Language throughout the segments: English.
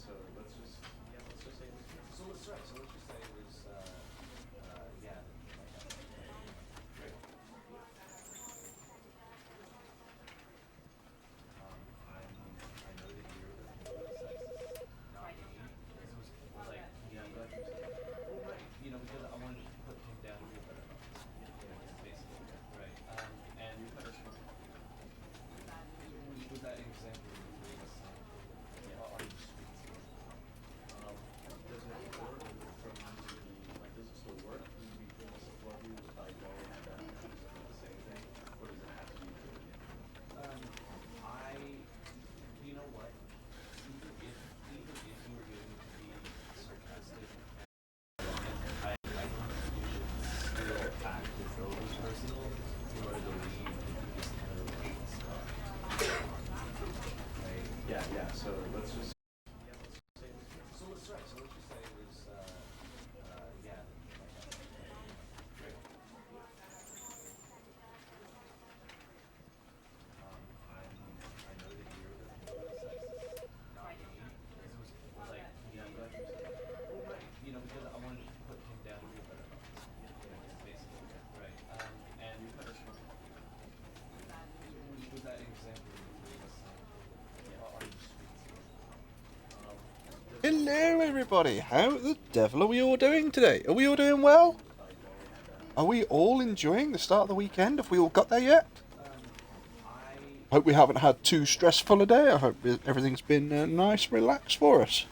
So let's just say it was. So let's right. So let's just say it was. Yeah. Great. I know that you're the sexist, not me. This was like, yeah, I'm glad you said that. Well, right. Because I wanted to put him down to a better thoughts. Basically, right. And was that example of the three of us saying, are you sweet? Does it work from like, does it still work? Can you be feeling support you if I go and choose the same thing? Or does it have to be true again? I, you know what? Even if you were going to be sarcastic, I think you should still act as though it was personal in order to leave this kind of stuff. Right? Yeah. So let's just. So let's right. So let's just say it was. Yeah. Great. I know that you're the sexist, not me. This was like, yeah, I'm glad you said that. Well, right. Because I wanted to put him down to a better thoughts. Basically, right. And was that example of the three of us saying, are you sweet? Hello everybody, how the devil are we all doing today? Are we all doing well? Are we all enjoying the start of the weekend? Have we all got there yet? Hope we haven't had too stressful a day. I hope everything's been nice and relaxed for us.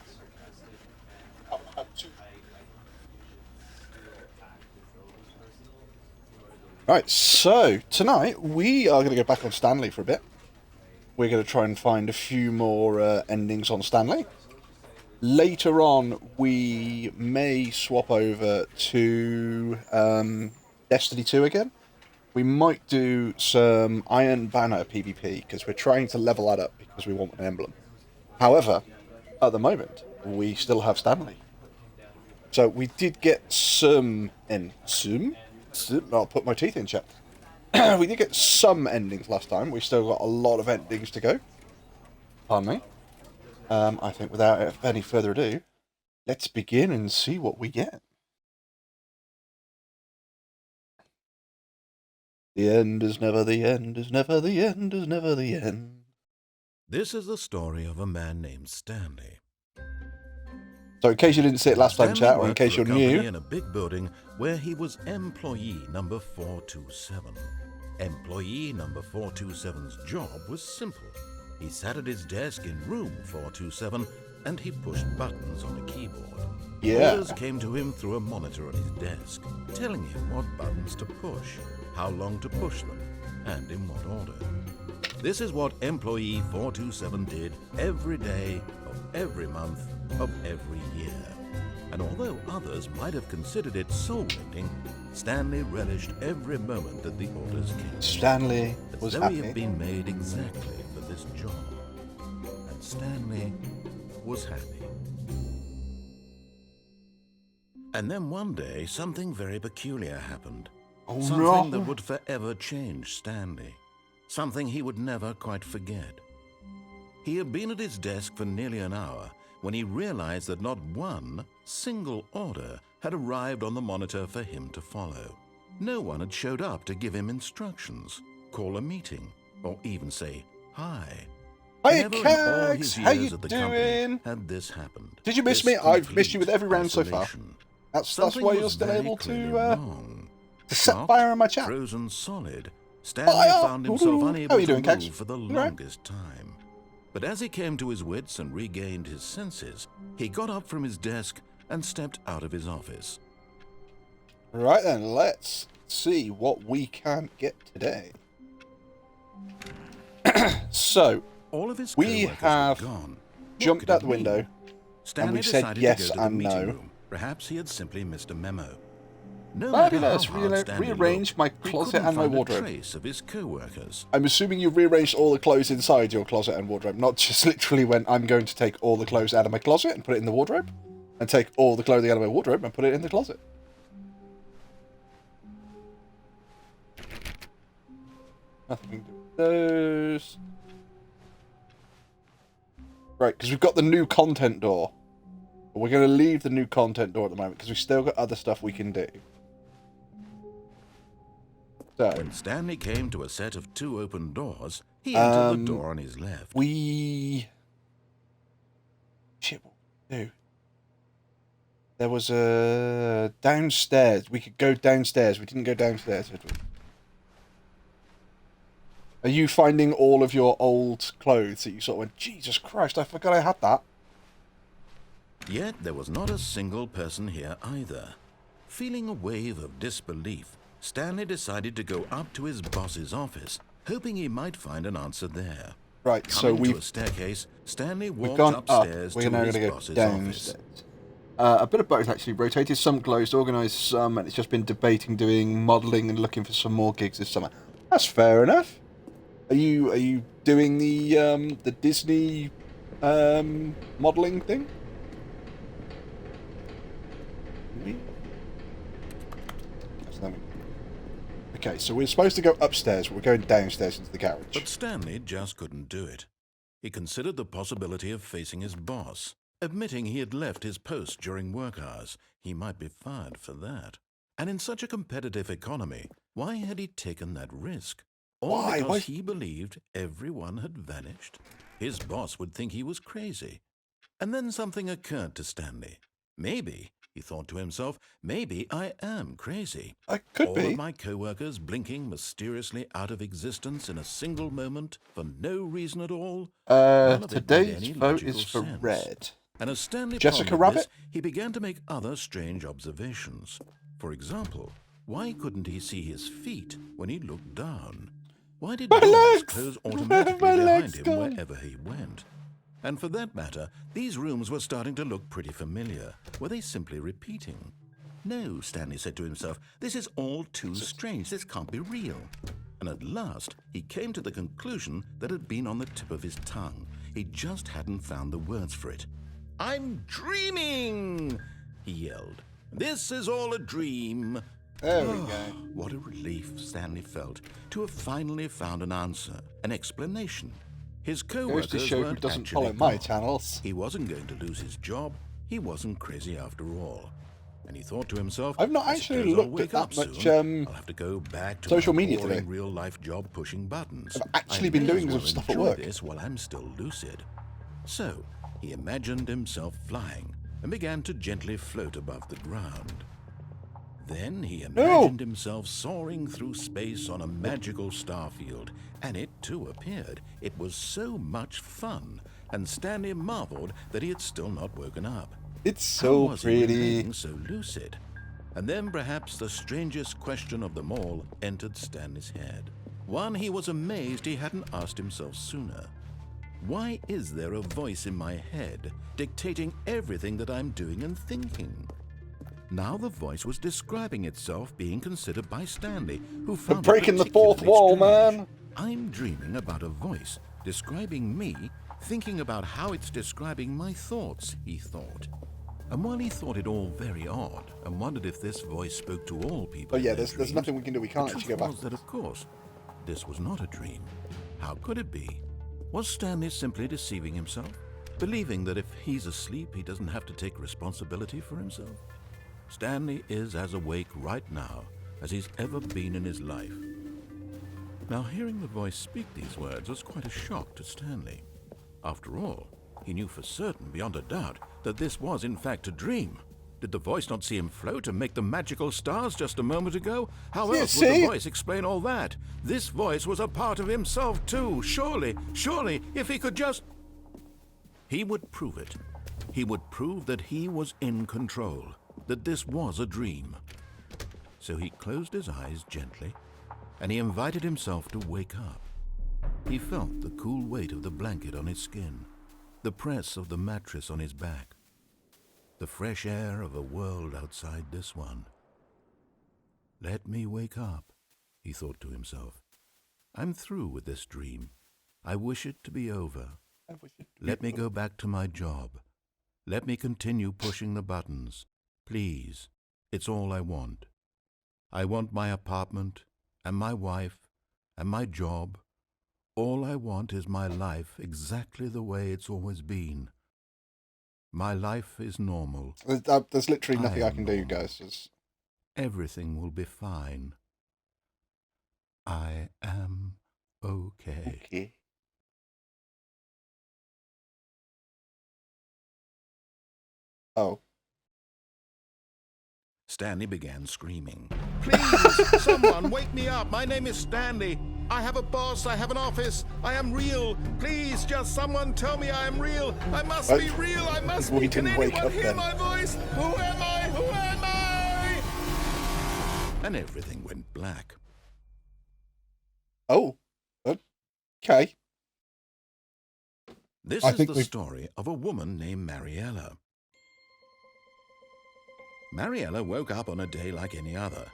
Right, so tonight we are going to go back on Stanley for a bit. We're going to try and find a few more endings on Stanley. Later on, we may swap over to Destiny 2 again. We might do some Iron Banner PvP, because we're trying to level that up because we want an emblem. However, at the moment, we still have Stanley. So we did get some... I'll put my teeth in, chat. We did get some endings last time. We still got a lot of endings to go. Pardon me. I think without any further ado, let's begin and see what we get. The end is never the end, is never the end, is never the end. This is the story of a man named Stanley. So in case you didn't see it last time, Stanley chat, or in worked case for a you're company new... in a big building where he was employee number 427. Employee number 427's job was simple. He sat at his desk in room 427 and he pushed buttons on a keyboard. Yeah. Orders came to him through a monitor on his desk, telling him what buttons to push, how long to push them, and in what order. This is what employee 427 did every day of every month of every year. And although others might have considered it soul-rending, Stanley relished every moment that the orders came. Stanley was As though happy. he had been made exactly for this job. And Stanley was happy. And then one day, something very peculiar happened. Oh, Something no. that would forever change Stanley. Something he would never quite forget. He had been at his desk for nearly an hour when he realized that not one single order had arrived on the monitor for him to follow. No one had showed up to give him instructions, call a meeting, or even say hi. Hey, Never in all his Cags! How you years at the company doing? had this happened. Did you miss This me? I've missed you with complete every round so far. isolation. That's Something why you're was still very able clearly to wrong. set Shocked, fire on my chat. Frozen solid, Stanley Fire! found himself How unable you to doing, Cags? move for the You all right? longest time. But as he came to his wits and regained his senses, he got up from his desk and stepped out of his office. Right then, let's see what we can get today. So, All of his we co-workers have were gone. What jumped could out it the window, mean? Stanley we've said decided yes to go to the and meeting no. room. Perhaps he had simply missed a memo. No matter how Fabulous! hard Stanley Rearrange looked, my he closet couldn't and my find a wardrobe. trace of his co-workers. I'm assuming you've rearranged all the clothes inside your closet and wardrobe, not just literally when I'm going to take all the clothes out of my closet and put it in the wardrobe, and take all the clothing out of my wardrobe and put it in the closet. Nothing to do with those. Right, because we've got the new content door. We're going to leave the new content door at the moment because we've still got other stuff we can do. So, When Stanley came to a set of 2 open doors, he entered the door on his left. Shit, what do we do? There was a downstairs. We could go downstairs. We didn't go downstairs, did we? Are you finding all of your old clothes that you sort of went, Jesus Christ, I forgot I had that? Yet there was not a single person here either. Feeling a wave of disbelief, Stanley decided to go up to his boss's office, hoping he might find an answer there. Right, Coming so to we've a staircase, Stanley walked gone upstairs up. We're to now his going to go boss's downstairs. office. A bit of both, actually. Rotated, some closed, organised some, and it's just been debating doing modelling and looking for some more gigs this summer. That's fair enough. Are you doing the Disney modelling thing? Okay, so we're supposed to go upstairs, but we're going downstairs into the garage. But Stanley just couldn't do it. He considered the possibility of facing his boss. Admitting he had left his post during work hours, he might be fired for that. And in such a competitive economy, why had he taken that risk? All because he believed everyone had vanished? His boss would think he was crazy. And then something occurred to Stanley. Maybe, he thought to himself, maybe I am crazy. I could All be. of my co-workers blinking mysteriously out of existence in a single moment for no reason at all. Today's vote is for red. And as Stanley Jessica pondered Rabbit? this, he began to make other strange observations. For example, why couldn't he see his feet when he looked down? Why did doors close automatically behind him wherever he went? And for that matter, these rooms were starting to look pretty familiar. Were they simply repeating? No, Stanley said to himself, this is all too strange. This can't be real. And at last, he came to the conclusion that had been on the tip of his tongue. He just hadn't found the words for it. I'm dreaming, he yelled. This is all a dream. There we go. What a relief Stanley felt to have finally found an answer, an explanation. His co-workers Goes to show who weren't doesn't actually follow my gone. channels. He wasn't going to lose his job. He wasn't crazy after all. And he thought to himself, I've not I actually suppose I'll looked at wake that up much, soon. I'll have to go back to social my media boring today. real-life job pushing buttons. I've actually I been may doing as some well stuff at enjoy work. this while I'm still lucid. So he imagined himself flying and began to gently float above the ground. Then he imagined himself soaring through space on a magical starfield, and it too appeared. It was so much fun, and Stanley marveled that he had still not woken up. It's How so was he pretty. remaining so lucid? And then perhaps the strangest question of them all entered Stanley's head. One he was amazed he hadn't asked himself sooner. Why is there a voice in my head dictating everything that I'm doing and thinking? Now the voice was describing itself being considered by Stanley, who found it Breaking the fourth particularly wall, strange. man. I'm dreaming about a voice describing me, thinking about how it's describing my thoughts, he thought. And while he thought it all very odd and wondered if this voice spoke to all people, Oh yeah, in their there's dreams, nothing we can do. We can't the actually go truth back. was that, of course, this was not a dream. How could it be? Was Stanley simply deceiving himself, believing that if he's asleep, he doesn't have to take responsibility for himself? Stanley is as awake right now as he's ever been in his life. Now, hearing the voice speak these words was quite a shock to Stanley. After all, he knew for certain, beyond a doubt, that this was in fact a dream. Did the voice not see him float and make the magical stars just a moment ago? How else would the voice explain all that? This voice was a part of himself too. Surely, if he could just... He would prove it. He would prove that he was in control, that this was a dream. So he closed his eyes gently, and he invited himself to wake up. He felt the cool weight of the blanket on his skin, the press of the mattress on his back, the fresh air of a world outside this one. Let me wake up, he thought to himself. I'm through with this dream. I wish it to be over. Let me go back to my job. Let me continue pushing the buttons. Please, it's all I want. I want my apartment and my wife and my job, All I want is my life exactly the way it's always been. My life is normal. There's literally nothing I am can do, normal. guys. Everything will be fine. I am okay. Okay. Oh. Stanley began screaming. Please, someone wake me up. My name is Stanley. I have a boss. I have an office. I am real. Please, just someone tell me I am real. I must be real. I must We be. Can didn't wake anyone up hear then. my voice? Who am I? Who am I? And everything went black. Oh. Okay. This I is think the story of a woman named Mariella. Mariella woke up on a day like any other.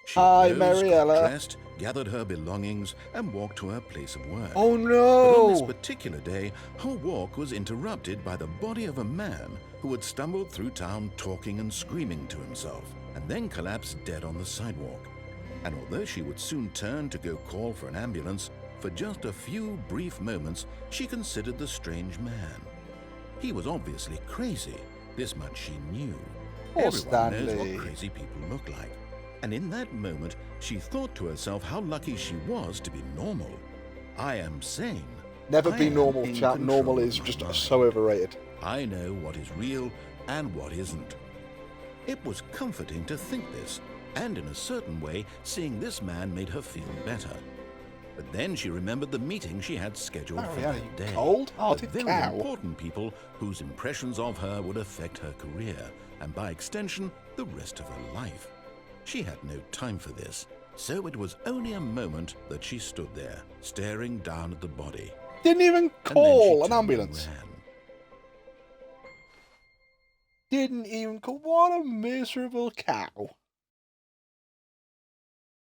She Hi, rose, Mariella. got dressed, gathered her belongings, and walked to her place of work. Oh But on this no! particular day, her walk was interrupted by the body of a man who had stumbled through town talking and screaming to himself, and then collapsed dead on the sidewalk. And although she would soon turn to go call for an ambulance, for just a few brief moments she considered the strange man. He was obviously crazy, this much she knew. Poor Everyone knows Stanley. what crazy people look like. And in that moment, she thought to herself how lucky she was to be normal. I am sane. Never I be am normal, in chat. control Normal of is my just mind. so overrated. I know what is real and what isn't. It was comforting to think this, and in a certain way, seeing this man made her feel better. But then she remembered the meeting she had scheduled for Mariella, that you day. cold-hearted The very cow. important people whose impressions of her would affect her career, and by extension, the rest of her life. She had no time for this, so it was only a moment that she stood there, staring down at the body. Didn't even And then she call an turned and ambulance. ran. Didn't even call. What a miserable cow.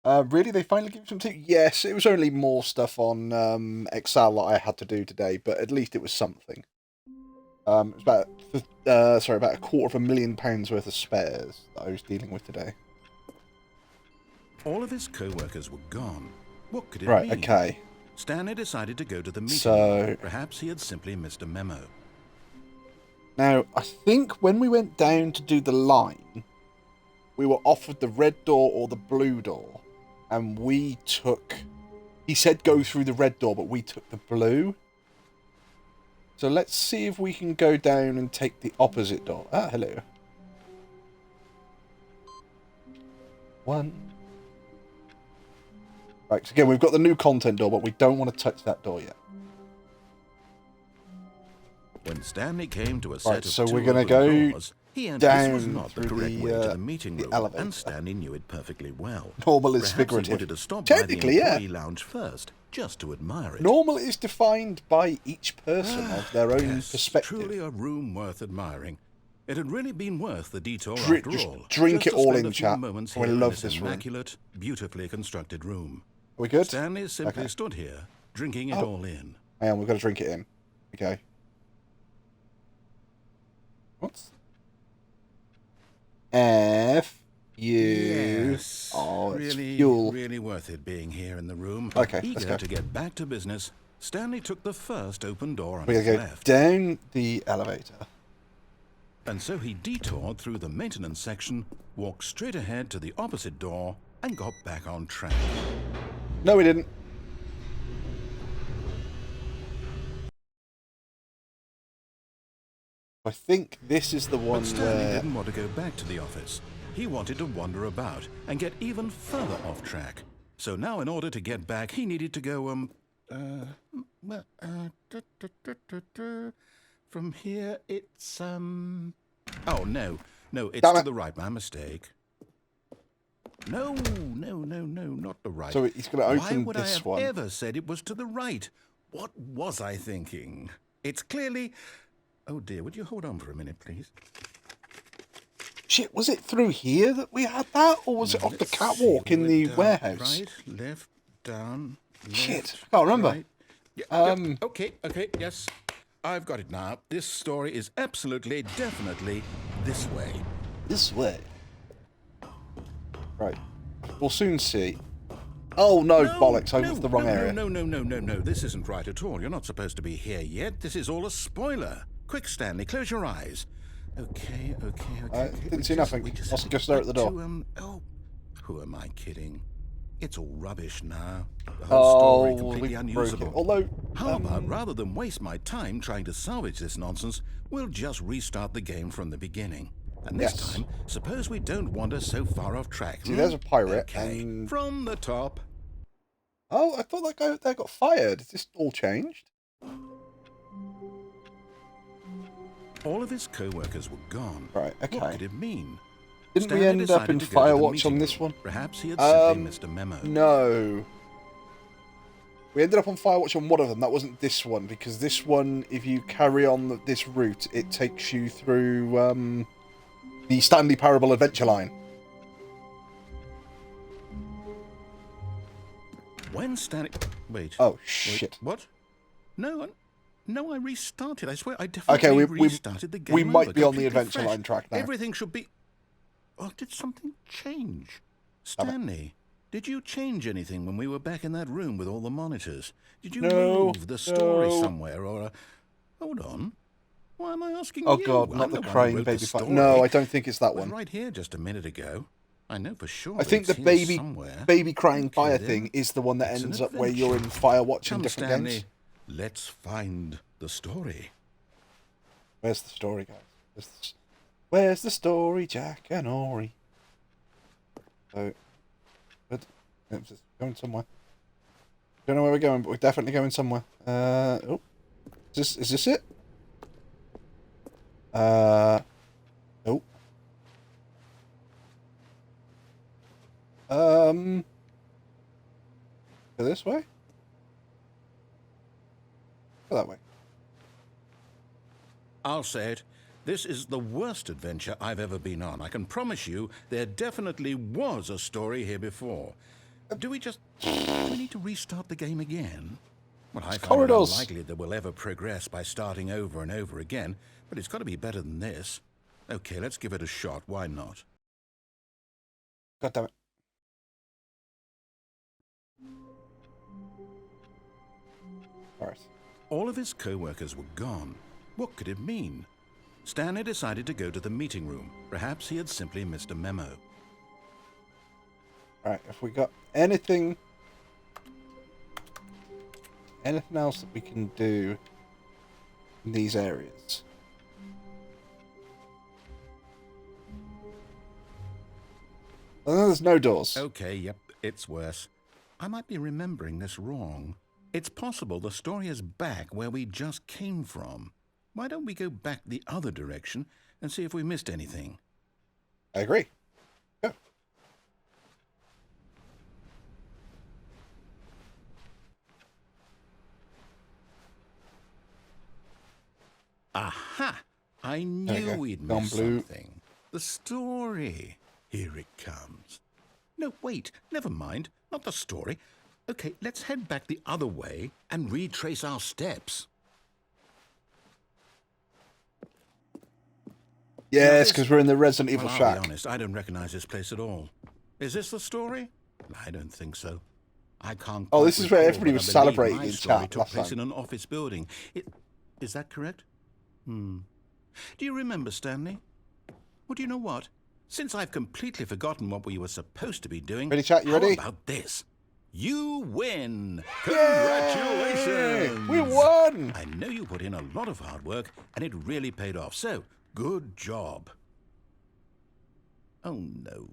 Really? They finally give you some tea? Yes, it was only more stuff on Excel that I had to do today, but at least it was something. It was about about £250,000 worth of spares that I was dealing with today. All of his co-workers were gone. What could it Right, mean? okay. Stanley decided to go to the meeting. So- Perhaps he had simply missed a memo. Now, I think when we went down to do the line, we were offered the red door or the blue door, and we took... He said go through the red door, but we took the blue. So let's see if we can go down and take the opposite door. Ah, hello. One. Right, so again, we've got the new content door, but we don't want to touch that door yet. When Stanley came to a set Right, of so two we're gonna open go doors, he and this was down not the through correct the, way to the meeting the room, elevator. and Stanley knew it perfectly well. Normal is Perhaps figurative. he wanted to stop Technically, by the yeah. employee lounge first, just to admire it. Normal is defined by each person of their own Yes, perspective. truly a room worth admiring. It had really been worth the detour Drink- after just all. drink Just it to all spend in, a few chat. moments We here in love this this room. immaculate, beautifully constructed room. Are we good? Stanley simply Okay. stood here, drinking it Oh. all in. Hang on, we've got to drink it in. Okay. What's... F... U... Yes. Oh, it's really, fuel. really worth it being here in the room. Okay, let's Eager go. to get back to business, Stanley took the first open door on We're his going to go left. down the elevator. And so he detoured through the maintenance section, walked straight ahead to the opposite door, and got back on track. No, we didn't. I think this is the one But Stanley where... didn't want to go back to the office. He wanted to wander about and get even further off track. So now in order to get back, he needed to go, from here it's, oh, no, it's Damn to it. the right, my mistake. No, not the right. So he's going to Why open would I this have one. ever said it was to the right? What was I thinking? It's clearly... Oh dear, would you hold on for a minute, please? Shit, was it through here that we had that? Or was it off the Let's catwalk see, in we the went down, warehouse? Right, left, down, left, Shit, I can't remember. right. Yeah, okay, yes. I've got it now. This story is absolutely, definitely this way. This way. Right. We'll soon see. Oh, no, bollocks. I moved the wrong no, area. No. This isn't right at all. You're not supposed to be here yet. This is all a spoiler. Quick, Stanley, close your eyes. Okay. Didn't see nothing. Must go stare at the door. Who am I kidding? It's all rubbish now. The whole story completely we broke unusable. it. Although, How about, rather than waste my time trying to salvage this nonsense, we'll just restart the game from the beginning. And this time, suppose we don't wander so far off track. See, there's a pirate. Okay, And... from the top. Oh, I thought that guy there got fired. Is this all changed? All of his co-workers were gone. Right, okay. What could it mean? Didn't we Stanley end up decided in to go to the Firewatch on meeting this room. one? Perhaps he had simply missed a memo. No. We ended up on Firewatch on one of them. That wasn't this one, because this one, if you carry on this route, it takes you through the Stanley Parable Adventure line. When Stanley... Wait. Oh, shit. What? No, I restarted. I swear I definitely restarted the game. We might be on the completely Adventure fresh. line track now. Everything should be... Oh, did something change? Stanley, did you change anything when we were back in that room with all the monitors? Did you move the story somewhere or... Hold on. Why am I asking you? Oh, God, not I'm the one who crane wrote baby the fight. story. No, I don't think it's that It was one. right here just a minute ago. I know for sure. I think the baby crying fire thing is the one that ends up where you're in Firewatch in different Stanley, games. let's find the story. Where's the story, guys? Where's the story, Jack and Ori? So, but it's just going somewhere. Don't know where we're going, but we're definitely going somewhere. Oh, is this it? Nope. Go this way? Go that way. I'll say it. This is the worst adventure I've ever been on. I can promise you there definitely was a story here before. Do we need to restart the game again? Well, I find it unlikely that we'll ever progress by starting over and over again, but it's got to be better than this. Okay, let's give it a shot. Why not? God damn it. Alright. All of his co-workers were gone. What could it mean? Stanley decided to go to the meeting room. Perhaps he had simply missed a memo. Alright, if we got anything else that we can do in these areas. Oh, there's no doors. Okay, yep, it's worse. I might be remembering this wrong. It's possible the story is back where we just came from. Why don't we go back the other direction and see if we missed anything? I agree. Go. Aha! I knew we'd miss something. The story. Here it comes. No, wait, never mind. Not the story. Okay, let's head back the other way and retrace our steps. Yes, because we're in the Resident Evil shack. I'll be honest, I don't recognize this place at all. Is this the story? I don't think so. I can't. Oh, this is where everybody was celebrating in chat took last place time. in an office building. Is that correct? Do you remember, Stanley? Well, do you know what? Since I've completely forgotten what we were supposed to be doing, ready, chat? You ready? How about this? You win! Congratulations! Yay! We won! I know you put in a lot of hard work, and it really paid off. So, good job. Oh, no.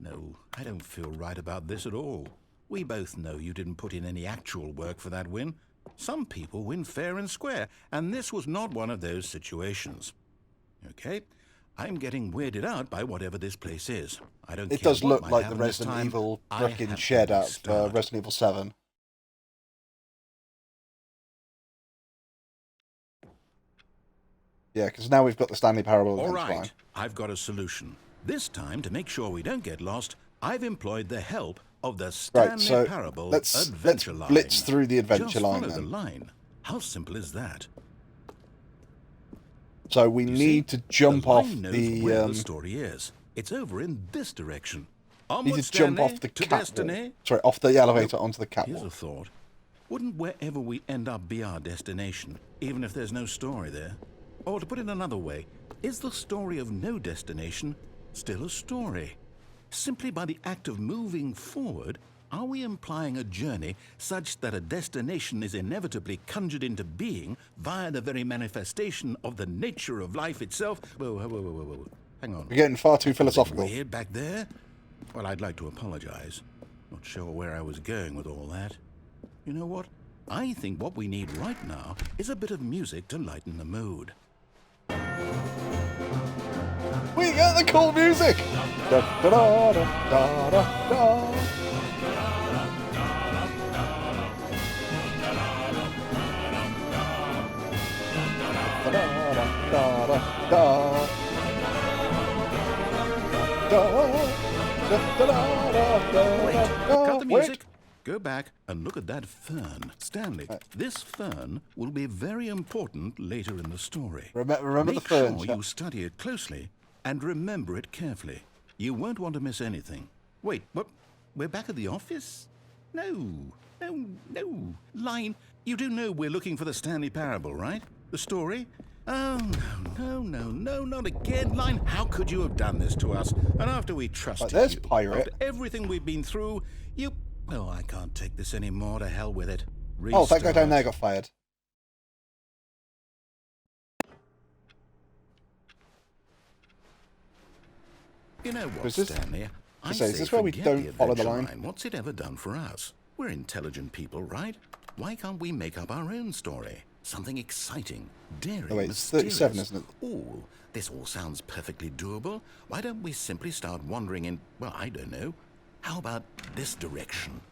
No, I don't feel right about this at all. We both know you didn't put in any actual work for that win. Some people win fair and square, and this was not one of those situations. Okay? I'm getting weirded out by whatever this place is. I don't care. It does what look might like the happen this Resident time. Evil I frickin' have shed to out start. of Resident Evil 7. Yeah, because now we've got the Stanley Parable All Adventure line. right, I've got a solution. This time, to make sure we don't get lost, I've employed the help of the Stanley Parable Adventure line. Let's blitz through the Adventure Just line follow then. the line. How simple is that? So we need to jump off line knows the where the story is. It's over in this direction. Onward, Need to jump Stanley, off the to catwalk. destiny. Sorry, off the elevator onto the Here's a catwalk. thought. Wouldn't wherever we end up be our destination, even if there's no story there? Or to put it another way, is the story of no destination still a story? Simply by the act of moving forward, are we implying a journey such that a destination is inevitably conjured into being via the very manifestation of the nature of life itself? Whoa. Hang on. We're getting far too philosophical. Weird back there? Well, I'd like to apologize. Not sure where I was going with all that. You know what? I think what we need right now is a bit of music to lighten the mood. We got the cool music! Da, da, da, da, da, da. Da, da, da, da, da. Wait, cut the Wait. music. Go back and look at that fern. Stanley, this fern will be very important later in the story. Remember Make the fern. sure you study it closely and remember it carefully. You won't want to miss anything. Wait, what? We're back at the office? No. Line, you do know we're looking for the Stanley Parable, right? The story? Oh, no, not again. Line, how could you have done this to us? And after we trusted there's you, Pirate. after everything we've been through, you... Oh, I can't take this anymore. To hell with it. Oh, that guy down there Restart. got fired. You know what, Is this- Stanley? I say, is say this where we forget don't the follow the adventure line? What's it ever done for us? We're intelligent people, right? Why can't we make up our own story? Something exciting, daring, Oh, wait, it's mysterious. 37, isn't it? Ooh, this all sounds perfectly doable. Why don't we simply start wandering in, well, I don't know. How about this direction?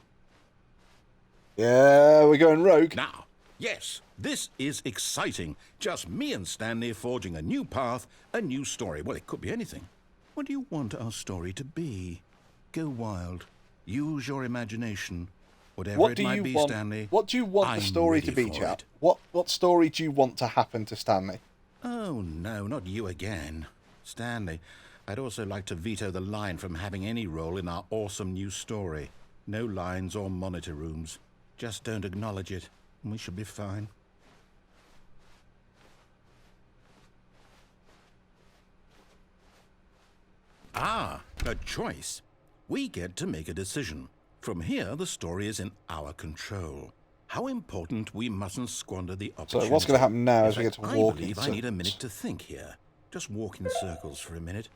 Yeah, we're going rogue. Now, yes, this is exciting. Just me and Stanley forging a new path, a new story. Well, it could be anything. What do you want our story to be? Go wild. Use your imagination. Whatever What it do might you be, want? Stanley. What do you want I'm the story to ready be, for chap? it. What story do you want to happen to Stanley? Oh, no, not you again. Stanley, I'd also like to veto the line from having any role in our awesome new story. No lines or monitor rooms. Just don't acknowledge it, and we should be fine. Ah, a choice. We get to make a decision. From here, the story is in our control. How important we mustn't squander the opportunity. So what's going to happen now as we In get to fact, walk I believe in I need a circles? minute to think here. Just walk in circles for a minute.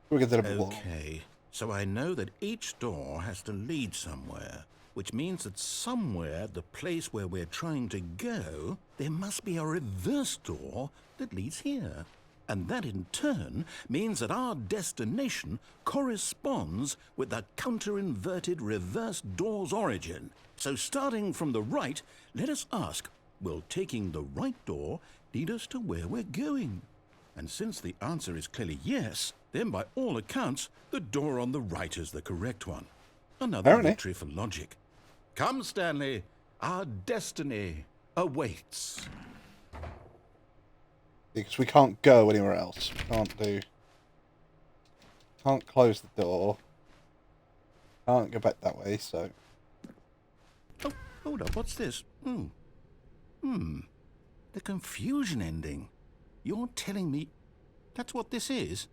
We're going to do a walk. Okay, so I know that each door has to lead somewhere, which means that somewhere, the place where we're trying to go, there must be a reverse door that leads here. And that in turn means that our destination corresponds with the counter-inverted reverse door's origin. So starting from the right, let us ask, will taking the right door lead us to where we're going? And since the answer is clearly yes, then by all accounts, the door on the right is the correct one. Another Apparently. victory for logic. Come, Stanley, our destiny awaits. Because we can't go anywhere else. Can't close the door. Can't go back that way, so... Oh, hold up, what's this? The confusion ending. You're telling me that's what this is?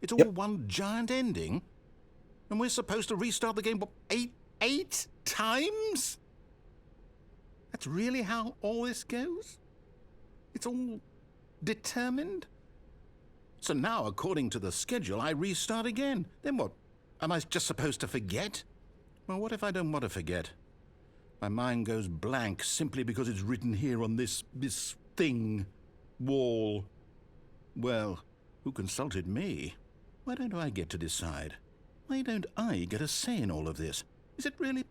It's all Yep. one giant ending? And we're supposed to restart the game, what, eight times? That's really how all this goes? It's all determined? So now, according to the schedule, I restart again. Then what? Am I just supposed to forget? Well, what if I don't want to forget? My mind goes blank simply because it's written here on this thing, wall. Well, who consulted me? Why don't I get to decide? Why don't I get a say in all of this? Is it really...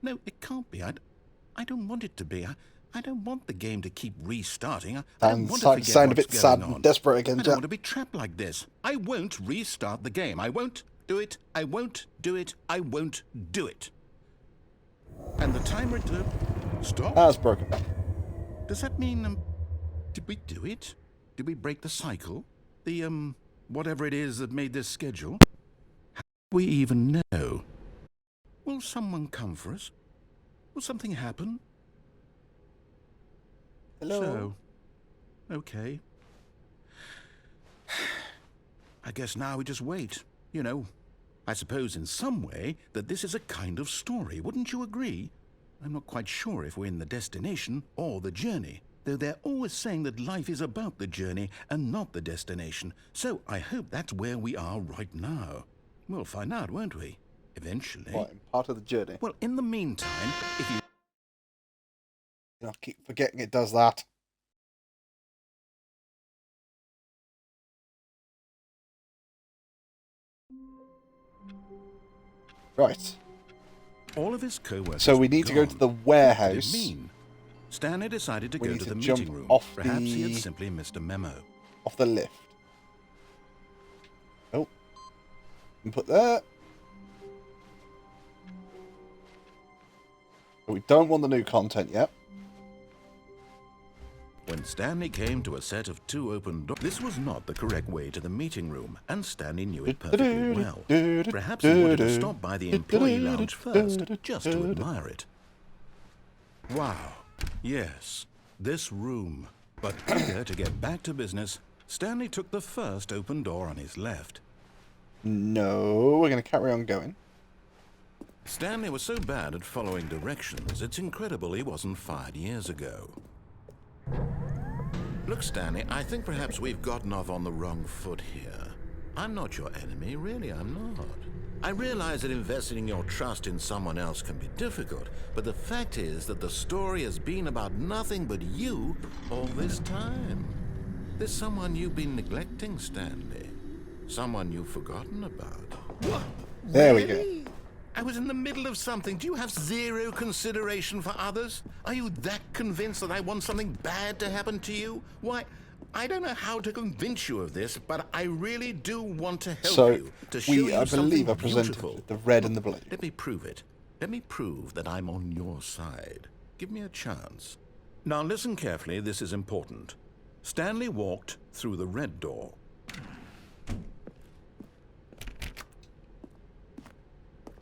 No, it can't be. I don't want it to be. I don't want the game to keep restarting. I don't want to forget Sound a what's bit sad going and on. desperate again, I don't Jack. want to be trapped like this. I won't restart the game. I won't do it. I won't do it. I won't do it. And the timer... Stop? That's broken. Does that mean, did we do it? Did we break the cycle? The, whatever it is that made this schedule? We even know. Will someone come for us? Will something happen? Hello. So, okay. I guess now we just wait. You know, I suppose in some way that this is a kind of story, wouldn't you agree? I'm not quite sure if we're in the destination or the journey, though they're always saying that life is about the journey and not the destination, so I hope that's where we are right now. We'll find out, won't we? Eventually. What, part of the journey? Well, in the meantime, if you... I keep forgetting it does that. Right. All of his co-workers So we need to go to the warehouse. What did it mean? Stanley decided to We go need to to the jump meeting room. off Perhaps he the- had simply missed a memo. Off the lift. Oh. And put there. But we don't want the new content yet. When Stanley came to a set of 2 open doors, this was not the correct way to the meeting room, and Stanley knew it perfectly well. Perhaps he wanted to stop by the employee lounge first, just to admire it. Wow, yes, this room. But eager to get back to business, Stanley took the first open door on his left. No, we're going to carry on going. Stanley was so bad at following directions, it's incredible he wasn't fired years ago. Look, Stanley, I think perhaps we've gotten off on the wrong foot here. I'm not your enemy, really, I'm not. I realize that investing your trust in someone else can be difficult, but the fact is that the story has been about nothing but you all this time. There's someone you've been neglecting, Stanley. Someone you've forgotten about. What? There we Really? go. I was in the middle of something. Do you have zero consideration for others? Are you that convinced that I want something bad to happen to you? Why, I don't know how to convince you of this, but I really do want to help you, to show you I something believe, are presented beautiful. with the red and the blue. Let me prove it. Let me prove that I'm on your side. Give me a chance. Now listen carefully, this is important. Stanley walked through the red door.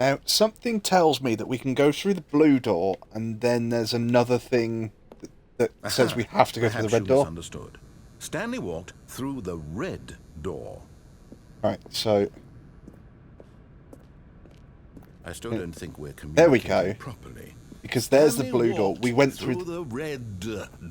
Now, something tells me that we can go through the blue door, and then there's another thing that says we have to go through the red door. Misunderstood. Stanley walked through the red door. Right, so I still don't think we're there we communicating go. properly. Because there's the Stanley blue door. walked We went through the red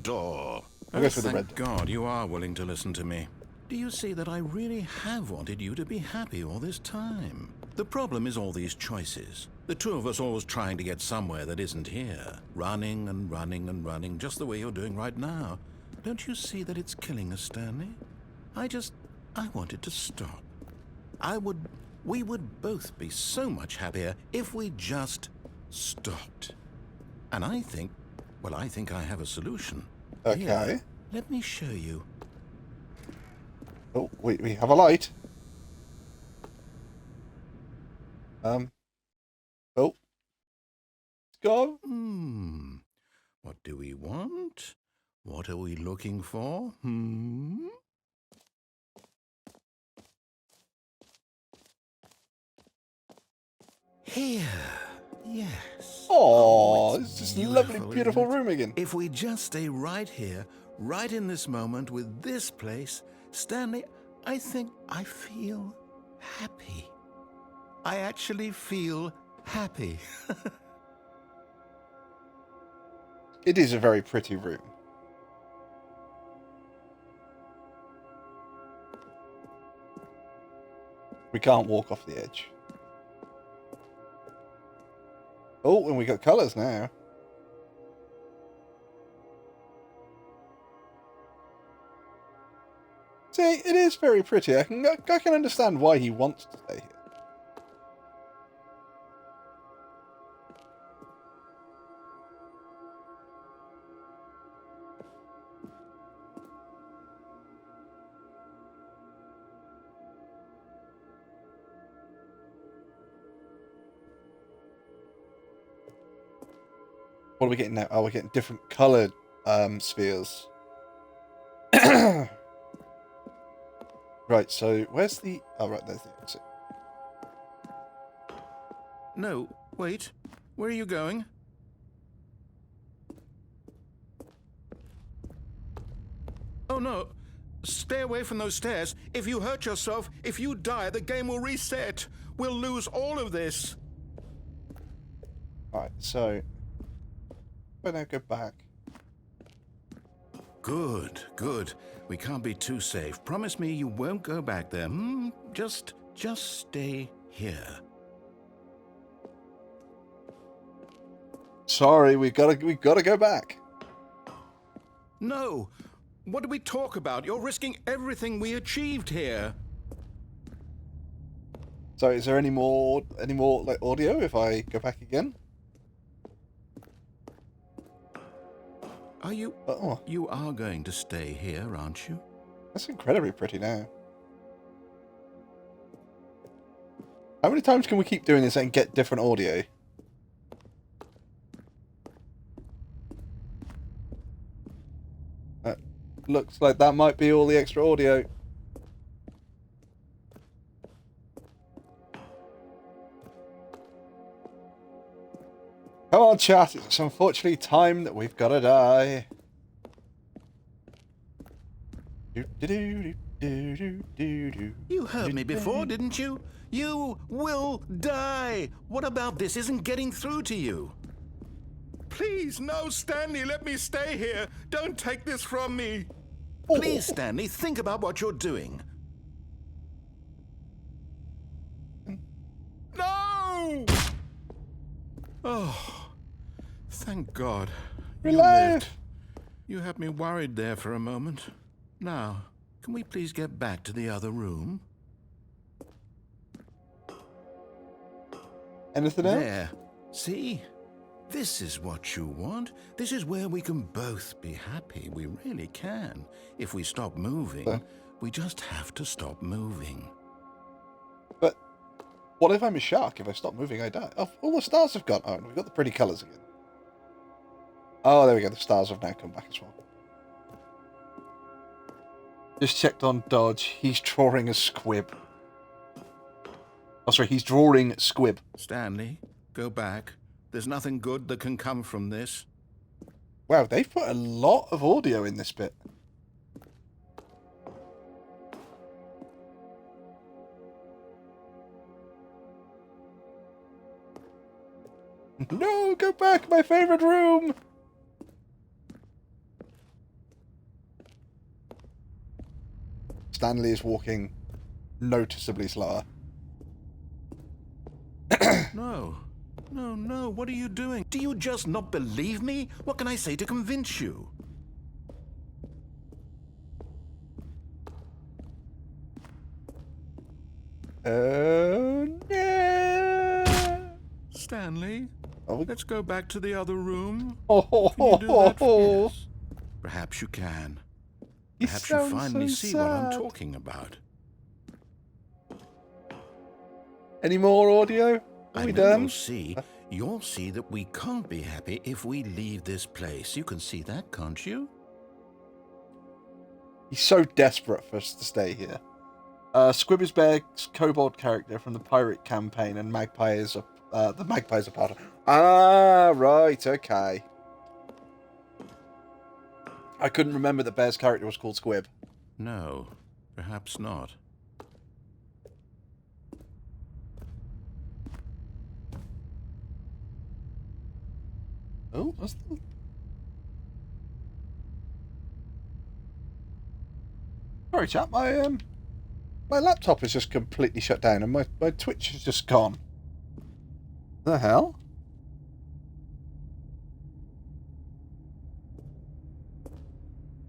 door. I'll go through the Thank red door. God you are willing to listen to me. Do you see that I really have wanted you to be happy all this time? The problem is all these choices. The two of us always trying to get somewhere that isn't here. Running and running and running, just the way you're doing right now. Don't you see that it's killing us, Stanley? I wanted to stop. We would both be so much happier if we just stopped. And I think I have a solution. Okay. Here, let me show you. Oh, we have a light. Oh. Let's go. What do we want? What are we looking for? Here. Yes. Oh, it's it's this lovely, beautiful, beautiful isn't it? room again. If we just stay right here, right in this moment with this place, Stanley, I think I feel happy. I actually feel happy. It is a very pretty room. We can't walk off the edge. Oh, and we got colours now. See, it is very pretty. I can understand why he wants to stay here. What are we getting now? Oh, we're getting different coloured spheres. Right, so where's the... Oh, right, there's the exit. No, wait. Where are you going? Oh, no. Stay away from those stairs. If you hurt yourself, if you die, the game will reset. We'll lose all of this. Right, so... When I go back... Good, good. We can't be too safe. Promise me you won't go back there. Just stay here. Sorry, we've got to go back. No. What did we talk about? You're risking everything we achieved here. So is there any more like audio if I go back again? Are you... Oh, You are going to stay here, aren't you? that's incredibly pretty now. How many times can we keep doing this and get different audio? Looks like that might be all the extra audio. Come on, chat. It's unfortunately time that we've got to die. You heard me before, didn't you? You will die. What about this isn't getting through to you? Please, no, Stanley, let me stay here. Don't take this from me. Please, Stanley, think about what you're doing. No! Oh, thank God. You Relief. lived. You had me worried there for a moment. Now, can we please get back to the other room? Anything else? There. See? This is what you want. This is where we can both be happy. We really can. If we stop moving, we just have to stop moving. But what if I'm a shark? If I stop moving, I die. Oh, all the stars have gone. Oh, and we've got the pretty colours again. Oh, there we go. The stars have now come back as well. Just checked on Dodge. He's drawing a squib. Oh, sorry. He's drawing squib. Stanley, go back. There's nothing good that can come from this. Wow, they've put a lot of audio in this bit. No, go back, my favorite room. Stanley is walking noticeably slower. No. No, no, what are you doing? Do you just not believe me? What can I say to convince you? Oh, no. Stanley, Oh, let's go back to the other room. oh, Can you do that? oh, Yes. Perhaps you can. You Perhaps you sound finally so see what I'm sad. talking about. Any more audio? Are I we know done? you'll see that we can't be happy if we leave this place. You can see that, can't you? He's so desperate for us to stay here. Squib is Bear's kobold character from the pirate campaign, and Magpie is the Magpie's a part of. Ah, right, okay. I couldn't remember that Bear's character was called Squib. No, perhaps not. Oh, what's the... Sorry, chap. My laptop is just completely shut down, and my Twitch is just gone. The hell?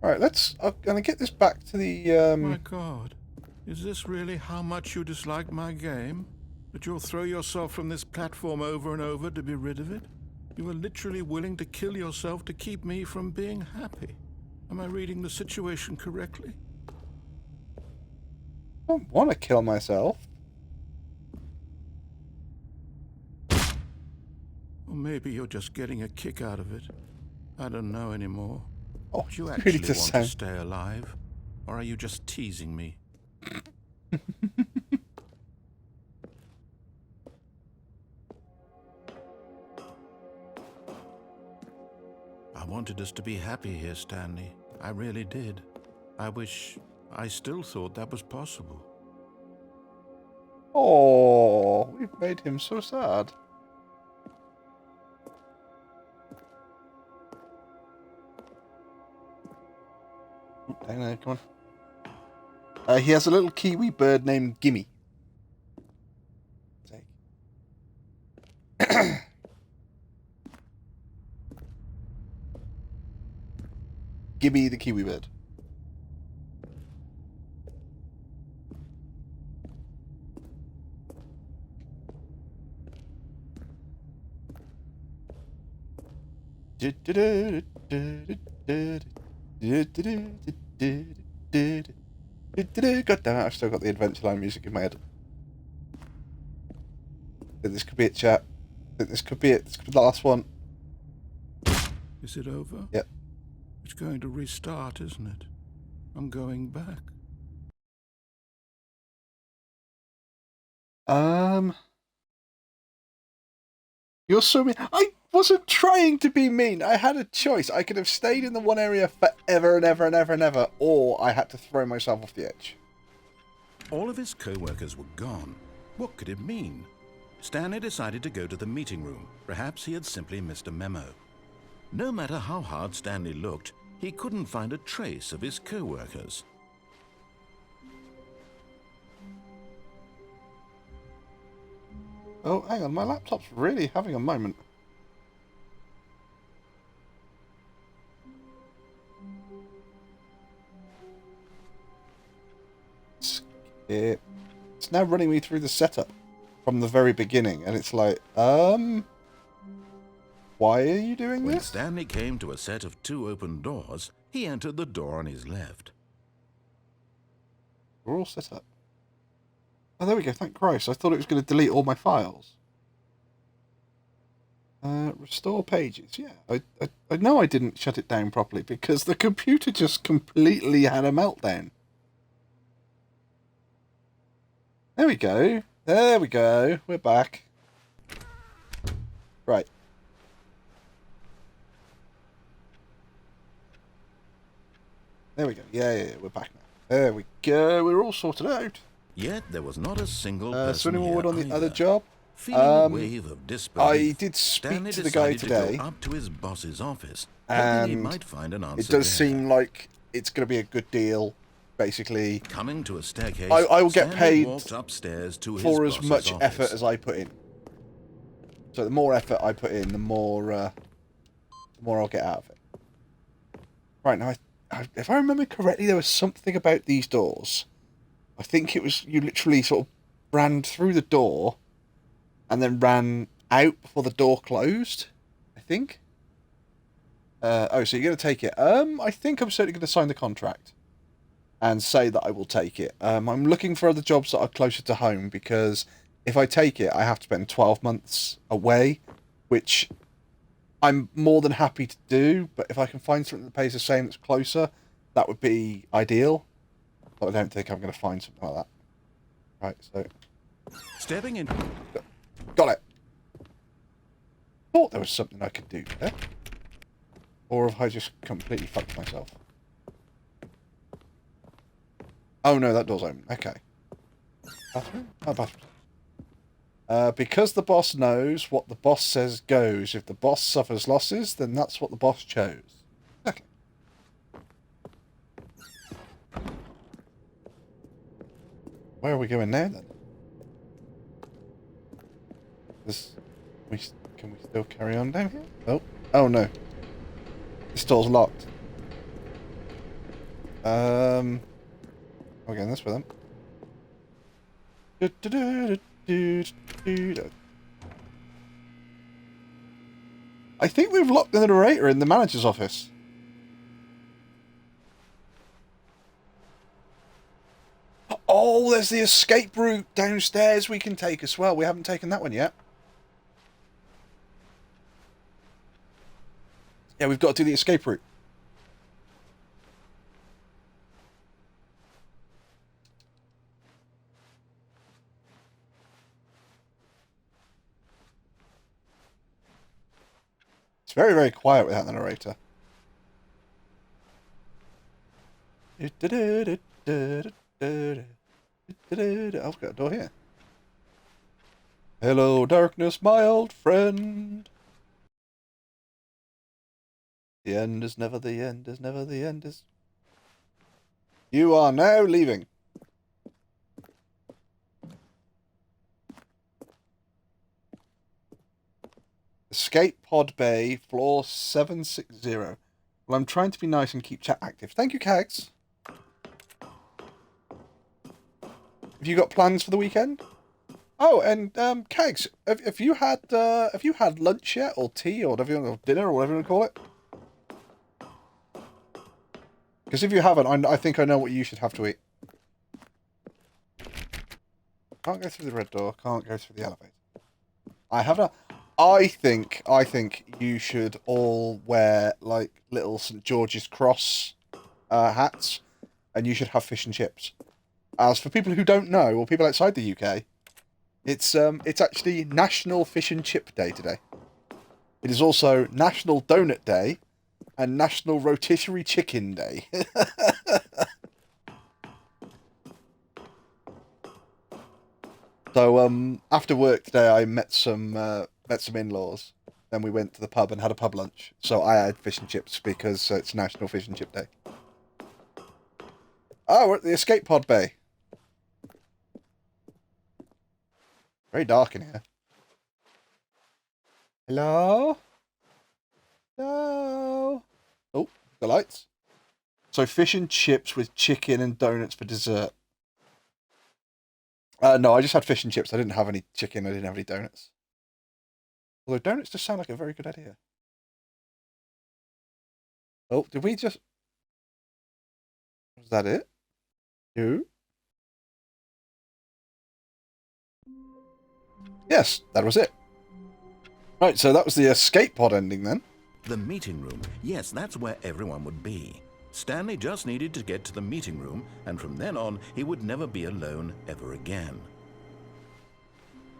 All right, let's. I'm gonna get this back to the. My God, is this really how much you dislike my game? That you'll throw yourself from this platform over and over to be rid of it? You were literally willing to kill yourself to keep me from being happy. Am I reading the situation correctly? I don't want to kill myself. Or maybe you're just getting a kick out of it. I don't know anymore. Oh, Do you it actually really want does to sound. stay alive? Or are you just teasing me? wanted us to be happy here, Stanley. I really did. I wish I still thought that was possible. Oh, we've made him so sad. Hang on, come on. He has a little kiwi bird named Gimme. Gimme the kiwi bird. God damn it, I've still got the Adventureland music in my head. This could be it, chat. This could be it. This could be the last one. Is it over? Yep. It's going to restart, isn't it? I'm going back. You're so mean. I wasn't trying to be mean. I had a choice. I could have stayed in the one area forever and ever and ever and ever, or I had to throw myself off the edge. All of his co-workers were gone. What could it mean? Stanley decided to go to the meeting room. Perhaps he had simply missed a memo. No matter how hard Stanley looked, he couldn't find a trace of his co-workers. Oh, hang on. My laptop's really having a moment. Skip. It's now running me through the setup from the very beginning, and it's like, why are you doing When this? Stanley came to a set of 2 open doors, he entered the door on his left. We're all set up. Oh, there we go. Thank Christ. I thought it was going to delete all my files. Restore pages. Yeah, I know I didn't shut it down properly because the computer just completely had a meltdown. There we go. There we go. We're back. Right. There we go. Yeah, we're back now. There we go. We're all sorted out. Yet there was not a single person So anyone here would on the either. other job? Feeling a wave of disbelief, I did speak Stanley to the guy decided today, to go up to his boss's office, hoping he and might find an answer it does there. seem like it's going to be a good deal, basically. Coming to a staircase, I will get Stanley paid walked upstairs to for his as boss's much office. effort as I put in. So the more effort I put in, the more I'll get out of it. Right, now, if I remember correctly, there was something about these doors. I think it was you literally sort of ran through the door and then ran out before the door closed, I think. So you're going to take it. I think I'm certainly going to sign the contract and say that I will take it. I'm looking for other jobs that are closer to home because if I take it, I have to spend 12 months away, which I'm more than happy to do, but if I can find something that pays the same that's closer, that would be ideal. But I don't think I'm going to find something like that. Right, so... Stepping in... Got it. Thought there was something I could do there. Or have I just completely fucked myself? Oh no, that door's open. Okay. Bathroom? Oh, bathroom. Because the boss knows what the boss says goes. If the boss suffers losses, then that's what the boss chose. Okay. Where are we going now then? Can we still carry on down here? Oh no. This door's locked. We're going this way then. I think we've locked the narrator in the manager's office. Oh, there's the escape route downstairs we can take as well. We haven't taken that one yet. Yeah, we've got to do the escape route. It's very, very quiet without the narrator. I've got a door here. Hello, darkness, my old friend. The end is never the end, is never the end is... You are now leaving. Escape pod bay, floor 760. Well, I'm trying to be nice and keep chat active. Thank you, Kags. Have you got plans for the weekend? Oh, and Kags, have you had lunch yet, or tea, or whatever you want, or dinner, or whatever you want to call it? Because if you haven't, I think I know what you should have to eat. Can't go through the red door. Can't go through the elevator. I have a... I think you should all wear like little St. George's Cross hats, and you should have fish and chips. As for people who don't know, or people outside the UK, it's actually National Fish and Chip Day today. It is also National Donut Day and National Rotisserie Chicken Day. So after work today, I met some in-laws. Then we went to the pub and had a pub lunch. So I had fish and chips because it's National Fish and Chip Day. Oh, we're at the escape pod bay. Very dark in here. Hello? Hello? Oh, the lights. So fish and chips with chicken and donuts for dessert. No, I just had fish and chips. I didn't have any chicken. I didn't have any donuts. Although donuts just sound like a very good idea. Oh, did we just... Was that it? You? Yes, that was it. Right, so that was the escape pod ending then. The meeting room. Yes, that's where everyone would be. Stanley just needed to get to the meeting room, and from then on, he would never be alone ever again.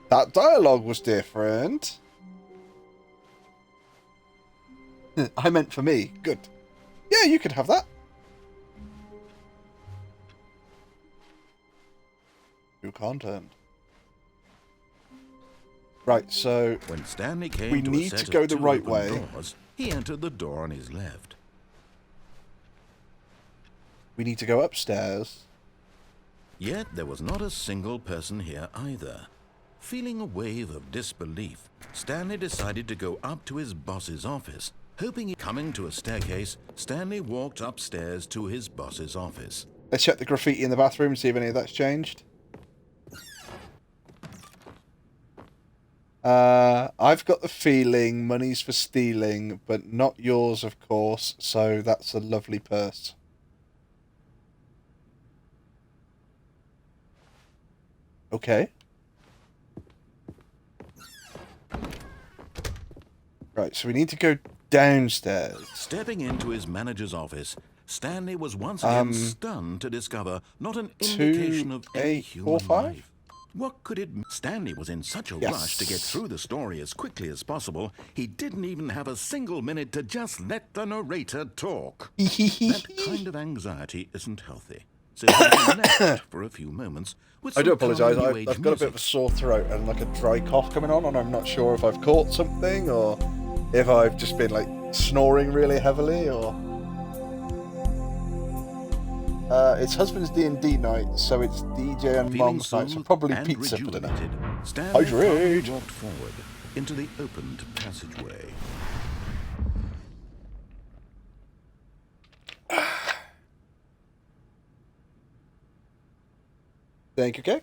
That dialogue was different. I meant for me. Good. Yeah, you could have that. You can't end. Right, so when Stanley came we to need a set to go of the two right open way. Doors, he entered the door on his left. We need to go upstairs. Yet there was not a single person here either. Feeling a wave of disbelief, Stanley decided to go up to his boss's office. Coming to a staircase, Stanley walked upstairs to his boss's office. Let's check the graffiti in the bathroom and see if any of that's changed. I've got the feeling money's for stealing, but not yours, of course, so that's a lovely purse. Okay. Right, so we need to go downstairs. Stepping into his manager's office, Stanley was once again stunned to discover not an indication of any human life. What could it mean? Stanley was in such a rush to get through the story as quickly as possible, he didn't even have a single minute to just let the narrator talk. That kind of anxiety isn't healthy. So he left for a few moments. I do apologise, I've got a bit of a sore throat and like a dry cough coming on, and I'm not sure if I've caught something or if I've just been like snoring really heavily or... it's husband's D&D night, so it's DJ and mom's night, so probably pizza for dinner. Hydrate! Walked forward into the opened passageway. Thank you, Kay.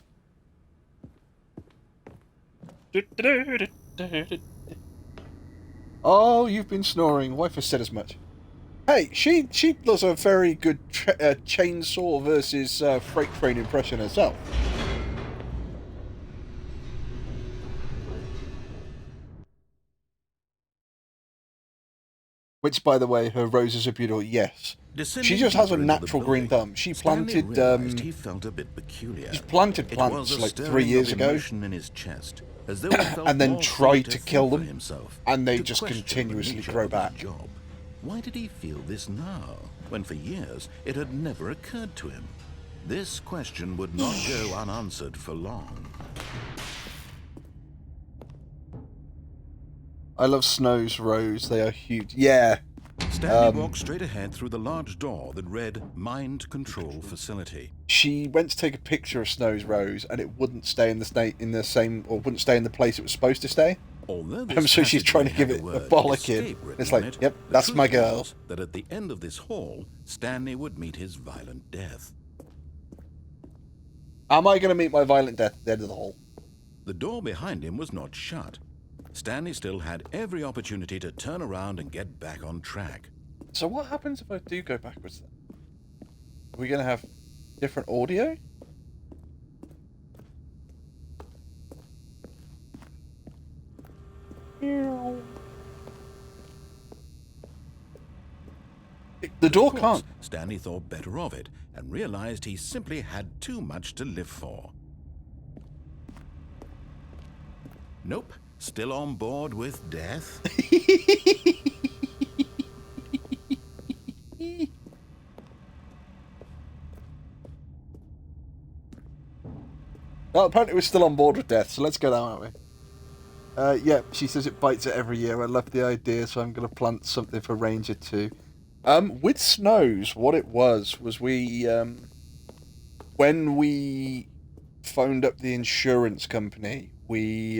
Oh, you've been snoring. Wife has said as much. Hey, she does a very good chainsaw versus freight train impression herself. Which, by the way, her roses are beautiful. Yes, she just has a natural green thumb. She planted. He felt a bit peculiar. She planted plants like 3 years ago, in his chest, as though and then tried to kill them, and they just continuously grow back. Why did he feel this now? when for years it had never occurred to him? This question would not go unanswered for long. I love Snow's rows. They are huge. Yeah. Stanley walked straight ahead through the large door that read Mind Control Facility. She went to take a picture of Snow's rose, and it wouldn't stay in wouldn't stay in the place it was supposed to stay. I'm sure she's trying to give it a bollocking. It's like, yep, that's my girl. That at the end of this hall, Stanley would meet his violent death. Am I going to meet my violent death at the end of the hall? The door behind him was not shut. Stanley still had every opportunity to turn around and get back on track. So what happens if I do go backwards then? Are we going to have different audio? The door can't. Stanley thought better of it and realized he simply had too much to live for. Nope, still on board with death. Well, apparently we're still on board with death, so let's go down, aren't we? Yeah, she says it bites it every year. I love the idea, so I'm going to plant something for Ranger 2. With Snows, what it was we, when we phoned up the insurance company, we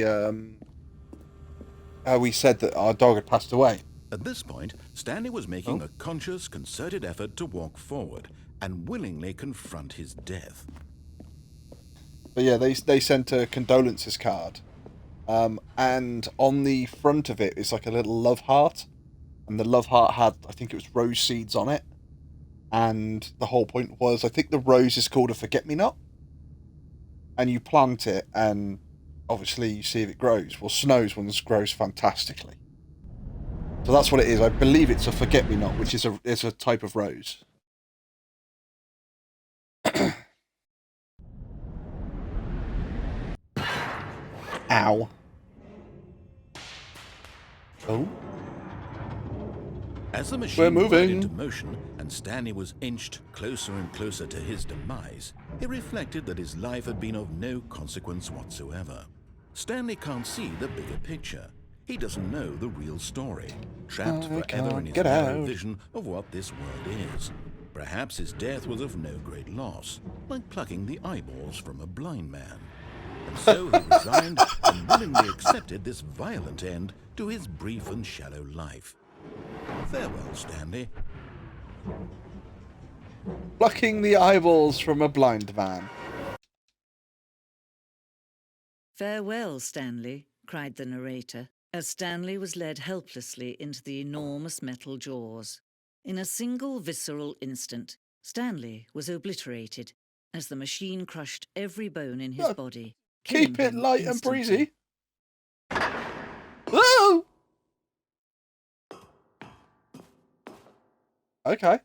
said that our dog had passed away. At this point, Stanley was making a conscious, concerted effort to walk forward and willingly confront his death. But yeah, they sent a condolences card. And on the front of it is like a little love heart. And the love heart had, I think it was rose seeds on it. And the whole point was, I think the rose is called a forget-me-not. And you plant it, and obviously you see if it grows. Well, Snow's ones grows fantastically. So that's what it is. I believe it's a forget-me-not, which is a type of rose. Ow. Oh. As the machine moving went into motion and Stanley was inched closer and closer to his demise, he reflected that his life had been of no consequence whatsoever. Stanley can't see the bigger picture. He doesn't know the real story, trapped forever in his narrow vision of what this world is. Perhaps his death was of no great loss, like plucking the eyeballs from a blind man. And so he resigned and willingly accepted this violent end to his brief and shallow life. Farewell, Stanley. Plucking the eyeballs from a blind man. Farewell, Stanley, cried the narrator, as Stanley was led helplessly into the enormous metal jaws. In a single visceral instant, Stanley was obliterated as the machine crushed every bone in his body. Keep it light and breezy. Whoa! Okay.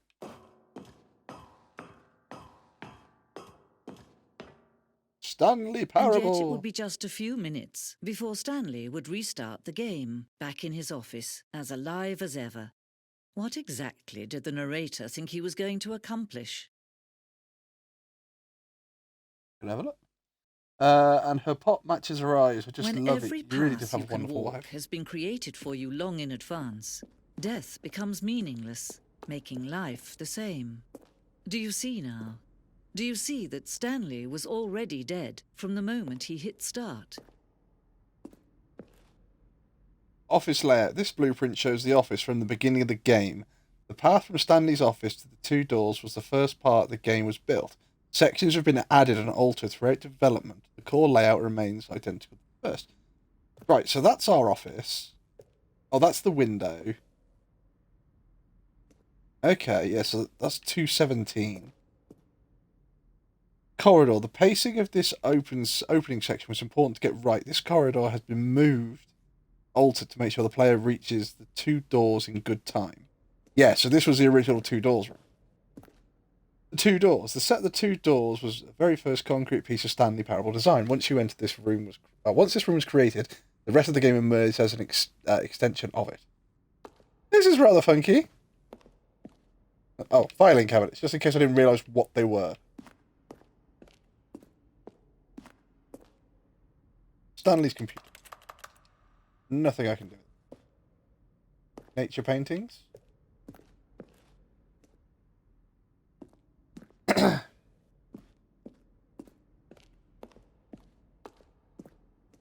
Stanley Parable. And yet it would be just a few minutes before Stanley would restart the game, back in his office, as alive as ever. What exactly did the narrator think he was going to accomplish? Can I have a look? And her pot matches her eyes. I just when love every it. You really path do have you a can wonderful walk wife. has been created for you long in advance, death becomes meaningless, making life the same. Do you see now? Do you see that Stanley was already dead from the moment he hit start? Office layout. This blueprint shows the office from the beginning of the game. The path from Stanley's office to the two doors was the first part the game was built. Sections have been added and altered throughout development. The core layout remains identical to the first. Right, so that's our office. Oh, that's the window. Okay, yeah, so that's 217. Corridor. The pacing of this opening section was important to get right. This corridor has been altered to make sure the player reaches the two doors in good time. Yeah, so this was the original two doors room. The two doors. The set of the two doors was the very first concrete piece of Stanley Parable design. Once you entered this room once this room was created, the rest of the game emerged as an extension of it. This is rather funky. Oh, filing cabinets, just in case I didn't realise what they were. Stanley's computer. Nothing I can do. Nature paintings.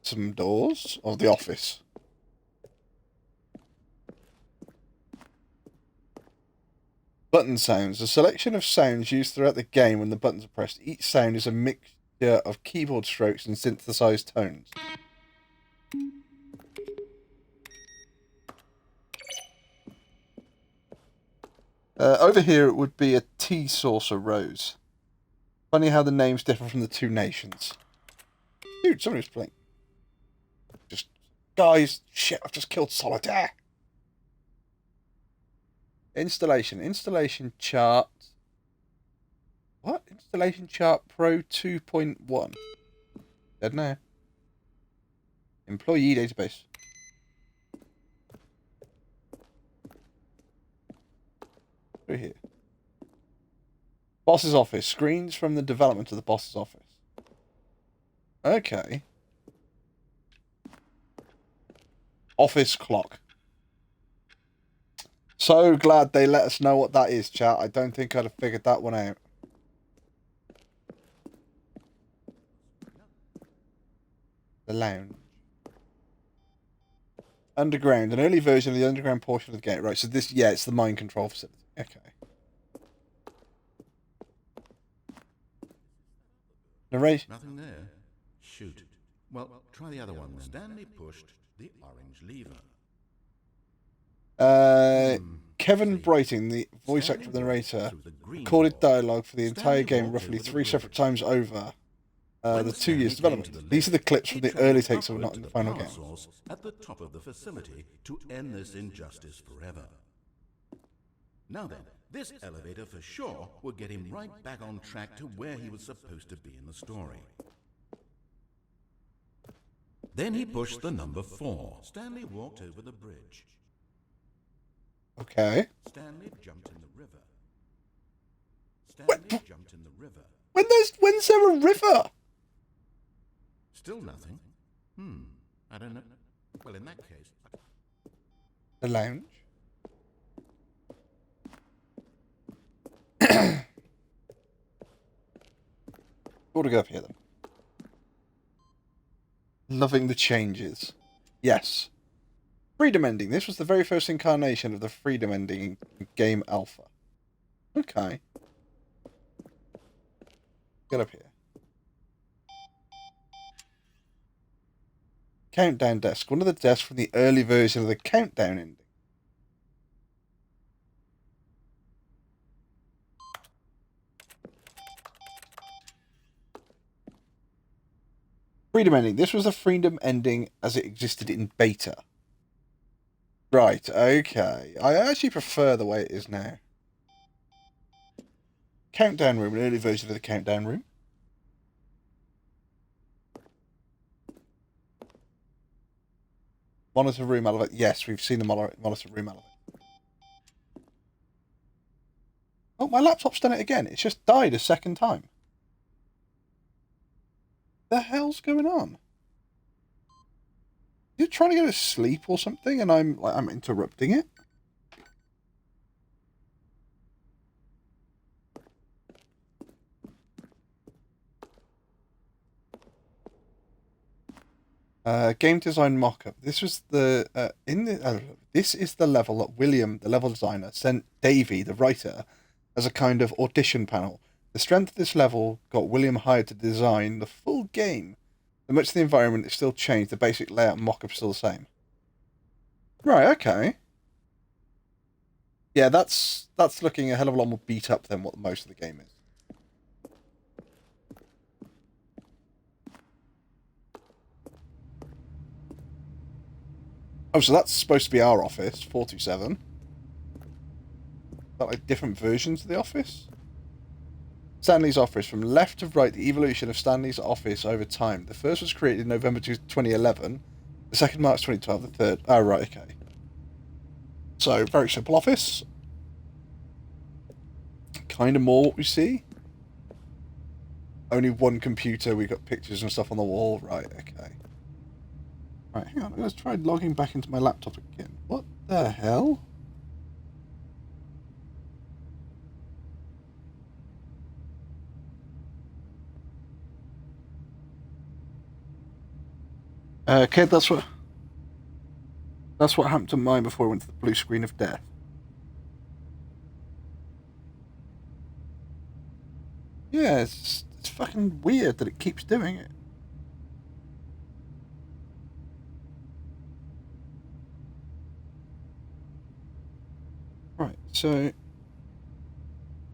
Some doors of the office. Button sounds. A selection of sounds used throughout the game when the buttons are pressed. Each sound is a mixture of keyboard strokes and synthesized tones. Over here it would be a tea saucer rose. Funny how the names differ from the two nations. Dude, somebody's playing. Just, guys, shit, I've just killed Solitaire. Installation. Installation chart. What? Installation chart Pro 2.1. Dead now. Employee database. Through here. Boss's office. Screens from the development of the boss's office. Okay. Office clock. So glad they let us know what that is, chat. I don't think I'd have figured that one out. The lounge. Underground. An early version of the underground portion of the gate. Right, so this, yeah, it's the mind control facility. Okay. Narration. Nothing there. Shoot. Well, try the other one then. Stanley pushed the orange lever. Kevin Brighting, the voice actor of the narrator, recorded dialogue for the entire game roughly 3 separate times over the 2 years development. These are the clips from the early takes that were not in the final game. At the top of the facility to end this injustice forever. Now then, this elevator for sure would get him right back on track to where he was supposed to be in the story. Then he pushed the number 4. Stanley walked over the bridge. Okay. Stanley jumped in the river. What? Jumped in the river. When's there a river? Still nothing. I don't know. Well, in that case... The lounge. What do we go up here then? Loving the changes. Yes. Freedom ending. This was the very first incarnation of the freedom ending in game alpha. Okay. Get up here. Countdown desk. One of the desks from the early version of the countdown ending. Freedom ending. This was the freedom ending as it existed in beta. Right, okay. I actually prefer the way it is now. Countdown room, an early version of the countdown room. Monitor room elevator. Yes, we've seen the monitor room elevator. Oh, my laptop's done it again. It's just died a second time. The hell's going on? You're trying to go to sleep or something, and I'm interrupting it. Game design mockup. This was the this is the level that William, the level designer, sent Davey, the writer, as a kind of audition panel. The strength of this level got William hired to design the full game. So much of the environment is still changed. The basic layout and mockup is still the same. Right. Okay. Yeah, that's looking a hell of a lot more beat up than what most of the game is. Oh, so that's supposed to be our office, 427. Is that like different versions of the office? Stanley's office. From left to right, the evolution of Stanley's office over time. The first was created in November 2011. The second, March 2012. The third... Oh, right, okay. So, very simple office. kind of more what we see. Only one computer, we got pictures and stuff on the wall. Right, okay. Right, hang on, let's try logging back into my laptop again. What the hell? Okay, that's what happened to mine before I went to the blue screen of death. Yeah, it's fucking weird that it keeps doing it. Right, so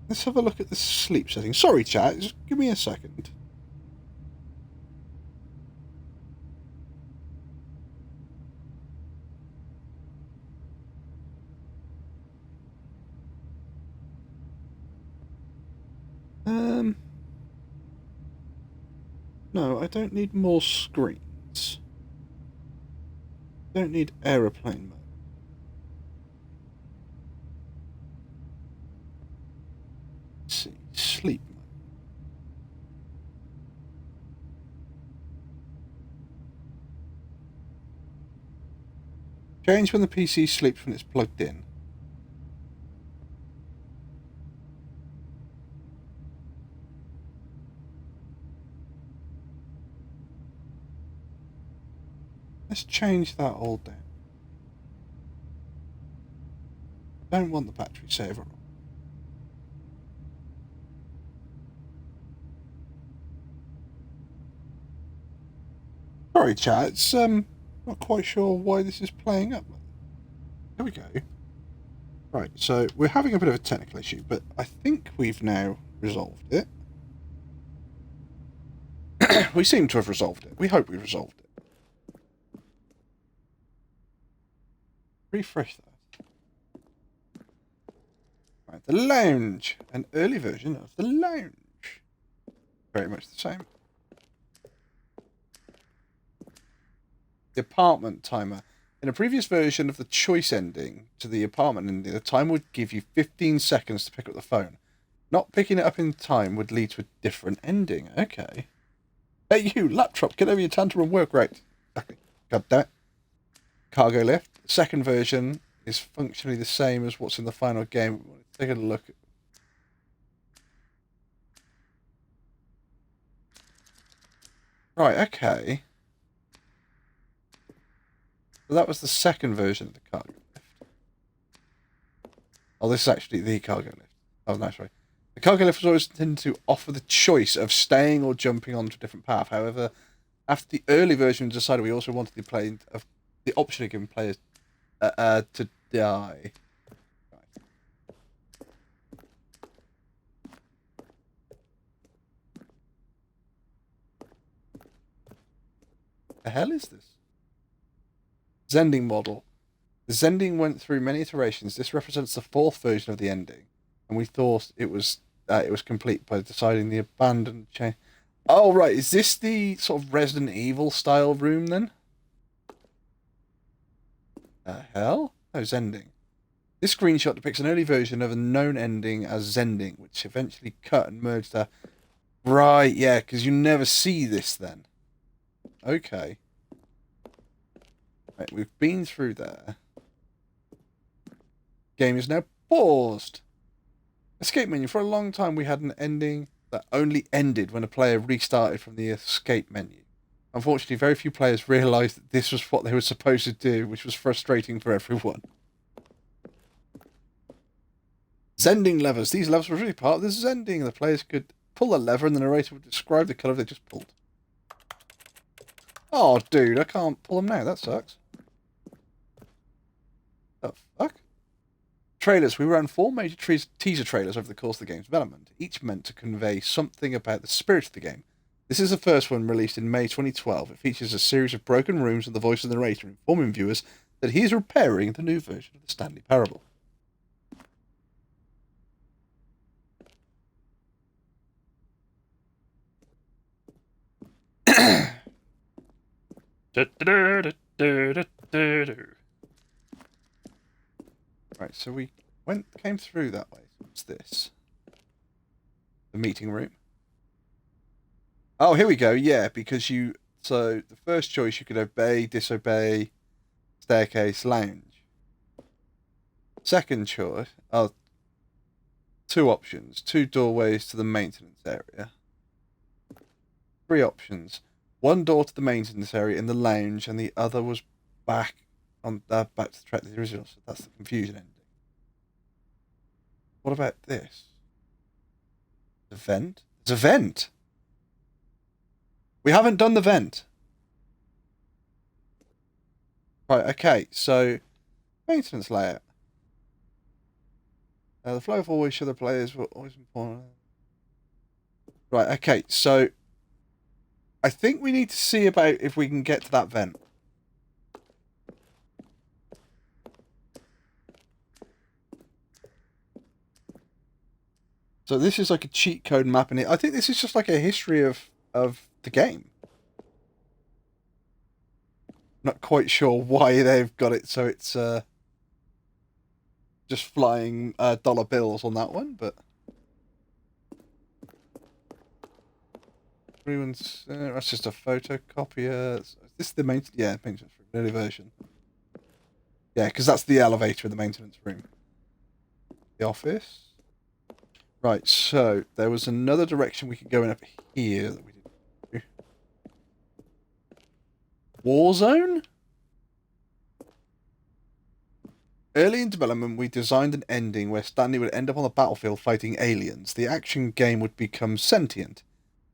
let's have a look at the sleep settings. Sorry, chat, just give me a second. No, I don't need more screens. Don't need aeroplane mode. Let's see, sleep mode. Change when the PC sleeps when it's plugged in. Let's change that all down. Don't want the battery saver on. Sorry, chat. It's not quite sure why this is playing up. There we go. Right, so we're having a bit of a technical issue, but I think we've now resolved it. We seem to have resolved it. We hope we've resolved it. Refresh that. Right, the lounge. An early version of the lounge. Very much the same. The apartment timer. In a previous version of the choice ending to the apartment ending, the timer would give you 15 seconds to pick up the phone. Not picking it up in time would lead to a different ending. Okay. Hey, you, laptop, get over your tantrum and work right. Exactly. God damn it. Cargo lift. The second version is functionally the same as what's in the final game. Take a look. Right, okay. So that was the second version of the cargo lift. Oh, this is actually the cargo lift. Oh, no, sorry. The cargo lift was always intended to offer the choice of staying or jumping onto a different path. However, after the early version we decided we also wanted the option of giving players to die. The hell is this? Zending model. The Zending went through many iterations. This represents the fourth version of the ending, and we thought it was complete by deciding the abandoned chain. Oh right, is this the sort of Resident Evil style room then? Hell? No, Zending. This screenshot depicts an early version of a known ending as Zending, which eventually cut and merged the... Right, yeah, because you never see this then. Okay. Right, we've been through there. Game is now paused. Escape menu. For a long time we had an ending that only ended when a player restarted from the escape menu. Unfortunately, very few players realised that this was what they were supposed to do, which was frustrating for everyone. Zending levers. These levers were really part of the Zending. The players could pull a lever and the narrator would describe the colour they just pulled. Oh, dude, I can't pull them now. That sucks. The fuck? Trailers. We ran 4 major teaser trailers over the course of the game's development, each meant to convey something about the spirit of the game. This is the first one, released in May 2012. It features a series of broken rooms and the voice of the narrator informing viewers that he is repairing the new version of the Stanley Parable. Right, so we came through that way. What's this? The meeting room. Oh, here we go. Yeah, because you... So, the first choice, you could obey, disobey, staircase, lounge. Second choice... Oh, two options. Two doorways to the maintenance area. Three options. One door to the maintenance area in the lounge, and the other was back back to the track the original. So that's the confusion ending. What about this? The vent? It's a vent! We haven't done the vent. Right, okay, so maintenance layout. The flow of always show the players were always important. Right, okay, so I think we need to see about if we can get to that vent. So this is like a cheat code map in it. I think this is just like a history of the game. Not quite sure why they've got it so it's just flying dollar bills on that one, but everyone's that's just a photocopier. Is this the maintenance room, early version. Yeah, because that's the elevator in the maintenance room. The office. Right, so there was another direction we could go in up here that we didn't do. Warzone? Early in development, we designed an ending where Stanley would end up on the battlefield fighting aliens. The action game would become sentient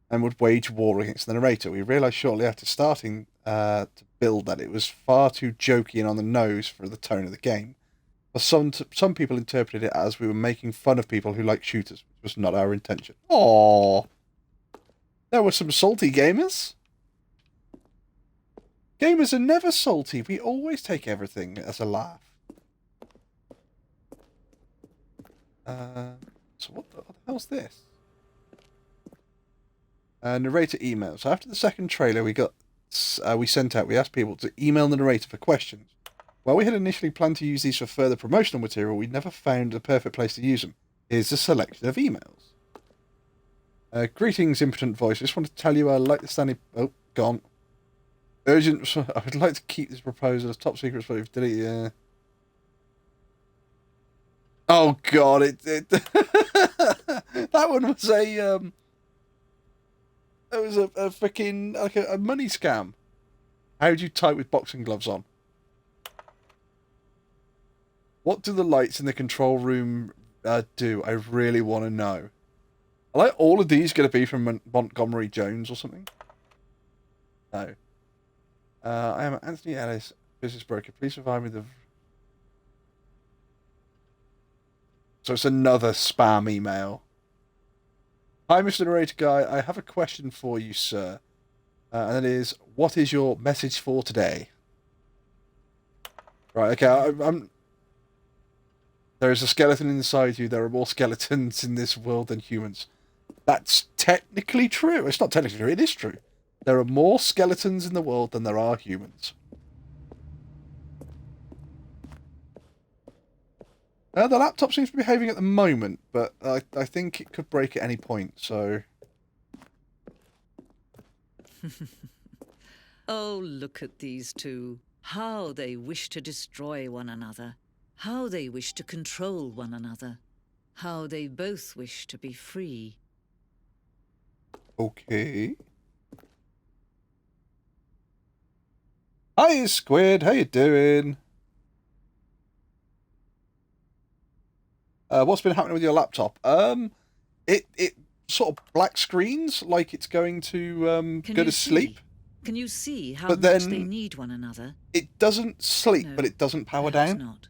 and would wage war against the narrator. We realised shortly after starting to build that it was far too jokey and on the nose for the tone of the game. Some people interpreted it as we were making fun of people who like shooters, which was not our intention. Aww. There were some salty gamers. Gamers are never salty. We always take everything as a laugh. So what the hell's this? Narrator email. So after the second trailer we sent out, we asked people to email the narrator for questions. While we had initially planned to use these for further promotional material, we never found the perfect place to use them. Here's a selection of emails. Greetings, impotent voice. I just want to tell you I like the Stanley... Oh, gone. Urgent... I would like to keep this proposal as top secret, but if delete... Oh, God, that one was a... It was a freaking... like a money scam. How do you type with boxing gloves on? What do the lights in the control room do? I really want to know. Are like all of these going to be from Montgomery Jones or something? No. I am Anthony Ellis, business broker. Please provide me the... So it's another spam email. Hi, Mr. Narrator Guy. I have a question for you, sir. And that is, what is your message for today? Right, okay, I'm... There is a skeleton inside you. There are more skeletons in this world than humans. That's technically true. It's not technically true. It is true. There are more skeletons in the world than there are humans. The laptop seems to be behaving at the moment, but I think it could break at any point, so... Oh, look at these two. How they wish to destroy one another. How they wish to control one another. How they both wish to be free. Okay. Hi, Squid. How you doing? What's been happening with your laptop? It sort of black screens like it's going to go to sleep. Can you see how But much then they need one another? It doesn't sleep, No, but it doesn't power perhaps down. not.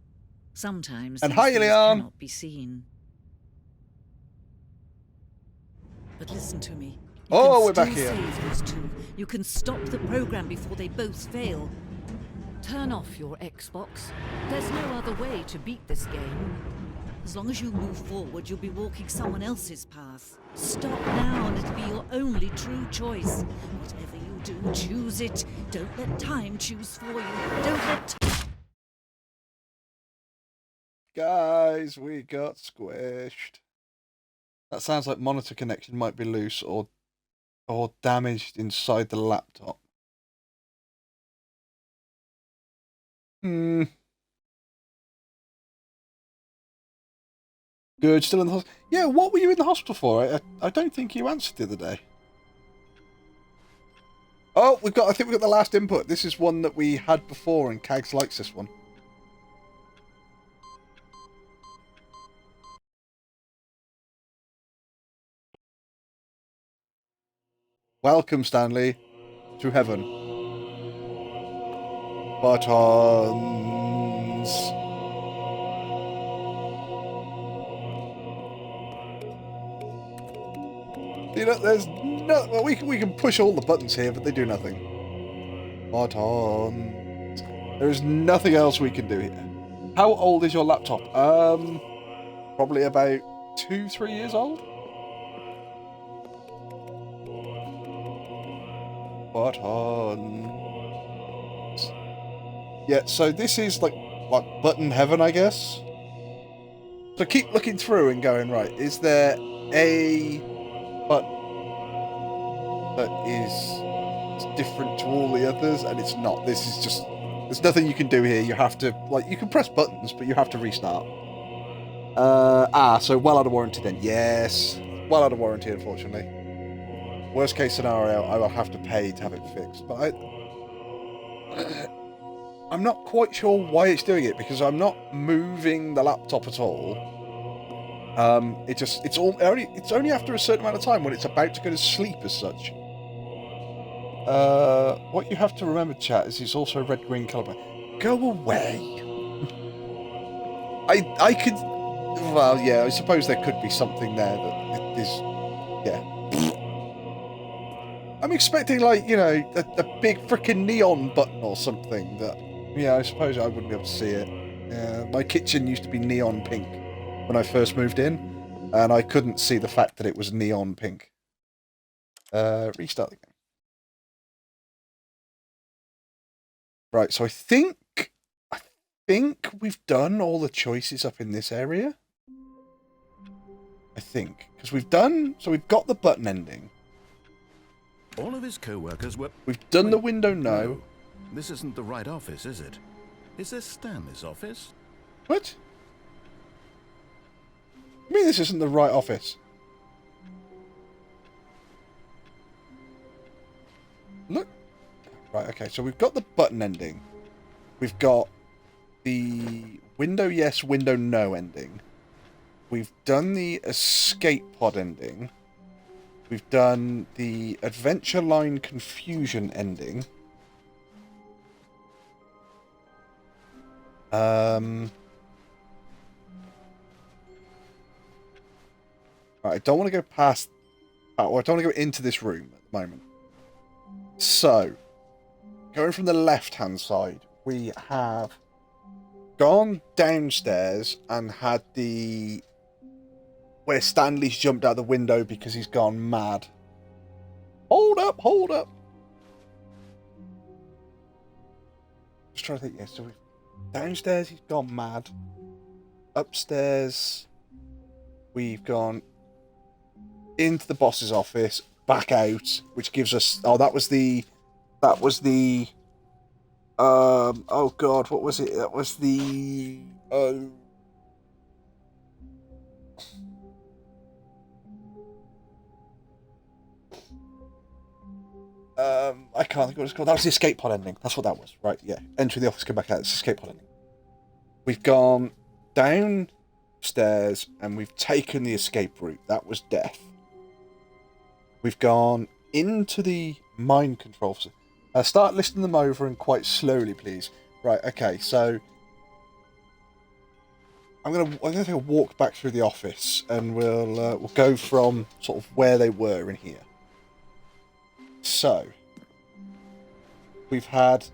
Sometimes And these hi, things Leon. cannot be seen. But listen to me. You Oh, can we're back still here. save those two. You can stop the program before they both fail. Turn off your Xbox. There's no other way to beat this game. As long as you move forward, you'll be walking someone else's path. Stop now and it'll be your only true choice. Whatever you do, choose it. Don't let time choose for you. Don't let... Guys, we got squished. That sounds like monitor connection might be loose or damaged inside the laptop. Hmm. Good. Still in the hospital. Yeah. What were you in the hospital for? I don't think you answered the other day. Oh, I think we've got the last input. This is one that we had before, and Kags likes this one. Welcome, Stanley, to heaven. Buttons. You know, there's no. Well, we can push all the buttons here, but they do nothing. Buttons. There's nothing else we can do here. How old is your laptop? Probably about 2-3 years old. Buttons. Yeah, so this is like button heaven, I guess. So keep looking through and going, right, is there a button that is different to all the others? And it's not. This is just, there's nothing you can do here. You have to, like, you can press buttons, but you have to restart. So well out of warranty then. Yes. Well out of warranty, unfortunately. Worst case scenario, I will have to pay to have it fixed. But I'm not quite sure why it's doing it, because I'm not moving the laptop at all. It's only after a certain amount of time when it's about to go to sleep as such. What you have to remember, chat, is it's also a red-green colour. Go away. I could. Well, yeah, I suppose there could be something there that is. Yeah. I'm expecting, like, you know, a big freaking neon button or something that. Yeah, I suppose I wouldn't be able to see it. Yeah, my kitchen used to be neon pink when I first moved in, and I couldn't see the fact that it was neon pink. Restart the game. Right, so I think we've done all the choices up in this area. I think, because we've got the button ending. All of his co-workers were... We've done the window no. This isn't the right office, is it? Is this Stanley's office? What? You mean this isn't the right office? Look. Right, okay, so we've got the button ending. We've got the window yes, window no ending. We've done the escape pod ending. We've done the adventure line confusion ending. Right, I don't want to go past... or I don't want to go into this room at the moment. So, going from the left-hand side, we have gone downstairs and had the... where Stanley's jumped out the window because he's gone mad. Hold up, hold up. Just trying to think, yeah, so we've... downstairs, he's gone mad. Upstairs, we've gone into the boss's office, back out, which gives us... oh, that was the... oh god, what was it? That was the... I can't think what it's called. That was the escape pod ending. That's what that was. Right, yeah. Enter the office, come back out. It's escape pod ending. We've gone downstairs and we've taken the escape route. That was death. We've gone into the mind control facility. Start listing them over and quite slowly, please. Right, okay, so I'm gonna take a walk back through the office and we'll go from sort of where they were in here. So we've had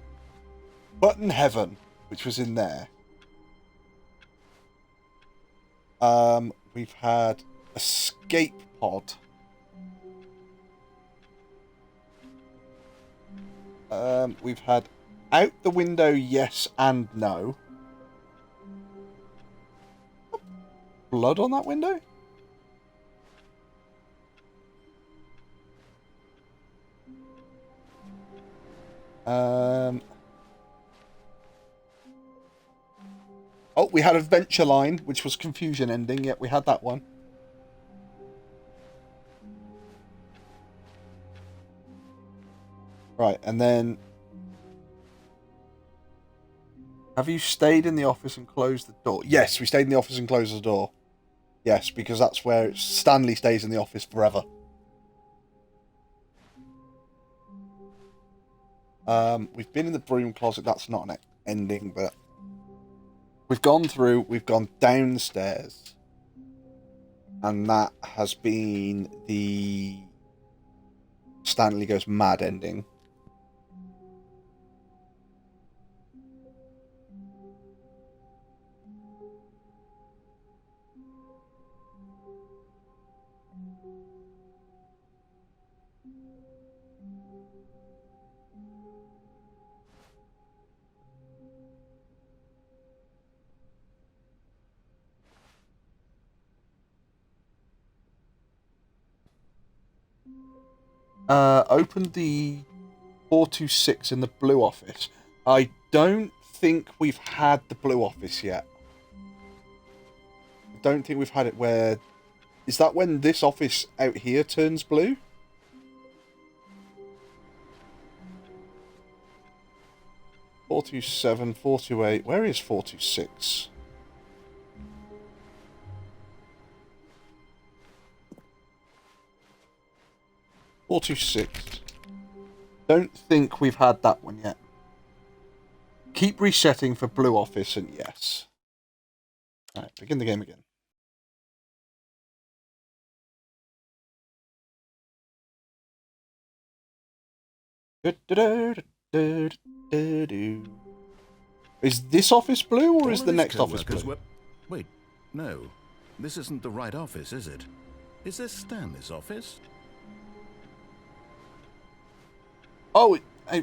Button Heaven, which was in there. We've had Escape Pod. We've had Out the Window, yes and no. Blood on that window? Oh, we had Adventure Line, which was confusion ending. Yep, we had that one. Right, and then... Have you stayed in the office and closed the door? Yes, we stayed in the office and closed the door. Yes, because that's where Stanley stays in the office forever. We've been in the broom closet. That's not an ending, but... We've gone through, we've gone downstairs. And that has been the Stanley Goes Mad ending. Open the 426 in the blue office. I don't think we've had the blue office yet. I don't think we've had it where... Is that when this office out here turns blue? .427, 428. Where is 426? .426. Don't think we've had that one yet. Keep resetting for blue office and yes. Alright, begin the game again. Is this office blue or is the next office blue? Wait, no. This isn't the right office, is it? Is this Stanley's office? Oh,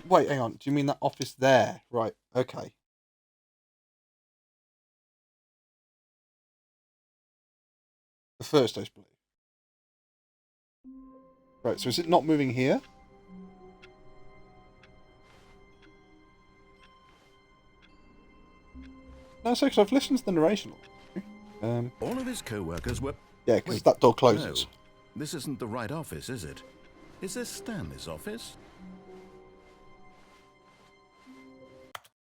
wait, hang on. Do you mean that office there? Right, okay. The first is blue. Right, so is it not moving here? No, so because I've listened to the narration. All of his co-workers were... Yeah, because that door closes. No, this isn't the right office, is it? Is this Stanley's office?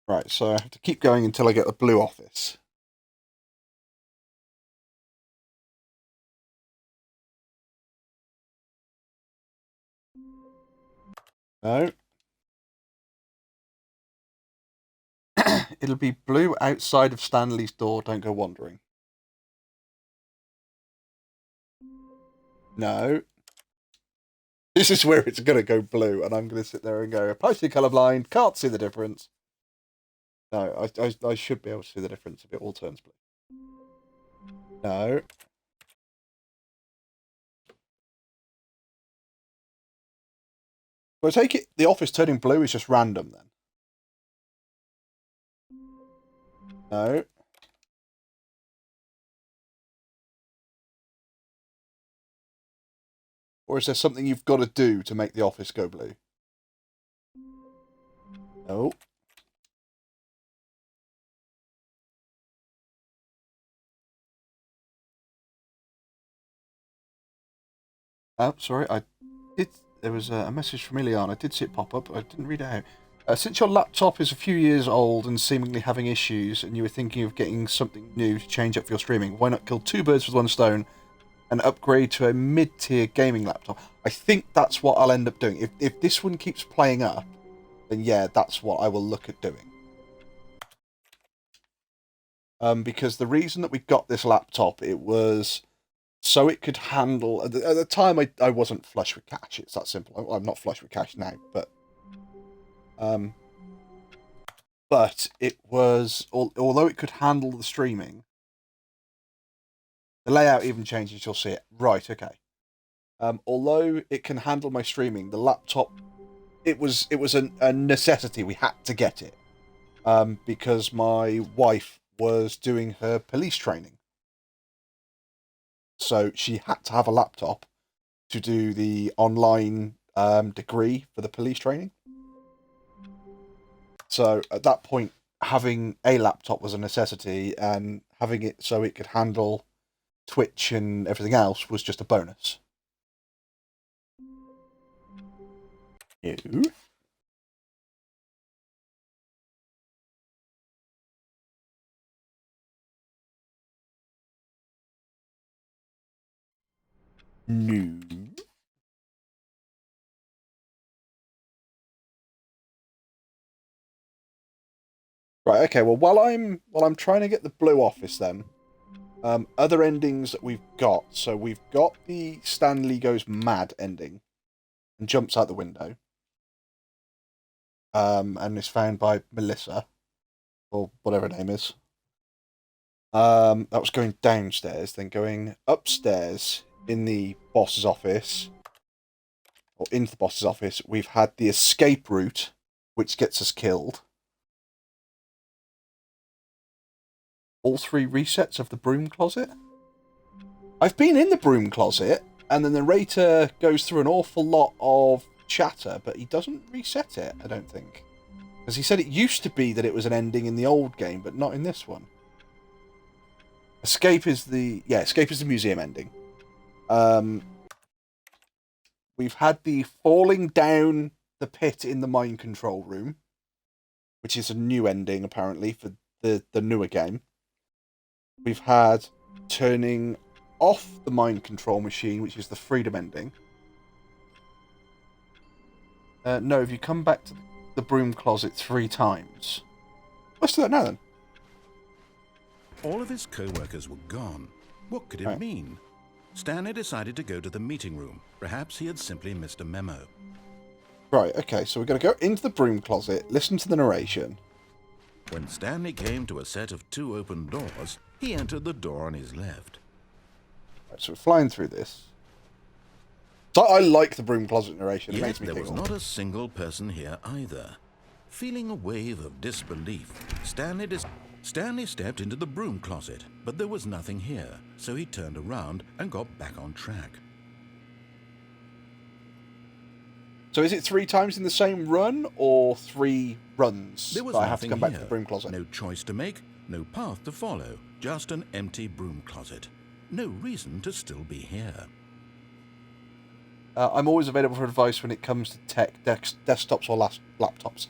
Right, so I have to keep going until I get the blue office. No. It'll be blue outside of Stanley's door. Don't go wandering. No. This is where it's going to go blue, and I'm going to sit there and go, partially colourblind, can't see the difference. No, I should be able to see the difference if it all turns blue. No. Well, I take it the office turning blue is just random then. No. Or is there something you've got to do to make the office go blue? No. Oh, sorry, there was a message from Iliana. I did see it pop up, but I didn't read it out. Since your laptop is a few years old and seemingly having issues, and you were thinking of getting something new to change up for your streaming, why not kill two birds with one stone and upgrade to a mid-tier gaming laptop? I think that's what I'll end up doing. If this one keeps playing up, then yeah, that's what I will look at doing. Because the reason that we got this laptop, it was so it could handle... At the time, I wasn't flush with cash. It's that simple. I'm not flush with cash now, but... But it was... Although it could handle the streaming, the layout even changes, you'll see it. Right, okay. Although it can handle my streaming, the laptop... It was a necessity. We had to get it. Because my wife was doing her police training. So she had to have a laptop to do the online degree for the police training. So at that point, having a laptop was a necessity, and having it so it could handle Twitch and everything else was just a bonus. You. No. Right. Okay. Well, while I'm trying to get the blue office, then other endings that we've got. So we've got the Stanley goes mad ending and jumps out the window. And is found by Melissa, or whatever her name is. That was going downstairs, then going upstairs in the boss's office, or into the boss's office. We've had the escape route, which gets us killed. All 3 resets of the broom closet. I've been in the broom closet, and the narrator goes through an awful lot of chatter, but he doesn't reset it, I don't think. Because he said it used to be that it was an ending in the old game, but not in this one. Escape is the museum ending. We've had the falling down the pit in the mind control room, which is a new ending apparently for the newer game. We've had turning off the mind control machine, which is the freedom ending. No, if you come back to the broom closet 3 times. Let's do that now then. All of his co-workers were gone. What could it mean? Stanley decided to go to the meeting room. Perhaps he had simply missed a memo. Right, okay, so we're going to go into the broom closet, listen to the narration. When Stanley came to a set of 2 open doors, he entered the door on his left. Right, so we're flying through this. So I like the broom closet narration. It Yet makes me there was giggle. not a single person here either. Feeling a wave of disbelief, Stanley stepped into the broom closet, but there was nothing here, so he turned around and got back on track. So is it 3 times in the same run, or 3 runs There was that I have to nothing come back here. to the broom closet? No choice to make, no path to follow, just an empty broom closet. No reason to still be here. I'm always available for advice when it comes to tech, desktops or laptops.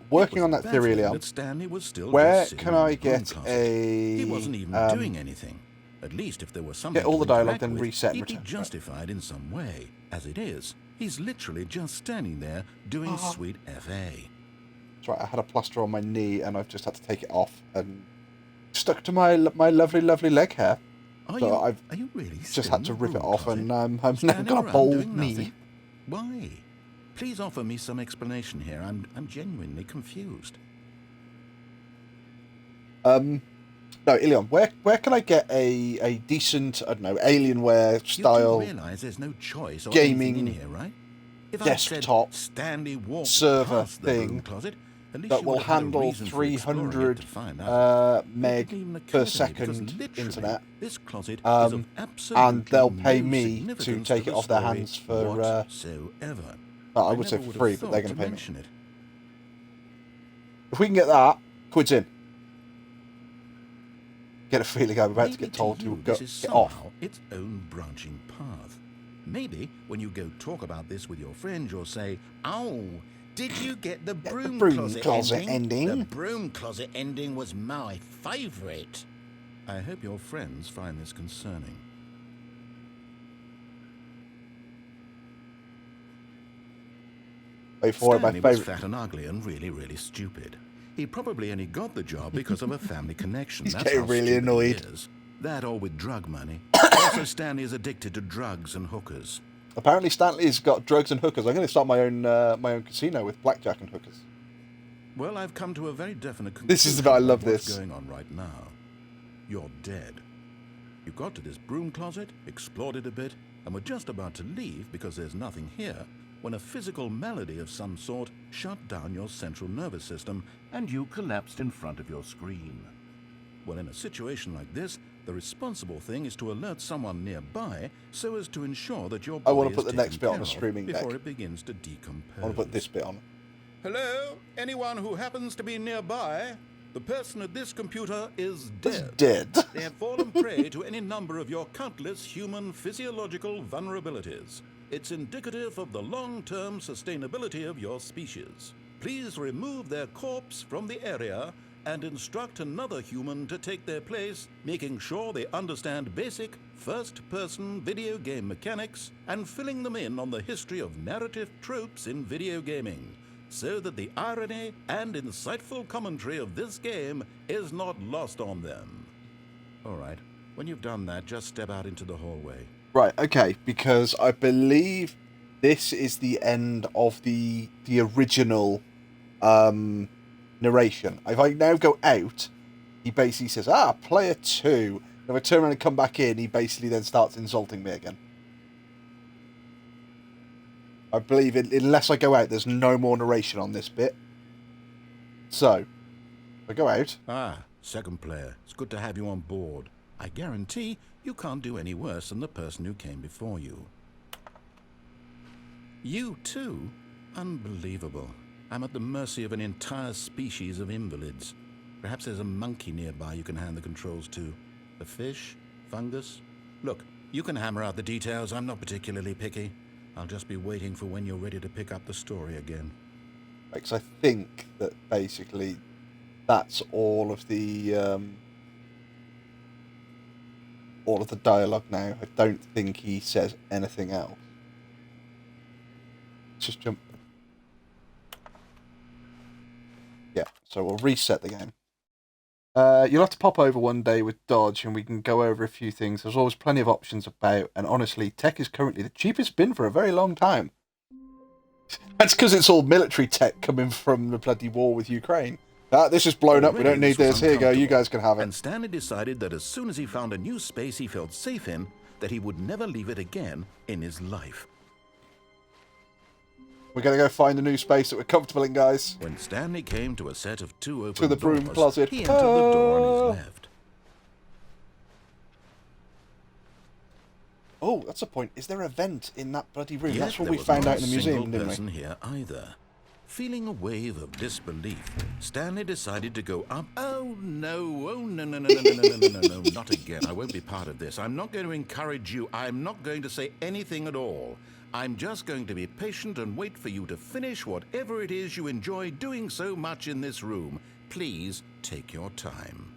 Working on that theory, Leon. That Stanley was still Where just sitting can in the I broom get closet. a... He wasn't even doing anything. At least if there was something Get all to the dialogue, interact then with, reset and he'd be return. justified in some way. As it is, he's literally just standing there doing sweet FA. That's right, I had a plaster on my knee and I've just had to take it off and stuck to my lovely, lovely leg hair. Are you really just had to rip it off, and I've now Standing got a around bald doing knee. nothing? Why? Please offer me some explanation here. I'm genuinely confused. No, Ilion, where can I get a decent, I don't know, Alienware style You do realize there's no choice or gaming anything in here, right? If desktop I'd said Stanley walked server past the thing broom closet, at least that you will would have had a handle reason for exploring it 300 to find out. It didn't even meg occur per to me because second literally, internet, this closet is of absolutely and they'll pay no me to significance take to it the off their story hands for whatsoever. I would say never for would free, have but they're thought going to pay me. mention it. If we can get that, quids in. Get a feeling I'm about to Maybe get told you, to this go is get off. somehow its own branching path. Maybe when you go talk about this with your friend, you'll say, "Oh, did you get the broom, closet ending? The broom closet ending was my favourite." I hope your friends find this concerning. My Stanley was favourite. fat and ugly and really, really stupid. He probably only got the job because of a family connection. He's That's getting how really stupid he annoyed. is. That or with drug money. Also, Stanley is addicted to drugs and hookers. Apparently, Stanley's got drugs and hookers. I'm going to start my own casino with blackjack and hookers. Well, I've come to a very definite conclusion. This is about I love about what's this. going on right now. You're dead. You got to this broom closet, explored it a bit, and were just about to leave because there's nothing here, when a physical malady of some sort shut down your central nervous system and you collapsed in front of your screen. Well, in a situation like this, the responsible thing is to alert someone nearby so as to ensure that your body I want to put is the next taken bit on care the of streaming before deck. it begins to decompose. I want to put this bit on. Hello? Anyone who happens to be nearby? The person at this computer is dead. Dead. They have fallen prey to any number of your countless human physiological vulnerabilities. It's indicative of the long-term sustainability of your species. Please remove their corpse from the area and instruct another human to take their place, making sure they understand basic first-person video game mechanics and filling them in on the history of narrative tropes in video gaming, so that the irony and insightful commentary of this game is not lost on them. All right, when you've done that, just step out into the hallway. Right, okay, because I believe this is the end of the original narration. If I now go out, he basically says, player 2. If I turn around and come back in, he basically then starts insulting me again. I believe, unless I go out, there's no more narration on this bit. So, if I go out... Second player. It's good to have you on board. I guarantee you can't do any worse than the person who came before you. You too? Unbelievable. I'm at the mercy of an entire species of invalids. Perhaps there's a monkey nearby you can hand the controls to. A fish? Fungus? Look, you can hammer out the details. I'm not particularly picky. I'll just be waiting for when you're ready to pick up the story again. Because I think that basically that's all of the dialogue now. I don't think he says anything else. Let's just jump. Yeah, so we'll reset the game. You'll have to pop over one day with Dodge and we can go over a few things. There's always plenty of options about, and honestly, tech is currently the cheapest bin for a very long time. That's because it's all military tech coming from the bloody war with Ukraine. This is blown up, we don't need this. Here you go, you guys can have it. And Stanley decided that as soon as he found a new space he felt safe in, that he would never leave it again in his life. We're going to go find a new space that we're comfortable in, guys. When Stanley came to a set of two open To the broom doors, closet. he entered the door on his left. Oh, that's a point. Is there a vent in that bloody room? Yet That's what there we was found not out in the museum, a single didn't person we? here either. Feeling a wave of disbelief, Stanley decided to go up. Oh no, no, not again. I won't be part of this. I'm not going to encourage you. I'm not going to say anything at all. I'm just going to be patient and wait for you to finish whatever it is you enjoy doing so much in this room. Please take your time.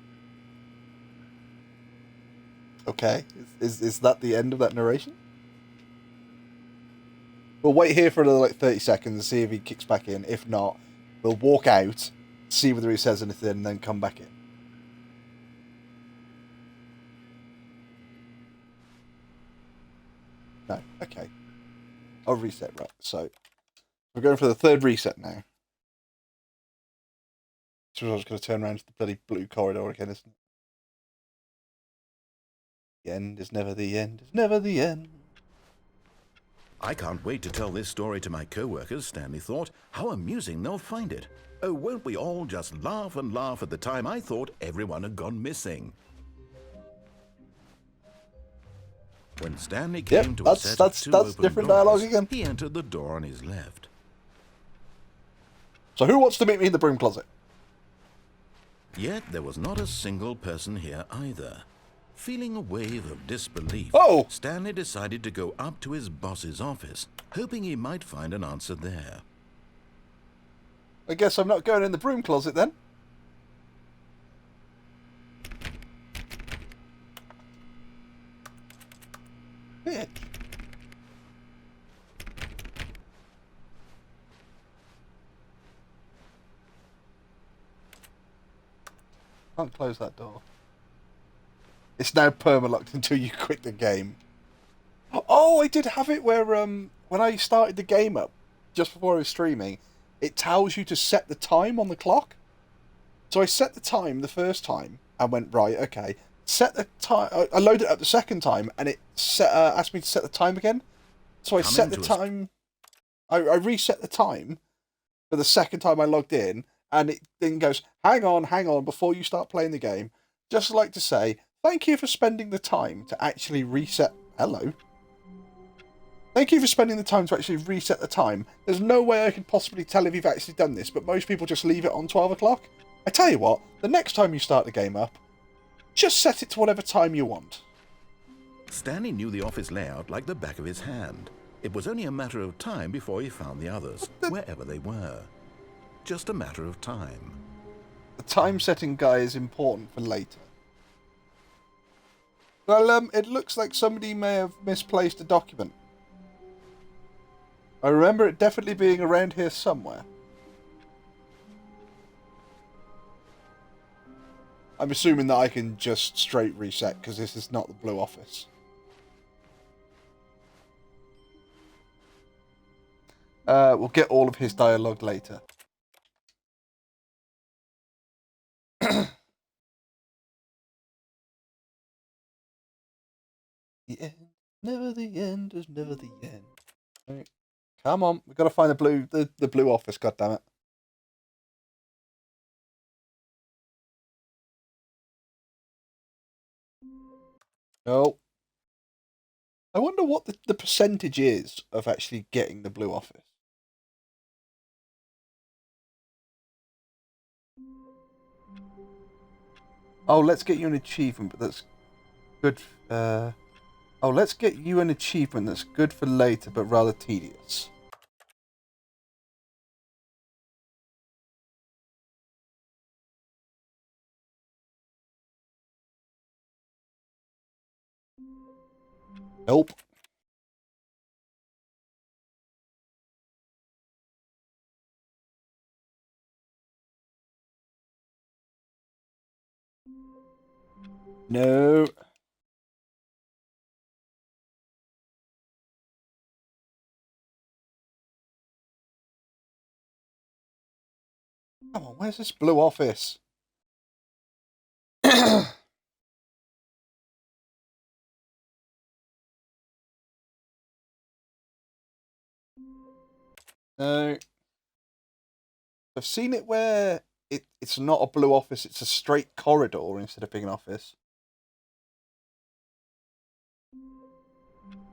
Okay. Is that the end of that narration? We'll wait here for another 30 seconds and see if he kicks back in. If not, we'll walk out, see whether he says anything, and then come back in. No. Okay. I'll reset, right. So, we're going for the third reset now. So I was going to turn around to the bloody blue corridor again, isn't it? The end is never the end. It's never the end. I can't wait to tell this story to my co-workers, Stanley thought. How amusing they'll find it. Oh, won't we all just laugh and laugh at the time I thought everyone had gone missing. When Stanley came to a set of two open different doors, dialogue again. he entered the door on his left. So who wants to meet me in the broom closet? Yet there was not a single person here either. Feeling a wave of disbelief, Stanley decided to go up to his boss's office, hoping he might find an answer there. I guess I'm not going in the broom closet then. Bitch. Can't close that door. It's now perma-locked until you quit the game. Oh, I did have it where when I started the game up, just before I was streaming, it tells you to set the time on the clock. So I set the time the first time and went, right, okay. Set the time. I loaded it up the second time and it asked me to set the time again. So I set the time. I reset the time for the second time I logged in, and it then goes, hang on, before you start playing the game. Just like to say, thank you for spending the time to actually reset. Hello. Thank you for spending the time to actually reset the time. There's no way I could possibly tell if you've actually done this, but most people just leave it on 12 o'clock. I tell you what, the next time you start the game up, just set it to whatever time you want. Stanley knew the office layout like the back of his hand. It was only a matter of time before he found the others, wherever they were. Just a matter of time. The time setting guy is important for later. Well, it looks like somebody may have misplaced a document. I remember it definitely being around here somewhere. I'm assuming that I can just straight reset, because this is not the blue office. We'll get all of his dialogue later. The end, never the end is never the end. Right. Come on, we've got to find the blue office, goddammit. No. I wonder what the percentage is of actually getting the blue office. Oh, let's get you an achievement, but that's good. Oh, let's get you an achievement that's good for later, but rather tedious. Nope. No. Come on, where's this blue office? No. I've seen it where it's not a blue office, it's a straight corridor instead of being an office.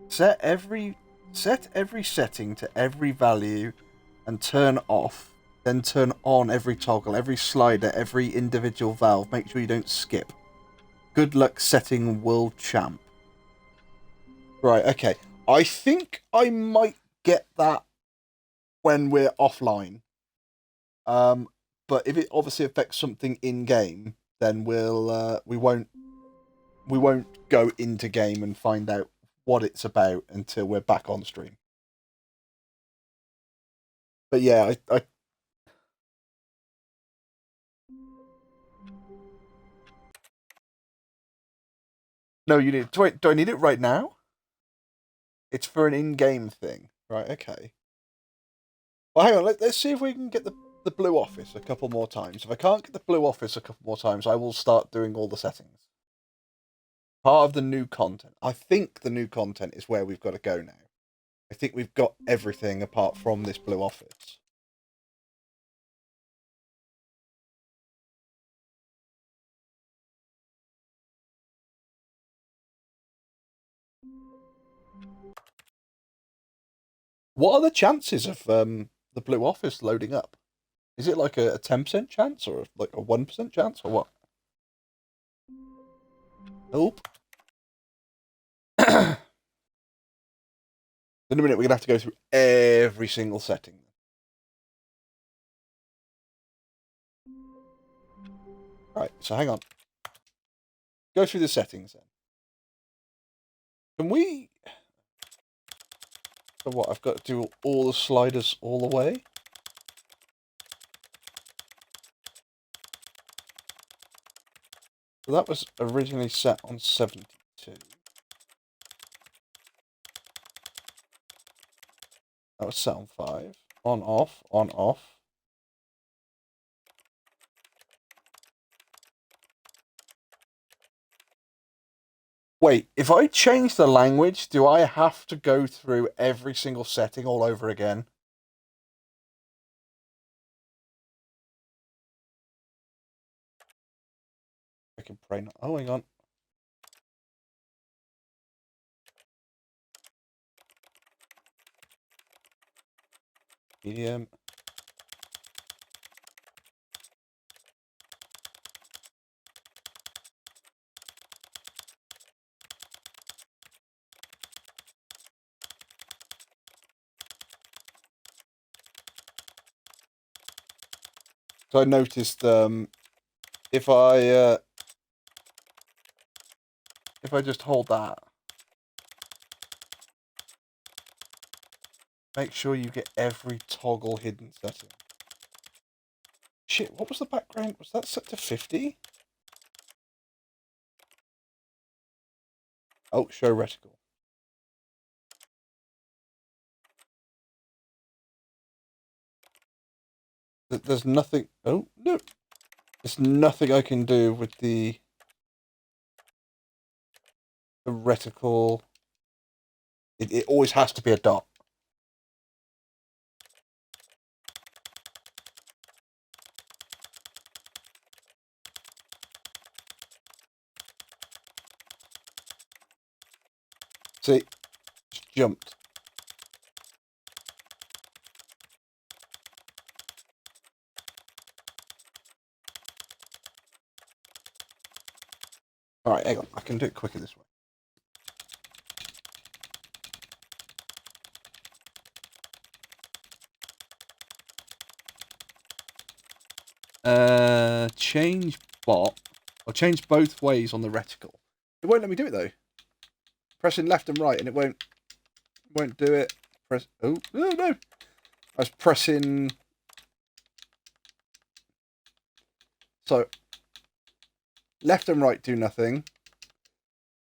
Set every setting to every value and turn off, then turn on every toggle, every slider, every individual valve. Make sure you don't skip. Good luck setting world champ. Right, okay. I think I might get that when we're offline. But if it obviously affects something in game, then we won't go into game and find out what it's about until we're back on stream. But yeah, I no, you need. Wait, do I need it right now? It's for an in-game thing, right? Okay. Well, hang on. Let's see if we can get the blue office a couple more times. If I can't get the blue office a couple more times, I will start doing all the settings. Part of the new content. I think the new content is where we've got to go now. I think we've got everything apart from this blue office. What are the chances of the blue office loading up? Is it like a 10% chance or like a 1% chance or what? Nope. In a minute, we're going to have to go through every single setting. Right, so hang on. Go through the settings then. Can we... So what, I've got to do all the sliders all the way? So that was originally set on 72. That was set on 5. On, off, on, off. Wait, if I change the language, do I have to go through every single setting all over again? I can pray not. Oh, hang on. Medium. So I noticed if I just hold that, make sure you get every toggle hidden setting. Shit, what was the background? Was that set to 50? Oh, show reticle. There's nothing. Oh, no. There's nothing I can do with the reticle. It always has to be a dot. See, just jumped. All right, hang on. I can do it quicker this way. Change bot. Or change both ways on the reticle. It won't let me do it though. Pressing left and right, and it won't do it. Press. Oh no no! I was pressing. So left and right do nothing.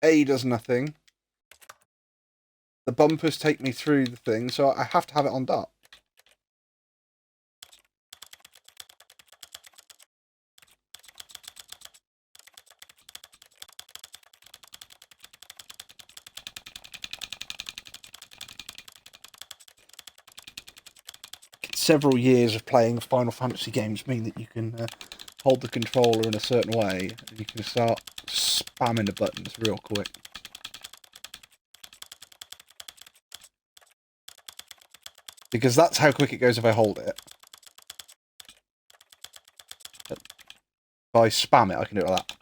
A does nothing. The bumpers take me through the thing, so I have to have it on dot. Several years of playing Final Fantasy games mean that you can hold the controller in a certain way, and you can start spamming the buttons real quick. Because that's how quick it goes if I hold it. If I spam it, I can do it like that.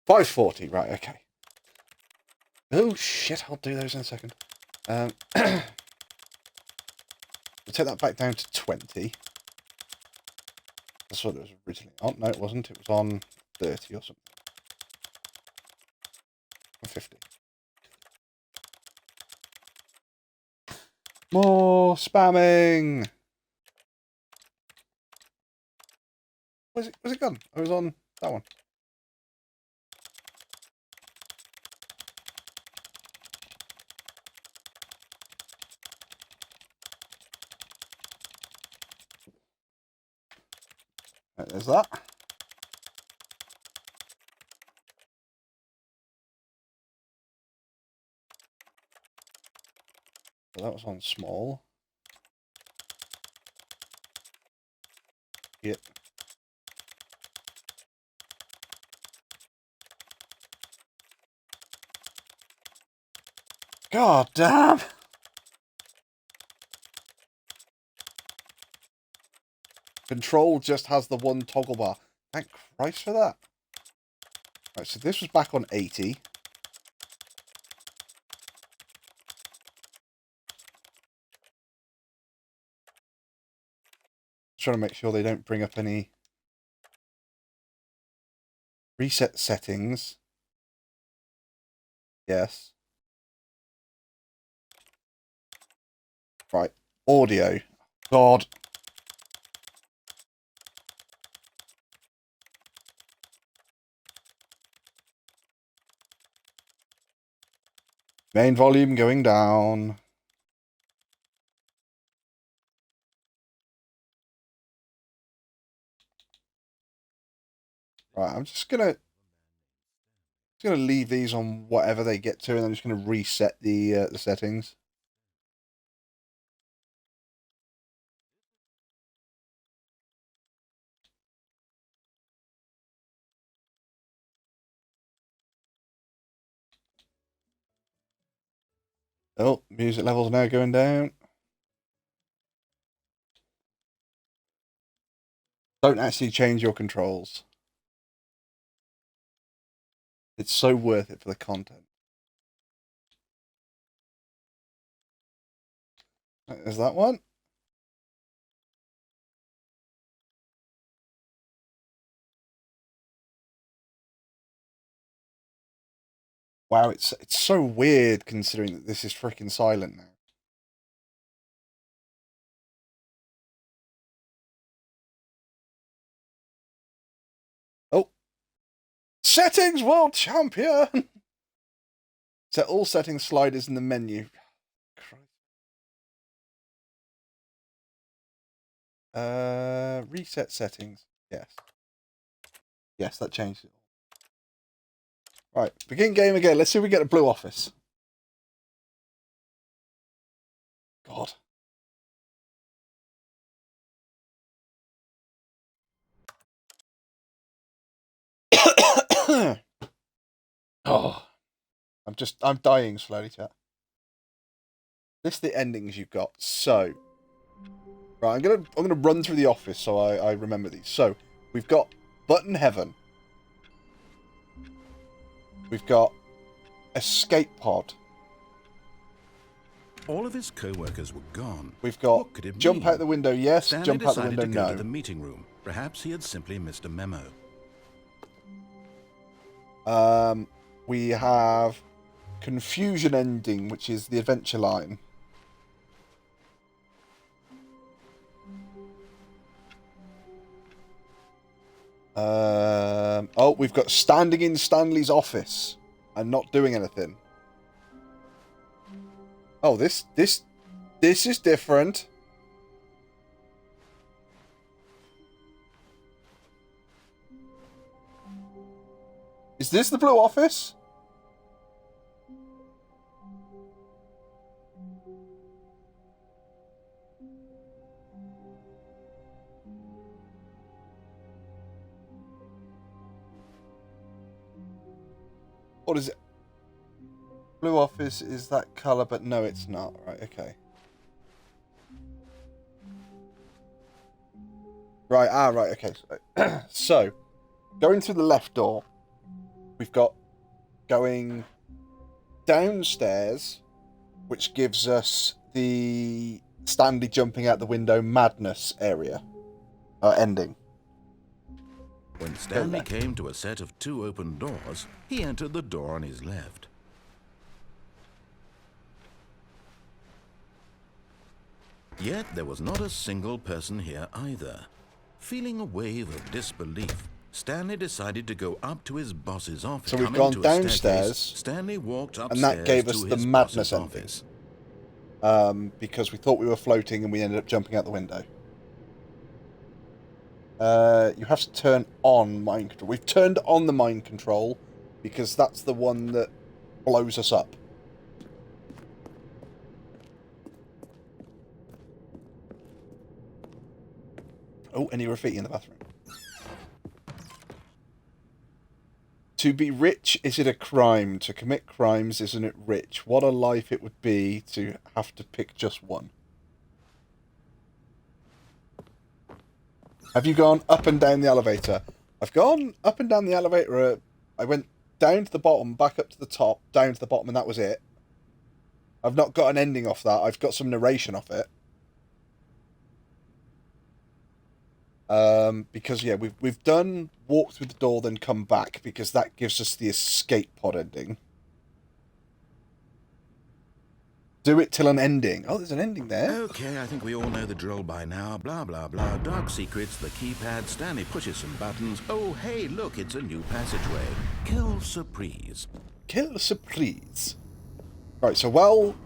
$5.40, right, okay. Oh shit, I'll do those in a second. We'll take that back down to 20. That's what it was originally on. No, it wasn't. It was on 30 or something. Or 50. More spamming! Where's it gone? I was on that one. Right, there's that. So that was on small. Yep. God damn! Control just has the one toggle bar. Thank Christ for that. Right, so this was back on 80. Trying to make sure they don't bring up any reset settings. Yes. Right. Audio. God. Main volume going down. Right, I'm just gonna leave these on whatever they get to, and I'm just gonna reset the settings. Oh, music levels now going down. Don't actually change your controls. It's so worth it for the content. Is that one? Wow, it's so weird considering that this is freaking silent now. Oh. Settings World Champion! Set all settings sliders in the menu. Reset settings. Yes. Yes, that changed it. Right, begin game again. Let's see if we get a blue office. God. Oh. I'm dying slowly, chat. This is the endings you've got. So, right, I'm gonna run through the office so I remember these. So, we've got Button Heaven. We've got Escape Pod. All of his co-workers were gone. We've got What could it Jump mean? Out the Window, yes. Stanley Jump Out the decided Window, to go no. to the meeting room. Perhaps he had simply missed a memo. We have Confusion Ending, which is the adventure line. Oh, we've got Standing in Stanley's Office and not doing anything. Oh, this is different. Is this the blue office? What is it? Blue office is that colour, but no, it's not. Right, okay. Right, right, okay. So, going through the left door, we've got going downstairs, which gives us the Stanley jumping out the window madness area. Ending. When Stanley came to a set of 2 open doors, he entered the door on his left. Yet there was not a single person here either. Feeling a wave of disbelief, Stanley decided to go up to his boss's office. So we've gone downstairs, Stanley walked upstairs, and that gave us the madness ending. Because we thought we were floating and we ended up jumping out the window. You have to turn on mind control. We've turned on the mind control because that's the one that blows us up. Oh, any graffiti in the bathroom. To be rich, is it a crime? To commit crimes, isn't it rich? What a life it would be to have to pick just one. Have you gone up and down the elevator? I've gone up and down the elevator. I went down to the bottom, back up to the top, down to the bottom, and that was it. I've not got an ending off that. I've got some narration off it. Because yeah, we've done walk through the door, then come back, because that gives us the escape pod ending. Do it till an ending. Oh, there's an ending there. Okay, I think we all know the drill by now. Blah, blah, blah. Dark secrets, the keypad. Stanley pushes some buttons. Oh, hey, look, it's a new passageway. Kill surprise. Kill surprise. Right, so while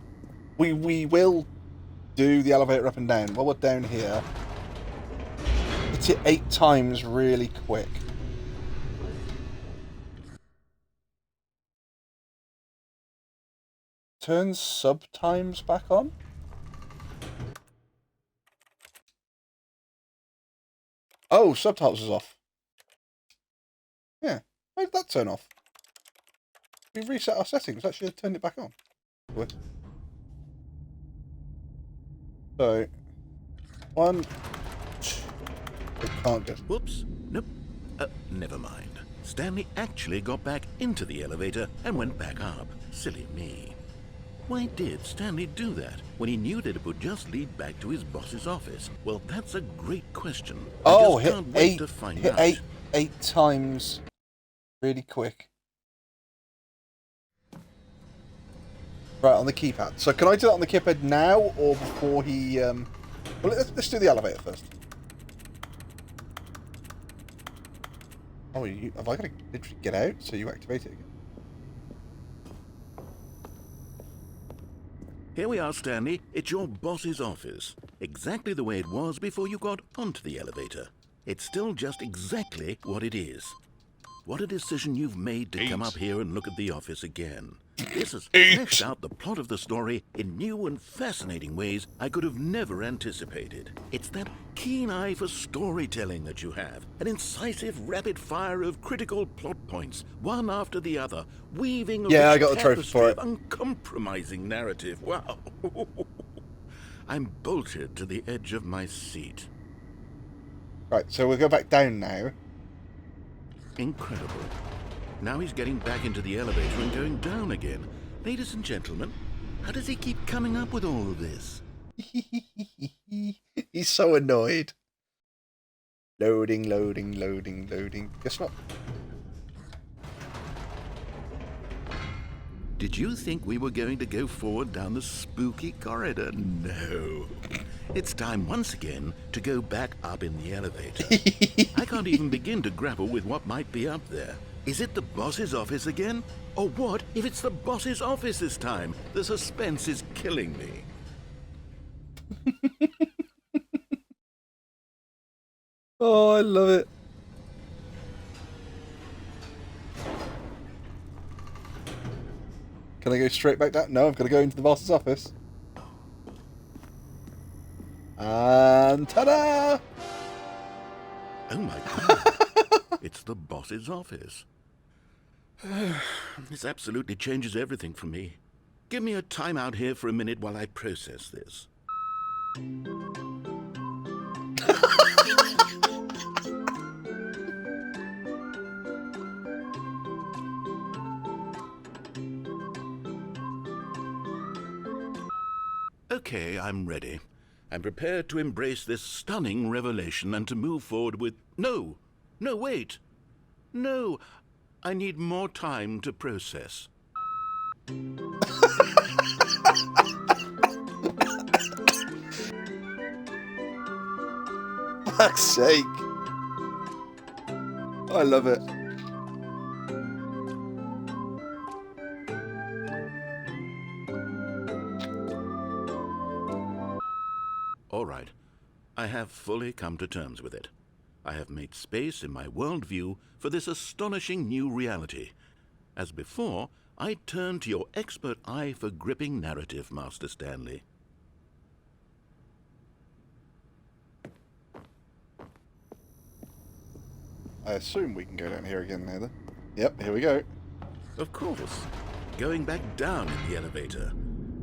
we will do the elevator up and down, while we're down here, hit it 8 times really quick. Turn sub times back on. Oh, subtitles is off. Yeah, why did that turn off? We reset our settings. That should have turned it back on. So, one, two, it can't just... Whoops. Nope. Never mind. Stanley actually got back into the elevator and went back up. Silly me. Why did Stanley do that when he knew that it would just lead back to his boss's office? Well, that's a great question. Oh, I just hit can't wait eight, to find hit out. eight times really quick. Right, on the keypad. So can I do that on the keypad now or before he... Well, let's do the elevator first. Oh, have I got to literally get out so you activate it again? Here we are, Stanley. It's your boss's office. Exactly the way it was before you got onto the elevator. It's still just exactly what it is. What a decision you've made to come up here and look at the office again. This has fleshed out the plot of the story in new and fascinating ways I could have never anticipated. It's that keen eye for storytelling that you have, an incisive rapid fire of critical plot points, one after the other, weaving a Yeah, I rich got the trophy tapestry for of it. uncompromising narrative. Wow. I'm bolted to the edge of my seat. Right, so we'll go back down now. Incredible. Now he's getting back into the elevator and going down again. Ladies and gentlemen, how does he keep coming up with all of this? He's so annoyed. Loading, loading, loading, loading. Guess what? Did you think we were going to go forward down the spooky corridor? No. It's time once again to go back up in the elevator. I can't even begin to grapple with what might be up there. Is it the boss's office again? Or what if it's the boss's office this time? The suspense is killing me. Oh, I love it. Can I go straight back down? No, I've got to go into the boss's office. And ta-da! Oh my God. It's the boss's office. This absolutely changes everything for me. Give me a time out here for a minute while I process this. Okay, I'm ready. I'm prepared to embrace this stunning revelation and to move forward with... No, wait. No, I need more time to process. Fuck's sake. I love it. All right, I have fully come to terms with it. I have made space in my worldview for this astonishing new reality. As before, I turn to your expert eye for gripping narrative, Master Stanley. I assume we can go down here again now then. Yep, here we go. Of course. Going back down in the elevator.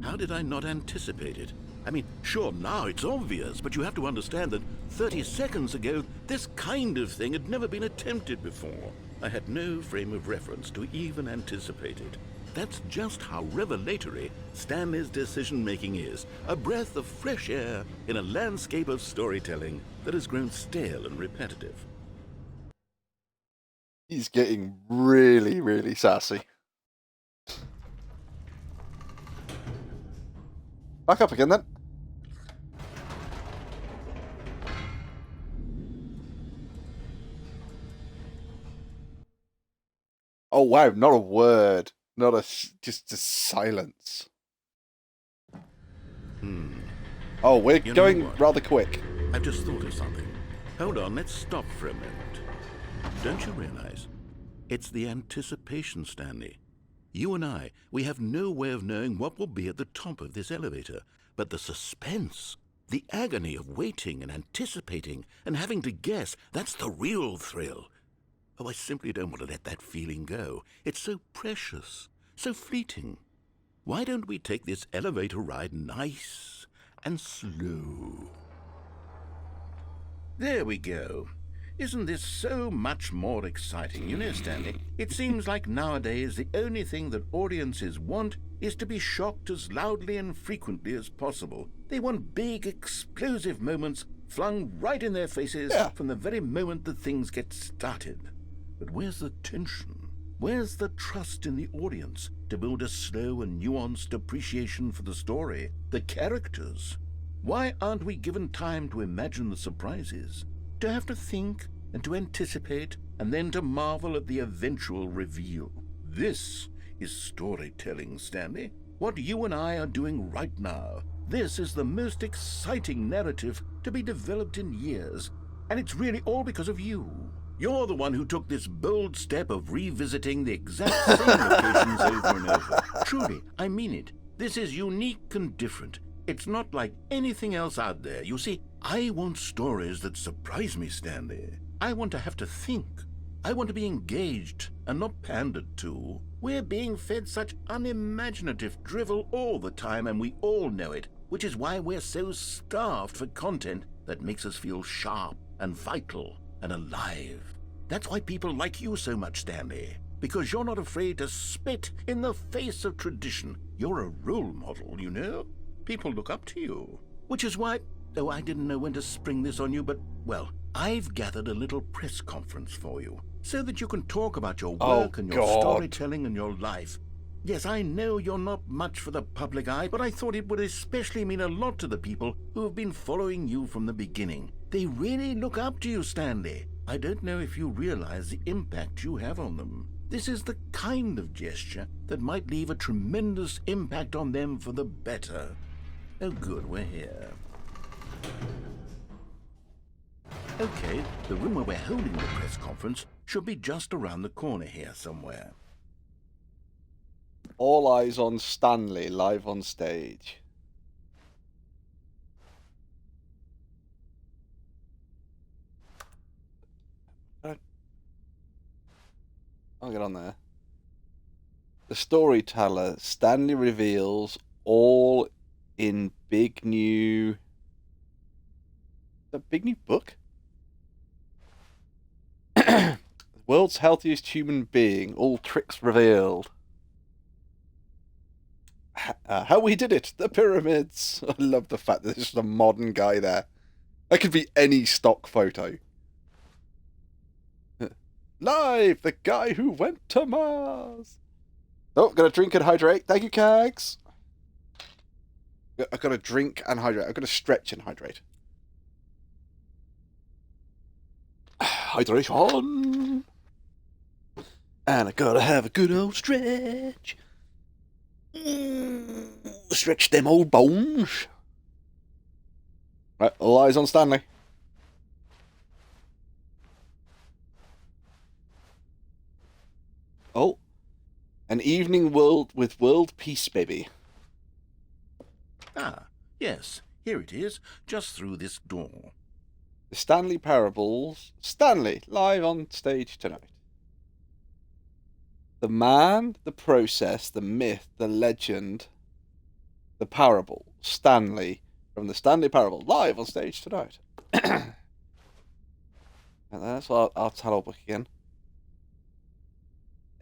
How did I not anticipate it? I mean, sure, now it's obvious, but you have to understand that 30 seconds ago, this kind of thing had never been attempted before. I had no frame of reference to even anticipate it. That's just how revelatory Stanley's decision-making is. A breath of fresh air in a landscape of storytelling that has grown stale and repetitive. He's getting really, really sassy. Back up again then. Oh wow, not a word. Not a... just silence. Oh, we're You know going what? rather quick. I've just thought of something. Hold on, let's stop for a moment. Don't you realize? It's the anticipation, Stanley. You and I, we have no way of knowing what will be at the top of this elevator. But the suspense, the agony of waiting and anticipating and having to guess, that's the real thrill. Oh, I simply don't want to let that feeling go. It's so precious, so fleeting. Why don't we take this elevator ride nice and slow. There we go. Isn't this so much more exciting? You know, Stanley, it seems like nowadays the only thing that audiences want is to be shocked as loudly and frequently as possible. They want big, explosive moments flung right in their faces from the very moment that things get started. But where's the tension? Where's the trust in the audience to build a slow and nuanced appreciation for the story, the characters? Why aren't we given time to imagine the surprises, to have to think and to anticipate, and then to marvel at the eventual reveal? This is storytelling, Stanley. What you and I are doing right now. This is the most exciting narrative to be developed in years, and it's really all because of you. You're the one who took this bold step of revisiting the exact same locations over and over. Truly, I mean it. This is unique and different. It's not like anything else out there. You see, I want stories that surprise me, Stanley. I want to have to think. I want to be engaged and not pandered to. We're being fed such unimaginative drivel all the time, and we all know it, which is why we're so starved for content that makes us feel sharp and vital and alive. That's why people like you so much, Stanley, because you're not afraid to spit in the face of tradition. You're a role model, you know? People look up to you, which is why... Oh, I didn't know when to spring this on you, but, well, I've gathered a little press conference for you, so that you can talk about your work and your storytelling and your life. Yes, I know you're not much for the public eye, but I thought it would especially mean a lot to the people who have been following you from the beginning. They really look up to you, Stanley. I don't know if you realize the impact you have on them. This is the kind of gesture that might leave a tremendous impact on them for the better. Oh, good, we're here. Okay, the room where we're holding the press conference should be just around the corner here somewhere. All eyes on Stanley, live on stage. I'll get on there. The storyteller, Stanley reveals all in big new... A big new book? The world's healthiest human being, all tricks revealed. How we did it, the pyramids. I love the fact that there's just a modern guy there. That could be any stock photo. Live, the guy who went to Mars. Oh, got to drink and hydrate. Thank you, Kags. I've got to drink and hydrate. I've got to stretch and hydrate. Hydration. And I gotta have a good old stretch. Stretch them old bones. Right, all eyes on Stanley. Oh, an evening with world peace, baby. Ah, yes, here it is, just through this door. The Stanley Parables. Stanley, live on stage tonight. The man, the process, the myth, the legend, the parable. Stanley, from the Stanley Parable, live on stage tonight. And that's our title book again.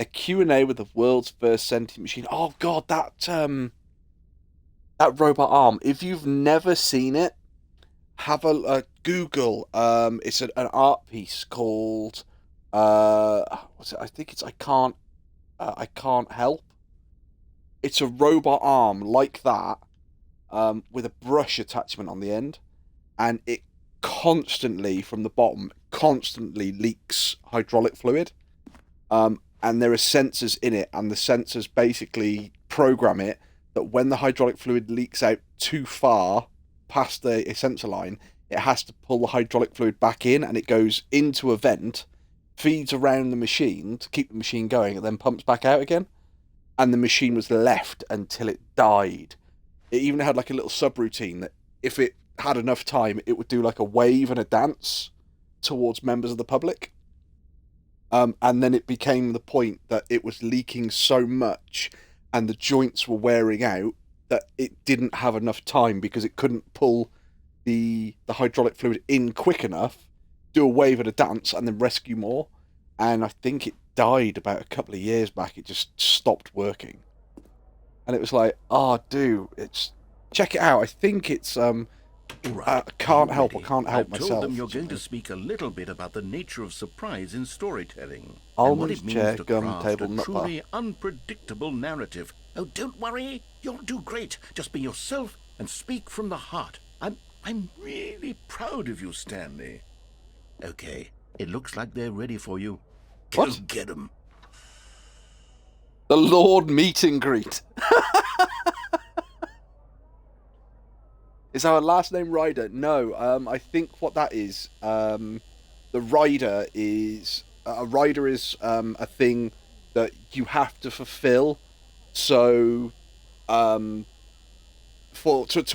A Q&A with the world's first sentient machine. Oh god, that robot arm. If you've never seen it, have a Google. It's an art piece called what's it? I think it's I can't help. It's a robot arm like that, with a brush attachment on the end, and it constantly from the bottom leaks hydraulic fluid. And there are sensors in it, and the sensors basically program it that when the hydraulic fluid leaks out too far past the sensor line, it has to pull the hydraulic fluid back in, and it goes into a vent, feeds around the machine to keep the machine going, and then pumps back out again. And the machine was left until it died. It even had like a little subroutine that if it had enough time, it would do like a wave and a dance towards members of the public. And then it became the point that it was leaking so much and the joints were wearing out that it didn't have enough time because it couldn't pull the hydraulic fluid in quick enough, do a wave and a dance, and then rescue more. And I think it died about a couple of years back. It just stopped working. And it was like, oh, dude, check it out. I think it's Right. can't you help. I ready? can't help I've myself. told them you're going to speak a little bit about the nature of surprise in storytelling. Almonds, and what it means chair, to gum, craft table, a nut bar. truly unpredictable narrative. Oh, don't worry. You'll do great. Just be yourself and speak from the heart. I'm really proud of you, Stanley. Okay, it looks like they're ready for you. Go What? get 'em. The Lord meet and greet. Is our last name Ryder? No, I think what that is, the rider is a rider is a thing that you have to fulfill. So, to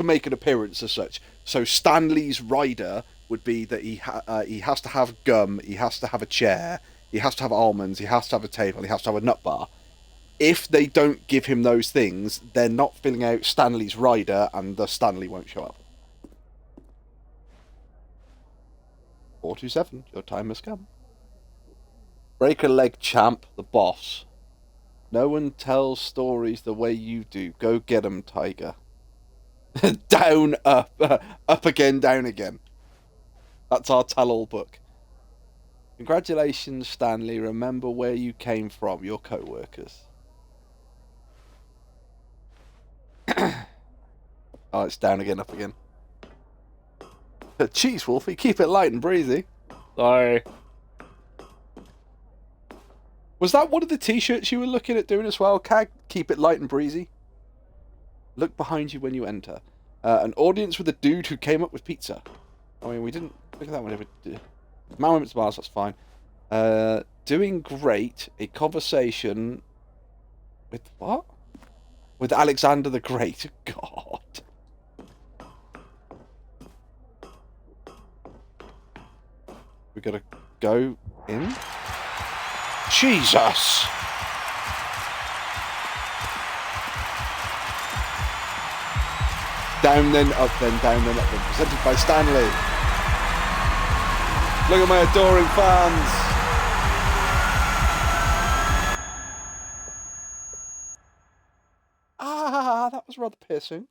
make an appearance as such. So Stanley's rider would be that he has to have gum, he has to have a chair, he has to have almonds, he has to have a table, he has to have a nut bar. If they don't give him those things, they're not filling out Stanley's rider, and the Stanley won't show up. 427, your time has come. Break a leg, champ, the boss. No one tells stories the way you do. Go get 'em, tiger. Down, up, up again, down again. That's our tell-all book. Congratulations, Stanley. Remember where you came from, your co-workers. Oh, it's down again, up again. Jeez, Wolfie, keep it light and breezy. Sorry. Was that one of the t-shirts you were looking at doing as well, Cag? Keep it light and breezy. Look behind you when you enter. An audience with a dude who came up with pizza. I mean, we didn't look at that one. Moments bars, that's fine. Doing great. A conversation with what? With Alexander the Great. God. We gotta go in. Jesus. Down then, up then, down then, up then. Presented by Stanley. Look at my adoring fans. Ah, that was rather piercing.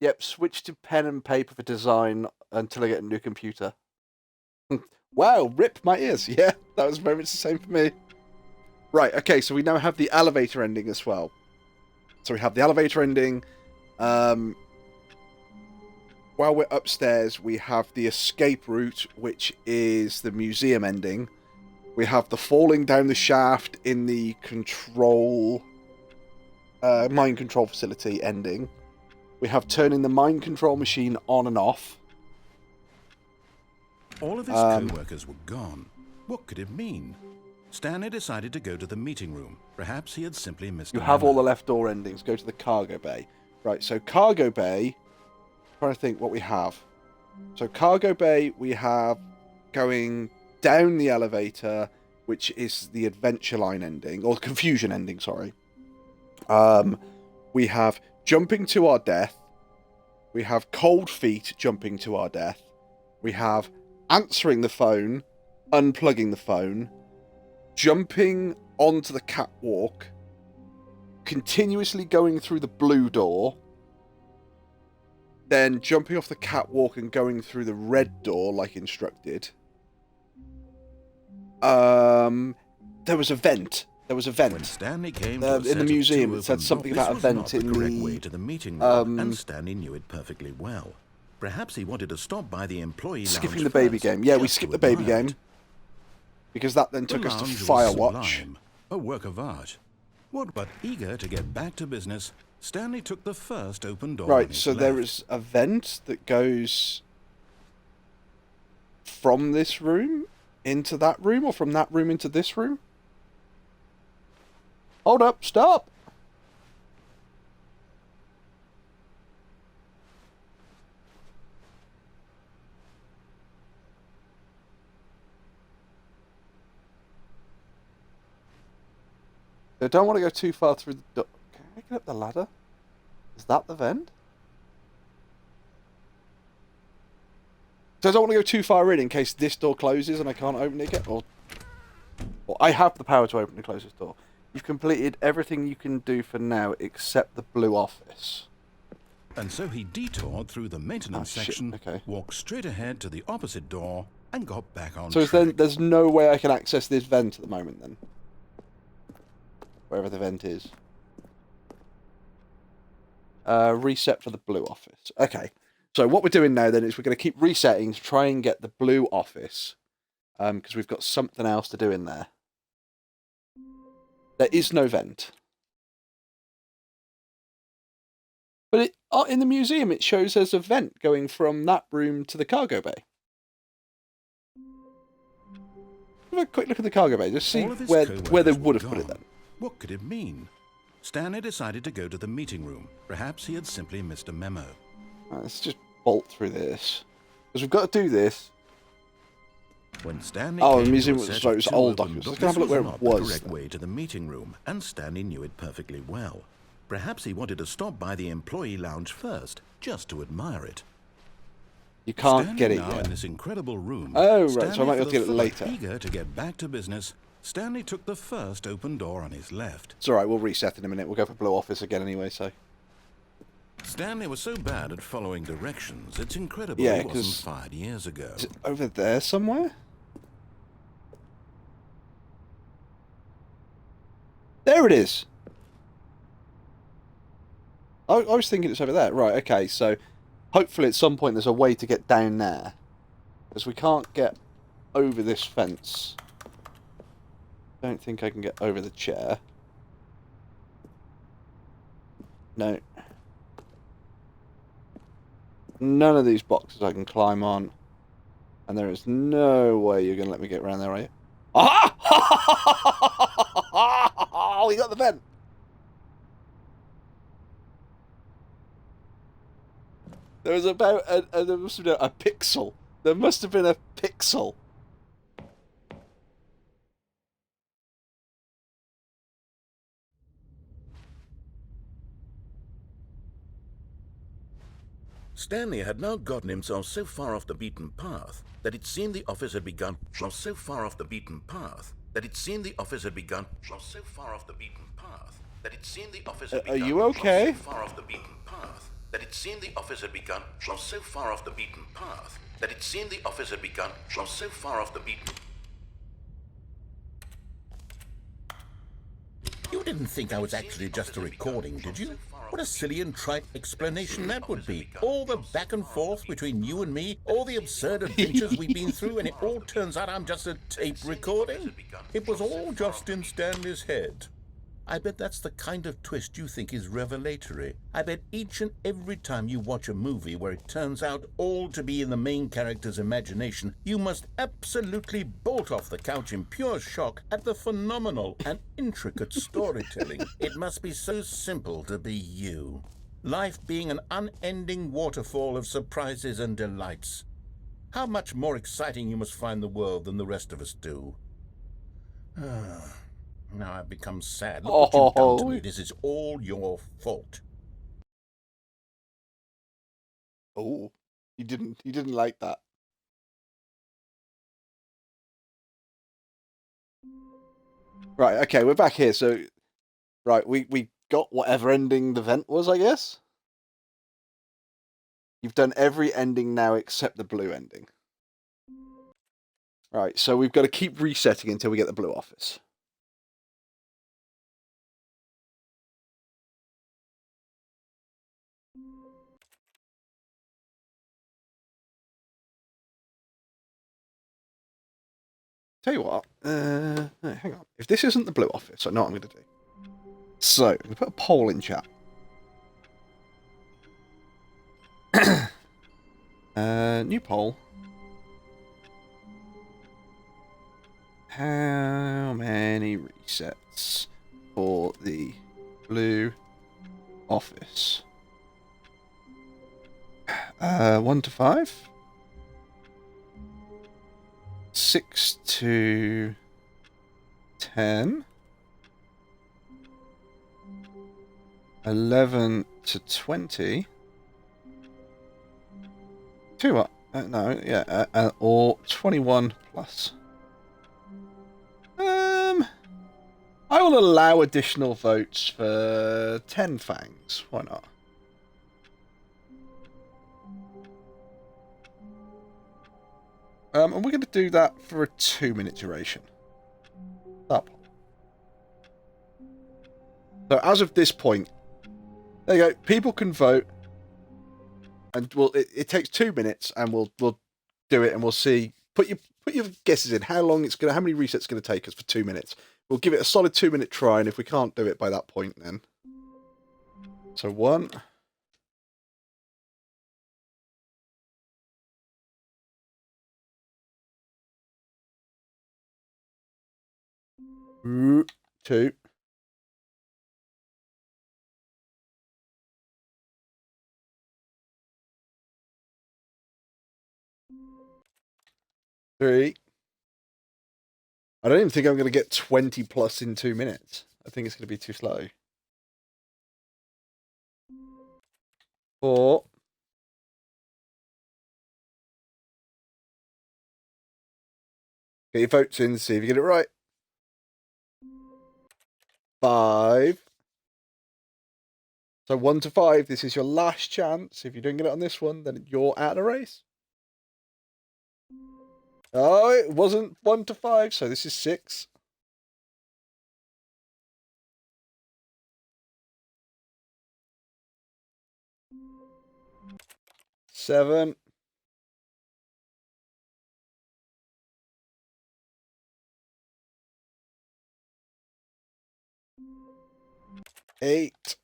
Yep, switch to pen and paper for design until I get a new computer. Wow, rip my ears. Yeah, that was very much the same for me. Right, okay, so we now have the elevator ending as well. So we have the elevator ending. While we're upstairs, we have the escape route, which is the museum ending. We have the falling down the shaft in the mind control facility ending. We have turning the mind control machine on and off. All of his co-workers were gone. What could it mean? Stanley decided to go to the meeting room. Perhaps he had simply missed You a have all the memo. left door endings. Go to the cargo bay. Right, so cargo bay... trying to think what we have. So cargo bay, we have going down the elevator, which is the adventure line ending, or the confusion ending, sorry. We have jumping to our death. We have cold feet jumping to our death. We have answering the phone, unplugging the phone, jumping onto the catwalk, continuously going through the blue door, then jumping off the catwalk and going through the red door like instructed. There was a vent. When Stanley came to a in set the of museum. two It said open something doors, about a this was vent not the in correct the way to the meeting room, and Stanley knew it perfectly well. Perhaps he wanted to stop by the employee lounge skipping the baby first, game. Yeah, we just skipped to the baby admire game it. because that then The took us to lounge was Firewatch. sublime, a work of art. What but eager to get back to business, Stanley took the first open door on Right, his so left. there is a vent that goes from this room into that room, or from that room into this room? Hold up, stop! I don't want to go too far through the door. Can I get up the ladder? Is that the vent? So I don't want to go too far in case this door closes and I can't open it again. Or I have the power to open and close this door. You've completed everything you can do for now except the blue office. And so he detoured through the maintenance section, okay. walked straight ahead to the opposite door, and got back on So track. there's no way I can access this vent at the moment, then? Wherever the vent is. Reset for the blue office. Okay. So what we're doing now, then, is we're going to keep resetting to try and get the blue office. Because we've got something else to do in there. There is no vent. But in the museum, it shows there's a vent going from that room to the cargo bay. Have a quick look at the cargo bay, just see where they would have put it then. What could it mean? Stanley decided to go to the meeting room. Perhaps he had simply missed a memo. Right, let's just bolt through this. Because we've got to do this. When Stanley the museum was old documents. Let's have a look where it was. The correct way to the meeting room, and Stanley knew it perfectly well. Perhaps he wanted to stop by the employee lounge first, just to admire it. You can't get it now yet. In this incredible room. Oh, right, Stanley, so I might be able to get it later. Eager to get back to business, Stanley took the first open door on his left. It's alright, we'll reset in a minute. We'll go for blue office again anyway, so... Stanley was so bad at following directions, it's incredible Yeah, he wasn't fired years ago. Is it over there somewhere? There it is! I was thinking it's over there. Right, okay, so... Hopefully at some point there's a way to get down there. Because we can't get over this fence. Don't think I can get over the chair. No. None of these boxes I can climb on. And there is no way you're going to let me get around there, are you? Aha! We got the vent! There was about there must have been a pixel. There must have been a pixel. Stanley had now gotten himself so far off the beaten path that it seemed the office had begun. So far off the beaten path that it seemed the office had begun. So far off the beaten path that it seemed the office had begun. Are you okay? So far off the beaten path that it seemed the office had begun. So far off the beaten path that it seemed the office had begun. So far off the beaten. You didn't think I was actually just a recording, did you? What a silly and trite explanation that would be. All the back and forth between you and me, all the absurd adventures we've been through, and it all turns out I'm just a tape recording? It was all just in Stanley's head. I bet that's the kind of twist you think is revelatory. I bet each and every time you watch a movie where it turns out all to be in the main character's imagination, you must absolutely bolt off the couch in pure shock at the phenomenal and intricate storytelling. It must be so simple to be you. Life being an unending waterfall of surprises and delights. How much more exciting you must find the world than the rest of us do. Now I've become sad. Look what you've done to me. This is all your fault. Oh, you didn't like that. Right, okay, we're back here. So, right, we got whatever ending the vent was, I guess. You've done every ending now except the blue ending. Right, so we've got to keep resetting until we get the blue office. Tell you what, no, hang on. If this isn't the blue office, I know what I'm going to do. So, we put a poll in chat. New poll. How many resets for the blue office? 1 to 5. 6 to 10. 11 to 20. Two what? No, yeah, or 21 plus. I will allow additional votes for 10 fangs. Why not? And we're going to do that for a 2-minute duration. Up. So as of this point, there you go. People can vote, and it takes 2 minutes, and we'll do it, and we'll see. Put your guesses in. How long how many resets it's going to take us for 2 minutes? We'll give it a solid 2-minute try, and if we can't do it by that point, then. So 1. Two. 3. I don't even think I'm going to get 20 plus in 2 minutes. I think it's going to be too slow. 4. Get your votes in, see if you get it right. 5. So 1 to 5, this is your last chance. If you don't get it on this one, then you're out of the race. Oh, it wasn't 1 to 5, so this is 6. 7. 8.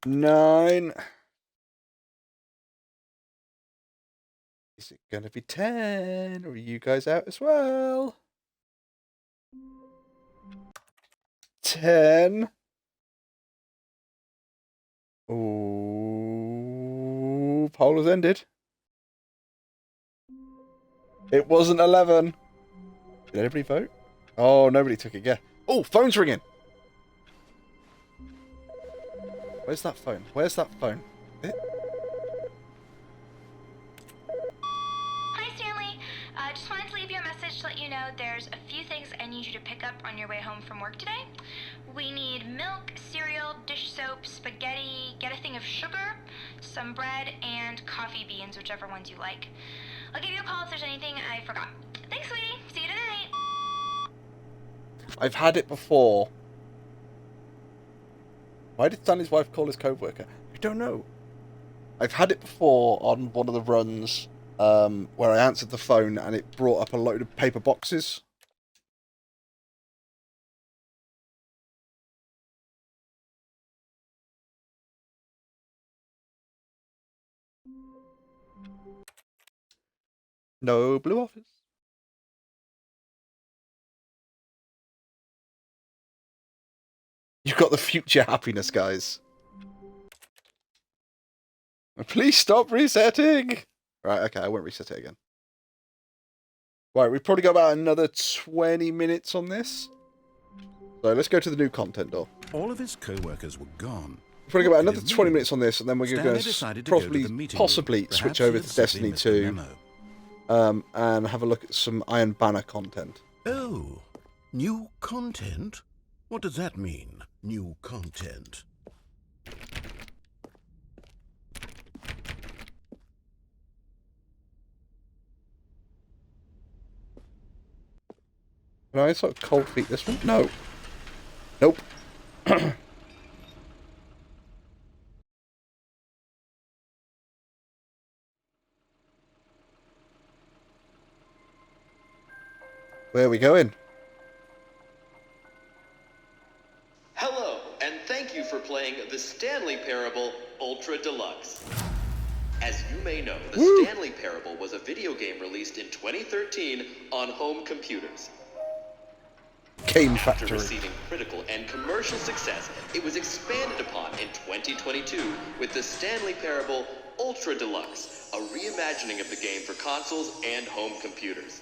9. Is it going to be 10? Or are you guys out as well? 10. Ooh, poll has ended. It wasn't 11. Did everybody vote? Oh, nobody took it, yeah. Oh, phone's ringing. Where's that phone? Where's that phone? Hi, Stanley. Just wanted to leave you a message to let you know there's a few things I need you to pick up on your way home from work today. We need milk, cereal, dish soap, spaghetti, get a thing of sugar, some bread, and coffee beans, whichever ones you like. I'll give you a call if there's anything I forgot. Thanks, sweetie. See you tonight. I've had it before. Why did Stanley's wife call his co-worker? I don't know. I've had it before on one of the runs where I answered the phone and it brought up a load of paper boxes. No blue office. You've got the future happiness, guys. Please stop resetting. Right, okay, I won't reset it again. Right, we've probably got about another 20 minutes on this. So let's go to the new content door. All of his co-workers were gone. We've probably got about another 20 minutes on this, and then we're going to possibly switch over to Destiny 2 and have a look at some Iron Banner content. Oh, new content? What does that mean, new content? Can I sort of cold feet this one? No. Nope. Where are we going? Hello, and thank you for playing the Stanley Parable Ultra Deluxe. As you may know, the Stanley Parable was a video game released in 2013 on home computers. Game After Factory. receiving critical and commercial success, it was expanded upon in 2022 with the Stanley Parable Ultra Deluxe, a reimagining of the game for consoles and home computers.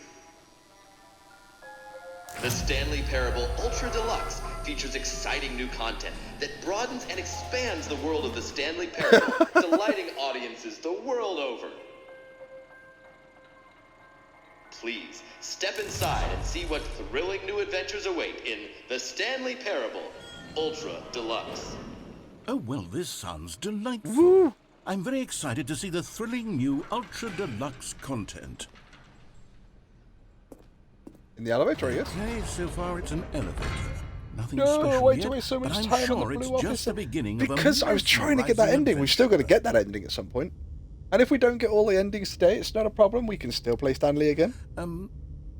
The Stanley Parable Ultra Deluxe features exciting new content that broadens and expands the world of the Stanley Parable, delighting audiences the world over. Please, step inside and see what thrilling new adventures await in The Stanley Parable Ultra Deluxe. Oh, well, this sounds delightful. Woo! I'm very excited to see the thrilling new Ultra Deluxe content. In the elevator, yes? Okay, so far it's an elevator. Nothing No, special why yet, do we waste so much but I'm time on sure the it's blue just officer? the beginning of a Because I was trying to get that ending. We've still got to get that ending at some point. And if we don't get all the endings today, it's not a problem. We can still play Stanley again.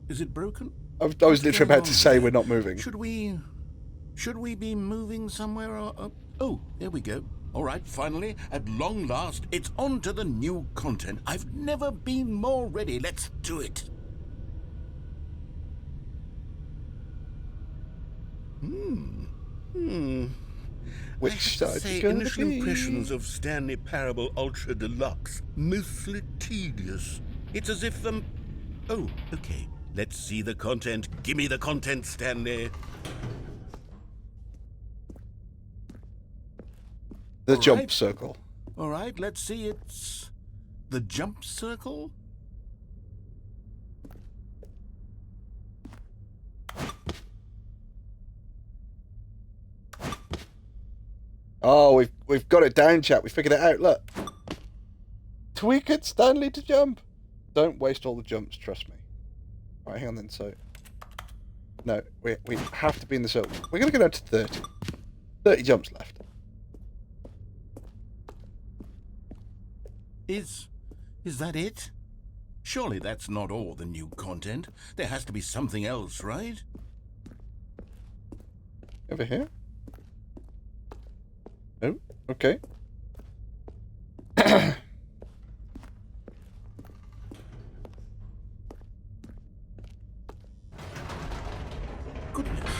Is it broken? I was What's literally going about to on say here? we're not moving. Should we be moving somewhere? Or, oh, there we go. All right, finally, at long last, it's on to the new content. I've never been more ready. Let's do it. Which I have side to is say, going to initial be? impressions of Stanley Parable Ultra Deluxe, mostly tedious. It's as if oh, okay. Let's see the content. Give me the content, Stanley. The All jump right. circle. All right, let's see. It's the jump circle. Oh, we've got it down, chat. We figured it out. Look. Tweak it, Stanley, to jump. Don't waste all the jumps, trust me. All right, hang on then. So, no, we have to be in the circle. We're going to go down to 30. 30 jumps left. Is that it? Surely that's not all the new content. There has to be something else, right? Over here? Oh, okay. Goodness,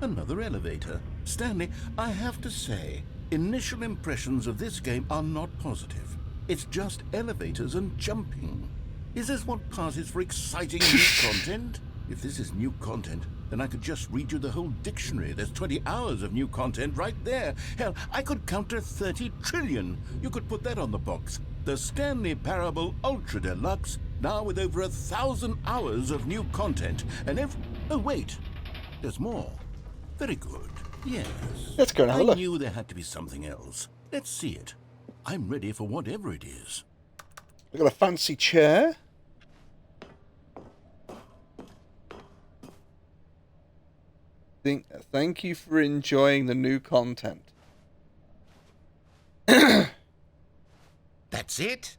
another elevator. Stanley, I have to say, initial impressions of this game are not positive. It's just elevators and jumping. Is this what passes for exciting new content? If this is new content, then I could just read you the whole dictionary. There's 20 hours of new content right there. Hell, I could count to 30 trillion. You could put that on the box. The Stanley Parable Ultra Deluxe, now with over 1,000 hours of new content. And oh, wait. There's more. Very good. Yes. Let's go and have a I look. knew there had to be something else. Let's see it. I'm ready for whatever it is. We've got a fancy chair. Thank you for enjoying the new content. That's it?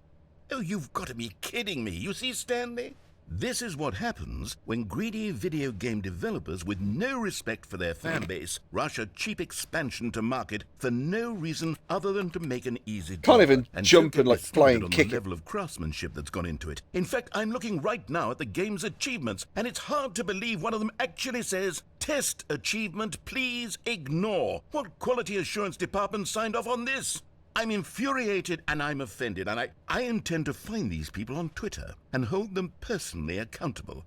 Oh, you've got to be kidding me. You see, Stanley? This is what happens when greedy video game developers with no respect for their fan base rush a cheap expansion to market for no reason other than to make an easy Can't dollar. even And jump don't and, get like, me fly started and on kick the it. level of craftsmanship that's gone into it. In fact, I'm looking right now at the game's achievements, and it's hard to believe one of them actually says, "Test achievement, please ignore." What quality assurance department signed off on this? I'm infuriated and I'm offended, and I intend to find these people on Twitter and hold them personally accountable.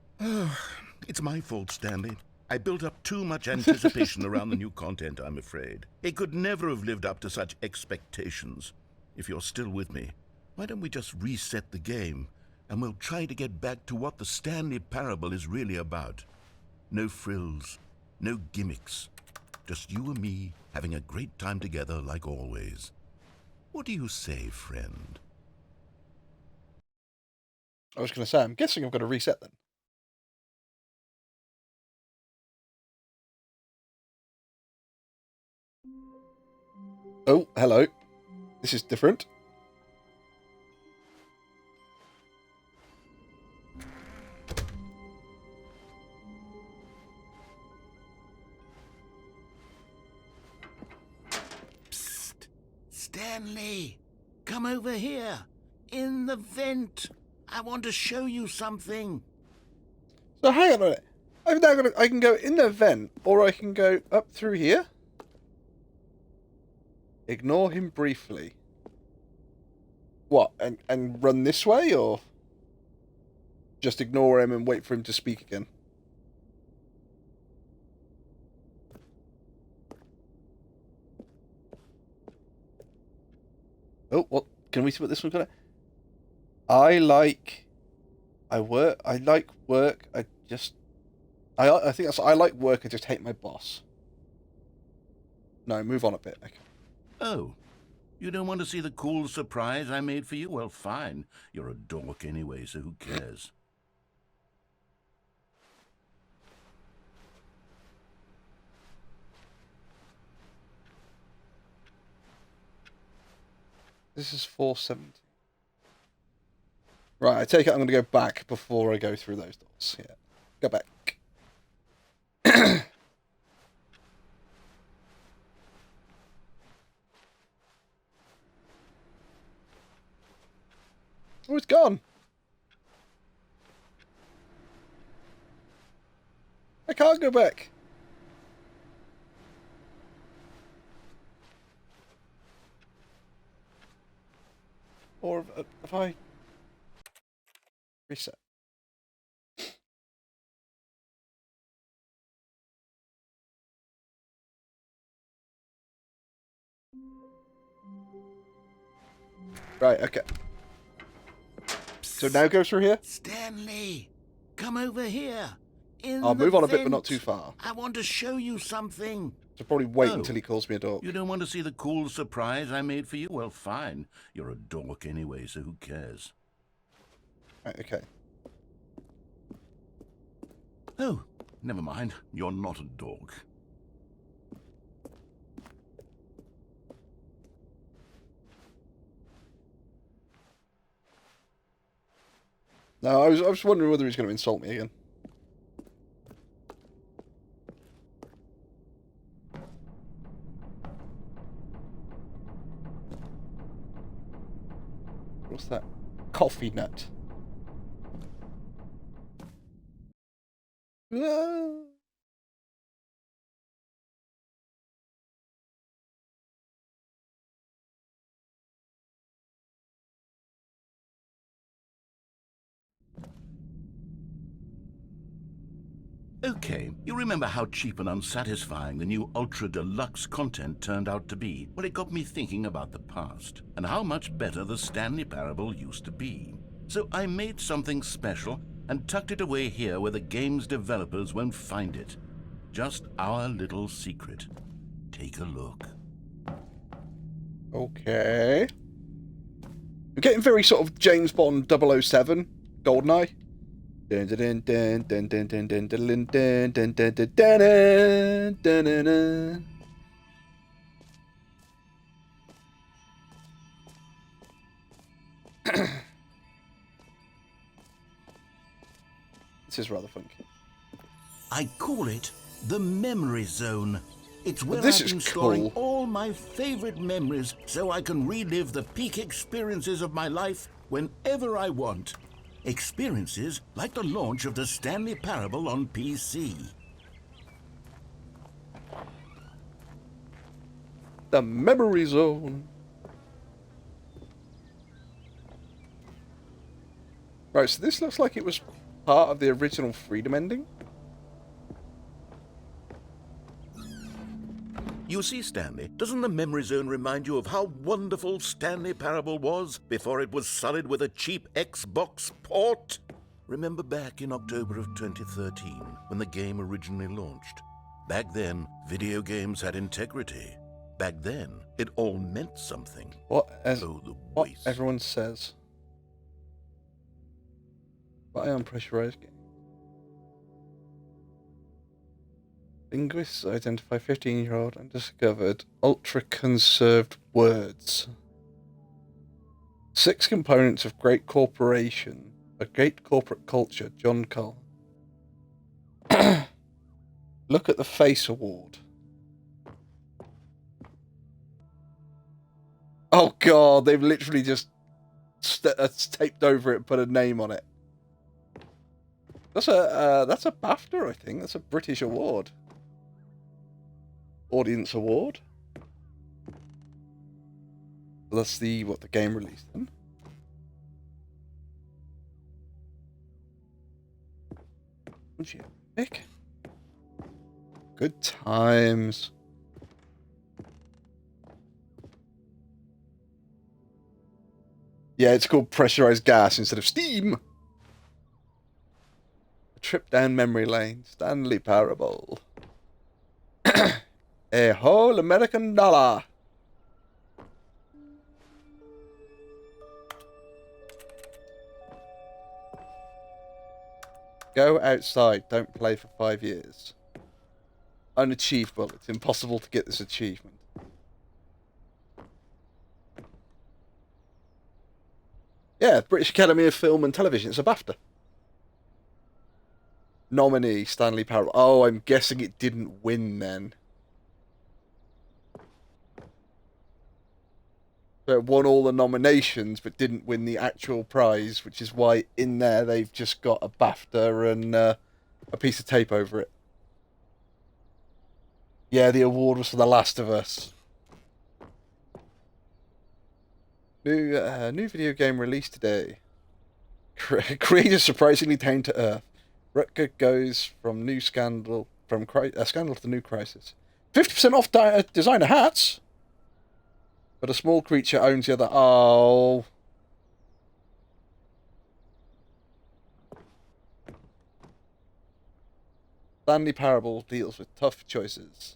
It's my fault, Stanley. I built up too much anticipation around the new content, I'm afraid. It could never have lived up to such expectations. If you're still with me, why don't we just reset the game, and we'll try to get back to what the Stanley Parable is really about. No frills, no gimmicks. Just you and me having a great time together like always. What do you say, friend? I was going to say, I'm guessing I've got to reset then. Oh, hello. This is different. Psst! Stanley! Come over here! In the vent! I want to show you something! So hang on a minute. I've now got I can go in the vent, or I can go up through here. Ignore him briefly. What, and run this way, or just ignore him and wait for him to speak again? Oh, what? Can we see what this one's got? I like work. I think that's. I like work. I just hate my boss. No, move on a bit. Okay. Oh, you don't want to see the cool surprise I made for you? Well, fine. You're a dork anyway, so who cares? This is 470. Right, I take it I'm going to go back before I go through those doors. Yeah, go back. Oh, it's gone. I can't go back. Or if I reset. Right, okay. So now go through here? Stanley, come over here. I'll move on a bit, but not too far. I want to show you something. So probably wait until he calls me a dork. You don't want to see the cool surprise I made for you? Well, fine. You're a dork anyway, so who cares? Right, okay. Oh, never mind. You're not a dork. No, I was wondering whether he's going to insult me again. What's that? Coffee nut. Ah. Okay, you remember how cheap and unsatisfying the new Ultra Deluxe content turned out to be? Well, it got me thinking about the past, and how much better the Stanley Parable used to be. So I made something special and tucked it away here where the game's developers won't find it. Just our little secret. Take a look. Okay. We're getting very sort of James Bond 007, GoldenEye. Dun dun dun dun dun dun dun dun dun dun dun dun dun dun dun dun. This is rather funky. I call it the Memory Zone. It's where This I've is been storing cool. all my favorite memories so I can relive the peak experiences of my life whenever I want. Experiences like the launch of the Stanley Parable on PC. The Memory Zone. Right, so this looks like it was part of the original Freedom ending. You see, Stanley, doesn't the Memory Zone remind you of how wonderful Stanley Parable was before it was sullied with a cheap Xbox port? Remember back in October of 2013, when the game originally launched? Back then, video games had integrity. Back then, it all meant something. What The what waste. everyone says. Buy unpressurized game. Linguists identify 15-year-old undiscovered ultra-conserved words. 6 components of great corporation. A great corporate culture. John Cole. Look at the Face Award. Oh god, they've literally just taped over it and put a name on it. That's a BAFTA, I think. That's a British award. Audience award. That's the game released then. Nick. Good times. Yeah, it's called pressurized gas instead of steam. A trip down memory lane. Stanley Parable. A whole American dollar. Go outside. Don't play for 5 years. Unachievable. It's impossible to get this achievement. Yeah, British Academy of Film and Television. It's a BAFTA. Nominee, Stanley Parable. Oh, I'm guessing it didn't win then. So it won all the nominations, but didn't win the actual prize, which is why in there they've just got a BAFTA and a piece of tape over it. Yeah, the award was for The Last of Us. New video game released today. Creators surprisingly tame to earth. Rutger goes from new scandal scandal to new crisis. 50% off designer hats. But a small creature owns the other. Oh. Stanley Parable deals with tough choices.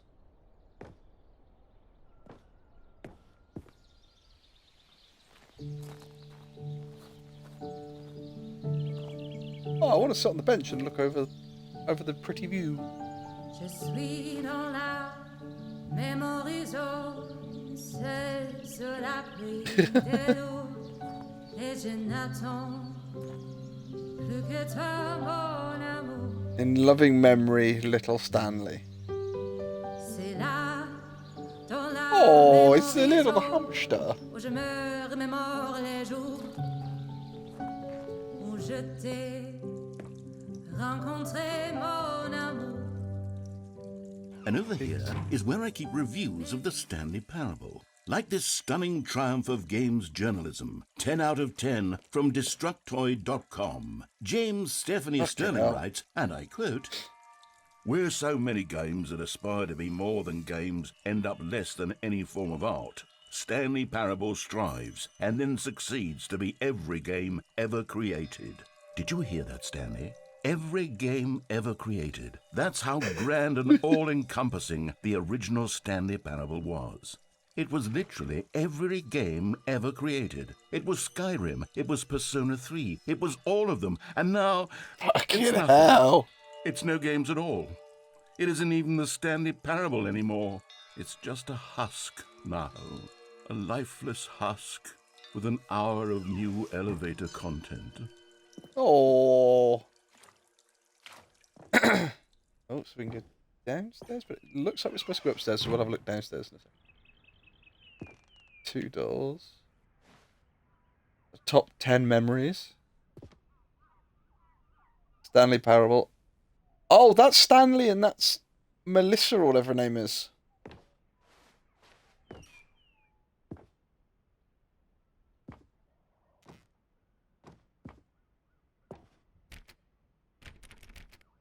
Oh, I want to sit on the bench and look over the pretty view. Je suis dans la mémorisation, c'est sur la pluie de l'eau, et je n'attends plus que toi, mon amour. In loving memory, little Stanley. C'est là, dans la Oh, it's a little mémorisation, hamster. où je me remémore les jours où je t'ai rencontré, mon amour. And over here is where I keep reviews of the Stanley Parable. Like this stunning triumph of games journalism. 10 out of 10 from Destructoid.com. James Stephanie Sterling writes, and I quote, "Where so many games that aspire to be more than games end up less than any form of art, Stanley Parable strives and then succeeds to be every game ever created." Did you hear that, Stanley? Every game ever created. That's how grand and all-encompassing the original Stanley Parable was. It was literally every game ever created. It was Skyrim. It was Persona 3. It was all of them. And now, Fucking it's nothing. hell. It's no games at all. It isn't even the Stanley Parable anymore. It's just a husk now. A lifeless husk with an hour of new elevator content. Oh. Oh, so we can go downstairs, but it looks like we're supposed to go upstairs, so we'll have a look downstairs in a second. 2 doors. The top 10 memories. Stanley Parable. Oh, that's Stanley and that's Melissa or whatever her name is.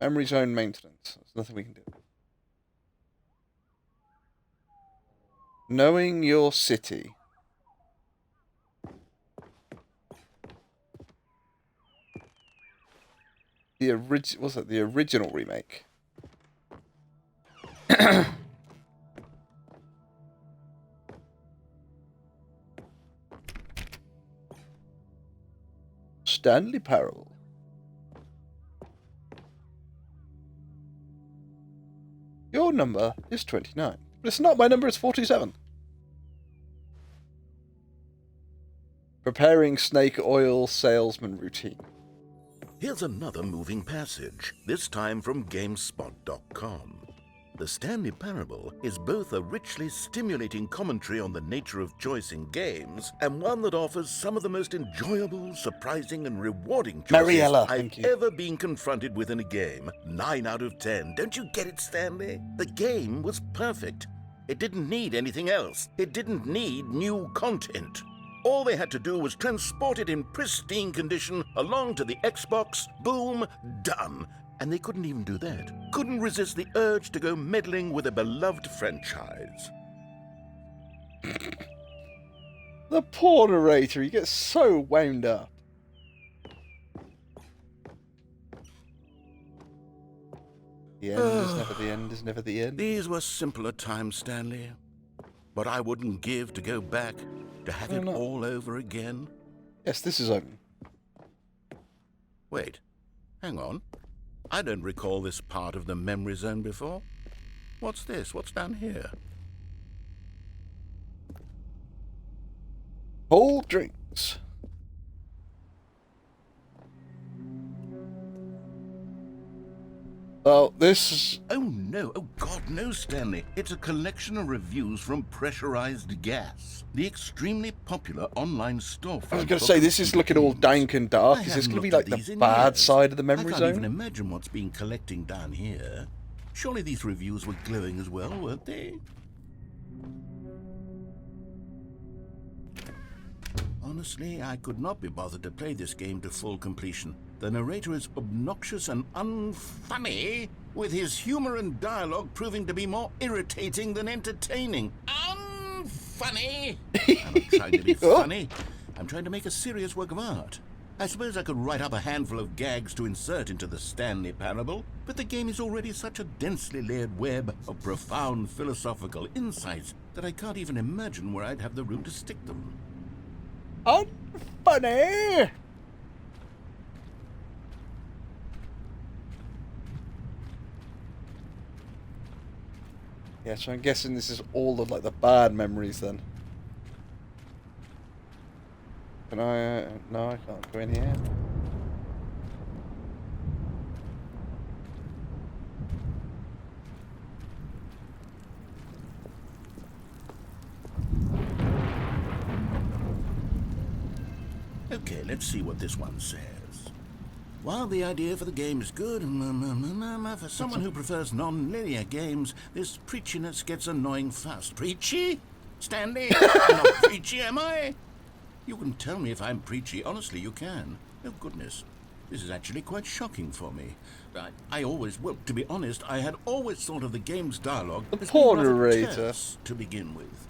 Memory zone maintenance. There's nothing we can do. Knowing your city. Was it the original remake? Stanley Parable. Your number is 29. But it's not. My number is 47. Preparing snake oil salesman routine. Here's another moving passage, this time from GameSpot.com. The Stanley Parable is both a richly stimulating commentary on the nature of choice in games and one that offers some of the most enjoyable, surprising, and rewarding choices Mariella, I've thank you. ever been confronted with in a game. 9 out of 10. Don't you get it, Stanley? The game was perfect. It didn't need anything else. It didn't need new content. All they had to do was transport it in pristine condition along to the Xbox. Boom, done. And they couldn't even do that. Couldn't resist the urge to go meddling with a beloved franchise. The poor narrator, he gets so wound up. The end is never the end, is never the end. These were simpler times, Stanley. But I wouldn't give to go back, to have it all over again. Yes, this is open. Wait, hang on. I don't recall this part of the memory zone before. What's this? What's down here? Cold drinks. Well, this is... Oh no, oh God, no, Stanley. It's a collection of reviews from Pressurized Gas, the extremely popular online storefront. I was going to say, this is looking all dank and dark. Is this going to be like the bad side of the memory zone? I zone? can't even imagine what's been collecting down here. Surely these reviews were glowing as well, weren't they? Honestly, I could not be bothered to play this game to full completion. The narrator is obnoxious and unfunny, with his humor and dialogue proving to be more irritating than entertaining. Unfunny! I'm not trying to be funny. I'm trying to make a serious work of art. I suppose I could write up a handful of gags to insert into the Stanley Parable, but the game is already such a densely layered web of profound philosophical insights that I can't even imagine where I'd have the room to stick them. Unfunny! Yeah, so I'm guessing this is all of like the bad memories then. Can I? No, I can't go in here. Okay, let's see what this one says. While the idea for the game is good, for someone who prefers non-linear games, this preachiness gets annoying fast. Preachy? Stanley? I'm not preachy, am I? You can tell me if I'm preachy. Honestly, you can. Oh, goodness. This is actually quite shocking for me. Well, to be honest, I had always thought of the game's dialogue as being rather terse to begin with.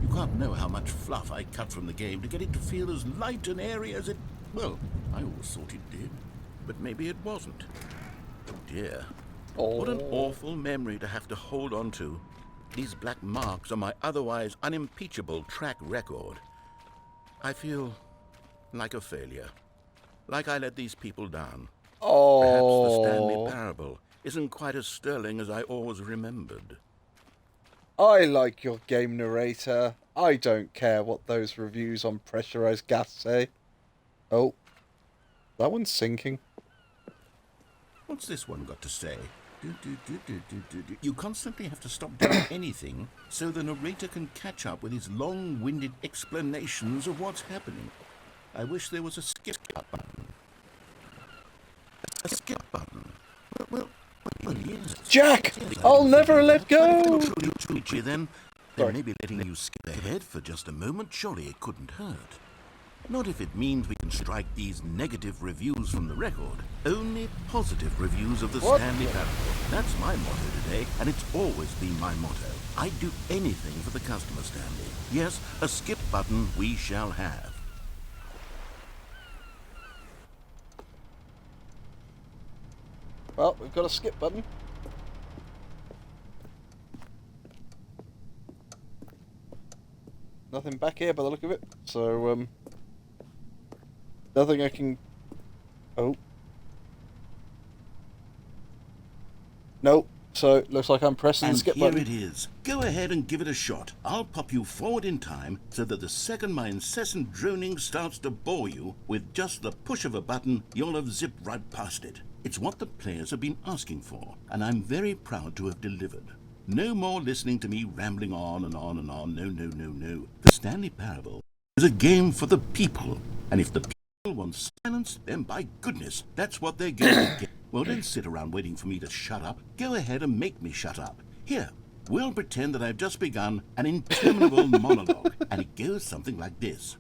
You can't know how much fluff I cut from the game to get it to feel as light and airy as it... Well, I always thought it did. But maybe it wasn't. Oh dear. What an awful memory to have to hold on to. These black marks on my otherwise unimpeachable track record. I feel like a failure. Like I let these people down. Perhaps the Stanley Parable isn't quite as sterling as I always remembered. I like your game, narrator. I don't care what those reviews on Pressurized Gas say. Oh, that one's sinking. What's this one got to say? You constantly have to stop doing anything so the narrator can catch up with his long-winded explanations of what's happening. I wish there was a skip button. A skip button? Well, yes. Jack! I'll never let go! Then maybe letting you skip ahead for just a moment, surely it couldn't hurt. Not if it means we can strike these negative reviews from the record. Only positive reviews of the Stanley Parable. That's my motto today, and it's always been my motto. I'd do anything for the customer, Stanley. Yes, a skip button we shall have. Well, we've got a skip button. Nothing back here by the look of it. So, nothing I can... Oh. Nope. So, looks like I'm pressing the skip button. And here it is. Go ahead and give it a shot. I'll pop you forward in time so that the second my incessant droning starts to bore you, with just the push of a button, you'll have zipped right past it. It's what the players have been asking for, and I'm very proud to have delivered. No more listening to me rambling on and on and on. No. The Stanley Parable is a game for the people, and if the people want silence, then by goodness, that's what they're going to get. Well, don't sit around waiting for me to shut up. Go ahead and make me shut up. Here, we'll pretend that I've just begun an interminable monologue, and it goes something like this.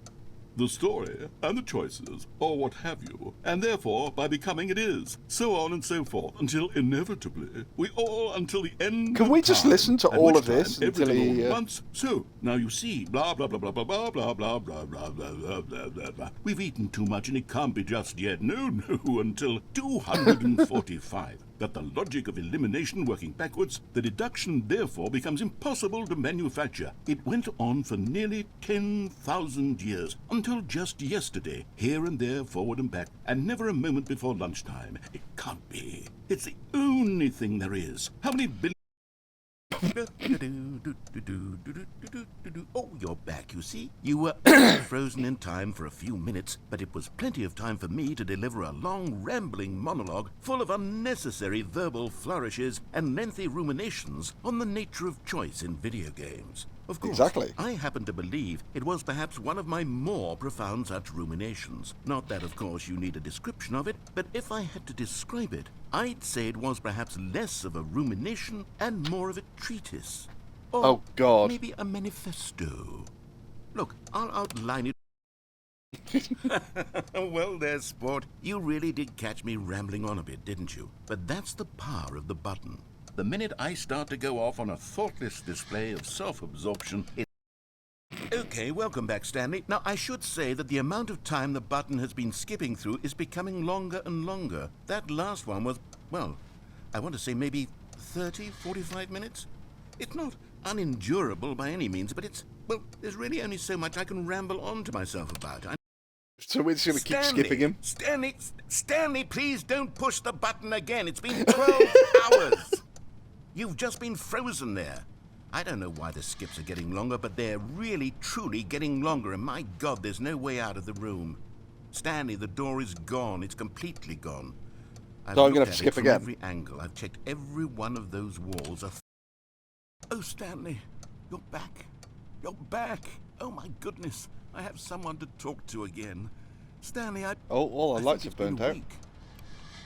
the story, and the choices, or what have you, and therefore, by becoming it is, so on and so forth, until inevitably, we all, until the end Can of we just time, listen to at all which of this time until everything he, all at once. So, now you see, blah, blah, blah, blah, blah, blah, blah, blah, blah, blah, blah, blah, blah, blah, blah. We've eaten too much, and it can't be just yet. No, no, until 245. That the logic of elimination working backwards, the deduction therefore becomes impossible to manufacture. It went on for nearly 10,000 years, until just yesterday, here and there, forward and back, and never a moment before lunchtime. It can't be. It's the only thing there is. How many billion... Oh, you're back, you see. You were frozen in time for a few minutes, but it was plenty of time for me to deliver a long, rambling monologue full of unnecessary verbal flourishes and lengthy ruminations on the nature of choice in video games. Of course, Exactly. I happen to believe it was perhaps one of my more profound such ruminations. Not that, of course, you need a description of it, but if I had to describe it, I'd say it was perhaps less of a rumination and more of a treatise. Or Oh, God. maybe a manifesto. Look, I'll outline it. Well there, sport. You really did catch me rambling on a bit, didn't you? But that's the power of the button. The minute I start to go off on a thoughtless display of self-absorption, it... Okay, welcome back, Stanley. Now, I should say that the amount of time the button has been skipping through is becoming longer and longer. That last one was, well, I want to say maybe 30, 45 minutes? It's not unendurable by any means, but it's, well, there's really only so much I can ramble on to myself about. So we're just going to keep skipping him? Stanley, please don't push the button again. It's been 12 hours. You've just been frozen there. I don't know why the skips are getting longer, but they're really, truly getting longer, and my God, there's no way out of the room. Stanley, the door is gone. It's completely gone. So I'm going to have to skip from again. Every angle. I've checked every one of those walls. Oh, Stanley, you're back. You're back. Oh, my goodness. I have someone to talk to again. Stanley, Oh, all the I lights think have burnt it's been a out. week.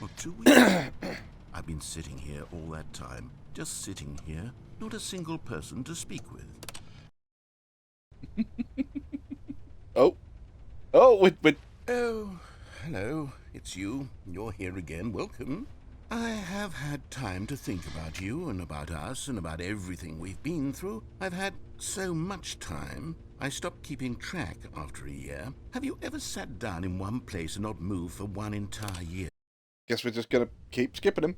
Well, 2 weeks. I've been sitting here all that time. Just sitting here. Not a single person to speak with. Oh, we're... Oh, hello. It's you. You're here again. Welcome. I have had time to think about you and about us and about everything we've been through. I've had so much time. I stopped keeping track after a year. Have you ever sat down in one place and not moved for one entire year? Guess we're just going to keep skipping him.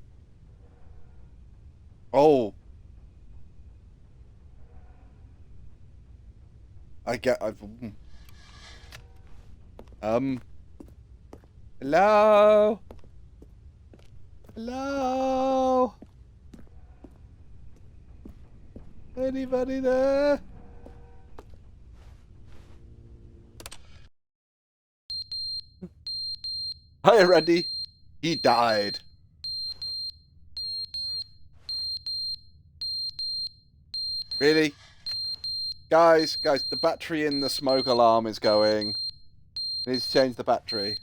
Oh. Hello? Hello? Anybody there? Hi, Randy. He died. Really? Guys, the battery in the smoke alarm is going. Need to change the battery.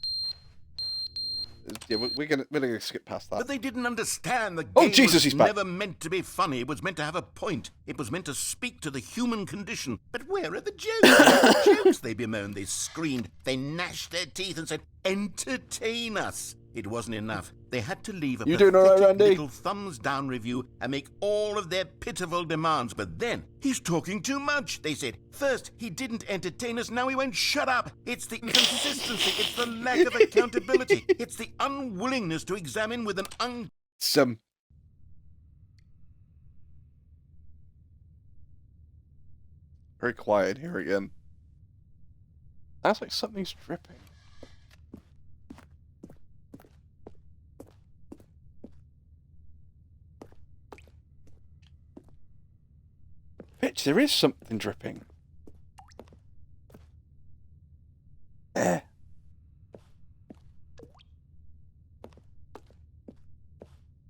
Yeah, we're gonna skip past that. But they didn't understand the game Oh, Jesus, was he's back. never meant to be funny. It was meant to have a point. It was meant to speak to the human condition. But where are the jokes? Where are the jokes? They bemoaned, they screamed, they gnashed their teeth and said, entertain us. It wasn't enough. They had to leave a You doing all right, pathetic Randy? little thumbs-down review and make all of their pitiful demands. But then, he's talking too much, they said. First, he didn't entertain us, now he won't shut up. It's the inconsistency, it's the lack of accountability, it's the unwillingness to examine with an Very quiet here again. Sounds like something's dripping. Bitch, there is something dripping. Eh.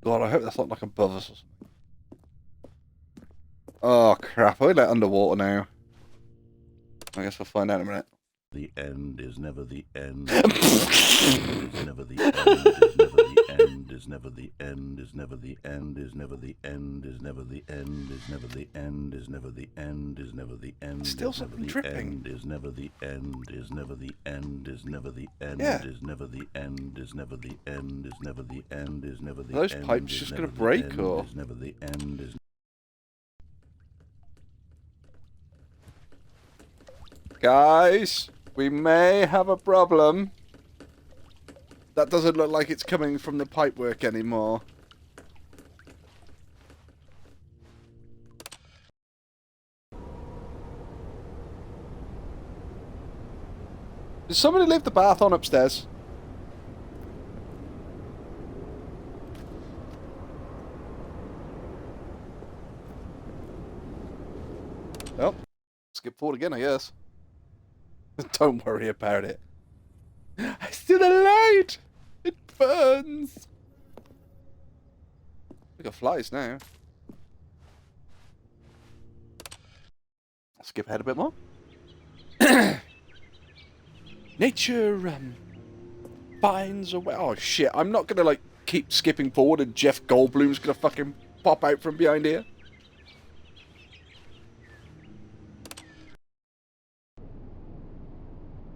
God, I hope that's not like above us or something. Oh crap, we're like underwater now. I guess we'll find out in a minute. The end is never the end. Is never the end, is never the end, is never the end, is never the end, is never the end, is never the end, is never the end, is never the end, is never the end, Still something dripping. is never the end, is never the end, is never the end, Yeah. is never the end, is never the end, is never the end, is never the end. Those pipes just gonna break, or? Is never the end, is. Guys, we may have a problem. That doesn't look like it's coming from the pipework anymore. Did somebody leave the bath on upstairs? Well, skip forward again, I guess. Don't worry about it. I see the light! It burns! We got flies now. Skip ahead a bit more. Nature, finds a way. Oh shit, I'm not gonna, like, keep skipping forward and Jeff Goldblum's gonna fucking pop out from behind here.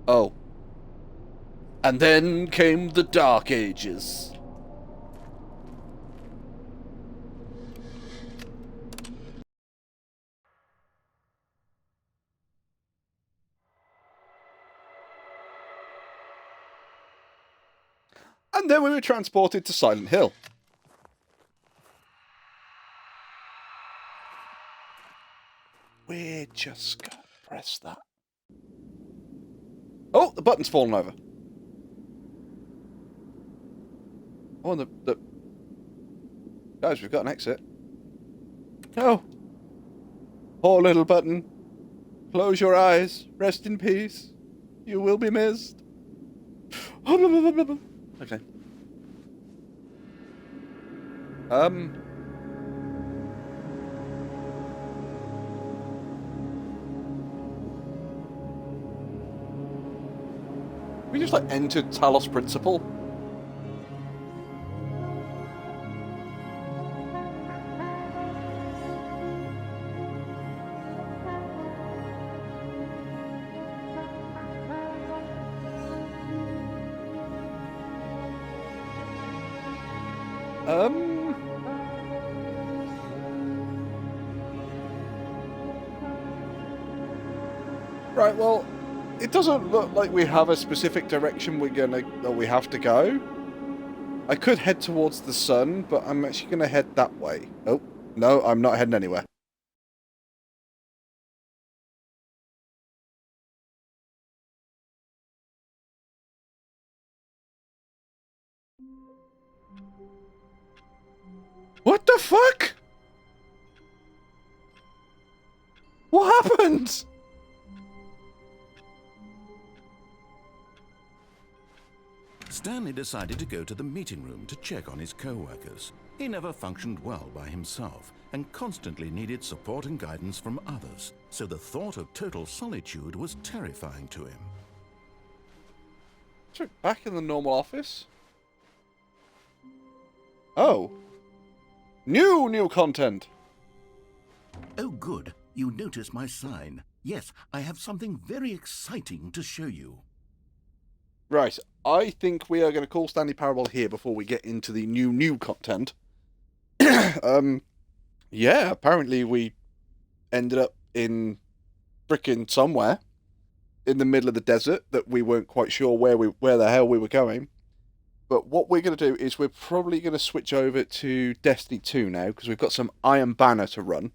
Oh. And then came the Dark Ages. And then we were transported to Silent Hill. We're just gonna press that. Oh, the button's fallen over. Oh, and the... Guys, we've got an exit. No. Poor little button. Close your eyes. Rest in peace. You will be missed. Okay. We just, like, entered Talos Principle. Right, well, it doesn't look like we have a specific direction we have to go. I could head towards the sun, but I'm actually gonna head that way. Oh, no, I'm not heading anywhere. What the fuck? What happened? Stanley decided to go to the meeting room to check on his co-workers. He never functioned well by himself and constantly needed support and guidance from others, so the thought of total solitude was terrifying to him. So back in the normal office? Oh. New content. Oh good, you notice my sign. Yes, I have something very exciting to show you. Right, I think we are going to call Stanley Parable here before we get into the new content. Yeah, apparently we ended up in frickin' somewhere in the middle of the desert that we weren't quite sure where the hell we were going. But what we're going to do is we're probably going to switch over to Destiny 2 now, because we've got some Iron Banner to run.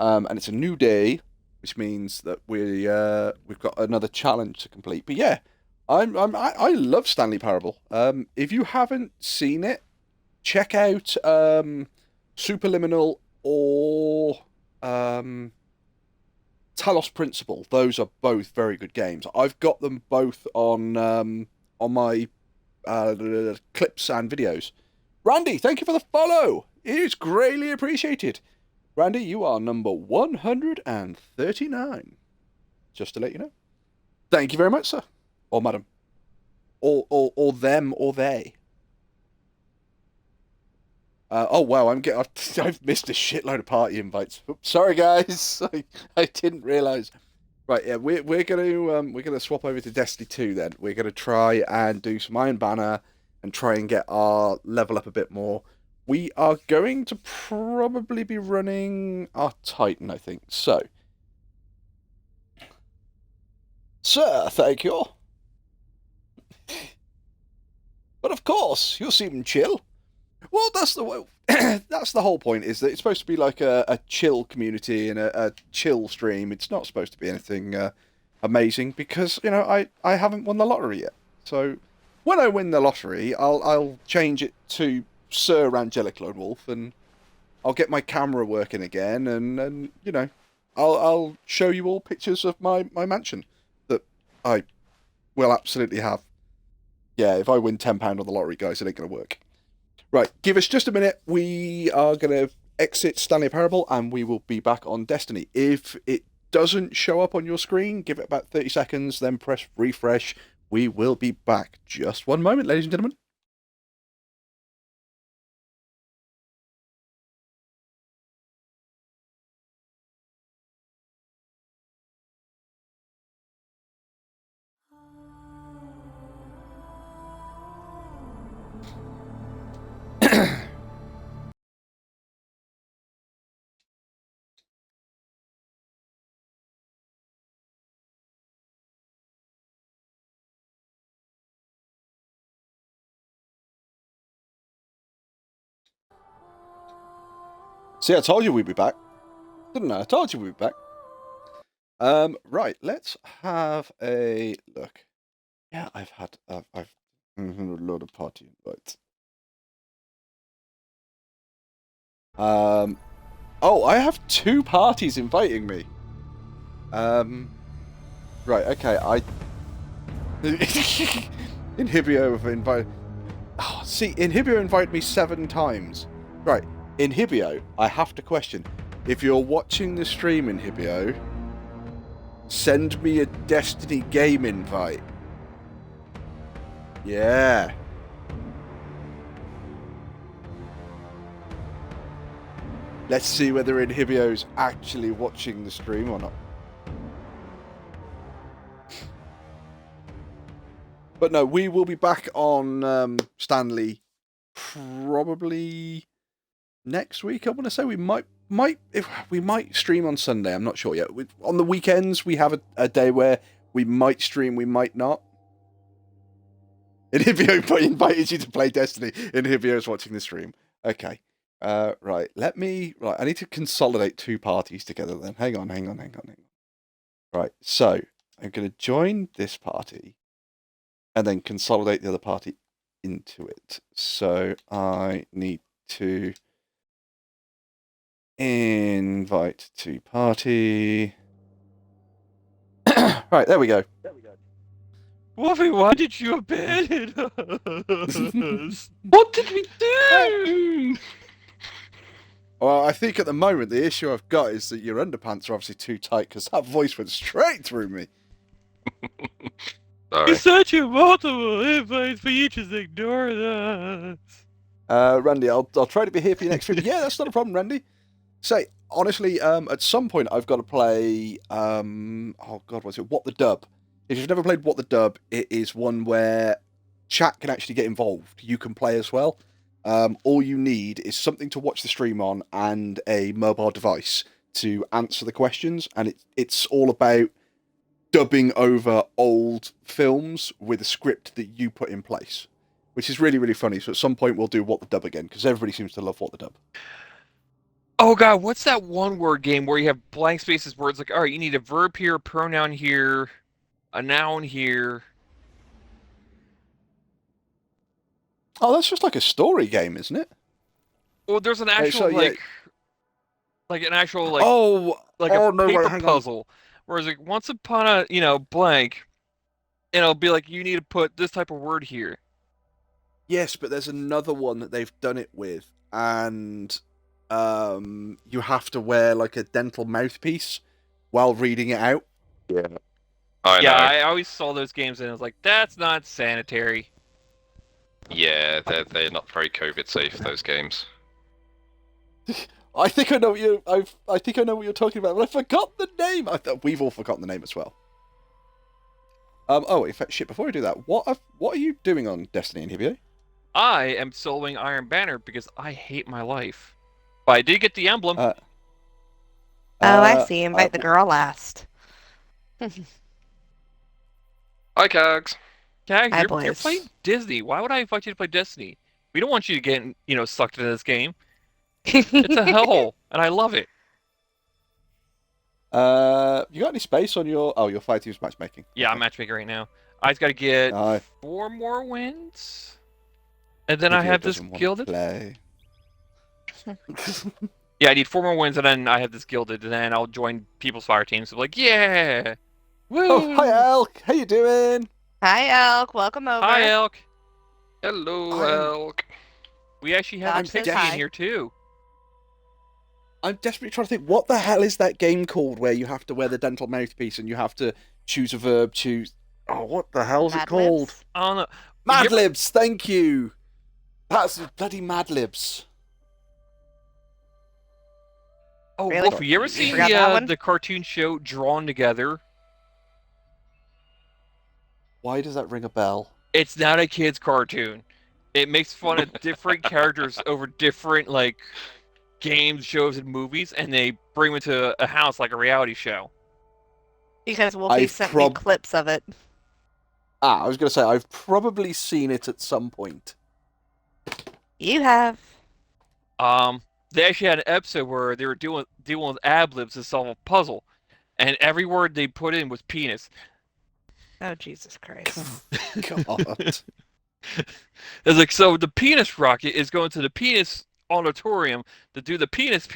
And it's a new day, which means that we've got another challenge to complete. But yeah, I love Stanley Parable. If you haven't seen it, check out Superliminal or Talos Principle. Those are both very good games. I've got them both on my clips and videos. Randy, thank you for the follow. It is greatly appreciated. Randy, you are number 139. Just to let you know. Thank you very much, sir. Or madam. Or them, or they. Oh wow, I've missed a shitload of party invites. Oops, sorry guys, I didn't realise. Right, yeah, we're gonna swap over to Destiny 2 then. We're gonna try and do some Iron Banner and try and get our level up a bit more. We are going to probably be running our Titan, I think. So, sir, thank you. But of course, you seem chill. Well, that's the whole point. Is that it's supposed to be like a chill community and a chill stream. It's not supposed to be anything amazing because I haven't won the lottery yet. So when I win the lottery, I'll change it to Sir Angelic Lone Wolf and I'll get my camera working again and I'll show you all pictures of my mansion that I will absolutely have. Yeah, if I win £10 on the lottery, guys, it ain't gonna work. Right, give us just a minute. We are going to exit Stanley Parable and we will be back on Destiny. If it doesn't show up on your screen, give it about 30 seconds, then press refresh. We will be back. Just one moment, ladies and gentlemen. See, I told you we'd be back. Didn't I? I told you we'd be back. Right, let's have a look. Yeah, I've a load of party invites. Oh, I have 2 parties inviting me. Right, okay, Inhibio have invited... Oh, see, Inhibio invited me 7 times. Right, Inhibio, I have to question. If you're watching the stream, Inhibio, send me a Destiny game invite. Yeah. Let's see whether Inhibio's actually watching the stream or not. But no, we will be back on Stanley probably next week. I want to say we might stream on Sunday. I'm not sure yet. On the weekends, we have a day where we might stream, we might not. Inhibio invited you to play Destiny. Inhibio's watching the stream. Okay. Right. I need to consolidate 2 parties together then. Hang on. Right. So I'm going to join this party and then consolidate the other party into it. So I need to invite to party. Right, there we go. Wolfie, why did you abandon us? What did we do? Well, I think at the moment the issue I've got is that your underpants are obviously too tight because that voice went straight through me. Sorry. You sent you multiple invites, but you just ignored us. Randy, I'll try to be here for your next stream. Yeah, that's not a problem, Randy. Say, honestly, at some point I've got to play, oh god, what's it? What the Dub. If you've never played What the Dub, it is one where chat can actually get involved. You can play as well. All you need is something to watch the stream on and a mobile device to answer the questions, and it's all about dubbing over old films with a script that you put in place, which is really, really funny. So at some point we'll do What the Dub again, because everybody seems to love What the Dub. Oh god, what's that one word game where you have blank spaces where it's like, alright, you need a verb here, a pronoun here, a noun here. Oh, that's just like a story game, isn't it? Well, there's an actual, like an actual, like, paper puzzle. Whereas, like, once upon a, blank, and it'll be like, you need to put this type of word here. Yes, but there's another one that they've done it with, and you have to wear, like, a dental mouthpiece while reading it out. Yeah. I always saw those games, and I was like, that's not sanitary. Yeah, they're not very COVID safe, those games. I think I know what you. I think I know what you're talking about, but I forgot the name. I thought we've all forgotten the name as well. Oh, in fact, shit. Before I do that, what are you doing on Destiny and Hibio? I am soloing Iron Banner because I hate my life. But I did get the emblem. I see. Invite the girl last. Hi, Cags. Cags, you're playing Disney. Why would I invite you to play Destiny? We don't want you to get, sucked into this game. It's a hellhole, and I love it. You got any space on your... Oh, your fight team's matchmaking. Yeah, I'm matchmaking right now. I just got to get 4 more wins. And then I have this gilded. Yeah, I need 4 more wins, and then I have this gilded, and then I'll join people's fire teams. So like, yeah! Woo! Oh, hi, Elk! How you doing? Hi, Elk. Welcome over. Hi, Elk. Hello, Elk. We actually have Pixie in here, too. I'm desperately trying to think, what the hell is that game called where you have to wear the dental mouthpiece and you have to choose a verb, Oh, what the hell is it called? Oh, no. Mad Libs, thank you! That's bloody Mad Libs. Oh, really? Wolf, you ever seen the cartoon show Drawn Together? Why does that ring a bell? It's not a kid's cartoon. It makes fun of different characters over different, games, shows, and movies, and they bring them to a house like a reality show. Because Wolfie sent me clips of it. I was going to say, I've probably seen it at some point. You have. They actually had an episode where they were dealing with ad-libs to solve a puzzle, and every word they put in was penis. Oh, Jesus Christ. God. It's like, so the penis rocket is going to the penis auditorium to do the penis,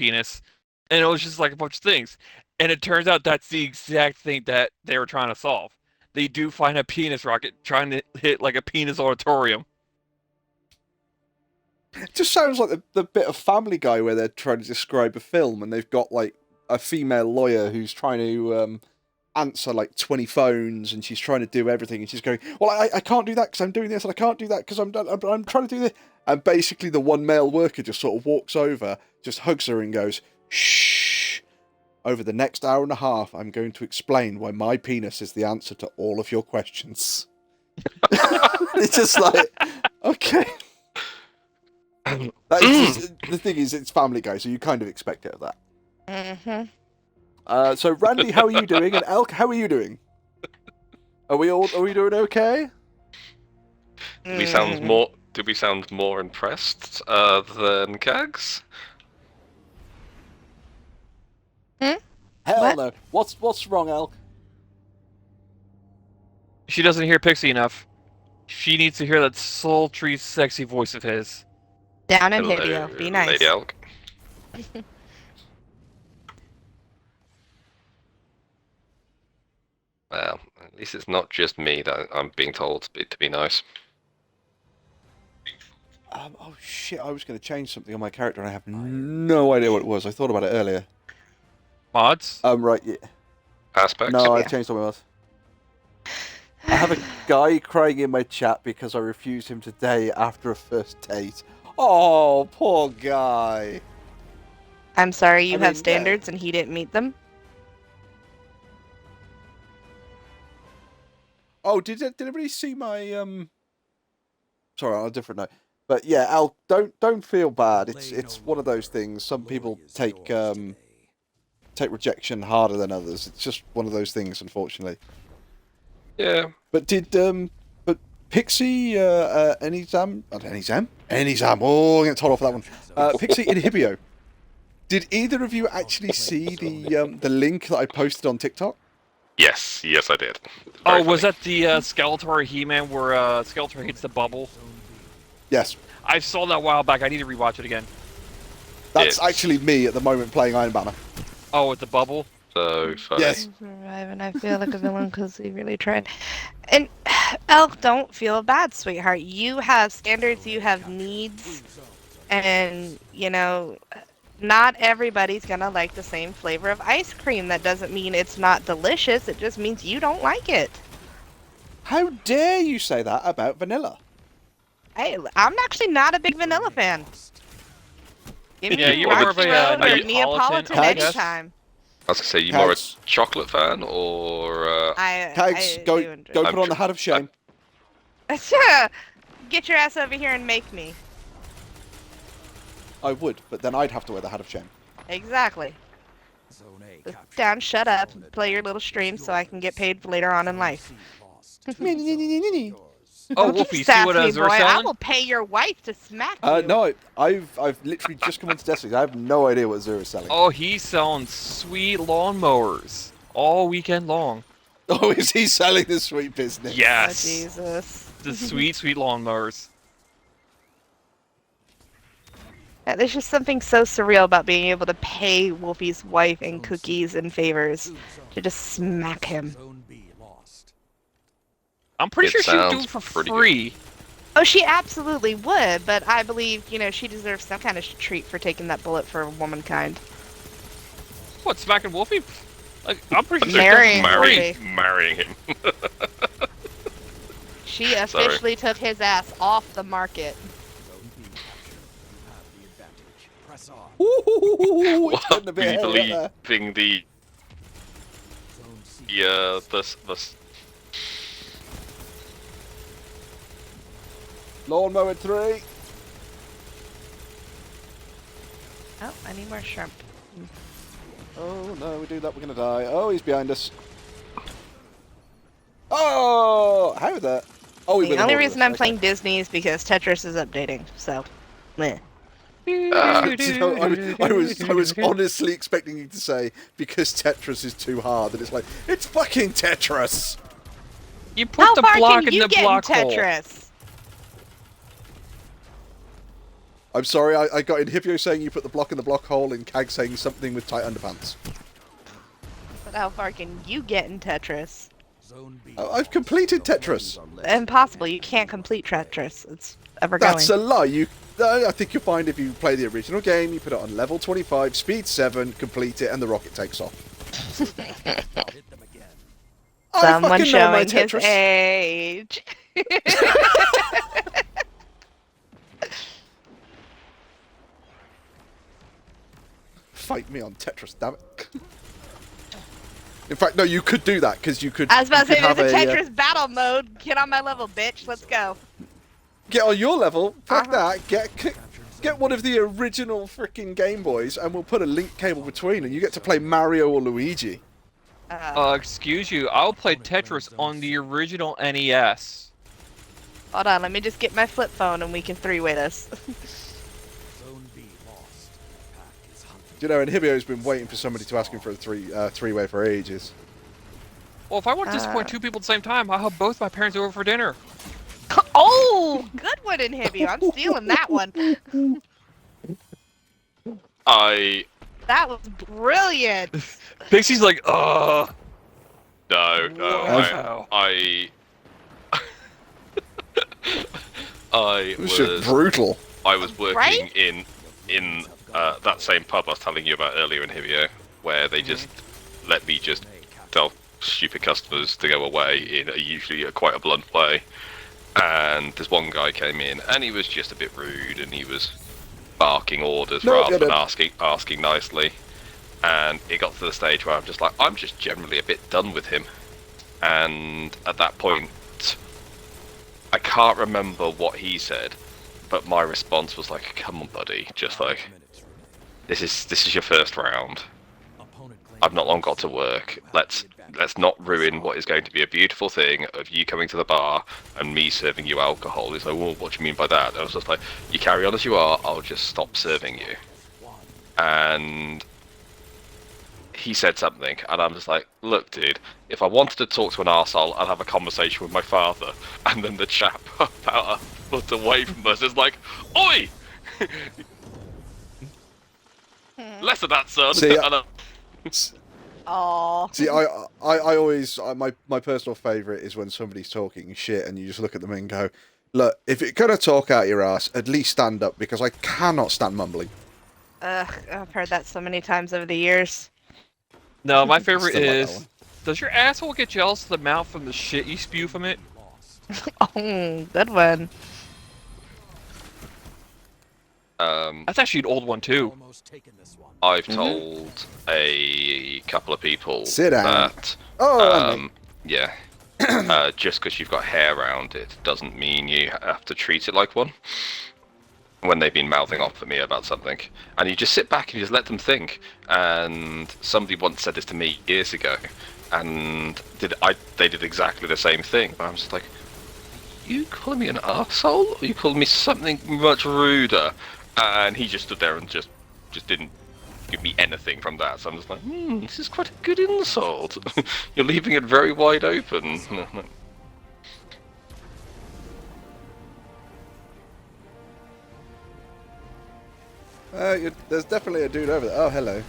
and it was just like a bunch of things. And it turns out that's the exact thing that they were trying to solve. They do find a penis rocket trying to hit like a penis auditorium. It just sounds like the bit of Family Guy where they're trying to describe a film and they've got like a female lawyer who's trying to answer like 20 phones and she's trying to do everything and she's going, well, I can't do that because I'm doing this and I can't do that because I'm trying to do this. And basically the one male worker just sort of walks over, just hugs her and goes, shh. Over the next hour and a half, I'm going to explain why my penis is the answer to all of your questions. It's just like, okay. The thing is, it's Family Guy, so you kind of expect it of that. Mm-hmm. So, Randy, how are you doing? And Elk, how are you doing? Are we doing okay? Do we sound more impressed than Cags? Hell no. What's wrong, Elk? She doesn't hear Pixie enough. She needs to hear that sultry, sexy voice of his. Down in Hibio. Be nice. Lady Elk. Well, at least it's not just me that I'm being told to be nice. Oh shit, I was going to change something on my character and I have no idea what it was. I thought about it earlier. Mods? Right, yeah. Aspects? No, I changed something else. I have a guy crying in my chat because I refused him today after a first date. Oh, poor guy. I'm sorry, you have standards and he didn't meet them? Oh, did anybody see my Sorry, on a different note. But yeah, Al, don't feel bad. It's one of those things. Some people take rejection harder than others. It's just one of those things, unfortunately. Yeah. But but Pixie Anyzam? Oh, I'm getting told off for that one. Pixie Inhibio. Did either of you actually see the link that I posted on TikTok? Yes, I did. Very was that the Skeletor He-Man where Skeletor hits the bubble? Yes. I saw that a while back. I need to rewatch it again. That's actually me at the moment playing Iron Banner. Oh, with the bubble? So funny. Yes. And I feel like a villain because he really tried. And Elk, don't feel bad, sweetheart. You have standards, you have needs, and not everybody's gonna like the same flavor of ice cream. That doesn't mean it's not delicious. It just means you don't like it. How dare you say that about vanilla? I'm actually not a big vanilla fan. Give me Yeah, you're more of Rocky a Road or Neapolitan, Neapolitan I guess. anytime. I was gonna say, you more a Cags. chocolate fan or? Cags, I go do enjoy go it. put on the hat of shame. Get your ass over here and make me. I would, but then I'd have to wear the hat of shame. Exactly. Just down, shut up, and play your little stream so I can get paid later on in life. Oh, Don't Wolfie, you see what sass me, Zer's boy. I selling? will pay your wife to smack you. No, I've literally just come into Destiny. I have no idea what Zer is selling. Oh, he's selling sweet lawnmowers all weekend long. Oh, is he selling the sweet business? Yes. Oh, Jesus. The sweet, sweet lawnmowers. Yeah, there's just something so surreal about being able to pay Wolfie's wife in cookies and favors to just smack him. I'm pretty It sure she would do sounds it for pretty free. Oh, she absolutely would, but I believe, she deserves some kind of treat for taking that bullet for womankind. What, smacking Wolfie? Like, I'm pretty sure Marrying free. Wolfie. Marrying him. She officially took his ass off the market. Ooh, it's Well, getting a bit hairy up there. believing the Lawnmower 3. Oh, I need more shrimp. Oh no, we do that, we're gonna die. Oh, he's behind us. Oh, how that? Oh, The only reason I'm playing Disney is because Tetris is updating, so. Meh. I was honestly expecting you to say because Tetris is too hard, and it's like it's fucking Tetris. You put How the far block can in you the get block in hole. Tetris? I'm sorry, I got Inhibio saying you put the block in the block hole, and Cag saying something with tight underpants. But how far can you get in Tetris? I've completed Tetris. Impossible. You can't complete Tetris. It's ever That's going. a lie. I think you'll find if you play the original game, you put it on level 25, speed 7, complete it, and the rocket takes off. Someone showing his age. Fight me on Tetris, damn it. In fact, no, you could do that, because you could... I was about to say, have there's a Tetris battle mode. Get on my level, bitch. Let's go. Get on your level, fuck that, get one of the original freaking Game Boys, and we'll put a link cable between, and you get to play Mario or Luigi. Excuse you, I'll play Tetris on the original NES. Hold on, let me just get my flip phone and we can three-way this. You know, Inhibio's been waiting for somebody to ask him for a three-way for ages. Well, if I want to disappoint two people at the same time, I'll have both my parents over for dinner. Oh, good one, Inhibio. I'm stealing that one. That was brilliant. Pixie's like, No, wow. It was just brutal. I was working Right? in that same pub I was telling you about earlier in Hivio, where they just let me just tell stupid customers to go away in usually quite a blunt way. And this one guy came in, and he was just a bit rude, and he was barking orders rather than asking nicely. And it got to the stage where I'm just generally a bit done with him. And at that point, I can't remember what he said, but my response was like, "Come on, buddy, just like this is your first round. I've not long got to work. Let's not ruin what is going to be a beautiful thing of you coming to the bar and me serving you alcohol." He's like, "Well, what do you mean by that?" And I was just like, "You carry on as you are. I'll just stop serving you." And he said something, and I'm just like, "Look, dude, if I wanted to talk to an arsehole, I'd have a conversation with my father." And then the chap about a foot away from us is like, "Oi! Less of that, son." See, Aww. See, I always my personal favourite is when somebody's talking shit and you just look at them and go, "Look, if you're gonna talk out your ass, at least stand up, because I cannot stand mumbling." I've heard that so many times over the years. No, my favorite Still like that is, one. does your asshole get jealous of the mouth from the shit you spew from it? Oh, good one. That's actually an old one too. I've told a couple of people Sit down. that yeah, just because you've got hair around it doesn't mean you have to treat it like one. When they've been mouthing off at me about something, and you just sit back and you just let them think. And somebody once said this to me years ago, and they did exactly the same thing. I was just like, "You calling me an arsehole? Or you calling me something much ruder?" And he just stood there and just didn't give me anything from that. So I'm just like, this is quite a good insult. You're leaving it very wide open. There's definitely a dude over there. Oh, hello.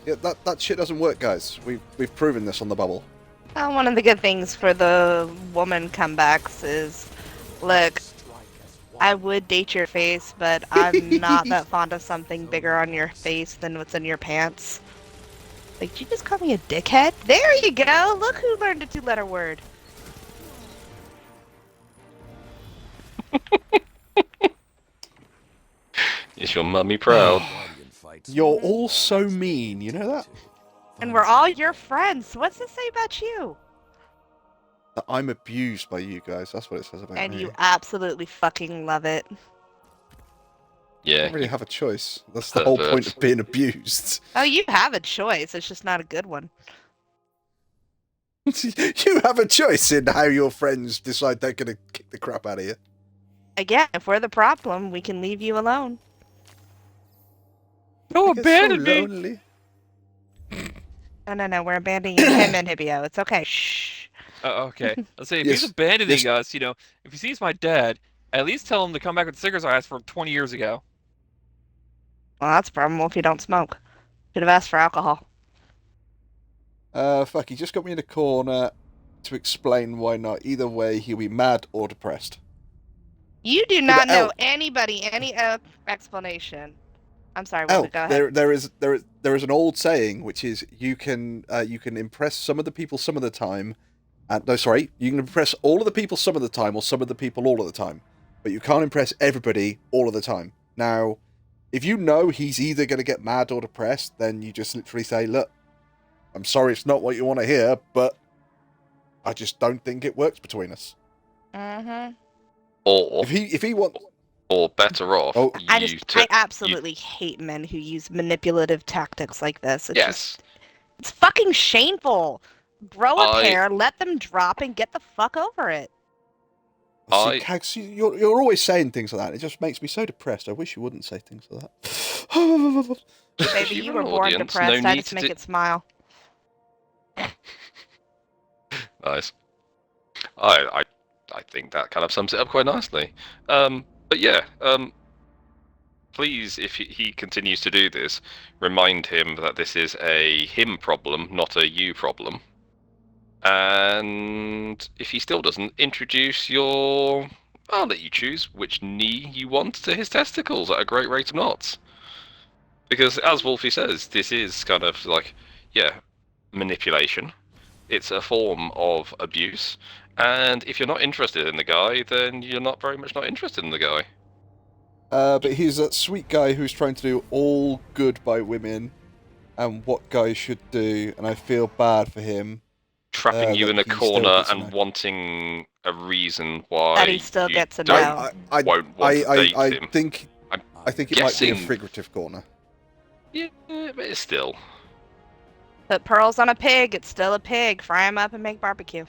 Yeah, that shit doesn't work, guys. We've proven this on the bubble. One of the good things for the woman comebacks is, look, I would date your face, but I'm not that fond of something bigger on your face than what's in your pants. Like, did you just call me a dickhead? There you go! Look who learned a 2-letter word. Is your mummy proud? You're all so mean, you know that? And we're all your friends. What's it say about you? That I'm abused by you guys. That's what it says about me. And you absolutely fucking love it. You Yeah. don't really have a choice. That's the whole point of being abused. Oh, you have a choice. It's just not a good one. You have a choice in how your friends decide they're going to kick the crap out of you. Again, if we're the problem, we can leave you alone. No, abandon me! Lonely. No, we're abandoning him and Hibio. It's okay. Shh. Okay. Let's say if he's abandoning us, you know, if he sees my dad, at least tell him to come back with the cigarettes I asked for 20 years ago. Well, that's a problem if you don't smoke. Should have asked for alcohol. Fuck, he just got me in a corner to explain why not. Either way, he'll be mad or depressed. You do not know anybody any explanation. I'm sorry, go ahead. There is an old saying which is you can impress some of the people some of the time. You can impress all of the people some of the time or some of the people all of the time, but you can't impress everybody all of the time. Now, if you know he's either going to get mad or depressed, then you just literally say, "Look, I'm sorry, it's not what you want to hear, but I just don't think it works between us." Mm-hmm. Or if he wants. Or better off, I absolutely hate men who use manipulative tactics like this. It's it's fucking shameful. Grow a pair, let them drop, and get the fuck over it. See, Kags, you're always saying things like that. It just makes me so depressed. I wish you wouldn't say things like that. Baby, you were born depressed. I just make it smile. Nice. I think that kind of sums it up quite nicely. But yeah, please, if he continues to do this, remind him that this is a him problem, not a you problem. And if he still doesn't, introduce I'll let you choose which knee you want to his testicles at a great rate of knots. Because as Wolfie says, this is kind of like, manipulation. It's a form of abuse. And if you're not interested in the guy, then you're not very much not interested in the guy. But he's that sweet guy who's trying to do all good by women and what guys should do, and I feel bad for him. Trapping you in a corner and wanting a reason why that he still gets a no. Won't want to date him. I think it might be a figurative corner. Yeah, but it's still. Put pearls on a pig, it's still a pig. Fry him up and make barbecue.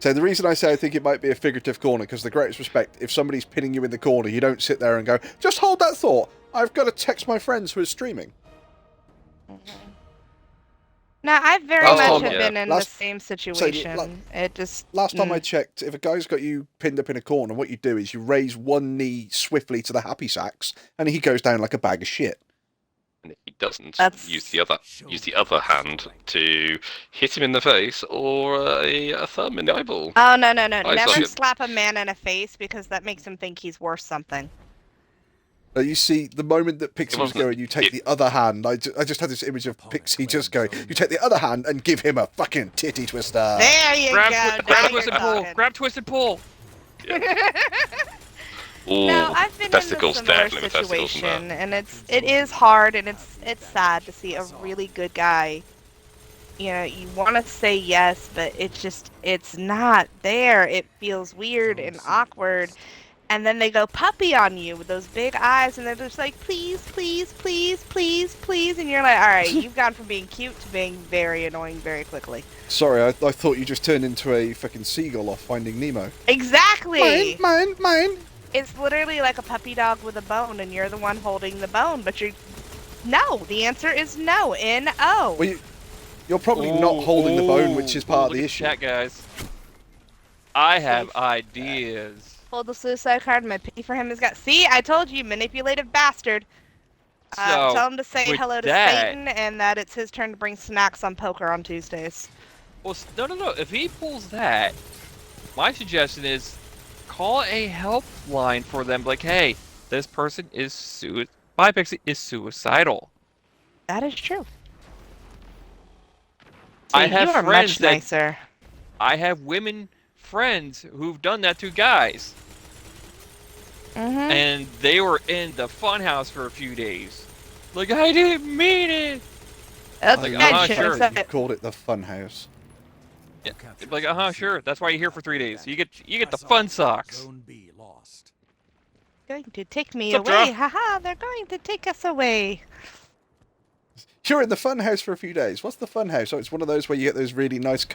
So the reason I say I think it might be a figurative corner, because the greatest respect, if somebody's pinning you in the corner, you don't sit there and go, just hold that thought. I've got to text my friends who are streaming. Mm-hmm. Now, I've very much been in the same situation. Last time I checked, if a guy's got you pinned up in a corner, what you do is you raise one knee swiftly to the happy sacks, and he goes down like a bag of shit. And if he doesn't, use the other hand to hit him in the face or a thumb in the eyeball. Oh, no. Never slap a man in the face, because that makes him think he's worth something. You see, the moment that Pixie was going, you take the other hand. I just had this image of Pixie just going, you take the other hand and give him a fucking titty twister. There you go. Grab, twist, and pull. Grab, twist, and pull. Yeah. Ooh, No, I've been in a testicles, similar definitely with testicles in situation, there. and it is hard, and it's sad to see a really good guy. You know, you want to say yes, but it's not there. It feels weird and awkward. And then they go puppy on you with those big eyes, and they're just like, please, please, please, please, please. And you're like, all right, you've gone from being cute to being very annoying very quickly. Sorry, I thought you just turned into a fucking seagull off Finding Nemo. Exactly! Mine! It's literally like a puppy dog with a bone, and you're the one holding the bone, but you're... No, the answer is no. N-O. Well, you're probably not holding the bone, which is part of the issue. Chat, guys. I have ideas. Pulled the suicide card. My pity for him has got... See, I told you, manipulative bastard. So, tell him to say hello to Satan, and that it's his turn to bring snacks on poker on Tuesdays. Well, no. If he pulls that, my suggestion is call a helpline for them. Like, hey, this person is Pixie is suicidal. That is true. I have you are friends much nicer. I have women friends who've done that to guys. And they were in the funhouse for a few days. Like, I didn't mean it. That's like, sure. You called it the funhouse. Yeah. Like, sure. That's why you're here for 3 days. You get the fun socks. Going to take me What's up, away. Jeff? Haha, they're going to take us away. You're in the funhouse for a few days. What's the funhouse? Oh, it's one of those where you get those really nice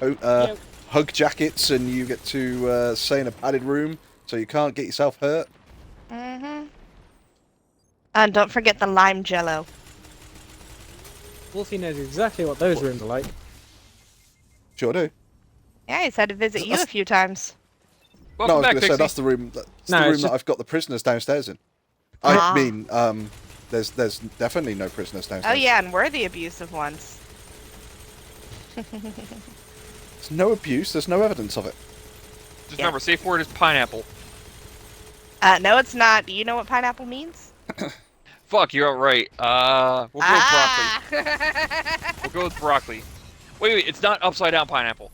hug jackets, and you get to stay in a padded room, so you can't get yourself hurt. And don't forget the lime jello. Wolfie knows exactly what those rooms are like. Sure do. Yeah, he's had to visit you a few times. No, I was going to say that's the room. That's the room that I've got the prisoners downstairs in. I mean, there's definitely no prisoners downstairs. Oh yeah, and we're the abusive ones. There's no abuse. There's no evidence of it. Just remember, safe word is pineapple. No, it's not. Do you know what pineapple means? Fuck, you're right. We'll go with broccoli. We'll go with broccoli. Wait, it's not upside down pineapple.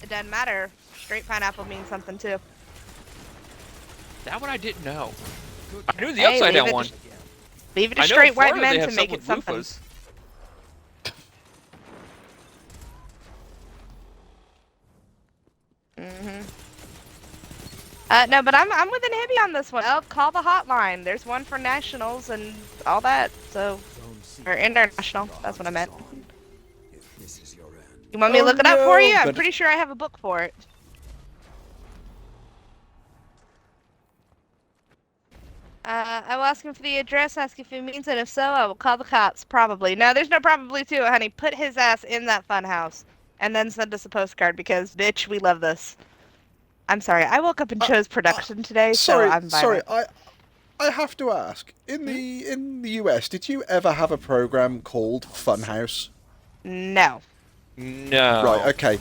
It doesn't matter. Straight pineapple means something too. That one I didn't know. I knew the upside down one. Leave it to straight white men to make make it something. Loofahs. No, but I'm with an Hibby on this one. I'll call the hotline. There's one for nationals and all that. So, or international. That's what I meant. You want me to look it up for you? I'm pretty sure I have a book for it. I will ask him for the address, ask if he means it. If so, I will call the cops. Probably. No, there's no probably to it, honey. Put his ass in that fun house. And then send us a postcard because, bitch, we love this. I'm sorry. I woke up and chose production today, so I'm violent. Sorry. I have to ask. In the US, did you ever have a program called Funhouse? No. No. Right. Okay.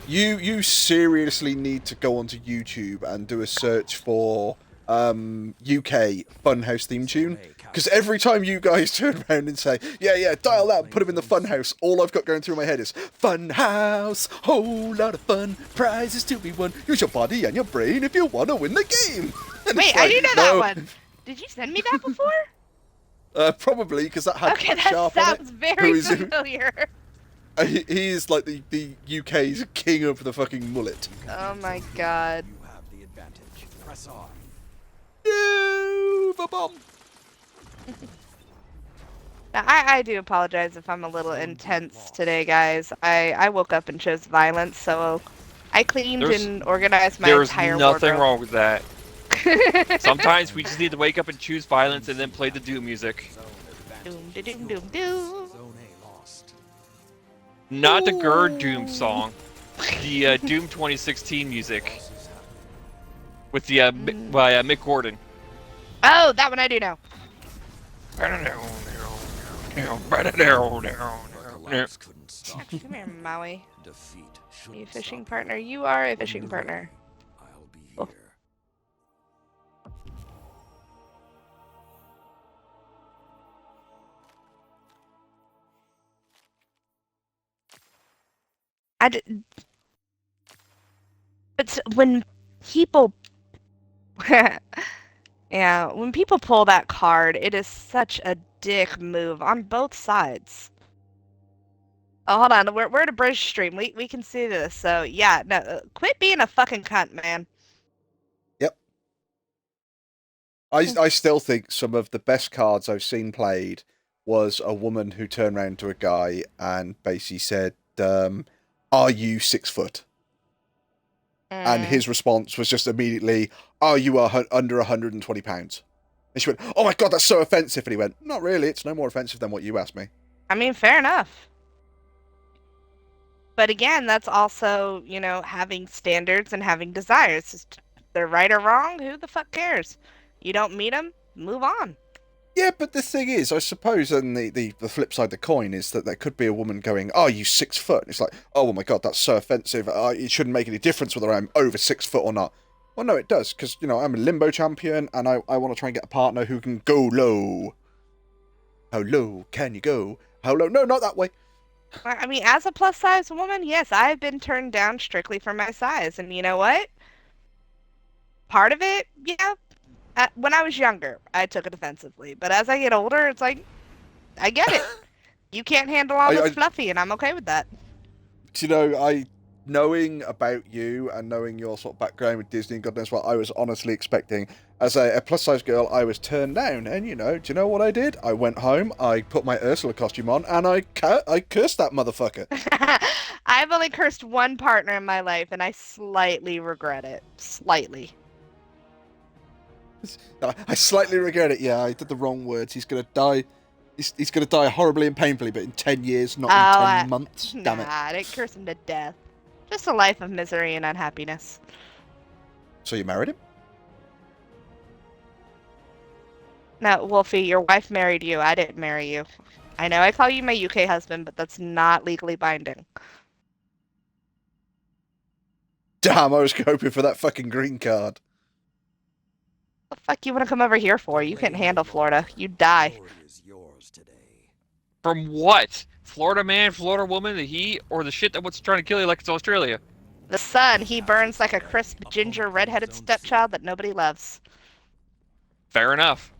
You seriously need to go onto YouTube and do a search for UK Funhouse theme tune, because every time you guys turn around and say, yeah, dial that and put him in the Funhouse, all I've got going through my head is Funhouse, whole lot of fun, prizes to be won, use your body and your brain if you want to win the game. And wait, I do know that one. Did you send me that before? Probably, because that had okay, Pat that Sharp on it, sounds very familiar. He is like the UK's king of the fucking mullet. Oh my god. You have the advantage. Press on. No, the bomb. Now, I do apologize if I'm a little intense today, guys. I woke up and chose violence, so I cleaned and organized my entire wardrobe. There's nothing wrong with that. Sometimes we just need to wake up and choose violence and then play the Doom music. Doom, doom, doom, doom. Not the GERD Doom song. The Doom 2016 music. With the by Mick Gordon. Oh, that one I do know. Come here, Maui. Are you a fishing partner? You are a fishing partner. I'll be here. But when people Yeah, when people pull that card, it is such a dick move on both sides. Oh, hold on. We're at a British stream. We can see this. So, yeah, no, quit being a fucking cunt, man. Yep. I still think some of the best cards I've seen played was a woman who turned around to a guy and basically said, "Are you 6 foot?" And his response was just immediately, "Oh, you are under 120 pounds." And she went, "Oh my god, that's so offensive." And he went, "Not really. It's no more offensive than what you asked me." I mean, fair enough. But again, that's also, you know, having standards and having desires. Just, they're right or wrong, who the fuck cares? You don't meet them, move on. Yeah, but the thing is, I suppose, and the flip side of the coin is that there could be a woman going, "Oh, you 6 foot?" And it's like, "Oh my god, that's so offensive. It shouldn't make any difference whether I'm over 6 foot or not." Well, no, it does, because, you know, I'm a limbo champion, and I want to try and get a partner who can go low. How low can you go? How low? No, not that way. I mean, as a plus size woman, yes, I've been turned down strictly for my size. And you know what? Part of it, yeah, when I was younger, I took it offensively. But as I get older, it's like, I get it. You can't handle all this fluffy, and I'm okay with that. Do you know, knowing about you and knowing your sort of background with Disney and God knows what, I was honestly expecting, as a plus-size girl, I was turned down. And, you know, do you know what I did? I went home, I put my Ursula costume on, and I cursed that motherfucker. I've only cursed one partner in my life, and I slightly regret it. Slightly. I slightly regret it, yeah. I did the wrong words. He's going to die. He's going to die horribly and painfully, but in 10 years, not in 10 months. Damn it. I didn't curse him to death. Just a life of misery and unhappiness. So you married him? No, Wolfie, your wife married you. I didn't marry you. I know I call you my UK husband, but that's not legally binding. Damn, I was hoping for that fucking green card. What the fuck you want to come over here for? You couldn't handle Florida. You'd die. From what? Florida man, Florida woman, the heat, or the shit that what's trying to kill you like it's Australia? The sun, he burns like a crisp, ginger, red-headed stepchild that nobody loves. Fair enough.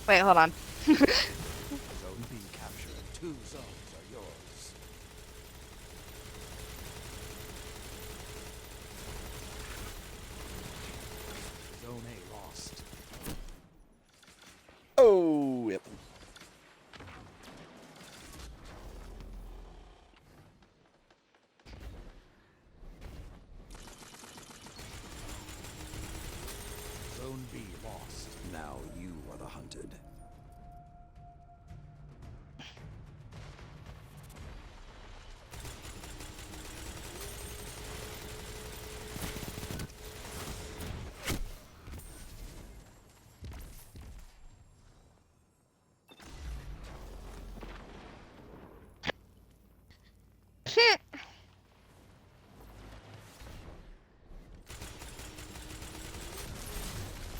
Wait, hold on. Zone B captured. 2 zones are yours. Zone A lost. Oh, yep. Zone B lost. Now you are the hunted.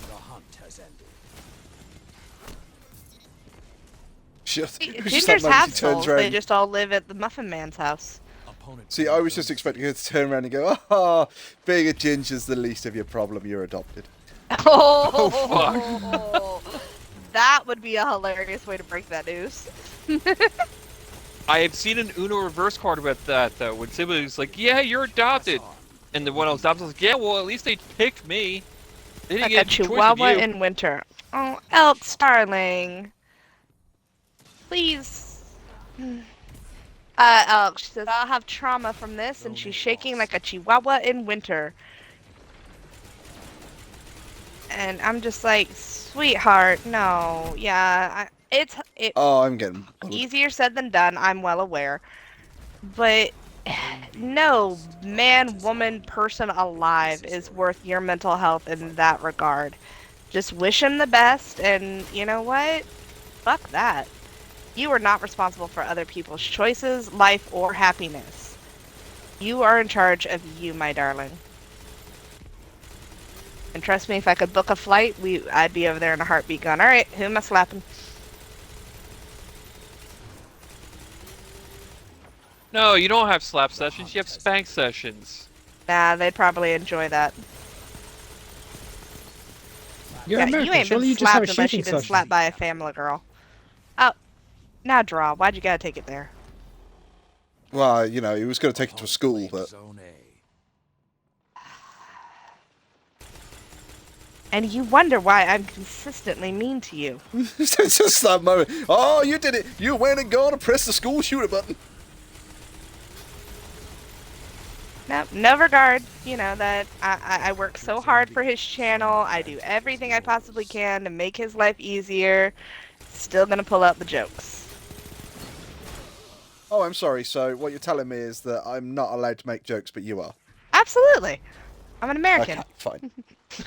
The hunt has ended. Gingers have souls. They just all live at the Muffin Man's house. See, I was just expecting her to turn around and go, "Ah, being a ginger's the least of your problem. You're adopted." Oh, fuck. That would be a hilarious way to break that news. I have seen an Uno reverse card with that, though, when somebody was like, "Yeah, you're adopted." And the one I was adopted was like, "Yeah, well, at least they picked me. They didn't Like get a choice of chihuahua you." in winter. Oh, Elk Starling. Please. Elk, she says, I'll have trauma from this, and she's shaking like a chihuahua in winter. And I'm just like, sweetheart, no. Yeah, I'm getting easier said than done, I'm well aware. But no man, woman, person alive is worth your mental health in that regard. Just wish him the best, and you know what? Fuck that. You are not responsible for other people's choices, life, or happiness. You are in charge of you, my darling. And trust me, if I could book a flight, I'd be over there in a heartbeat going, alright, who am I slapping? No, you don't have slap sessions, you have spank sessions. Nah, they'd probably enjoy that. You're yeah, American. you ain't Surely been you just have a slapped unless shooting you've been session. slapped by a family girl. Oh, now draw. Why'd you gotta take it there? Well, you know, he was going to take it to a school, but... And you wonder why I'm consistently mean to you. It's just that moment. Oh, you did it! You went and gone and pressed the school shooter button. No regard. You know that I work so hard for his channel. I do everything I possibly can to make his life easier. Still gonna pull out the jokes. Oh, I'm sorry. So what you're telling me is that I'm not allowed to make jokes, but you are. Absolutely. I'm an American. Okay, fine.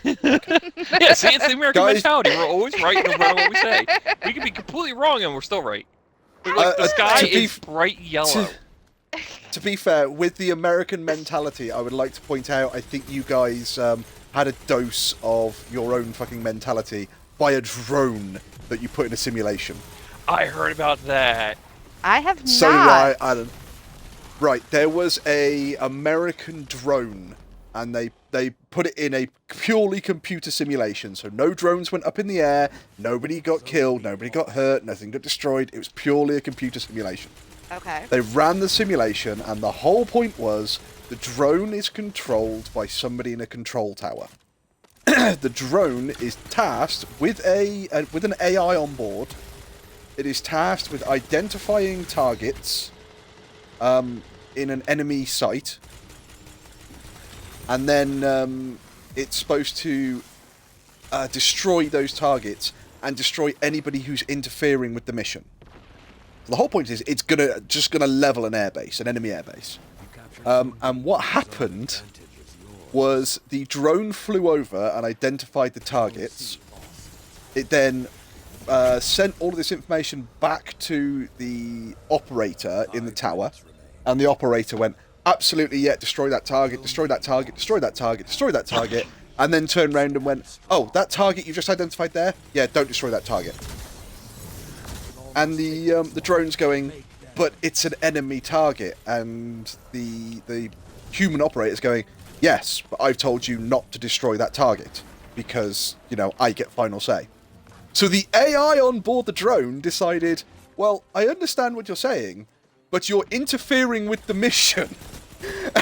Yeah, see, it's the American Guys... mentality. We're always right no matter what we say. We can be completely wrong and we're still right. Like, the sky is bright yellow. To be fair, with the American mentality, I would like to point out, I think you guys had a dose of your own fucking mentality by a drone that you put in a simulation. I heard about that. I have not. So did I don't... Right, there was a American drone, and they put it in a purely computer simulation. So no drones went up in the air, nobody got killed, nobody got hurt, nothing got destroyed. It was purely a computer simulation. Okay. They ran the simulation, and the whole point was the drone is controlled by somebody in a control tower. The drone is tasked with with an AI on board. It is tasked with identifying targets in an enemy site, and then it's supposed to destroy those targets and destroy anybody who's interfering with the mission. The whole point is it's just gonna level an airbase, an enemy airbase. And what happened was the drone flew over and identified the targets. It then sent all of this information back to the operator in the tower, and the operator went, absolutely, yeah, destroy that target, destroy that target, destroy that target, destroy that target, and then turned around and went, oh, that target you've just identified there? Yeah, don't destroy that target. And the drone's going, but it's an enemy target, and the human operator's going, yes, but I've told you not to destroy that target, because, you know, I get final say. So the AI on board the drone decided, well, I understand what you're saying, but you're interfering with the mission.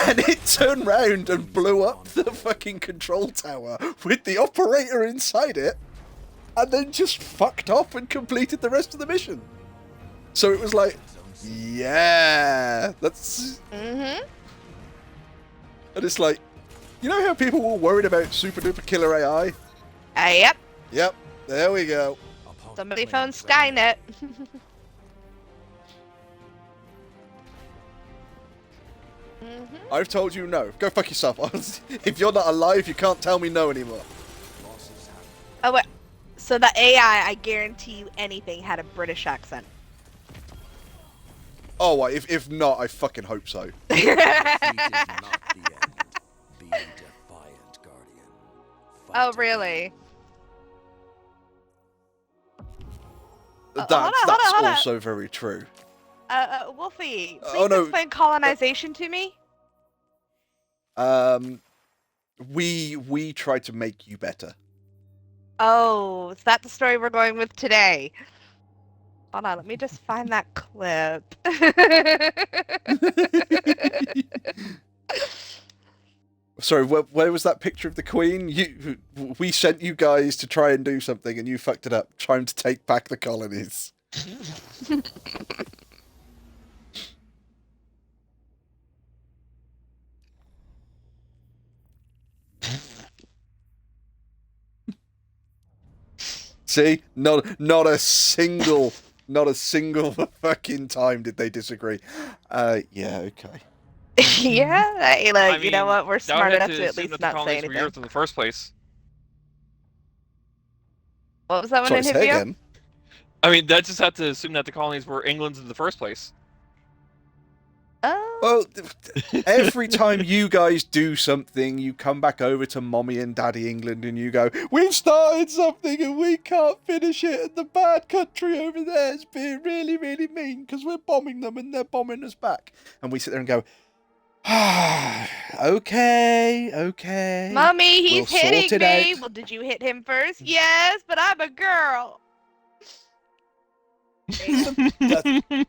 And it turned round and blew up the fucking control tower with the operator inside it, and then just fucked off and completed the rest of the mission. So it was like, yeah, that's... Mm-hmm. And it's like, you know how people were worried about super duper killer AI? Yep. Yep, there we go. Somebody phoned Skynet. I've told you no. Go fuck yourself. If you're not alive, you can't tell me no anymore. Oh, wait. So the AI, I guarantee you anything, had a British accent. Oh, well, if not, I fucking hope so. Oh, really? That's hold on. also very true. Wolfie, please explain colonization to me. We tried to make you better. Oh, is that the story we're going with today? Hold on, let me just find that clip. Sorry, where was that picture of the Queen? We sent you guys to try and do something, and you fucked it up, trying to take back the colonies. See, not a single fucking time did they disagree. Yeah, okay. Yeah, hey, look, I mean, you know what? We're smart enough to at assume least that the not say colonies were anything. yours in the first place. What was that one Sorry, in say Hivio? again? I mean, that just had to assume that the colonies were England's in the first place. Well, every time you guys do something, you come back over to Mommy and Daddy England and you go, we've started something and we can't finish it, and the bad country over there is being really, really mean because we're bombing them and they're bombing us back. And we sit there and go, okay. Mommy, he's we'll sort hitting it me. out. Well, did you hit him first? Yes, but I'm a girl.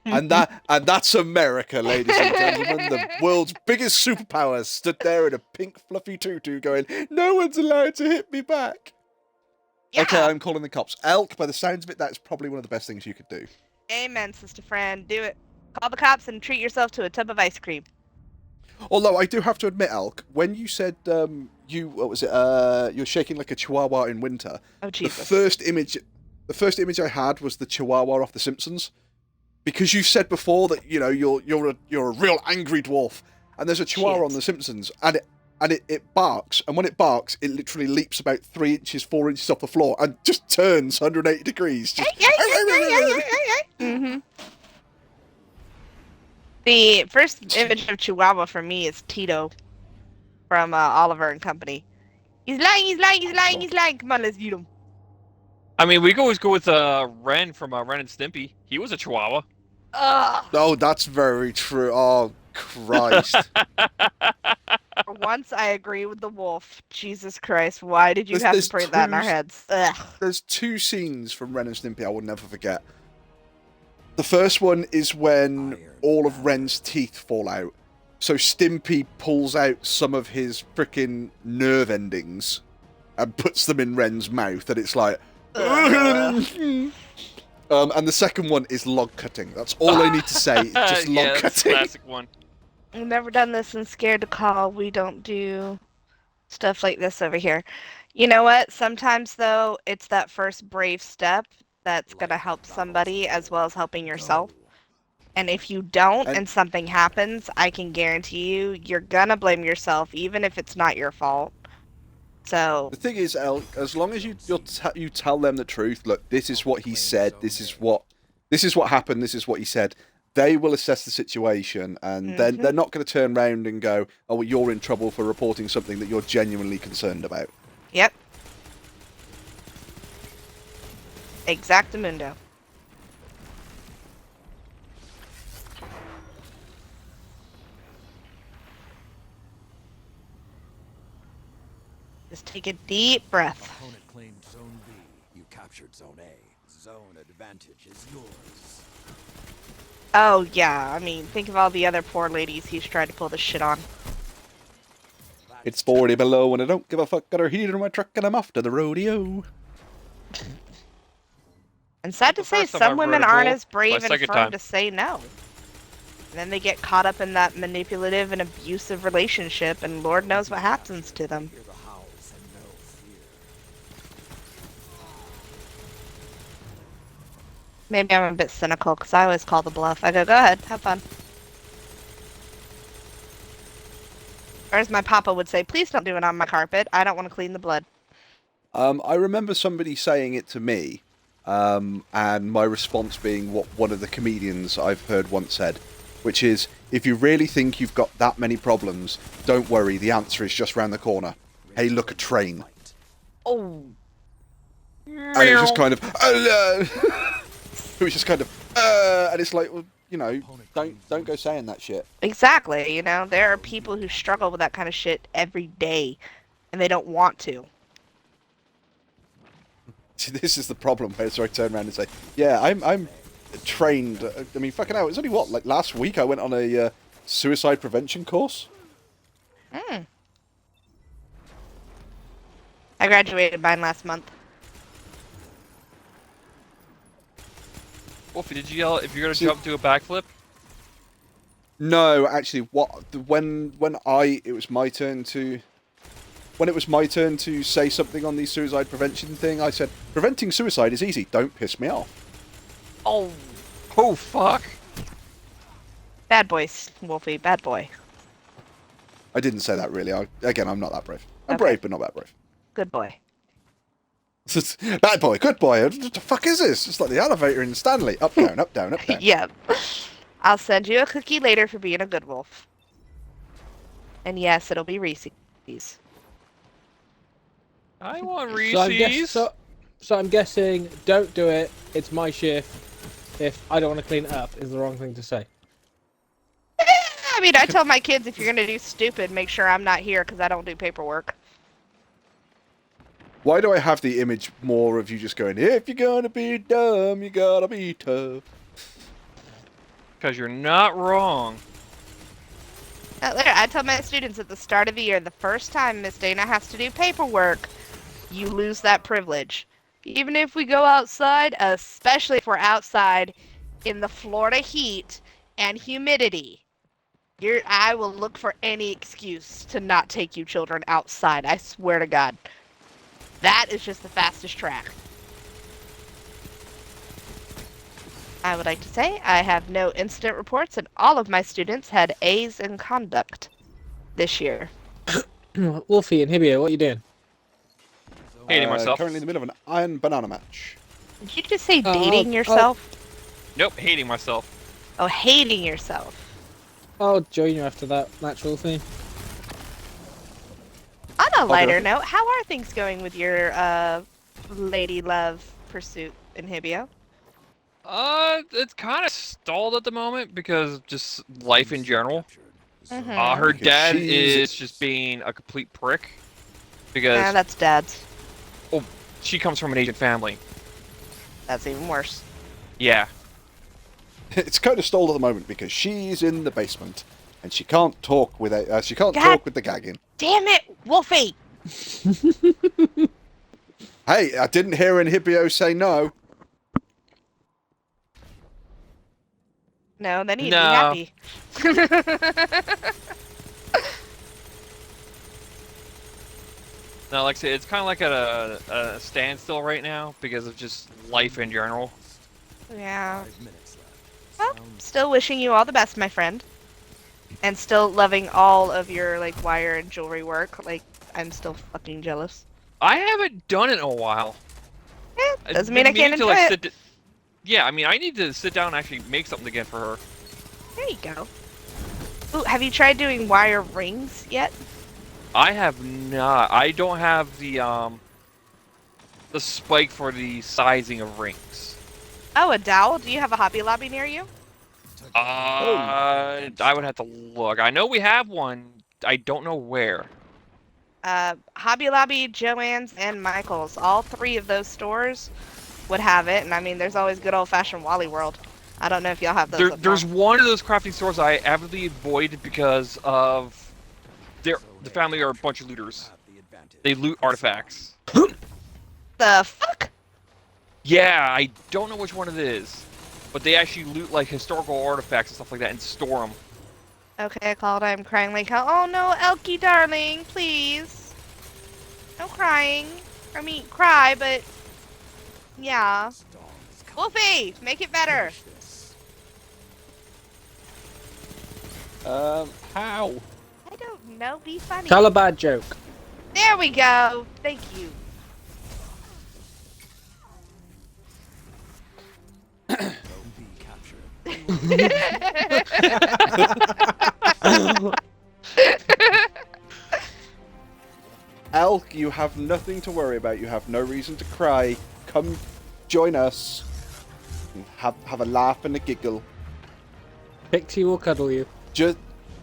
And that's America, ladies and gentlemen. The world's biggest superpower stood there in a pink fluffy tutu going, no one's allowed to hit me back. Yeah. Okay, I'm calling the cops. Elk, by the sounds of it, that's probably one of the best things you could do. Amen, sister friend. Do it. Call the cops and treat yourself to a tub of ice cream. Although I do have to admit, Elk, when you said you're shaking like a chihuahua in winter. Oh, Jesus. The first image I had was the chihuahua off The Simpsons, because you said before that you're a real angry dwarf, and there's a chihuahua on The Simpsons, and it barks, and when it barks, it literally leaps about 3 inches, 4 inches off the floor, and just turns 180 degrees. Just... Mm-hmm. The first image of Chihuahua for me is Tito from Oliver and Company. He's lying. Come on, let's eat him. I mean, we could always go with Ren from Ren and Stimpy. He was a Chihuahua. Oh, that's very true. Oh, Christ. For once, I agree with the wolf. Jesus Christ, why did you have to print that in our heads? Ugh. There's 2 scenes from Ren and Stimpy I will never forget. The first one is when all of Ren's teeth fall out. So Stimpy pulls out some of his frickin' nerve endings and puts them in Ren's mouth, and it's like... and the second one is log cutting. That's all I need to say. Just log cutting. Classic one. I've never done this and Scared to Call. We don't do stuff like this over here. You know what? Sometimes, though, it's that first brave step that's going to help somebody as well as helping yourself. And if you don't and something happens, I can guarantee you're going to blame yourself, even if it's not your fault. So the thing is, El, as long as you tell them the truth, look, this is what he said, this is what happened, this is what he said, they will assess the situation, and then they're not going to turn around and go, oh, well, you're in trouble for reporting something that you're genuinely concerned about. Yep. Exactamundo. Just take a deep breath. Opponent claimed Zone B. You captured Zone A. Zone advantage is yours. Oh, yeah. I mean, think of all the other poor ladies he's tried to pull this shit on. It's 40 below and I don't give a fuck. Got her heater in my truck and I'm off to the rodeo. And sad to say, some women aren't as brave and firm to say no. And then they get caught up in that manipulative and abusive relationship, and Lord knows what happens to them. Maybe I'm a bit cynical, because I always call the bluff. I go ahead, have fun. Or as my papa would say, please don't do it on my carpet. I don't want to clean the blood. I remember somebody saying it to me, and my response being what one of the comedians I've heard once said, which is, if you really think you've got that many problems, don't worry, the answer is just round the corner. Hey, look, a train. Oh. And it was just kind of... it was just kind of... and it's like, well, you know, don't go saying that shit. Exactly, you know, there are people who struggle with that kind of shit every day, and they don't want to. See, this is the problem, where I turn around and say, yeah, I'm trained. I mean, fucking hell, it was only, what, like last week I went on a suicide prevention course? I graduated mine last month. Wolfie, did you yell if you're gonna jump to a backflip? No, actually, when it was my turn to say something on the suicide prevention thing, I said, preventing suicide is easy, don't piss me off. Oh fuck. Bad boy, Wolfie, bad boy. I didn't say that really. I'm not that brave. I'm brave, but not that brave. Good boy. Bad boy, good boy. What the fuck is this? It's like the elevator in Stanley. Up, down, up, down, up, down. Yeah. I'll send you a cookie later for being a good wolf. And yes, it'll be Reese's. I want Reese's. So I'm guessing, don't do it. It's my shift. If I don't want to clean it up, is the wrong thing to say. I mean, I tell my kids if you're gonna do stupid, make sure I'm not here because I don't do paperwork. Why do I have the image more of you just going, if you're gonna be dumb, you gotta be tough? Because you're not wrong. I tell my students at the start of the year, the first time Miss Dana has to do paperwork, you lose that privilege. Even if we go outside, especially if we're outside in the Florida heat and humidity, I will look for any excuse to not take you children outside. I swear to God. That is just the fastest track. I would like to say I have no incident reports, and all of my students had A's in conduct this year. Wolfie and Hibio, what are you doing? Hating myself. Currently in the middle of an iron banana match. Did you just say dating yourself? Nope, hating myself. Oh, hating yourself. I'll join you after that match, Wolfie. On a lighter note, how are things going with your lady love pursuit in Hibio? It's kind of stalled at the moment because just life in general. Mm-hmm. Her dad is just being a complete prick. Because that's dad's. Oh, she comes from an Asian family. That's even worse. Yeah. It's kind of stalled at the moment because she's in the basement and she can't talk with talk with the gagging. Damn it, Wolfie! Hey, I didn't hear Hibio say no. No, then he'd be happy. No, like I said, it's kind of like at a standstill right now because of just life in general. Yeah. Well, still wishing you all the best, my friend. And still loving all of your, like, wire and jewelry work. Like, I'm still fucking jealous. I haven't done it in a while. Doesn't mean I can't enjoy it. Yeah, I mean, I need to sit down and actually make something again for her. There you go. Ooh, have you tried doing wire rings yet? I have not. I don't have the spike for the sizing of rings. Oh, a dowel? Do you have a Hobby Lobby near you? I would have to look. I know we have one. I don't know where. Hobby Lobby, Joann's, and Michael's. All three of those stores would have it. And I mean, there's always good old-fashioned Wally World. I don't know if y'all have those. There's one of those crafting stores I avidly avoid because of the family are a bunch of looters. They loot artifacts. The fuck? Yeah, I don't know which one it is, but they actually loot like historical artifacts and stuff like that and store them. Okay, called. I'm crying like hell. Oh no, Elkie, darling, please. No crying. I mean, cry, but yeah. Wolfie, make it better. How? I don't know. Be funny. Tell a bad joke. There we go. Thank you. Elk, you have nothing to worry about. You have no reason to cry. Come join us. And have a laugh and a giggle. Pixie will cuddle you.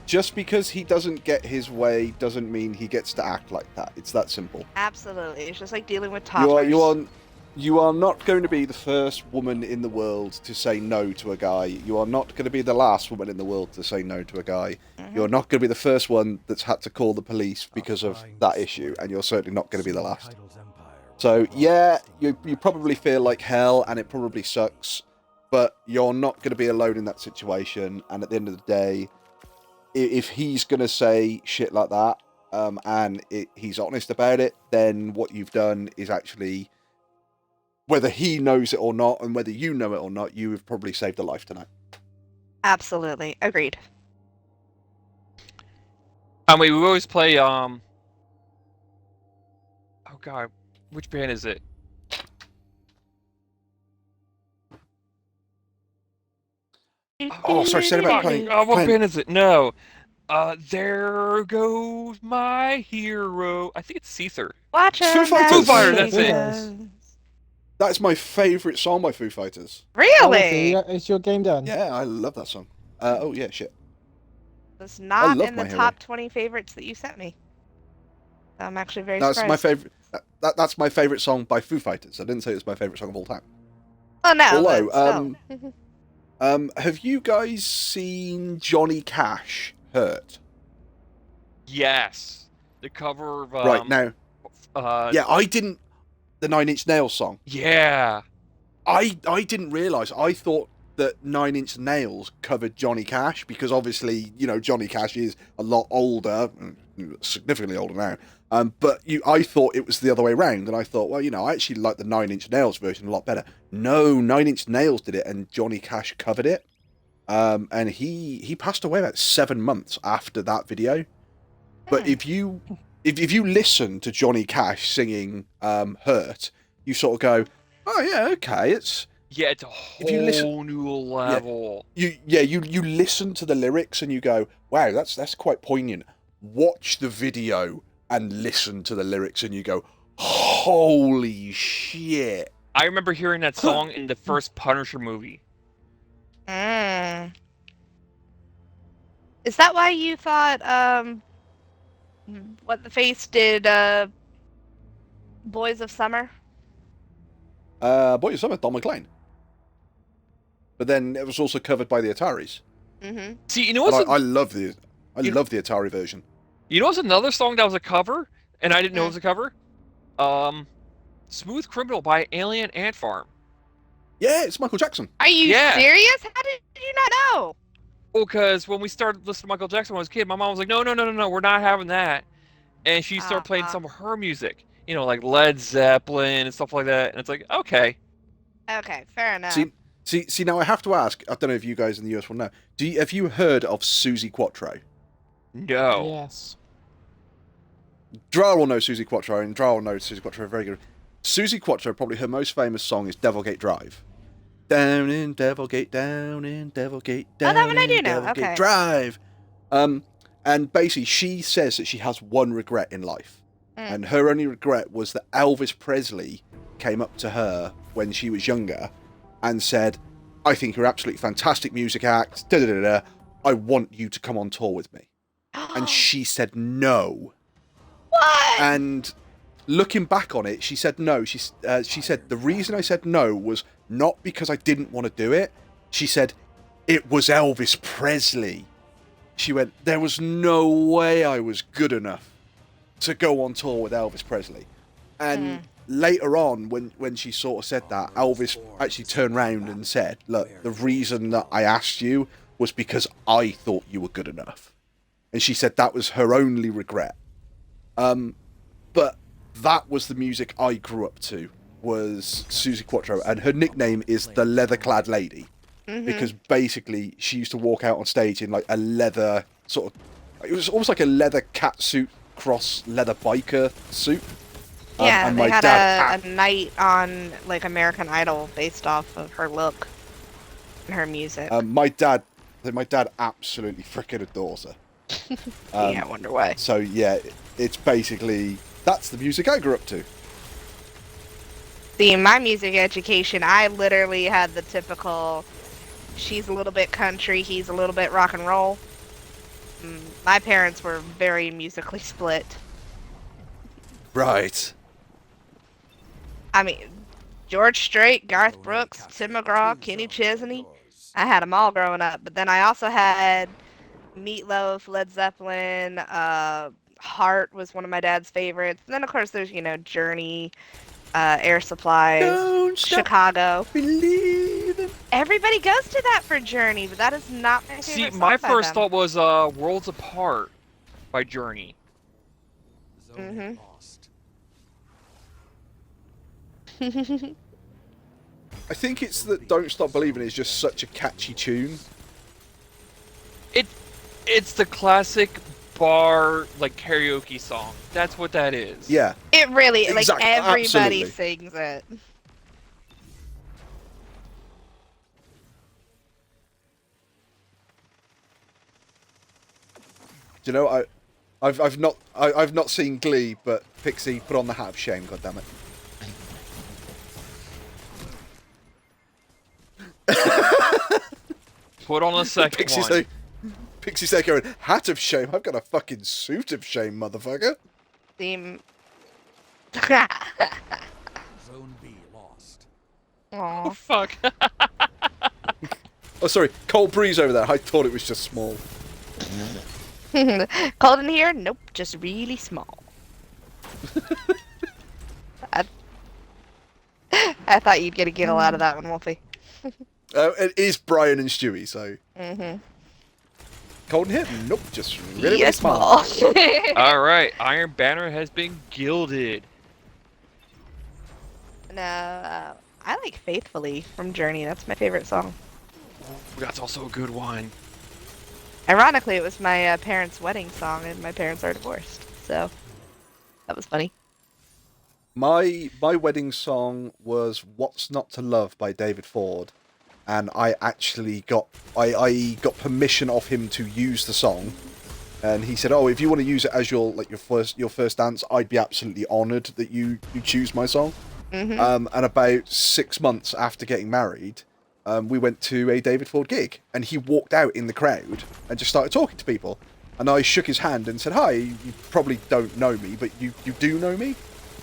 Just because he doesn't get his way doesn't mean he gets to act like that. It's that simple. Absolutely. It's just like dealing with toddlers. You are not going to be the first woman in the world to say no to a guy. You are not going to be the last woman in the world to say no to a guy. Mm-hmm. You're not going to be the first one that's had to call the police because of that issue, and you're certainly not going to be the last. So, yeah, you probably feel like hell, and it probably sucks, but you're not going to be alone in that situation, and at the end of the day, if he's going to say shit like that, and he's honest about it, then what you've done is actually... Whether he knows it or not, and whether you know it or not, you have probably saved a life tonight. Absolutely. Agreed. I mean, we always play, oh god, which band is it? Oh, sorry, say about playing. What band is it? No. There goes my hero. I think it's Caesar. Watch Foo him Fighters. Foo Fighters, that's it. Yes. That's my favourite song by Foo Fighters. Really? Is your game done? Yeah, I love that song. Oh yeah, shit. It's not love in the My Hero. top 20 favorites that you sent me. I'm actually very That's surprised. my favourite. That's my favourite song by Foo Fighters. I didn't say it's my favourite song of all time. Oh no. Although, but still. have you guys seen Johnny Cash Hurt? Yes. The cover of Right now. Yeah, I didn't. The Nine Inch Nails song. Yeah. I didn't realise. I thought that Nine Inch Nails covered Johnny Cash because obviously, you know, Johnny Cash is a lot older, significantly older now. But I thought it was the other way around, and I thought, well, you know, I actually like the Nine Inch Nails version a lot better. No, Nine Inch Nails did it, and Johnny Cash covered it. And he passed away about 7 months after that video. But if you listen to Johnny Cash singing "Hurt," you sort of go, "Oh yeah, okay, it's." Yeah, it's a whole new level. Yeah, you listen to the lyrics and you go, "Wow, that's quite poignant." Watch the video and listen to the lyrics and you go, "Holy shit!" I remember hearing that song in the first Punisher movie. Is that why you thought What the Face did Boys of Summer? Boy, some of Don McLean. But then it was also covered by the Ataris. Mm-hmm. See, you know what? I love the Atari version. You know what's another song that was a cover, and I didn't know it was a cover? "Smooth Criminal" by Alien Ant Farm. Yeah, it's Michael Jackson. Are you serious? How did you not know? Well, because when we started listening to Michael Jackson when I was a kid, my mom was like, no, we're not having that. And she started playing some of her music, you know, like Led Zeppelin and stuff like that. And it's like, okay. Okay, fair enough. See. Now I have to ask. I don't know if you guys in the US will know. Have you heard of Susie Quattro? No. Yes. Dral will know Susie Quattro, and Dral will know Susie Quattro very good. Susie Quattro, probably her most famous song is Devilgate Drive. Down in Devilgate, down in Devilgate, down that one I do in know. Devilgate Okay. Drive. And basically she says that she has one regret in life. And her only regret was that Elvis Presley came up to her when she was younger and said, "I think you're an absolutely fantastic music act. I want you to come on tour with me." And she said no. What? And looking back on it, she said no. She said the reason I said no was not because I didn't want to do it. She said it was Elvis Presley. She went, there was no way I was good enough to go on tour with Elvis Presley. And later on, when she sort of said that, Elvis actually turned round and said, "Look, the reason that I asked you was because I thought you were good enough." And she said that was her only regret. But that was the music I grew up to, was Susie Quattro, and her nickname is the Leather-Clad Lady, because basically she used to walk out on stage in like a leather sort of, it was almost like a leather catsuit cross leather biker suit. Yeah, and they my had dad a night on like American Idol based off of her look and her music. my dad absolutely freaking adores her. Yeah, I wonder why. So yeah, it's basically, that's the music I grew up to. See, my music education, I literally had the typical, she's a little bit country, he's a little bit rock and roll. My parents were very musically split. Right. I mean, George Strait, Garth Brooks, Tim McGraw, Kenny Chesney. I had them all growing up. But then I also had Meatloaf, Led Zeppelin, Heart was one of my dad's favorites. And then, of course, there's, you know, Journey, Air Supply, Chicago. Believe. Everybody goes to that for Journey, but that is not my favorite See, song my by first them. thought was Worlds Apart by Journey. Mm-hmm. I think it's that Don't Stop Believing is just such a catchy tune. It's the classic bar like karaoke song. That's what that is. Yeah. It really, like, Exactly, everybody absolutely. sings it. Do you know, I've not seen Glee, but Pixie, put on the hat of shame, goddammit. Put on a second one. Pixie's there going, hat of shame? I've got a fucking suit of shame, motherfucker. Theme. Zone B lost. Aww. Oh, fuck. Oh, sorry, cold breeze over there. I thought it was just small. Cold in here? Nope, just really small. I thought you'd get a giggle out of that one, Wolfie. It is Brian and Stewie, so. Mm-hmm. Cold in here? Nope, just really, Yeah, really small. Alright, Iron Banner has been gilded. No, I like Faithfully from Journey. That's my favorite song. That's also a good one. Ironically, it was my parents' wedding song, and my parents are divorced, so that was funny. My wedding song was "What's Not to Love" by David Ford, and I actually got I got permission of him to use the song, and he said, "Oh, if you want to use it as your first dance, I'd be absolutely honoured that you choose my song." Mm-hmm. And about 6 months after getting married, we went to a David Ford gig, and he walked out in the crowd and just started talking to people, and I shook his hand and said, "Hi, you probably don't know me, but you do know me."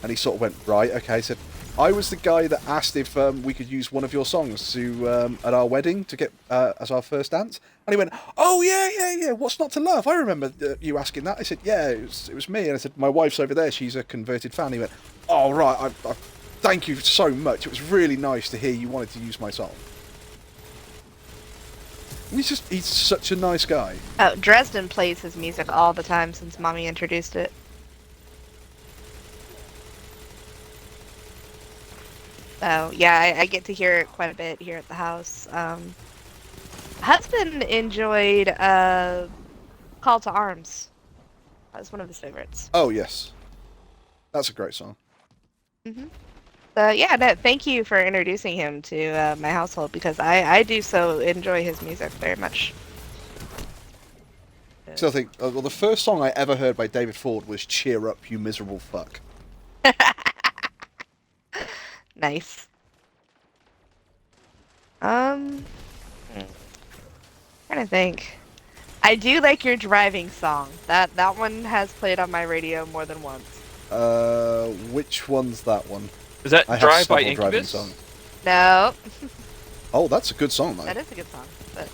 And he sort of went, "Right, okay." I said, "I was the guy that asked if we could use one of your songs to at our wedding to get as our first dance." And he went, "Oh yeah, What's Not to Love? I remember you asking that." I said, "Yeah, it was me." And I said, "My wife's over there. She's a converted fan." He went, "Oh right, I thank you so much. It was really nice to hear you wanted to use my song." And he's such a nice guy. Oh, Dresden plays his music all the time since Mommy introduced it. So yeah, I get to hear it quite a bit here at the house. Husband enjoyed Call to Arms. That was one of his favorites. Oh yes, that's a great song. Mm-hmm. So yeah, no, thank you for introducing him to my household, because I do so enjoy his music very much. So I think well, the first song I ever heard by David Ford was "Cheer Up, You Miserable Fuck." Nice. Trying to think. I do like your driving song. That one has played on my radio more than once. Which one's that one? Is that I Drive have by several driving Incubus? songs. No. Oh, that's a good song, though. That is a good song. But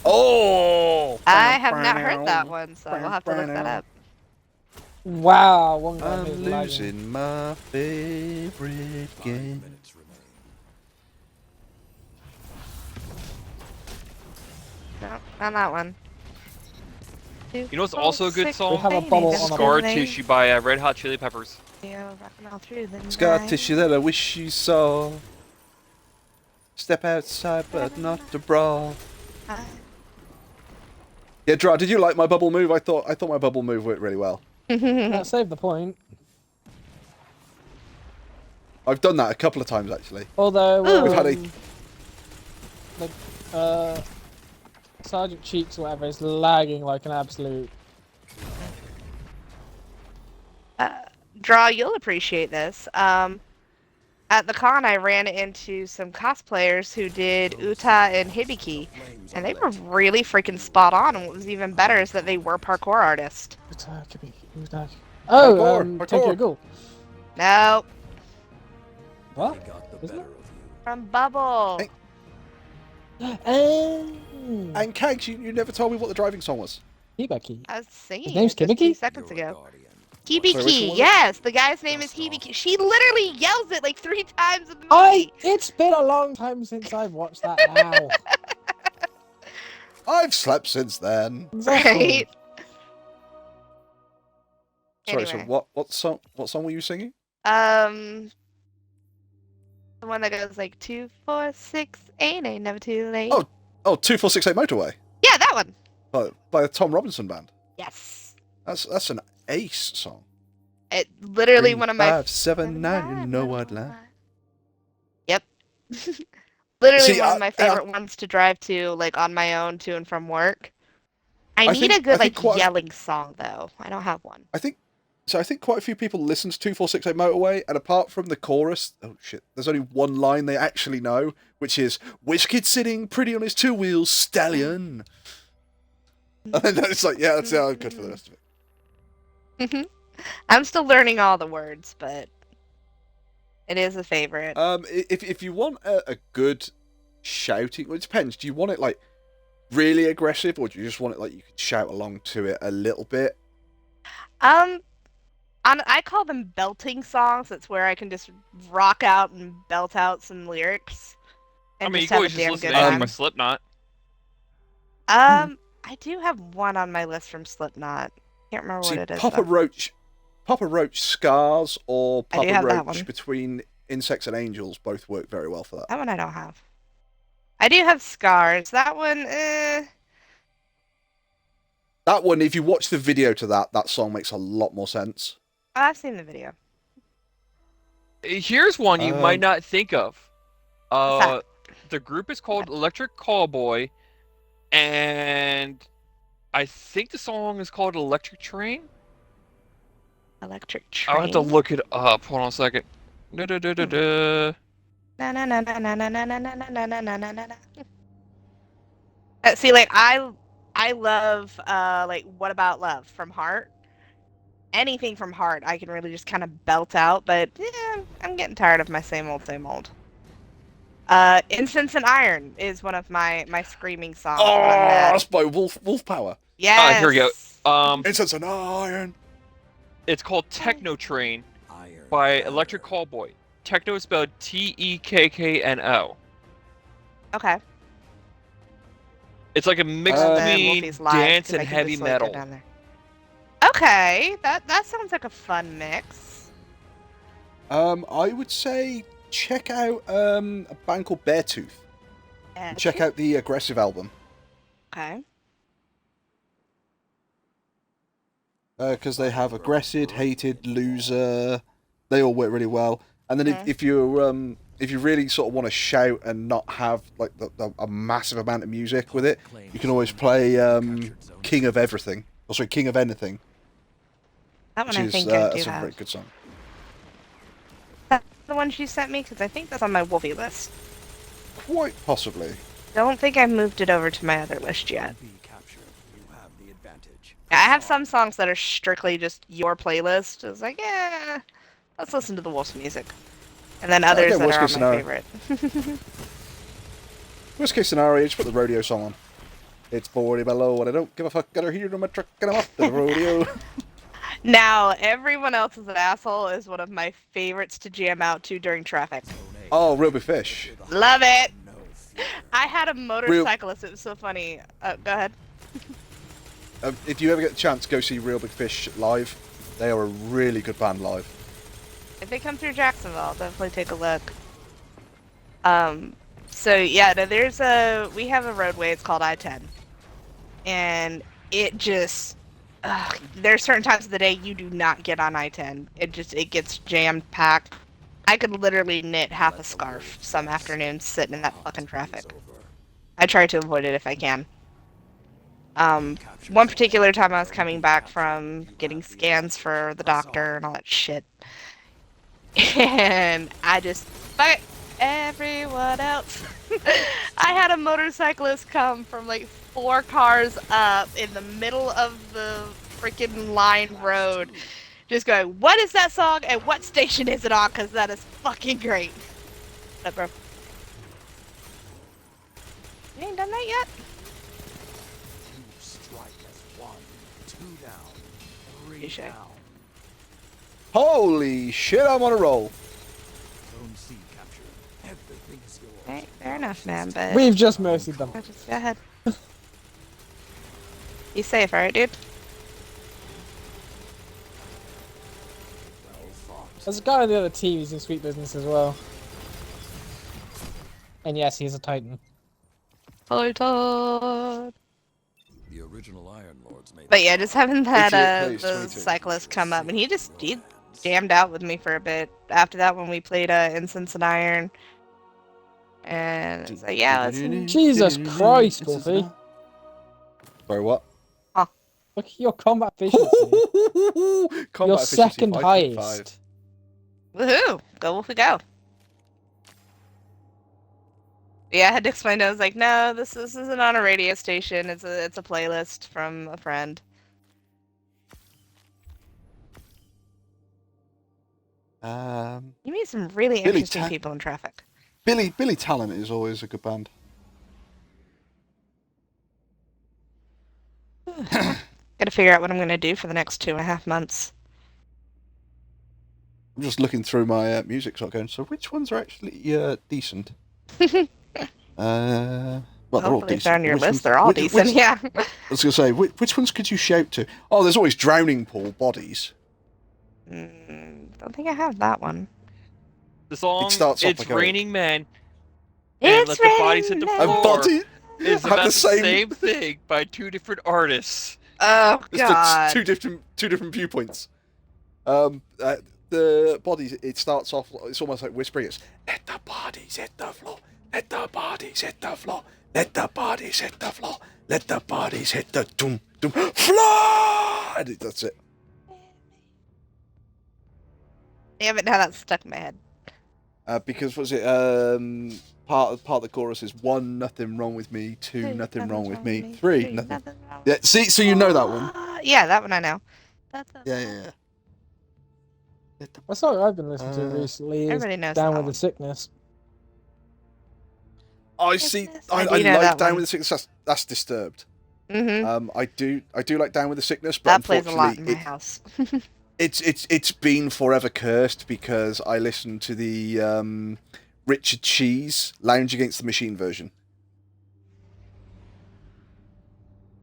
Oh! I have not heard that one, so we'll have to look that up. Wow, one guy I'm is lagging. losing my favorite game. No, not that one. You know what's also a good song? We have a bubble on the Scar bottom. Tissue by Red Hot Chili Peppers. Scar tissue that I wish you saw. Step outside, but not to brawl. Yeah, Dra, did you like my bubble move? I thought my bubble move worked really well. That saved the point. I've done that a couple of times actually. Although we've had a Sergeant Cheeks or whatever is lagging like an absolute. Draw, you'll appreciate this. At the con, I ran into some cosplayers who did Uta and Hibiki, and they were really freaking spot on. And what was even better is that they were parkour artists. Oh, Parkour. Tokyo Ghoul. No. What? From Bubble. And Kags, you never told me what the driving song was. Hibiki. I was singing His name's it just 2 Hibiki? seconds ago. Sorry, Hibiki, which one was it? yes, the guy's name is Hibiki. She literally yells it like 3 times in the movie. It's been a long time since I've watched that now. I've slept since then. Right? Sorry, so Anyway. what song were you singing? The one that goes like 2, 4, 6, 8, ain't never too late. Oh, 2468 Motorway. Yeah, that one. By the Tom Robinson Band. Yes. That's an ace song. It literally one of my 5, 7, 9, you know what line. Yep. Literally See, one of my favorite ones to drive to, like on my own to and from work. I need a good like yelling song though. I don't have one. I think quite a few people listen to 2468 Motorway, and apart from the chorus, oh shit, there's only one line they actually know, which is "Which kid sitting pretty on his two wheels, stallion?" And then it's like, yeah, that's good for the rest of it. I'm still learning all the words, but it is a favorite. If you want a good shouting, well, it depends. Do you want it like really aggressive, or do you just want it like you can shout along to it a little bit? I call them belting songs. It's where I can just rock out and belt out some lyrics. And I mean, just you have can a always damn just listen good to time. my Slipknot. I do have one on my list from Slipknot. Can't remember what it is. Papa Roach, Scars, or I do Papa have that Roach one. Between Insects and Angels both work very well for that. That one I don't have. I do have Scars. That one, That one, if you watch the video to that song makes a lot more sense. I've seen the video. Here's one you might not think of. What's that? The group is called Electric Callboy, and I think the song is called Electric Train. Electric Train. I'll have to look it up. Hold on a second. Na na na na na na na na na na na na na na. See, like I love like What About Love from Heart. Anything from Heart I can really just kind of belt out, but yeah, I'm getting tired of my same old, same old. Incense and Iron is one of my screaming songs. Oh, that's by Wolf Power. Yes. Here we go. Incense and Iron. It's called Techno Train by Electric Callboy. Techno is spelled Tekkno. Okay. It's like a mix between dance and heavy metal. Okay, that sounds like a fun mix. I would say check out a band called Beartooth. Check out the Aggressive album. Okay. Because they have Aggressive, Hated, Loser. They all work really well. And then if you really sort of want to shout and not have like a massive amount of music with it, you can always play King of Everything. Oh, sorry, King of Anything. That one I think I do that's a have. very good song. That's the one she sent me, because I think that's on my Wolfie list. Quite possibly. Don't think I moved it over to my other list yet. I have some songs that are strictly just your playlist. It's like, yeah, let's listen to the Wolf's music. And then others that are on my favorite. Worst case scenario, just put the rodeo song on. It's 40 below and I don't give a fuck. Got her here to my truck and I'm off to the rodeo. Now, Everyone Else is an Asshole is one of my favorites to jam out to during traffic. Oh, Real Big Fish. Love it! I had a motorcyclist. It was so funny. Go ahead. If you ever get the chance, go see Real Big Fish live. They are a really good band live. If they come through Jacksonville, I'll definitely take a look. So yeah, no, we have a roadway. It's called I-10, and it just there's certain times of the day you do not get on I-10. It gets jammed packed. I could literally knit half a scarf some afternoons sitting in that fucking traffic. I try to avoid it if I can. One particular time I was coming back from getting scans for the doctor and all that shit. And I just, fuck everyone else. I had a motorcyclist come from like 4 cars up in the middle of the freaking line road. Just going, what is that song and what station is it on? Because that is fucking great. What up, bro? You ain't done that yet? Holy shit, I'm on a roll. Okay, fair enough, man, but... We've just mercied them. Just go ahead. You safe, alright, dude? There's a guy on the other team who's in sweet business as well. And yes, he's a Titan. Titan! The original Iron Lords made. But yeah, just having that the cyclist come up, and he jammed out with me for a bit. After that, when we played Incense and Iron, and it's like, yeah, let's... Jesus Christ, Wolfie. Sorry, what? Look at your combat efficiency. Combat Your efficiency second 5.5. highest. Woohoo! Go Wolfie go. Yeah, I had to explain. I was like, no, this isn't on a radio station. It's a playlist from a friend. You meet some really interesting people in traffic. Billy Talent is always a good band. Gotta figure out what I'm gonna do for the next 2.5 months. I'm just looking through my music slot going, so which ones are actually decent? Well, they're all decent. If they're on your list, they're all decent, yeah. I was going to say, which ones could you shout to? Oh, there's always Drowning Pool, Bodies. Don't think I have that one. The song, It's Raining Men, and Let the Bodies Hit the Floor, is about the same thing by two different artists. Oh, God. It's two different viewpoints. The Bodies, it starts off, it's almost like whispering. It's, let the bodies hit the floor. Let the bodies hit the floor. Let the bodies hit the floor. Let the bodies hit the doom floor. That's it. Damn it! Now that's stuck in my head. Because was it part of the chorus is 1, nothing wrong with me. 2, nothing wrong with me. 3, nothing. Yeah. See, so you know that one. Yeah, that one I know. Yeah. That's what I've been listening to recently. Everybody knows Down that with one. the Sickness. I see. I do know like that Down one. with the Sickness. That's Disturbed. Mm-hmm. I do like Down with the Sickness, but That plays a lot in unfortunately, my house. it's been forever cursed because I listened to the Richard Cheese Lounge Against the Machine version.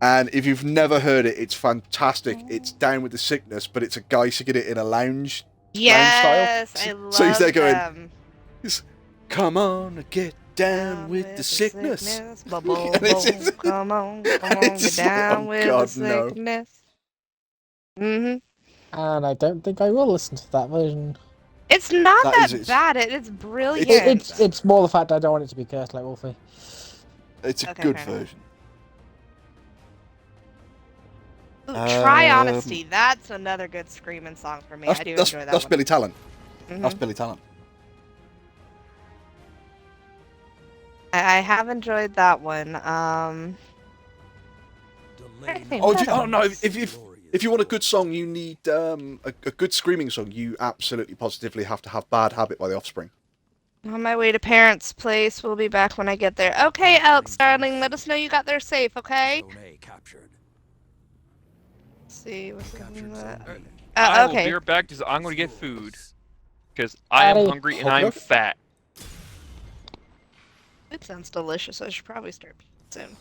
And if you've never heard it, it's fantastic. It's Down with the Sickness, but it's a guy singing it in a lounge Yes, style. I love So he's there going, them. come on, get down with the sickness. Bubble, And it's- come on, and get it's down like, with God, the no. sickness. Mm-hmm. And I don't think I will listen to that version. It's not That that is- bad. It's brilliant. It's more the fact I don't want it to be cursed like Wolfie. It's a Okay, good fair enough. version. Ooh, Try Honesty. That's another good screaming song for me. I do enjoy that That's one. Billy Talent. Mhm. That's Billy Talent. I have enjoyed that one. No! If you want a good song, you need a good screaming song. You absolutely positively have to have Bad Habit by The Offspring. On my way to Parents' Place. We'll be back when I get there. Okay, Alex, darling, let us know you got there safe, okay? Zone A captured. Let's see. What's I will okay. be right back because I'm going to get food. Because I am hungry and I'm fat. It sounds delicious. I should probably start soon.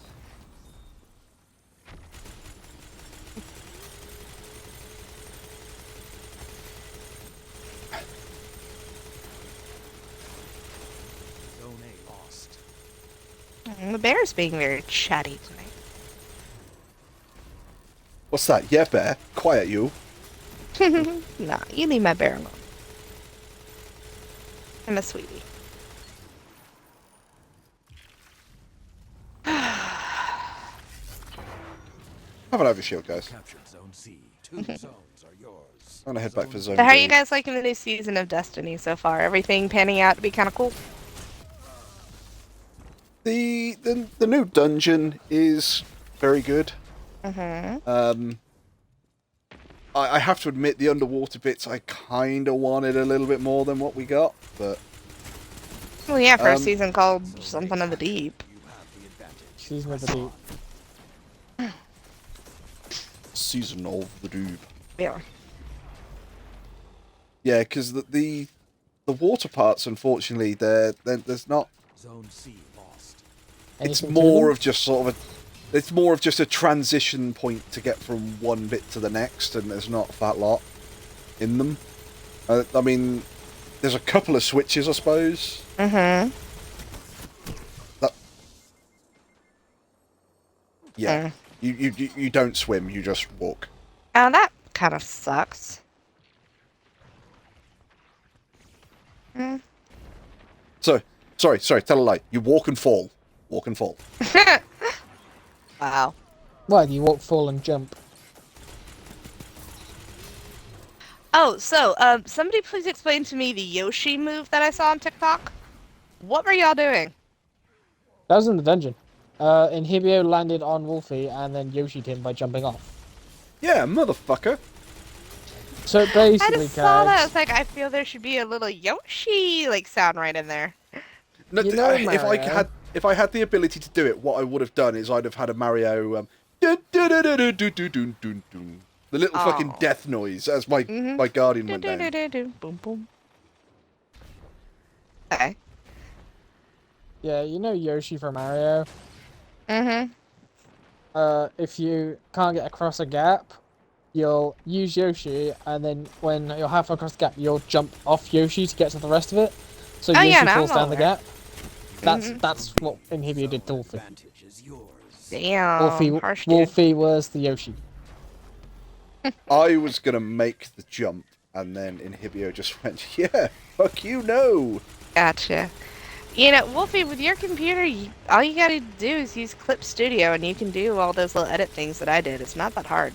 Zone A lost. The bear's being very chatty tonight. What's that? Yeah, bear. Quiet, you. Nah, you leave my bear alone. I'm a sweetie. Have an overshield, guys. Captured Zone C. 2 zones are yours. I'm gonna head back for Zone So how are B. you guys liking the new season of Destiny so far? Everything panning out to be kind of cool? The new dungeon is very good. Mm-hmm. I have to admit the underwater bits I kind of wanted a little bit more than what we got, but Well, yeah, for a season called Something of the Deep. Season of the Deep. Season of the Deep. Yeah. Yeah, because the water parts, unfortunately, there's not. Zone C lost. It's Anything to more them? of just sort of it's more of just a transition point to get from one bit to the next, and there's not that lot in them. I mean, there's a couple of switches, I suppose. Mm-hmm. Yeah. You don't swim, you just walk. Oh, that kind of sucks. Mm. So, sorry, tell a lie. You walk and fall. Walk and fall. Wow. Well, you walk, fall, and jump. Oh, so, somebody please explain to me the Yoshi move that I saw on TikTok. What were y'all doing? That was in the dungeon. Inhibio landed on Wolfie and then Yoshi'd him by jumping off. Yeah, motherfucker. So I basically, just saw that. I Cags, was like, I feel there should be a little Yoshi like sound right in there. No, You know if I had the ability to do it, what I would have done is I'd have had a Mario the little fucking death noise as my guardian went down. Boom boom. Okay. Yeah, you know Yoshi from Mario. Mm-hmm. If you can't get across a gap, you'll use Yoshi, and then when you're halfway across the gap, you'll jump off Yoshi to get to the rest of it. So Oh, Yoshi yeah, no, falls I'm down the aware. gap. That's what Inhibio did to Wolfie. Damn, harsh dude. Wolfie was the Yoshi. I was gonna make the jump, and then Inhibio just went, "Yeah, fuck you, no." Gotcha. You know, Wolfie, with your computer, all you gotta do is use Clip Studio, and you can do all those little edit things that I did. It's not that hard.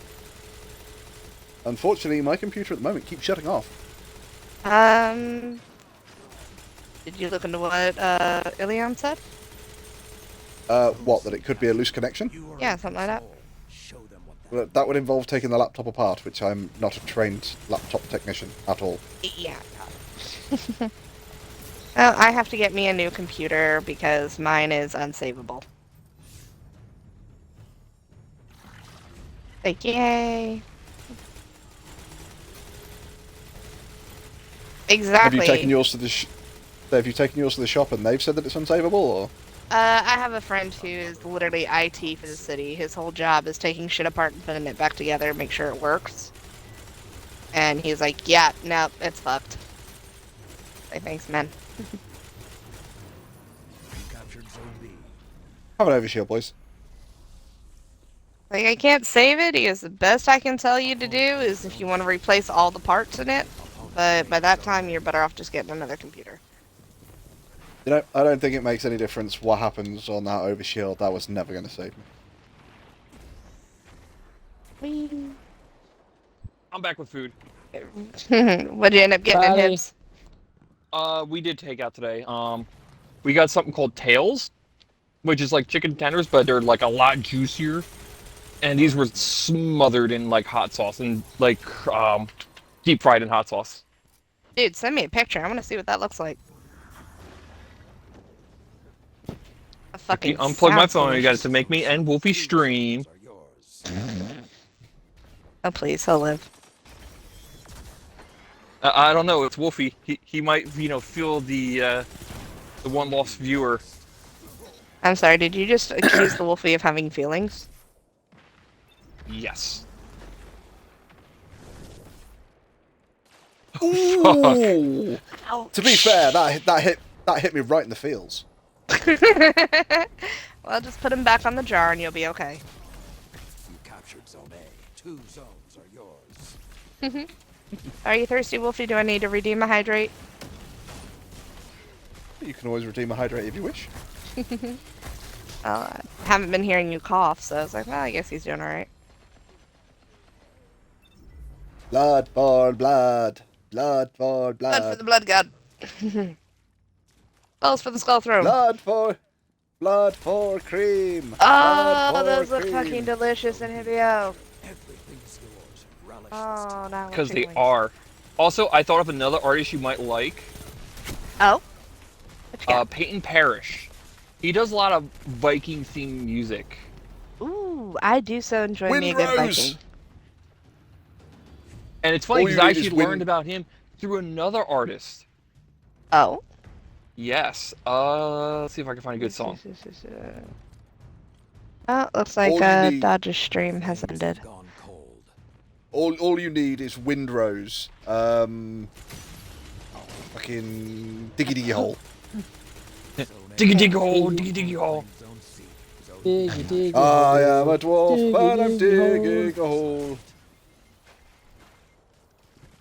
Unfortunately, my computer at the moment keeps shutting off. Did you look into what Ilion said? What? That it could be a loose connection? Yeah, something like that. Well, that would involve taking the laptop apart, which I'm not a trained laptop technician at all. Yeah. Well, I have to get me a new computer because mine is unsavable. Like, yay. Exactly. Have you taken yours to the shop and they've said that it's unsavable, or? I have a friend who is literally IT for the city. His whole job is taking shit apart and putting it back together to make sure it works. And he's like, yeah, no, it's fucked. Like, thanks, man. Have an overshield, boys. Like, I can't save it because the best I can tell you to do is if you want to replace all the parts in it. But by that time, you're better off just getting another computer. You know, I don't think it makes any difference what happens on that overshield. That was never going to save me. I'm back with food. What'd you end up getting in Hibbs? We did take out today. We got something called tails, which is like chicken tenders, but they're like a lot juicier. And these were smothered in like hot sauce and like deep fried in hot sauce. Dude, send me a picture. I want to see what that looks like. A fucking unplug my phone, you guys, to make me and Wolfie stream. Oh please, he'll live. I don't know. It's Wolfie. He might, you know, feel the one lost viewer. I'm sorry. Did you just accuse the Wolfie of having feelings? Yes. Ooh. Ouch. To be fair, that hit me right in the feels. Well, just put him back on the jar and you'll be okay. You captured Zone A. 2 zones are yours. Are you thirsty, Wolfie? Do I need to redeem a hydrate? You can always redeem a hydrate if you wish. Well, I haven't been hearing you cough, so I was like, well, I guess he's doing alright. Blood for blood. Blood for blood. Blood for the blood god. Balls for the skull throne. Blood for cream. Oh, those look fucking delicious in Hibio. Oh, now Because they are. Also, I thought of another artist you might like. Oh? What you got? Peyton Parrish. He does a lot of Viking-themed music. Ooh, I do so enjoy me a good Viking. And it's funny because I actually learned about him through another artist. Oh? Yes. Let's see if I can find a good song. Oh, looks like Dodge's stream has ended. All you need is Windrose. Fucking diggy diggy hole. Diggy diggy hole, diggy diggy hole. Diggy diggy I am a dwarf and I'm digging a hole.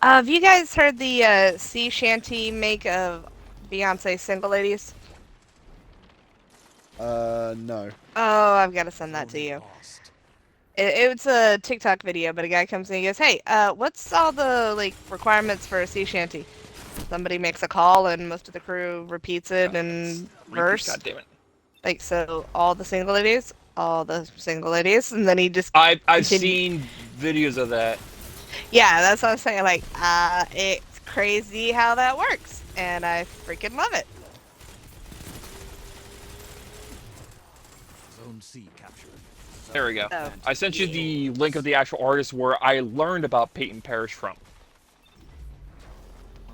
Have you guys heard the sea shanty make of Beyonce Single Ladies? No. Oh, I've got to send that to you. It's a TikTok video, but a guy comes in and goes, "Hey, what's all the like requirements for a sea shanty?" Somebody makes a call, and most of the crew repeats it in verse. God damn it! Like so, all the single ladies, and then he just. I've seen videos of that. Yeah, that's what I'm saying. Like, it's crazy how that works, and I freaking love it. Zone C captured. There we go. Oh, I sent you the link of the actual artist where I learned about Peyton Parrish from.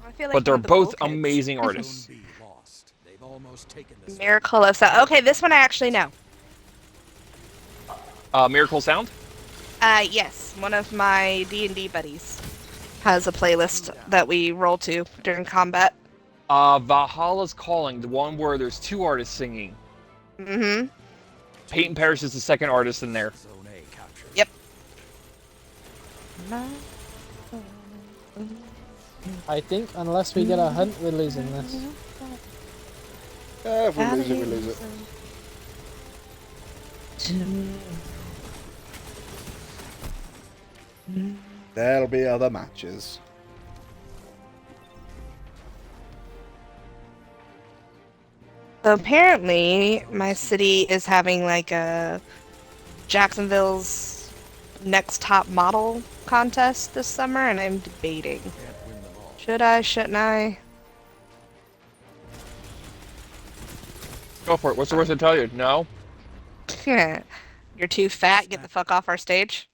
I feel like But they're one of the both cool kids. amazing artists. Zone B lost. They've almost taken this. Miracle of Sound. Okay, this one I actually know. Miracle Sound? Yes. One of my D&D buddies has a playlist that we roll to during combat. Valhalla's Calling, the one where there's 2 artists singing. Mm-hmm. Peyton Parrish is the second artist in there. Zone A captured. Yep. I think unless we get a hunt, we're losing this. If we lose it, we lose it. There'll be other matches. So apparently, my city is having like a Jacksonville's next top model contest this summer, and I'm debating. Should I, shouldn't I? Go for it. What's the worst to tell you? No? You're too fat, get the fuck off our stage.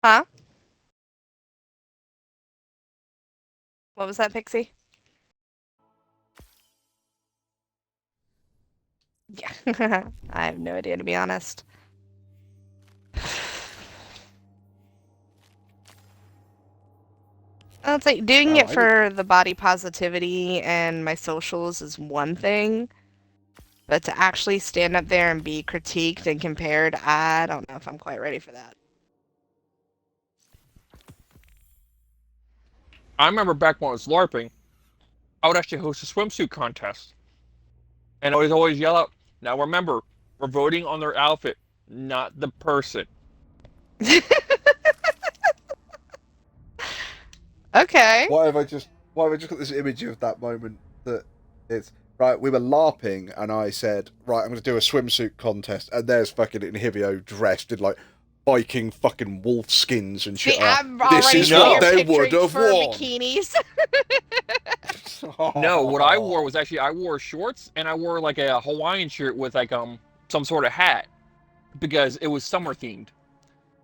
Huh? What was that, Pixie? Yeah, I have no idea, to be honest. It's like doing it for the body positivity and my socials is one thing, but to actually stand up there and be critiqued and compared, I don't know if I'm quite ready for that. I remember back when I was LARPing, I would actually host a swimsuit contest. And I would always yell out, now remember, we're voting on their outfit, not the person. Okay. Why have I just got this image of that moment that it's right, we were LARPing and I said, right, I'm gonna do a swimsuit contest, and there's fucking Inhibio dressed in like Viking fucking wolf skins and shit. See, I'm this already is what they picturing would have fur worn. bikinis. No, what I wore was actually, I wore shorts and I wore like a Hawaiian shirt with like some sort of hat because it was summer themed.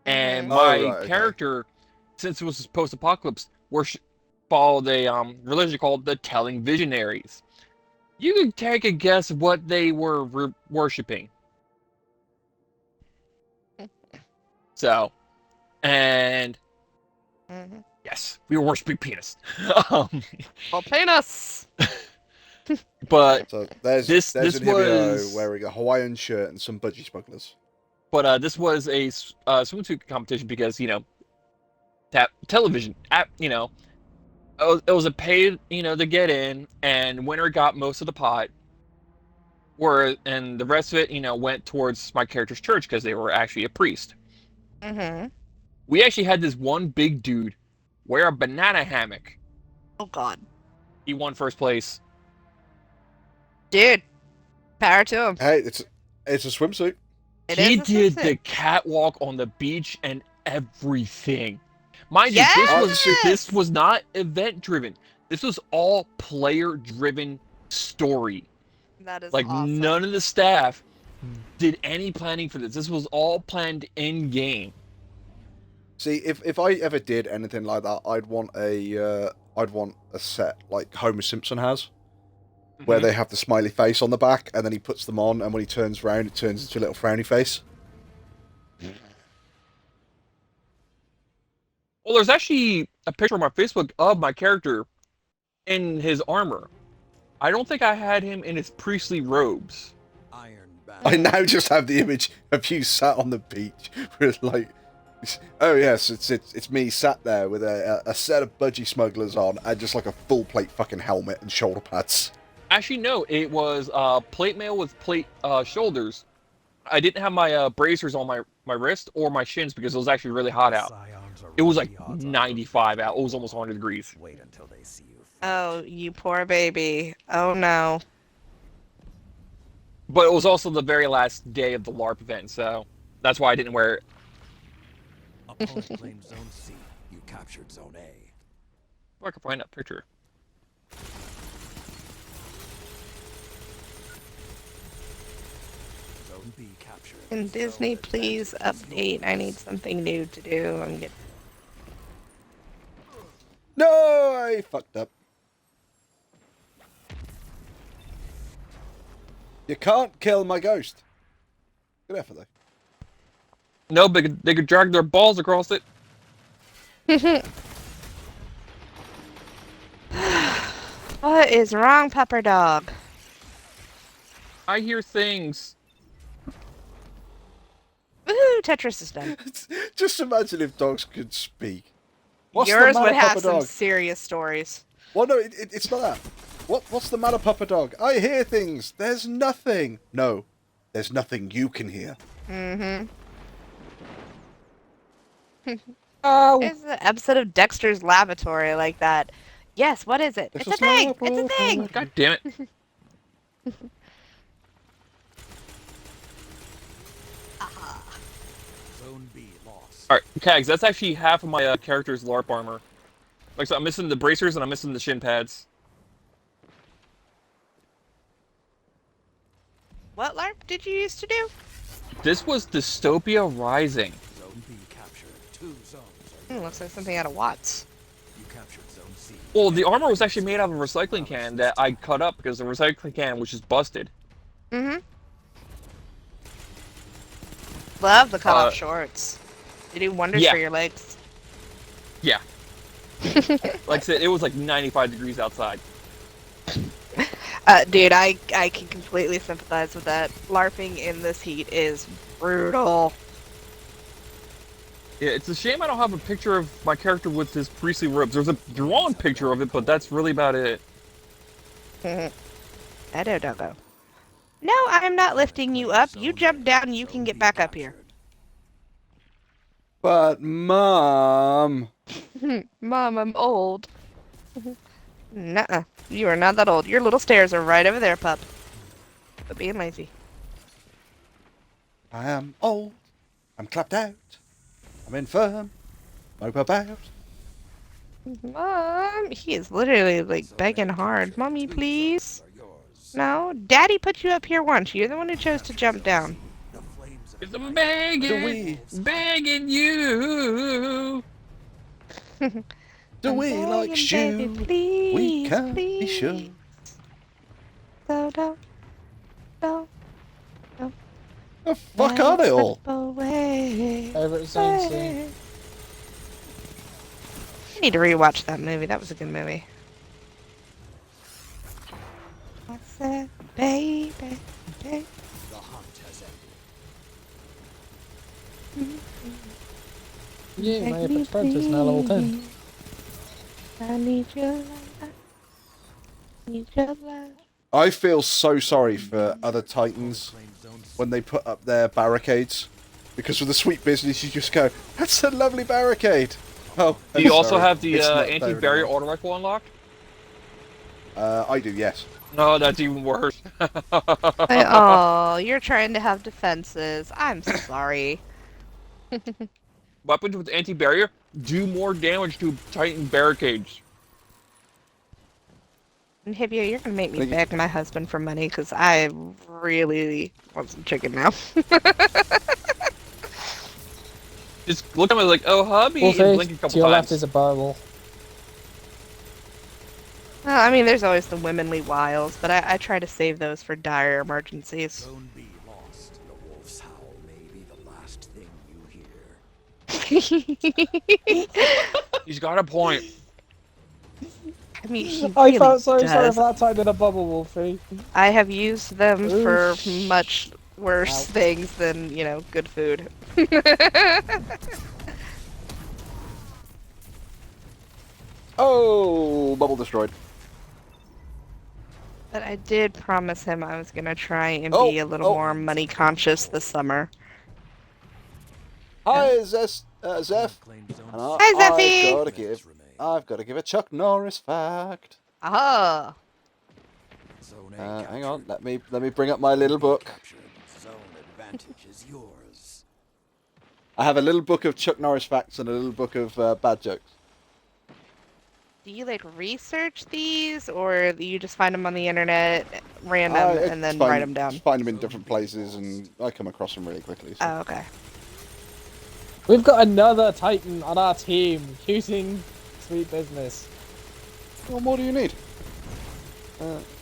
And my character, since it was post-apocalypse, followed a religion called the Telling Visionaries. You can take a guess what they were worshipping. So, and yes, we were worshiping penis. Well, penis. But so there's this Inhibio was wearing a Hawaiian shirt and some budgie smugglers. But this was a swimsuit competition because, you know, television, you know, it was a paid, you know, to get in, and winner got most of the pot. And the rest of it, you know, went towards my character's church because they were actually a priest. Mm-hmm. We actually had this one big dude wear a banana hammock. Oh, God. He won first place. Dude, power to him. Hey, it's a swimsuit. He did the catwalk on the beach and everything. Mind you, this was not event driven. This was all player driven story. That is like awesome. None of the staff did any planning for this. This was all planned in game. See, if I ever did anything like that, I'd want a set like Homer Simpson has, where they have the smiley face on the back, and then he puts them on, and when he turns around, it turns into a little frowny face. Well, there's actually a picture on my Facebook of my character in his armor. I don't think I had him in his priestly robes. I now just have the image of you sat on the beach with like, oh yes, it's me sat there with a set of budgie smugglers on and just like a full plate fucking helmet and shoulder pads. Actually, no. It was plate mail with plate shoulders. I didn't have my bracers on my wrist or my shins because it was actually really hot out. It was like 95 out. It was almost 100 degrees. Wait until they see you. Oh, you poor baby. Oh no. But it was also the very last day of the LARP event, so that's why I didn't wear it. Opponent claimed Zone C. You captured Zone A. If I can find that picture. Zone B captured. Can Disney please update? I need something new to do. I'm getting... No, I fucked up. You can't kill my ghost. Good effort, though. No, but they could drag their balls across it. What is wrong, Pepper Dog? I hear things. Woohoo! Tetris is done. Just imagine if dogs could speak. What's Yours the would matter, have Papa some Dog? serious stories. Well, no, it's not that. What's the matter, Papa Dog? I hear things. There's nothing. No, there's nothing you can hear. Mm-hmm. Oh. There's an episode of Dexter's Laboratory like that. Yes, what is it? It's a thing! It's a thing! God damn it. Zone B lost. Alright, Kags, that's actually half of my character's LARP armor. Like, so I'm missing the bracers and I'm missing the shin pads. What LARP did you used to do? This was Dystopia Rising. Zone B captured. 2 zones Looks like something out of Watts. You captured Zone C. Well, the armor was actually made out of a recycling can that I cut up because the recycling can was just busted. Mm-hmm. Love the cut-off shorts. They do wonders for your legs. Yeah. Like I said, it was like 95 degrees outside. Dude, I can completely sympathize with that. LARPing in this heat is brutal. Yeah, it's a shame I don't have a picture of my character with his priestly robes. There's a drawn picture of it, but that's really about it. Edo doggo. No, I'm not lifting you up. You jump down, you can get back up here. But, Mom... Mom, I'm old. Nuh-uh. You are not that old. Your little stairs are right over there, pup. But being lazy. I am old. I'm clapped out. I'm infirm. Mope about. Mom, he is literally like begging hard. Mommy, please. No, Daddy put you up here once. You're the one who chose to jump down. I'm begging you. Do we like shoe? Please, We can't please. be sure. So don't. The fuck are they all? Favorite Zone C. I need to rewatch that movie. That was a good movie. What's that, baby? The hunt has ended. Yeah, my epic strength is now level 10. I need your love. Need your love. I feel so sorry for other Titans when they put up their barricades. Because with the sweet business, you just go, that's a lovely barricade. Oh, Do you also sorry. have the It's not there anti-barrier anymore. auto rifle unlocked? I do, yes. No, that's even worse. Oh, you're trying to have defenses. I'm so sorry. Weapons with anti-barrier do more damage to Titan barricades. And Hibia, you're gonna make me beg my husband for money because I really want some chicken now. Just look at me like, oh, hubby, and blink a Wolfie, couple to your left times. is a Bible. I mean, there's always the womanly wiles, but I try to save those for dire emergencies. Zone B lost. The wolf's howl may be the last thing you hear. He's got a point. I mean, he I really felt so sorry does. for that time in a bubble, Wolfie. I have used them for Oof. much worse Ow. things than, you know, good food. Oh, bubble destroyed. But I did promise him I was gonna try and be a little more money conscious this summer. Hi, Zeph. Hi, Zeffy. I've got to give a Chuck Norris fact. Oh. Hang on. Let me bring up my little book. Zone advantage is yours. I have a little book of Chuck Norris facts and a little book of bad jokes. Do you like research these, or do you just find them on the internet, random, and then write them down? Find them in different places, and I come across them really quickly. So. Oh, okay. We've got another Titan on our team using sweet business. What more do you need?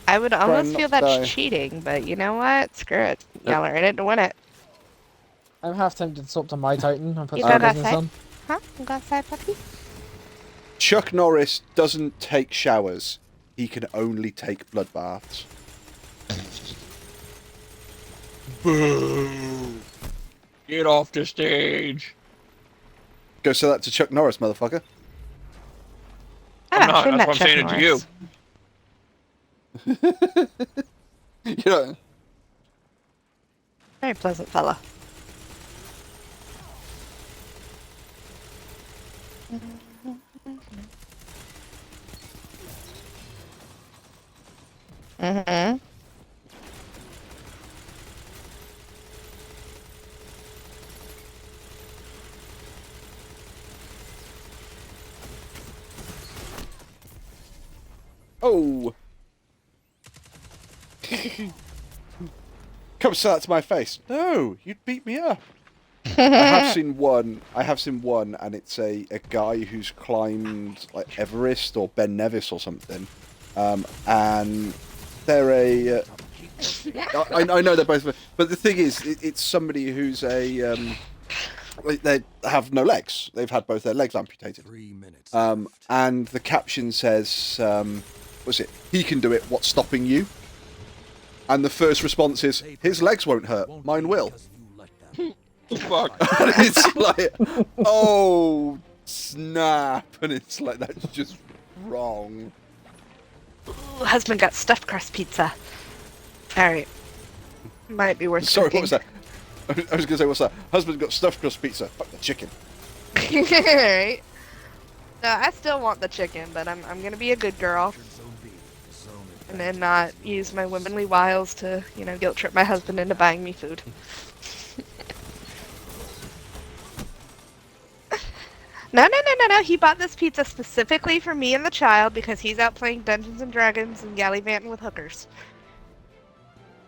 I would almost feel that's die. cheating, but you know what? Screw it. Y'all are in it to win it. I'm half tempted to swap to my Titan and put You sweet go business on. Huh? You go outside, puppy? Chuck Norris doesn't take showers. He can only take blood baths. Boo! Get off the stage. Go say that to Chuck Norris, motherfucker. I'm not. That's what I'm saying it to you. You know. Very pleasant fella. Mm-hmm. Oh! Come say that to my face. No, you'd beat me up. I have seen one, and it's a guy who's climbed like Everest or Ben Nevis or something. And they're a... I know they're both... But the thing is, it's somebody who's a... they have no legs. They've had both their legs amputated. 3 minutes. And the caption says, what's it? He can do it, what's stopping you? And the first response is, his legs won't hurt, mine will. Fuck. And it's like, oh, snap. And it's like, that's just wrong. Ooh, husband got stuffed crust pizza. Alright. Might be worth Sorry, cooking. what was that? I was going to say, what's that? Husband got stuffed crust pizza. Fuck the chicken. Alright. No, I still want the chicken, but I'm gonna be a good girl. And then not use my womanly wiles to, you know, guilt trip my husband into buying me food. No. He bought this pizza specifically for me and the child because he's out playing Dungeons and Dragons and gallivanting with hookers.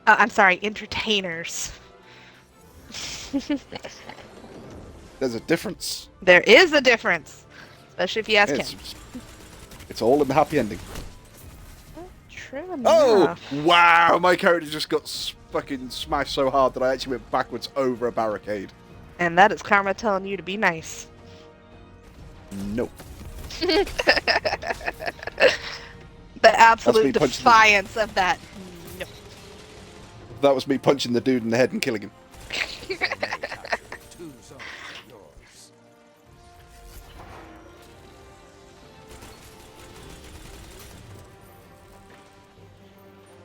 I'm sorry, entertainers. There's a difference. There is a difference. Especially if you ask him. It's all in the happy ending. True enough. Oh, wow. My character just got fucking smashed so hard that I actually went backwards over a barricade. And that is karma telling you to be nice. Nope. The absolute defiance of that. No. That was me punching the dude in the head and killing him.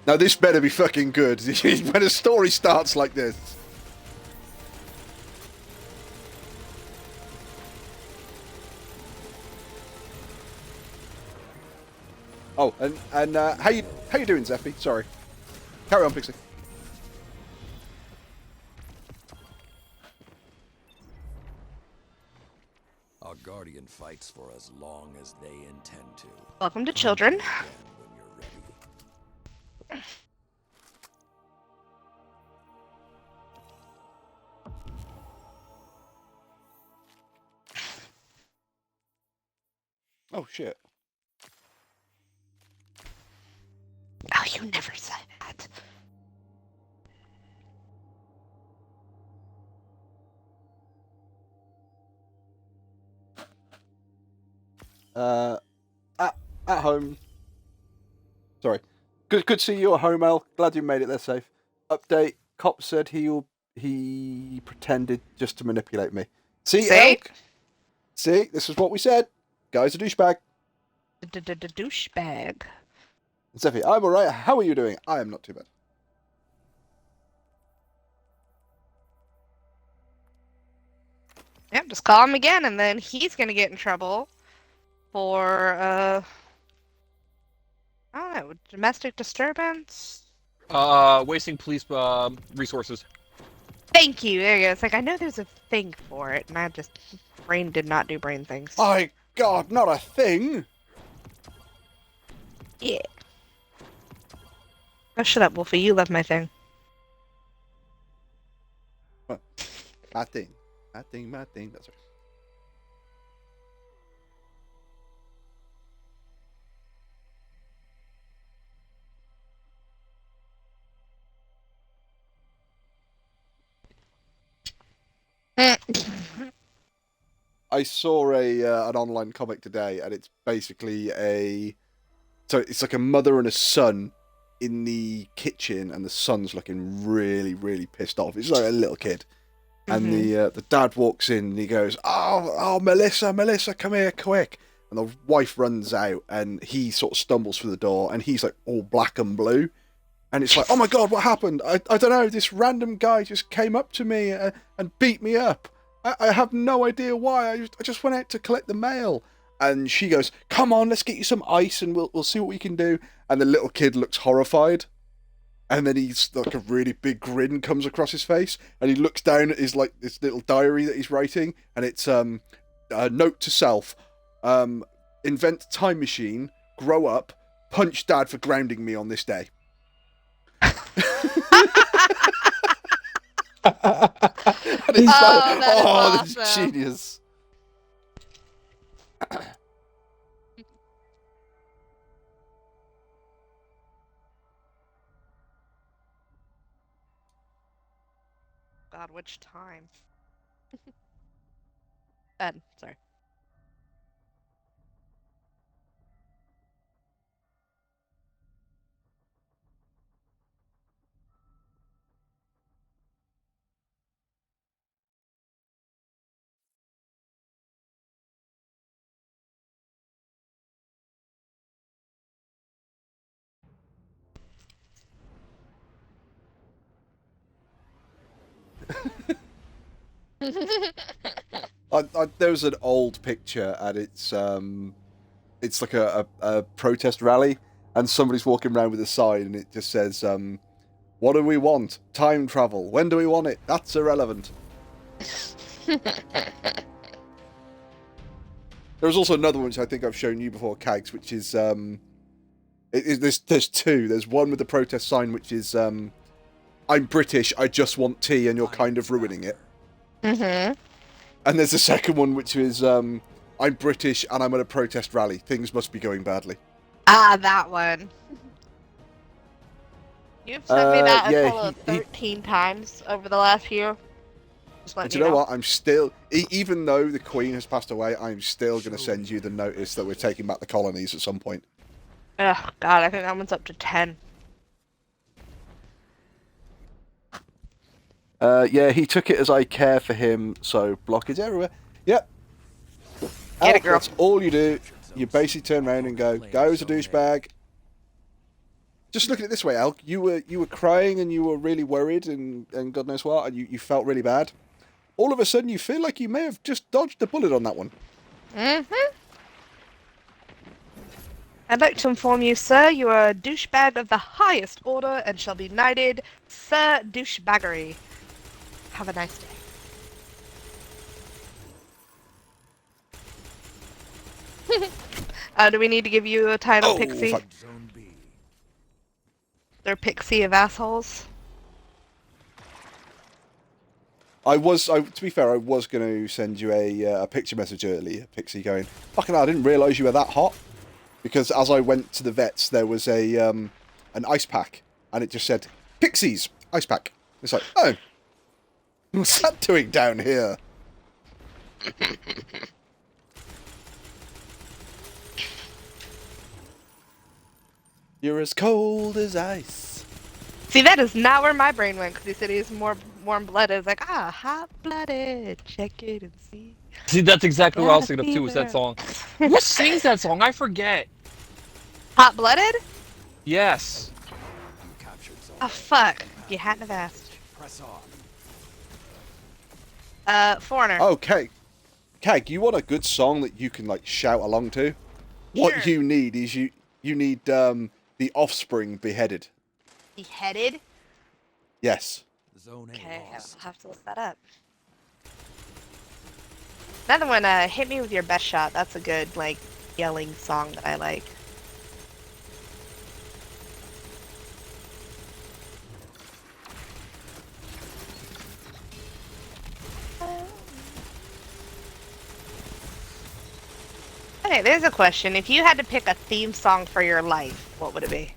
Now this better be fucking good. When a story starts like this. Oh, and how you doing, Zeffy? Sorry. Carry on, Pixie. Our guardian fights for as long as they intend to. Welcome to children. When you're ready. Oh shit. Oh, you never said that. At home. Sorry. Good to see you at home, El. Glad you made it there safe. Update. Cop said he pretended just to manipulate me. See, Elk? See, this is what we said. Guy's a douchebag. Douchebag. Zeffy, I'm alright. How are you doing? I am not too bad. Yep, just call him again, and then he's gonna get in trouble for, I don't know, domestic disturbance? Wasting police resources. Thank you. There you go. It's like I know there's a thing for it, and I just brain did not do brain things. My God, not a thing. Yeah. Oh, shut up, Wolfie. You love my thing. What? My thing. My thing. My thing. That's right. I saw an online comic today, and it's basically it's like a mother and a son in the kitchen, and the son's looking really, really pissed off. It's like a little kid, and the dad walks in and he goes, "Oh, Melissa, come here quick!" And the wife runs out, and he sort of stumbles through the door, and he's like all black and blue, and it's like, "Oh my God, what happened? I don't know. This random guy just came up to me and beat me up. I have no idea why. I just went out to collect the mail." And she goes, "Come on, let's get you some ice and we'll see what we can do." And the little kid looks horrified. And then he's like a really big grin comes across his face, and he looks down at his this little diary that he's writing, and it's a note to self: invent time machine, grow up, punch dad for grounding me on this day. And it's awesome. That's genius. God, which time? Sorry. There was an old picture, and it's like a protest rally, and somebody's walking around with a sign, and it just says, "What do we want? Time travel. When do we want it? That's irrelevant." There was also another one which I think I've shown you before, Kags, which is there's two. There's one with the protest sign, which is "I'm British, I just want tea, and you're kind of ruining it." Mm-hmm. And there's a second one, which is "I'm British and I'm at a protest rally. Things must be going badly." Ah, that one. You've sent me that a total of 13 times over the last year. But you know what? I'm still, even though the Queen has passed away, I'm still going to send you the notice that we're taking back the colonies at some point. Ugh, God, I think that one's up to 10. Yeah, he took it as I care for him, so block is everywhere. Yep. Get it, girl. That's all you do. You basically turn around and go, "Go's a douchebag." Just look at it this way, Elk. You were crying and you were really worried and God knows what, and you felt really bad. All of a sudden, you feel like you may have just dodged a bullet on that one. Mm-hmm. I'd like to inform you, sir, you are a douchebag of the highest order and shall be knighted Sir Douchebaggery. Have a nice day. Do we need to give you a title, Pixie? Fuck. They're Pixie of assholes. To be fair, I was going to send you a picture message earlier, Pixie, going, "Fucking hell, I didn't realise you were that hot." Because as I went to the vets, there was an ice pack, and it just said, "Pixies, ice pack." It's like, oh, what's that doing down here? You're as cold as ice. See, that is not where my brain went, because he said he's more warm-blooded. It's like, hot-blooded, check it and see. See, that's exactly what I was thinking of too, was that song. Who sings that song? I forget. Hot-blooded? Yes. Oh fuck! You hadn't have asked. Press on. Foreigner. Oh, Keg, you want a good song that you can like shout along to? What Sure. you need is you need The Offspring, Beheaded. Beheaded? Yes. Okay, I'll have to look that up. Another one, Hit Me With Your Best Shot. That's a good, like, yelling song that I like. Okay, there's a question. If you had to pick a theme song for your life, what would it be?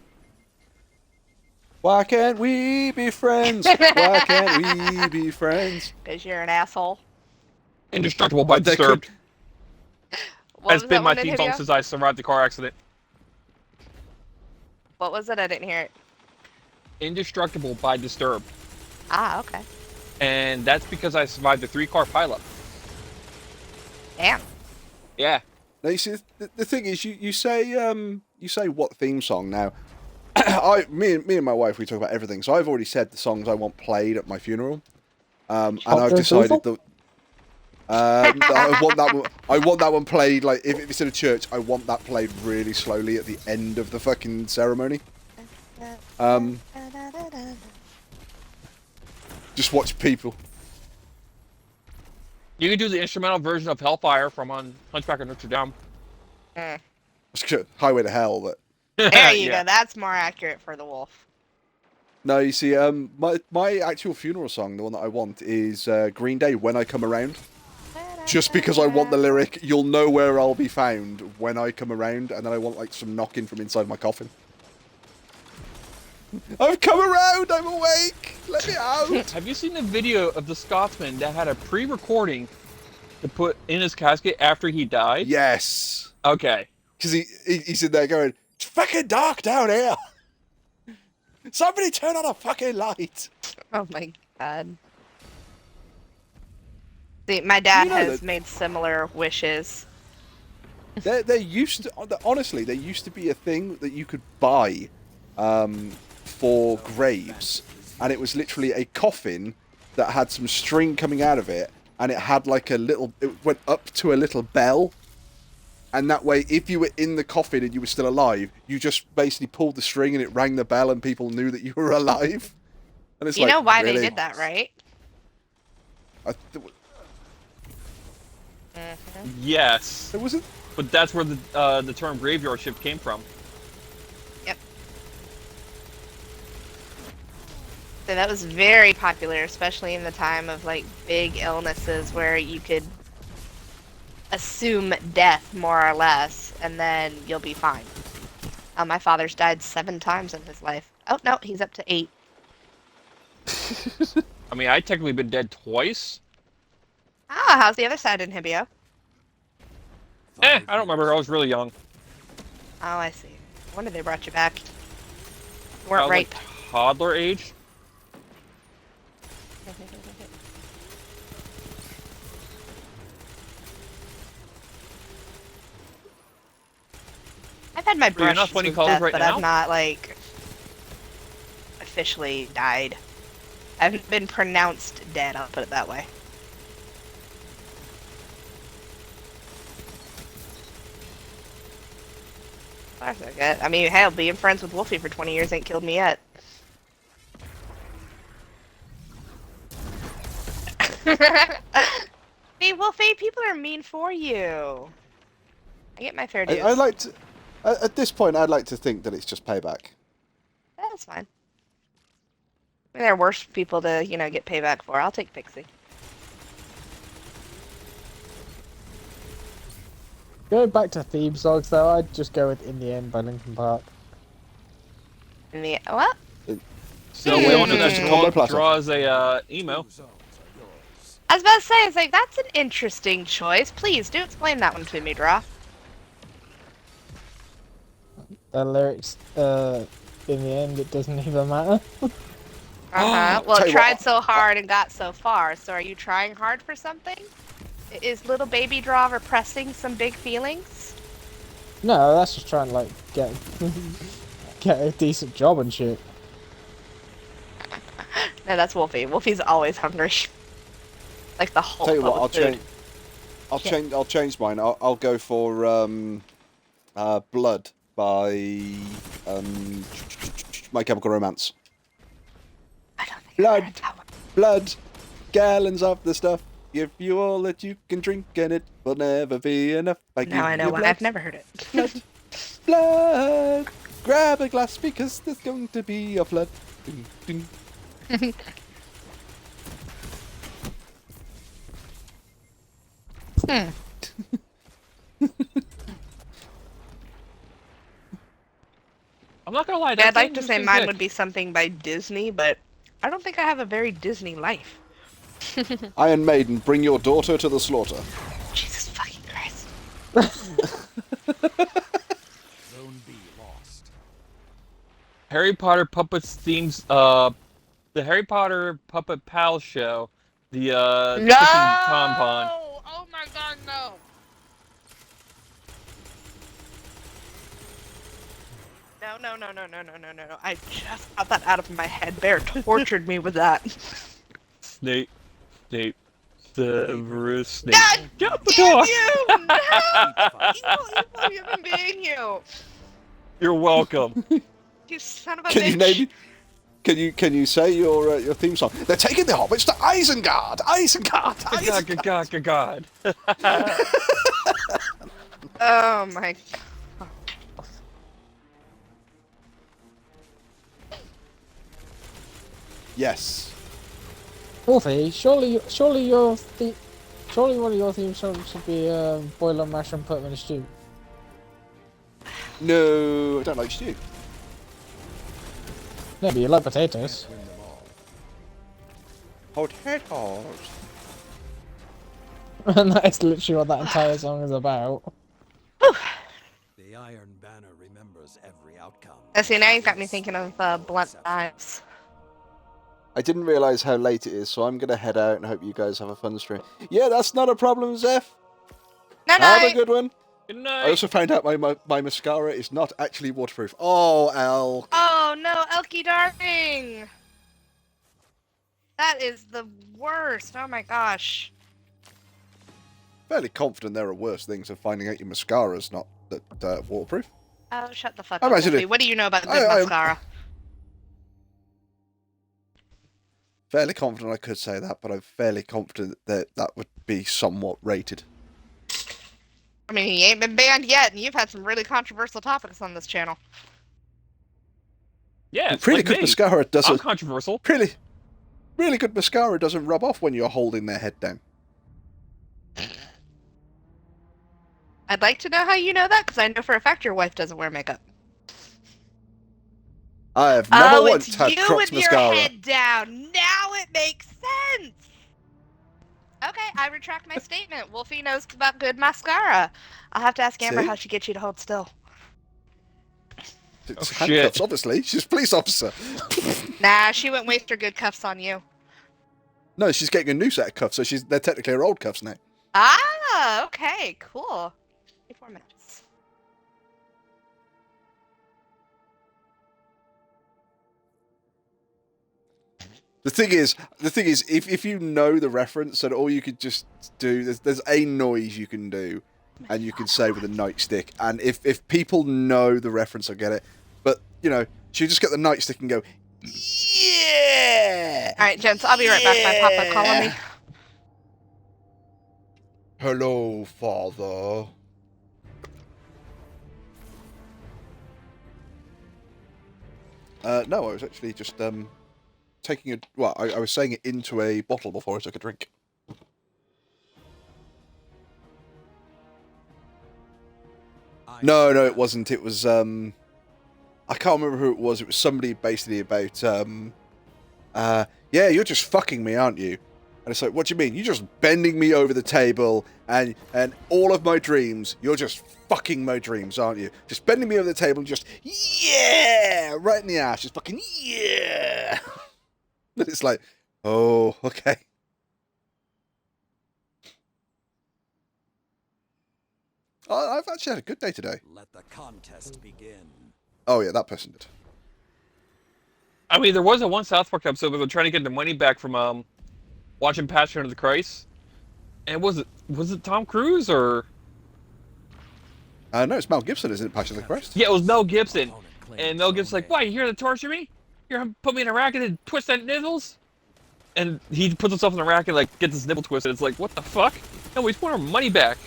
Why can't we be friends? Why can't we be friends? Because you're an asshole. Indestructible by Disturbed. What Has was been that my one, theme song Antivia? since I survived the car accident. What was it? I didn't hear it. Indestructible by Disturbed. Ah, okay. And that's because I survived the 3-car pileup. Damn. Yeah. Now you see, the thing is, you say what theme song now? Me and my wife, we talk about everything. So I've already said the songs I want played at my funeral, and I've decided that I want that one. I want that one played like if it's in a church. I want that played really slowly at the end of the fucking ceremony. Just watch people. You can do the instrumental version of Hellfire from on Hunchback of Notre Dame. It's good. Highway to Hell, but There you go. That's more accurate for the wolf. no, you see, my actual funeral song, the one that I want, is Green Day, When I Come Around. Just because I want the lyric, you'll know where I'll be found when I come around, and then I want like some knocking from inside my coffin. I've come around, I'm awake, let me out. Have you seen the video of the Scotsman that had a pre-recording to put in his casket after he died? Yes. Okay. Because he's in there going, it's fucking dark down here. Somebody turn on a fucking light. Oh my god. See, my dad You know has that- made similar wishes. There used to, honestly, there used to be a thing that you could buy for graves, and it was literally a coffin that had some string coming out of it, and it had like it went up to a little bell, and that way, if you were in the coffin and you were still alive, you just basically pulled the string and it rang the bell, and people knew that you were alive. And it's You like, know why really? they did that, right? Yes. It wasn't. But that's where the term graveyard shift came from. Yep. So that was very popular, especially in the time of like big illnesses where you could assume death more or less, and then you'll be fine. My father's died 7 times in his life. Oh no, he's up to 8. I mean, I technically been dead twice. Ah, how's the other side in Hibio? I don't remember. I was really young. Oh, I see. I wonder they brought you back. You I weren't was right. like toddler age. I've had my Well, you're not brushes playing with Call of death, right but now? I've not, like, officially died. I haven't been pronounced dead, I'll put it that way. That's okay. I mean, hell, being friends with Wolfie for 20 years ain't killed me yet. Hey, Wolfie, people are mean for you. I get my fair dues. I'd like to. At this point, I'd like to think that it's just payback. That's fine. I mean, there are worse people to, you know, get payback for. I'll take Pixie. Going back to theme songs, though, I'd just go with "In the End" by Linkin Park. In the what? So we all know that draws a emo. I was about to say, it's like, that's an interesting choice. Please, do explain that one to me, Draw. The lyrics, in the end, it doesn't even matter. Well, Tell you tried what, so hard and got so far. So are you trying hard for something? Is little baby Draw repressing some big feelings? No, that's just trying to, like, get... get a decent job and shit. No, that's Wolfie. Wolfie's always hungry. Like the whole. Tell you what, food. I'll change mine. I'll go for Blood by My Chemical Romance. I don't think I've heard that one. Blood, gallons of the stuff. Give you all that you can drink, and it will never be enough. Now I know why. I've never heard it. Blood, blood. Grab a glass because there's going to be a flood. Ding, ding. I'm not gonna lie. I'd like to say mine would be something by Disney, but I don't think I have a very Disney life. Iron Maiden, bring your daughter to the slaughter. Jesus fucking Christ. Zone B lost. Harry Potter Puppets themes. The Harry Potter Puppet Pal show. The No! Chicken Tampon. Oh my God, no! No. I just got that out of my head. Bear tortured me with that. Snape. Severus Snape. God Get out the damn door! you! No! Evil human being, you! You're welcome. You son of a Can bitch! you name it? Can you say your theme song? They're taking the hobbits to Isengard. Isengard. God. Oh my God. Yes. Wolfie, surely one of your theme songs should be boil and mash and put them in a stew. No, I don't like stew. No, but you like potatoes. Potatoes. And that is literally what that entire song is about. The Iron Banner remembers every outcome. See, now you've got me thinking of blunt knives. I didn't realise how late it is, so I'm going to head out and hope you guys have a fun stream. Yeah, that's not a problem, Zeph. Have a good one. Good night. I also found out my mascara is not actually waterproof. Oh, Elk. Oh no, Elkie darling! That is the worst. Oh my gosh. Fairly confident there are worse things than finding out your mascara's not waterproof. Oh, shut the fuck I up, imagine Wolfie. it- What do you know about good mascara? Fairly confident I could say that, but I'm fairly confident that that would be somewhat rated. I mean, he ain't been banned yet, and you've had some really controversial topics on this channel. Yeah, Really like good me. mascara doesn't. I'm controversial. Really good mascara doesn't rub off when you're holding their head down. I'd like to know how you know that, because I know for a fact your wife doesn't wear makeup. I have never once it's had you Crocs with mascara. your head down. Now it makes sense. Okay, I retract my statement. Wolfie knows about good mascara. I'll have to ask Amber See? how she gets you to hold still. It's Oh, handcuffs, shit. obviously. She's a police officer. Nah, she wouldn't waste her good cuffs on you. No, she's getting a new set of cuffs, so they're technically her old cuffs now. Ah, okay, cool. 24 minutes. The thing is, if you know the reference, then all you could just do, there's a noise you can do, and you can say with a nightstick. And if people know the reference, I get it. But you know, you just get the nightstick and go, yeah. All right, gents, I'll be right back. My papa calling me. Hello, father. No, I was actually just taking a. Well, I was saying it into a bottle before I took a drink. No, it wasn't. It was I can't remember who it was. It was somebody basically about yeah, you're just fucking me, aren't you? And it's like, what do you mean? You're just bending me over the table and all of my dreams, you're just fucking my dreams, aren't you? Just bending me over the table and just, yeah, right in the ass, just fucking, yeah. And it's like, oh, okay. I've actually had a good day today. Let the contest begin. Oh yeah, that person did. I mean, there was a one South Park episode where they're trying to get their money back from watching Passion of the Christ. And was it Tom Cruise or? No, it's Mel Gibson, isn't it? Passion of the Christ. Yeah, it was Mel Gibson. And Mel Gibson's like, "Why, you here to torture me? You're gonna put me in a rack and twist that nipples?" And he puts himself in a rack and like gets his nipple twisted. It's like, what the fuck? No, we just want our money back.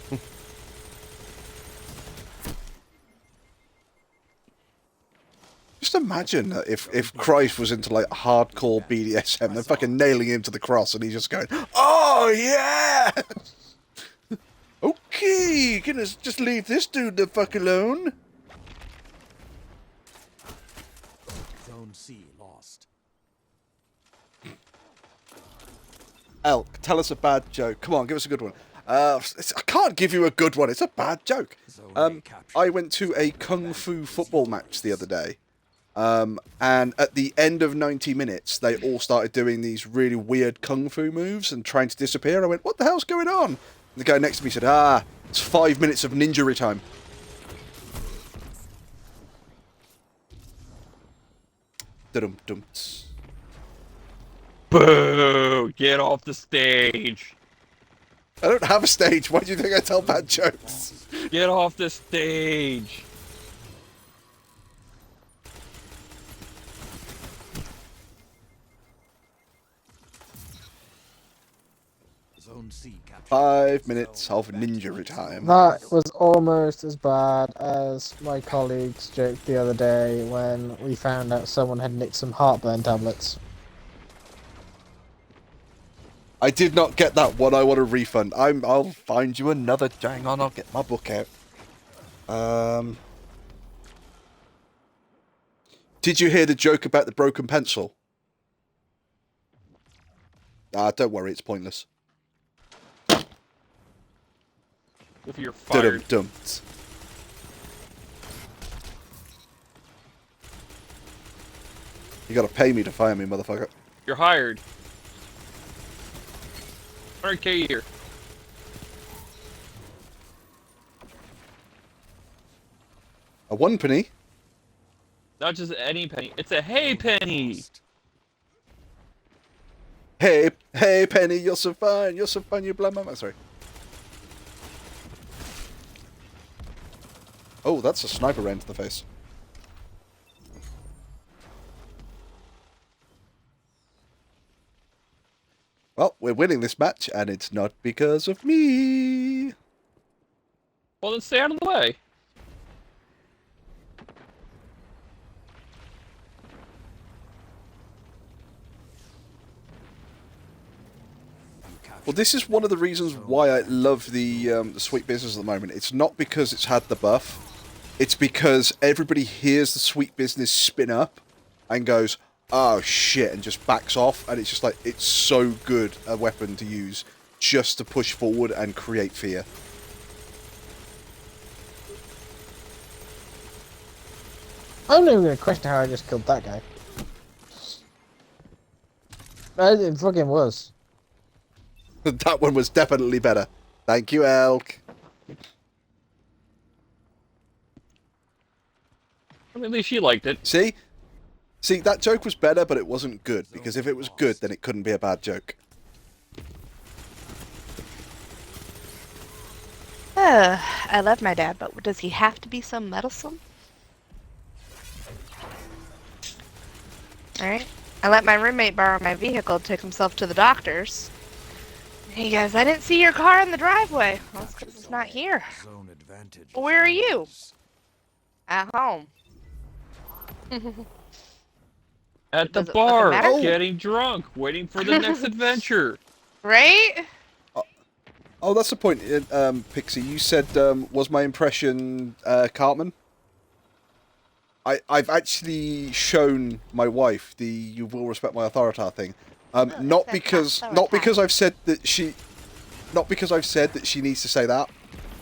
Just imagine if Christ was into like hardcore BDSM, they're fucking nailing him to the cross, and he's just going, "Oh yeah, okay, gonna just leave this dude the fuck alone." Zone C lost. Elk, tell us a bad joke. Come on, give us a good one. I can't give you a good one. It's a bad joke. I went to a kung fu football match the other day. And at the end of 90 minutes, they all started doing these really weird kung fu moves and trying to disappear. I went, "What the hell's going on?" And the guy next to me said, "It's 5 minutes of ninja time." Dum-dum. Boo! Get off the stage. I don't have a stage. Why do you think I tell bad jokes? Get off the stage. Zone C captured. 5 minutes of ninja time. That was almost as bad as my colleague's joke the other day when we found out someone had nicked some heartburn tablets. I did not get that one. I want a refund. I'll find you another. Hang on, I'll get my book out. Did you hear the joke about the broken pencil? Don't worry, it's pointless. If you're fired. Dumped. You gotta pay me to fire me, motherfucker. You're hired. 100K a year. A 1 penny? Not just any penny. It's a hey penny. Hey penny, you're so fine. You're so fine, you blow my mind. Sorry. Oh, that's a sniper round to the face. Well, we're winning this match, and it's not because of me. Well, then stay out of the way. Well, this is one of the reasons why I love the Sweet Business at the moment. It's not because it's had the buff. It's because everybody hears the Sweet Business spin up and goes, "Oh shit," and just backs off. And it's just like, it's so good a weapon to use just to push forward and create fear. I'm not even going to question how I just killed that guy. It fucking was. That one was definitely better. Thank you, Elk. I mean, at least she liked it. See, that joke was better, but it wasn't good. Because if it was good, then it couldn't be a bad joke. I love my dad, but does he have to be so meddlesome? Alright. I let my roommate borrow my vehicle to take himself to the doctor's. He goes, "I didn't see your car in the driveway." Well, it's because it's not here. Well, where are you? At home. At the Does it bar, fucking matter? getting drunk, waiting for the next adventure. Right? Oh, that's the point, Pixie. You said, was my impression Cartman? I've actually shown my wife the "you will respect my authority" thing. Not because I've said that she needs to say that,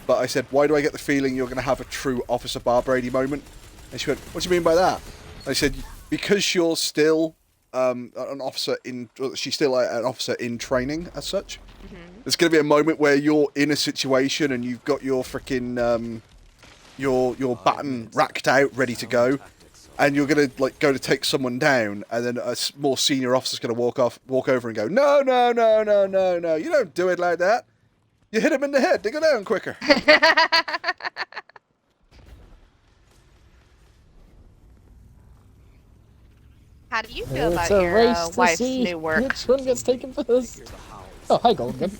but I said, "Why do I get the feeling you're going to have a true Officer Bar Brady moment?" And she went, "What do you mean by that?" I said, "Because you're still an officer in, she's still an officer in training as such. Mm-hmm. There's going to be a moment where you're in a situation and you've got your freaking your baton racked out, ready to go, and you're gonna like go to take someone down, and then a more senior officer's gonna walk over and go, no, no, no, no, no, no, you don't do it like that. You hit him in the head. They go down quicker. How do you feel about your wife's new work? Which one gets taken first? Oh, hi, Golden Gun.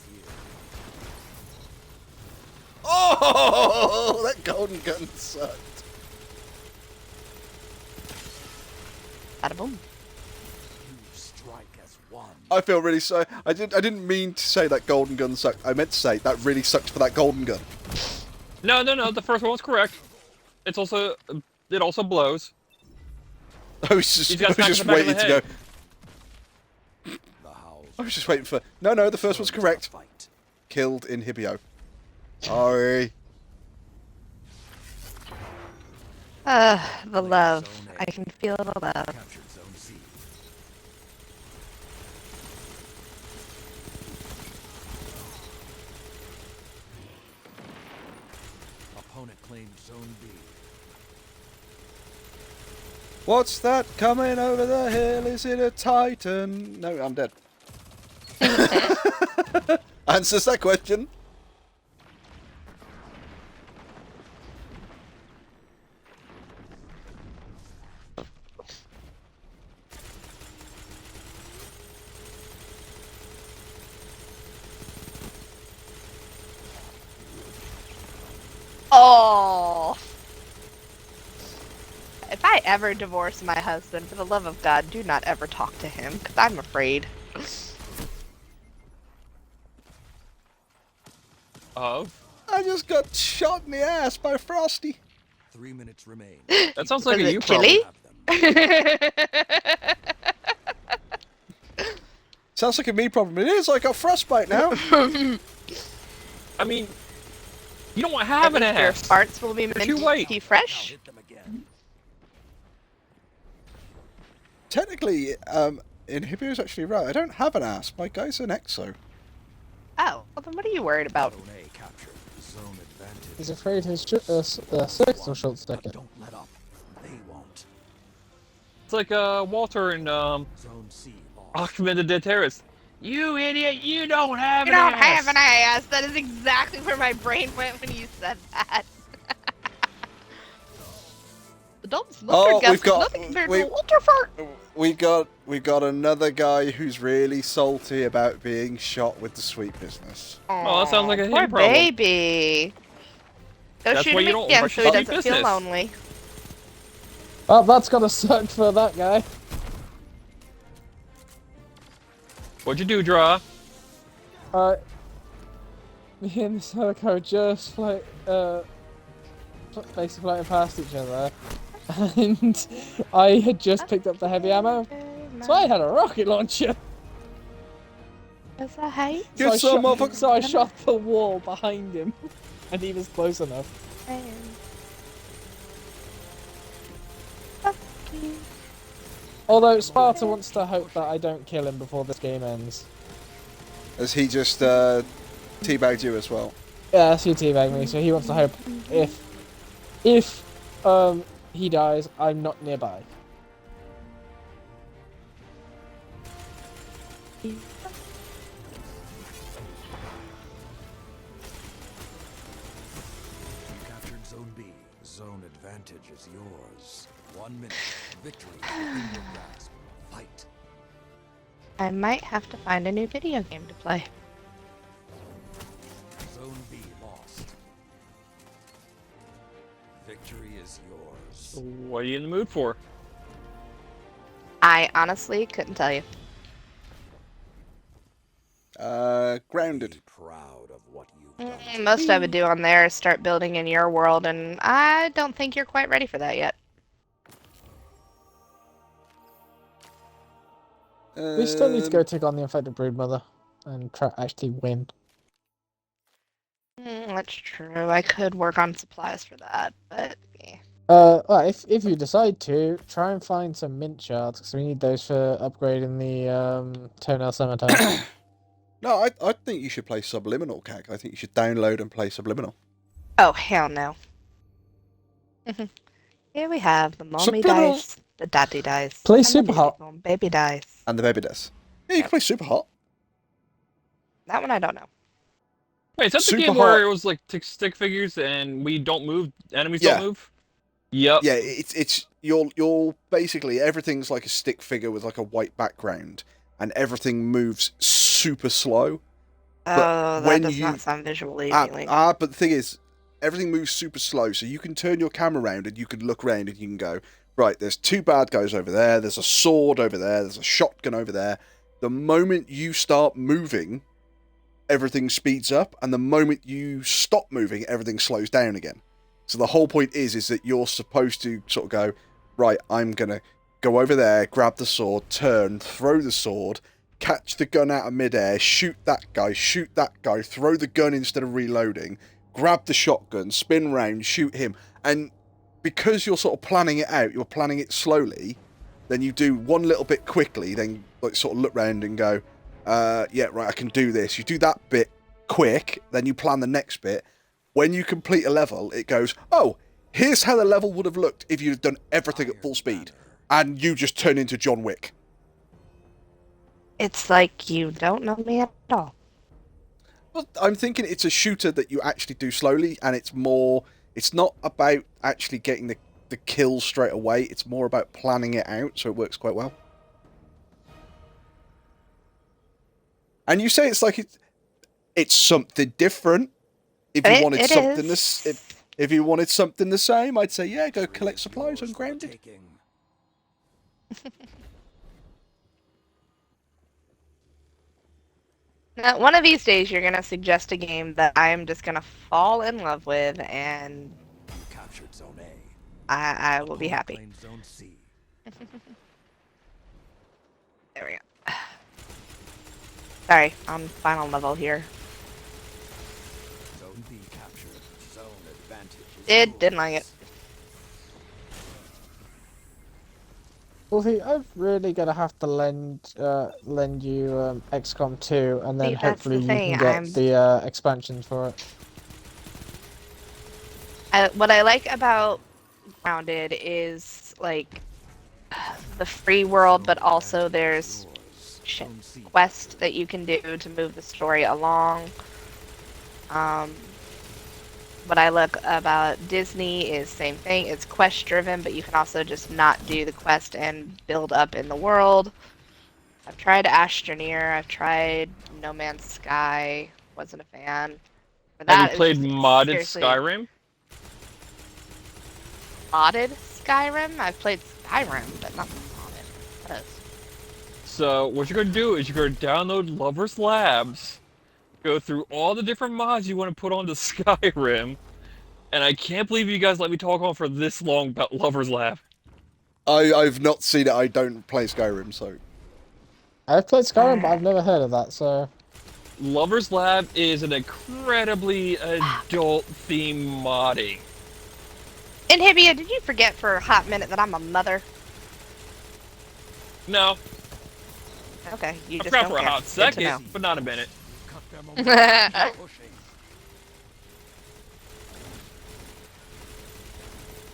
Oh, that Golden Gun sucked. Bada boom. I feel really sorry. I didn't mean to say that Golden Gun sucked. I meant to say that really sucked for that Golden Gun. No. The first one was correct. It also blows. I was just waiting to go. I was just waiting for. No, the first one's correct. Killed in Hibio. Sorry. The love. I can feel the love. Opponent claimed Zone B. What's that coming over the hill? Is it a Titan? No, I'm dead. Answers that question. Oh! If I ever divorce my husband, for the love of God, do not ever talk to him, because I'm afraid. Of? I just got shot in the ass by Frosty. 3 minutes remain. That sounds like Was a you it chili? Sounds like a me problem. It is. I got frostbite now. I mean, you don't have an ass. Your farts will be meant too late. to be fresh. Technically, Inhibio's actually right. I don't have an ass. My guy's an exo. Oh, well then what are you worried about? Zone A captured. Zone advantage. He's afraid his circuits will short circuit. Don't let up. They won't. It's like Walter and Zone C lost. Achmed the Dead Terrorist. You idiot! You don't have You an don't ass. have an ass. That is exactly where my brain went when you said that. Adults love we've got nothing compared to a Walter fart. we got another guy who's really salty about being shot with the sweet business. Oh, that sounds like a Poor him problem. baby. Go That's shoot why him you don't again rush so he puppy doesn't feel business. lonely. Oh, that's gotta suck for that guy. What'd you do, Draw? Me and this other guy were just like, basically floating past each other, and I had just picked up the heavy ammo, so I had a rocket launcher. As I hate. So I shot the wall behind him, and he was close enough. Although Sparta wants to hope that I don't kill him before this game ends. As he just teabagged you as well. Yeah, he teabagged me, so he wants to hope if he dies, I'm not nearby. You captured Zone B. Zone advantage is yours. 1 minute. Victory is within your grasp. Fight. I might have to find a new video game to play. Zone B lost. Victory is yours. What are you in the mood for? I honestly couldn't tell you. Grounded. Be proud of what you've done. Most I would do on there is start building in your world, and I don't think you're quite ready for that yet. We still need to go take on the infected broodmother and try actually win. That's true. I could work on supplies for that, but yeah. Well, if you decide to, try and find some mint shards, because we need those for upgrading the toenail scimitar. No, I think you should play Subliminal, Cag. I think you should download and play Subliminal. Oh, hell no. Here we have the mommy Subliminal. dice, the daddy dice, Play and the Super Hot. beautiful baby dice. And the baby dice. Yeah, you can play Super Hot. That one I don't know. Wait, is that the Super game Hot. where it was like stick figures and we don't move, enemies don't move? Yep. Yeah, it's you're basically everything's like a stick figure with like a white background, and everything moves super slow. Oh, that does not sound visually appealing. But the thing is, everything moves super slow, so you can turn your camera around and you can look around and you can go, right, there's 2 bad guys over there, there's a sword over there, there's a shotgun over there. The moment you start moving, everything speeds up, and the moment you stop moving, everything slows down again. So the whole point is that you're supposed to sort of go, right, I'm going to go over there, grab the sword, turn, throw the sword, catch the gun out of midair, shoot that guy, throw the gun instead of reloading, grab the shotgun, spin round, shoot him. And because you're sort of planning it out, you're planning it slowly, then you do one little bit quickly, then like sort of look round and go, yeah, right, I can do this. You do that bit quick, then you plan the next bit. When you complete a level, it goes, oh, here's how the level would have looked if you'd done everything at full speed. And you just turn into John Wick. It's like you don't know me at all. Well, I'm thinking it's a shooter that you actually do slowly, and it's not about actually getting the kill straight away. It's more about planning it out, so it works quite well. And you say it's like it's something different. If you wanted something if you wanted something the same, I'd say yeah, go collect supplies on Grounded. Now, one of these days, you're gonna suggest a game that I'm just gonna fall in love with, and captured Zone A. I will be happy. Zone C. There we go. Sorry, I'm final level here. Zone B captured. Zone advantage. Didn't like it. Wolfie, I'm really gonna have to lend you XCOM 2, and then See, that's hopefully the you thing, can get the expansions for it. What I like about Grounded is like the free world, but also there's quests that you can do to move the story along. What I like about Disney is same thing. It's quest driven, but you can also just not do the quest and build up in the world. I've tried Astroneer. I've tried No Man's Sky. Wasn't a fan. But Have you played modded Skyrim? Modded Skyrim? I've played Skyrim, but not modded. What is? So what you're going to do is you're going to download Lovers Labs, go through all the different mods you want to put onto Skyrim, and I can't believe you guys let me talk on for this long about Lovers Lab. I've not seen it. I don't play Skyrim, so... I've played Skyrim, but I've never heard of that, so... Lovers Lab is an incredibly adult-themed modding. Inhibia, did you forget for a hot minute that I'm a mother? No. Okay, you I just forgot don't for a care. hot Good to second, know. but not a minute.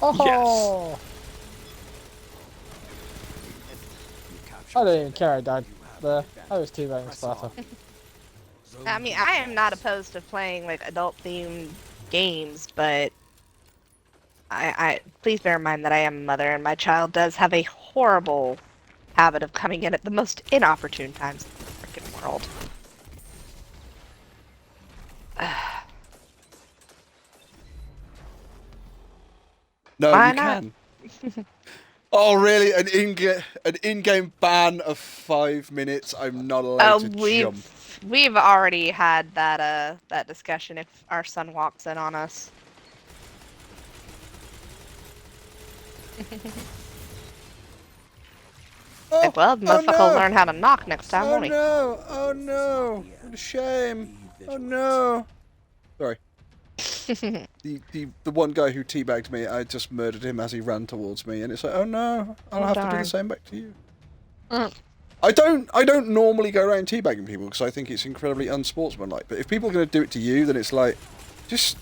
Oh! I don't even care I died there. I was teabagging Sparta. I mean, I am not opposed to playing like adult-themed games, but I please bear in mind that I am a mother, and my child does have a horrible habit of coming in at the most inopportune times in the freaking world. No, Why you not? can. Oh, really? An in-game ban of 5 minutes? I'm not allowed to jump. We've already had that that discussion if our son walks in on us. Like, well, the motherfucker will learn how to knock next time, won't he? No! Oh no! What a shame! Oh no! Sorry. the one guy who teabagged me, I just murdered him as he ran towards me, and it's like, oh no, I'll have to do the same back to you. I don't normally go around teabagging people because I think it's incredibly unsportsmanlike. But if people are going to do it to you, then it's like, just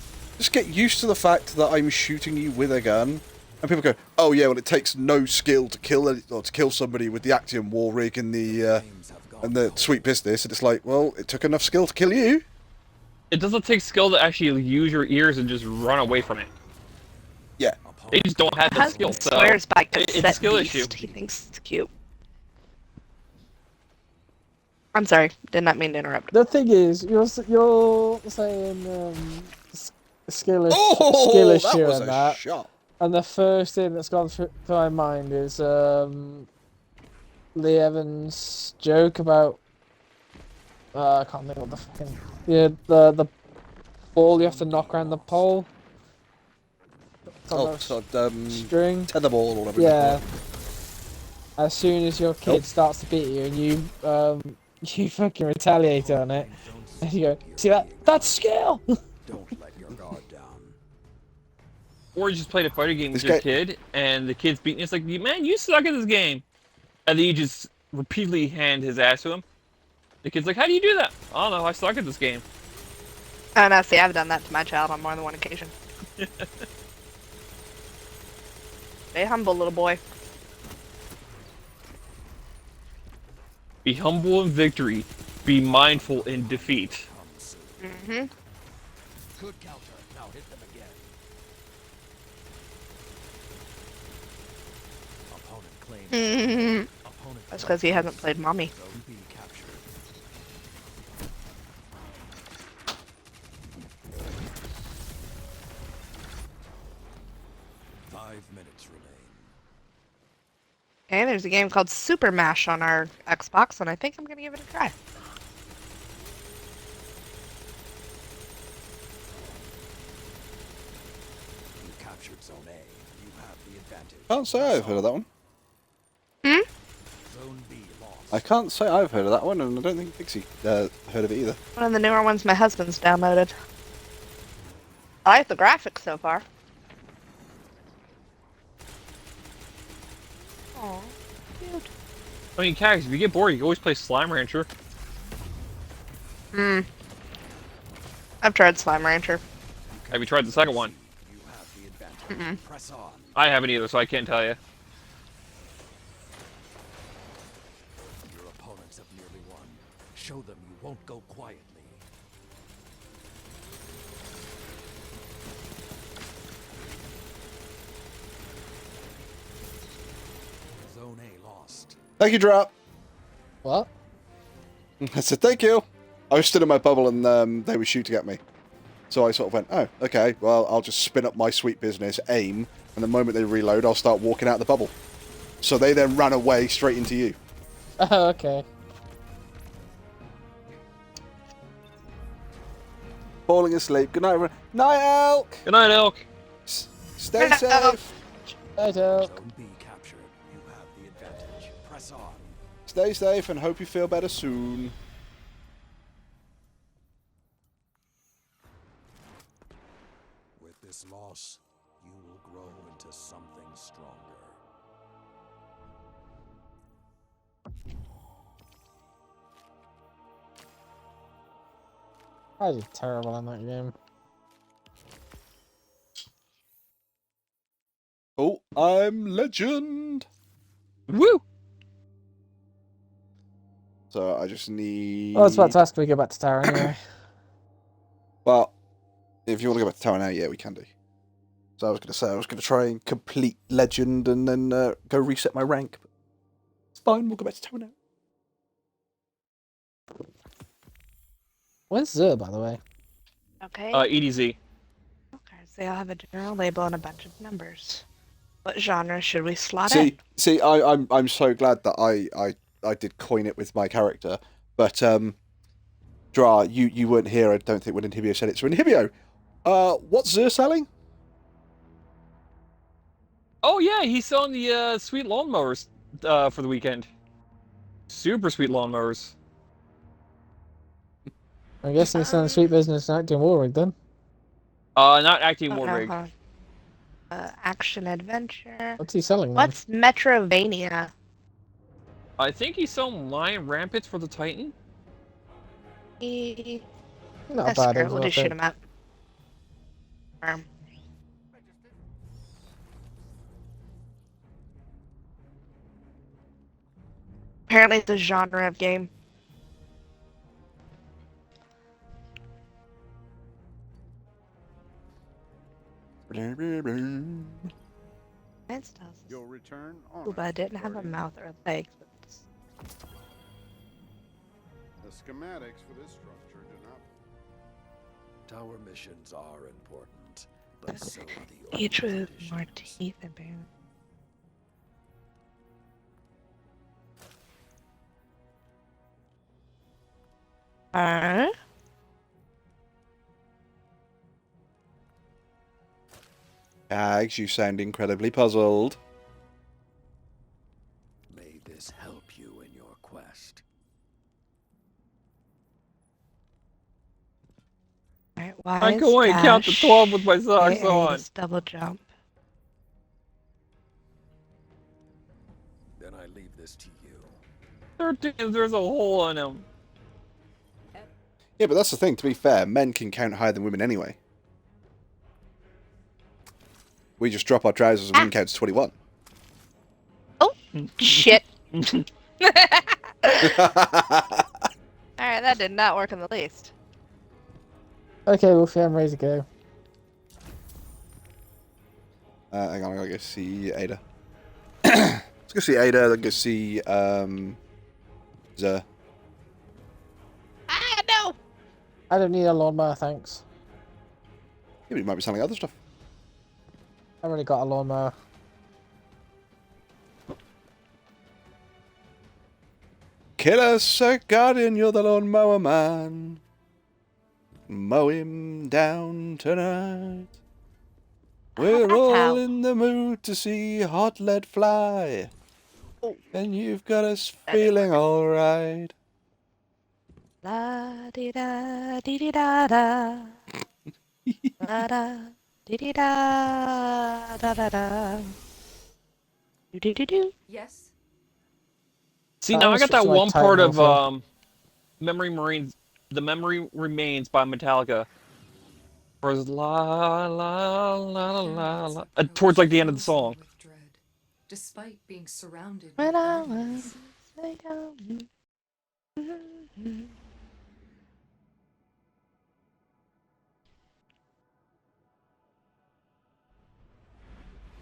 get used to the fact that I'm shooting you with a gun, And people go, oh yeah, well it takes no skill to kill somebody with the Actium war rig and the sweet business, and it's like, well, it took enough skill to kill you. It doesn't take skill to actually use your ears and just run away from it. Yeah. They just don't have that skill, so swears by it's a skill beast. issue. He thinks it's cute. I'm sorry, did not mean to interrupt. The thing is, you're saying skill issue and that, shot. and the first thing that's gone through my mind is Lee Evans' joke about I can't think of the fucking the ball you have to knock around the pole. String tetherball or whatever. Yeah. As soon as your kid starts to beat you and you fucking retaliate on it, and you go, see that? That's skill. Don't let your guard down. Or you just played a fighting game with your kid, and the kid's beating you. It's like, man, you suck at this game. And then you just repeatedly hand his ass to him. The kid's like, how do you do that? I don't know, I suck at this game. Oh, no, see, I've done that to my child on more than one occasion. Stay humble, little boy. Be humble in victory. Be mindful in defeat. Mm-hmm. Good counter. Now hit them again. Opponent claims. That's because he hasn't played mommy. Zone B captured. Okay, there's a game called Super Mash on our Xbox, and I think I'm gonna give it a try. You captured Zone A. You have the advantage. Can't say I've heard of that one. Zone B lost. I can't say I've heard of that one, and I don't think Pixie heard of it either. One of the newer ones my husband's downloaded. I like the graphics so far. Aw, cute. I mean, Cax, if you get bored, you can always play Slime Rancher. I've tried Slime Rancher. Have you tried the second one? You have the advantage. Press on. I haven't either, so I can't tell you. Your opponents have nearly won. Show them you won't go quietly. Zone A lost. Thank you, Drop. What? I said thank you. I was stood in my bubble and they were shooting at me. So I sort of went, oh, okay, well, I'll just spin up my sweet business, aim, and the moment they reload, I'll start walking out the bubble. So they then ran away straight into you. Oh, okay. Falling asleep. Good night, everyone. Night, Elk! Good night, Elk! Stay safe! Night, Elk. Zone B captured. You have the advantage. Press on. Stay safe and hope you feel better soon. With this loss, you will grow into something stronger. I did terrible in that game. Oh, I'm legend! Woo! So I just need... I was about to ask if we go back to tower anyway. Well, if you want to go back to tower now, yeah, we can do. So I was going to say, I was going to try and complete legend and then go reset my rank. But it's fine, we'll go back to tower now. Where's Zer, by the way? Okay. EDZ. Okay, so they all have a general label and a bunch of numbers. What genre should we slot in? See, I'm so glad that I did coin it with my character, but Dra, you weren't here, I don't think, when Inhibio said it. So Inhibio, what's Zer selling? Oh yeah, he's selling the sweet lawnmowers for the weekend. Super sweet lawnmowers. I guess he's selling sweet business and acting war rig then. Not acting war rig. Action adventure. What's he selling then? What's Metrovania? I think he's selling Lion Rampants for the Titan. Not That's bad. great. We'll just shoot him out. Apparently it's a genre of game. You'll return Ooh, but I didn't have a mouth or legs. The schematics for this structure do not. Tower missions are important, but so are the Each with organizations. more teeth and bone. Ags, you sound incredibly puzzled. May this help you in your quest. Alright, I can only count to 12 with my socks on. Double jump. Then I leave this to you. 13, there's a hole in him. Yeah, but that's the thing, to be fair, men can count higher than women anyway. We just drop our trousers and we can count to 21. Oh, shit. Alright, that did not work in the least. Okay, Wolfie, I'm ready to go. Hang on, I gotta go see Ada. Let's go see Ada, then go see, Zer. Ah, no! I don't need a lawnmower, thanks. Yeah, but you might be selling other stuff. I've already got a lawnmower. Killer Sir Guardian, you're the lawnmower man. Mow him down tonight. We're all in the mood to see hot lead fly. And you've got us feeling alright. La di da di di da da. La da di di da da da da. Do do do do. Yes. See, now I got that one part of Memory Marines, The Memory Remains by Metallica. Where it's la la la la la towards like the end of the song. Despite being surrounded When by I enemies. was down.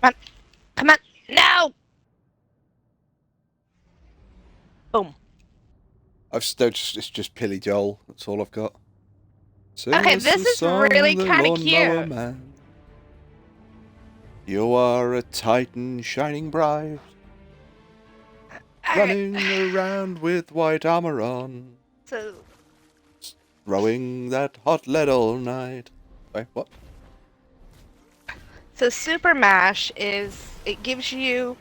Come on. Come on. No! Boom. It's just Pilly Joel. That's all I've got. Okay, this is really kind of cute. Man. You are a titan shining bright, running around with white armor on, So, throwing that hot lead all night. Wait, what? so Super Mash is, it gives you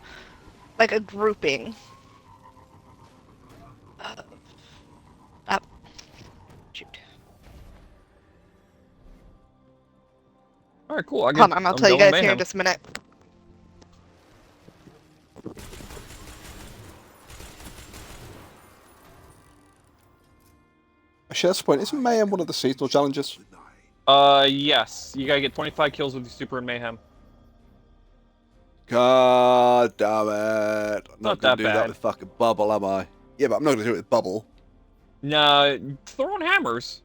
like a grouping. Shoot. Alright, cool. Hold on, I'll tell you guys here in just a minute. Actually, that's the point. Isn't Mayhem one of the seasonal challenges? Yes. You gotta get 25 kills with your Super Mayhem. God damn it. I'm not going to do that bad. with fucking Bubble, am I? Yeah, but I'm not going to do it with Bubble. No, throw on hammers.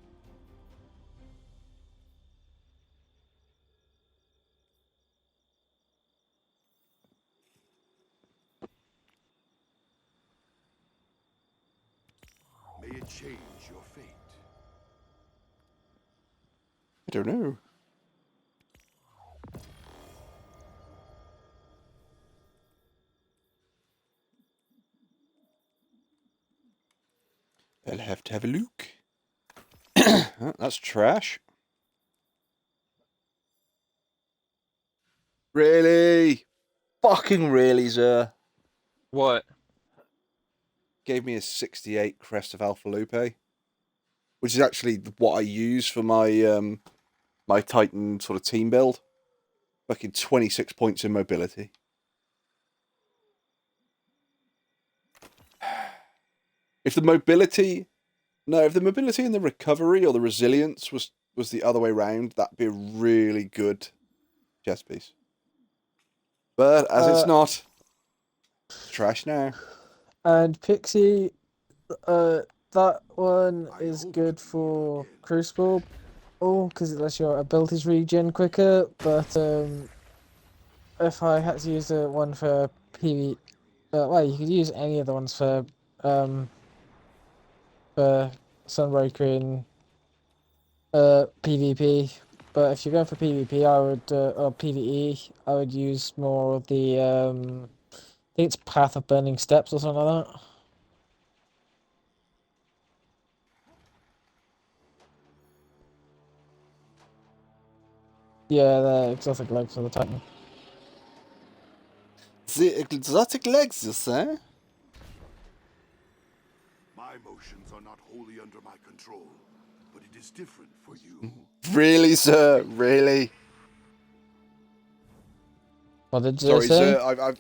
May it change your fate. I don't know. I'll have to have a look. Oh, that's trash. Really? Fucking really, Zer? What? Gave me a 68 Crest of Alpha Lupe, which is actually what I use for my my Titan sort of team build. Fucking 26 points in mobility. If the mobility and the recovery or the resilience was the other way around, that'd be a really good chess piece. But as it's not, it's trash now. And Pixie, that one is good for Crucible. Oh, because it lets your abilities regen quicker. But if I had to use the one for PV, well, you could use any of the ones for Sunbreaker in PvP. But if you're going for PvP, I would or PvE, I would use more of the I think it's Path of Burning Steps or something like that. Yeah, the exotic legs for the Titan. The exotic legs, you say? My emotions are not wholly under my control, but it is different for you. Really, sir? Really? What did Sorry, say? Zer,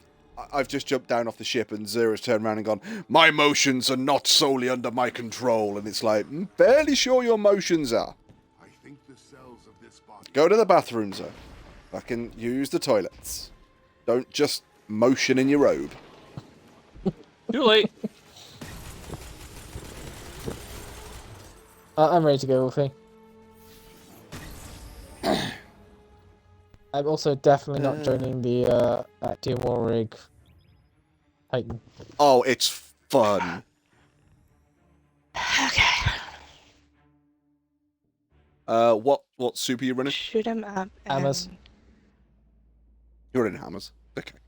I've just jumped down off the ship and Zer has turned around and gone, my emotions are not solely under my control. And it's like, I'm fairly sure your emotions are. I think the cells of this body... Go to the bathroom, Zer. I can use the toilets. Don't just motion in your robe. Too late. I'm ready to go, Wolfie. I'm also definitely not joining the Active War Rig Titan. Oh, it's fun. Okay. What super are you running? Shoot him up. Hammers. You're running hammers. Okay.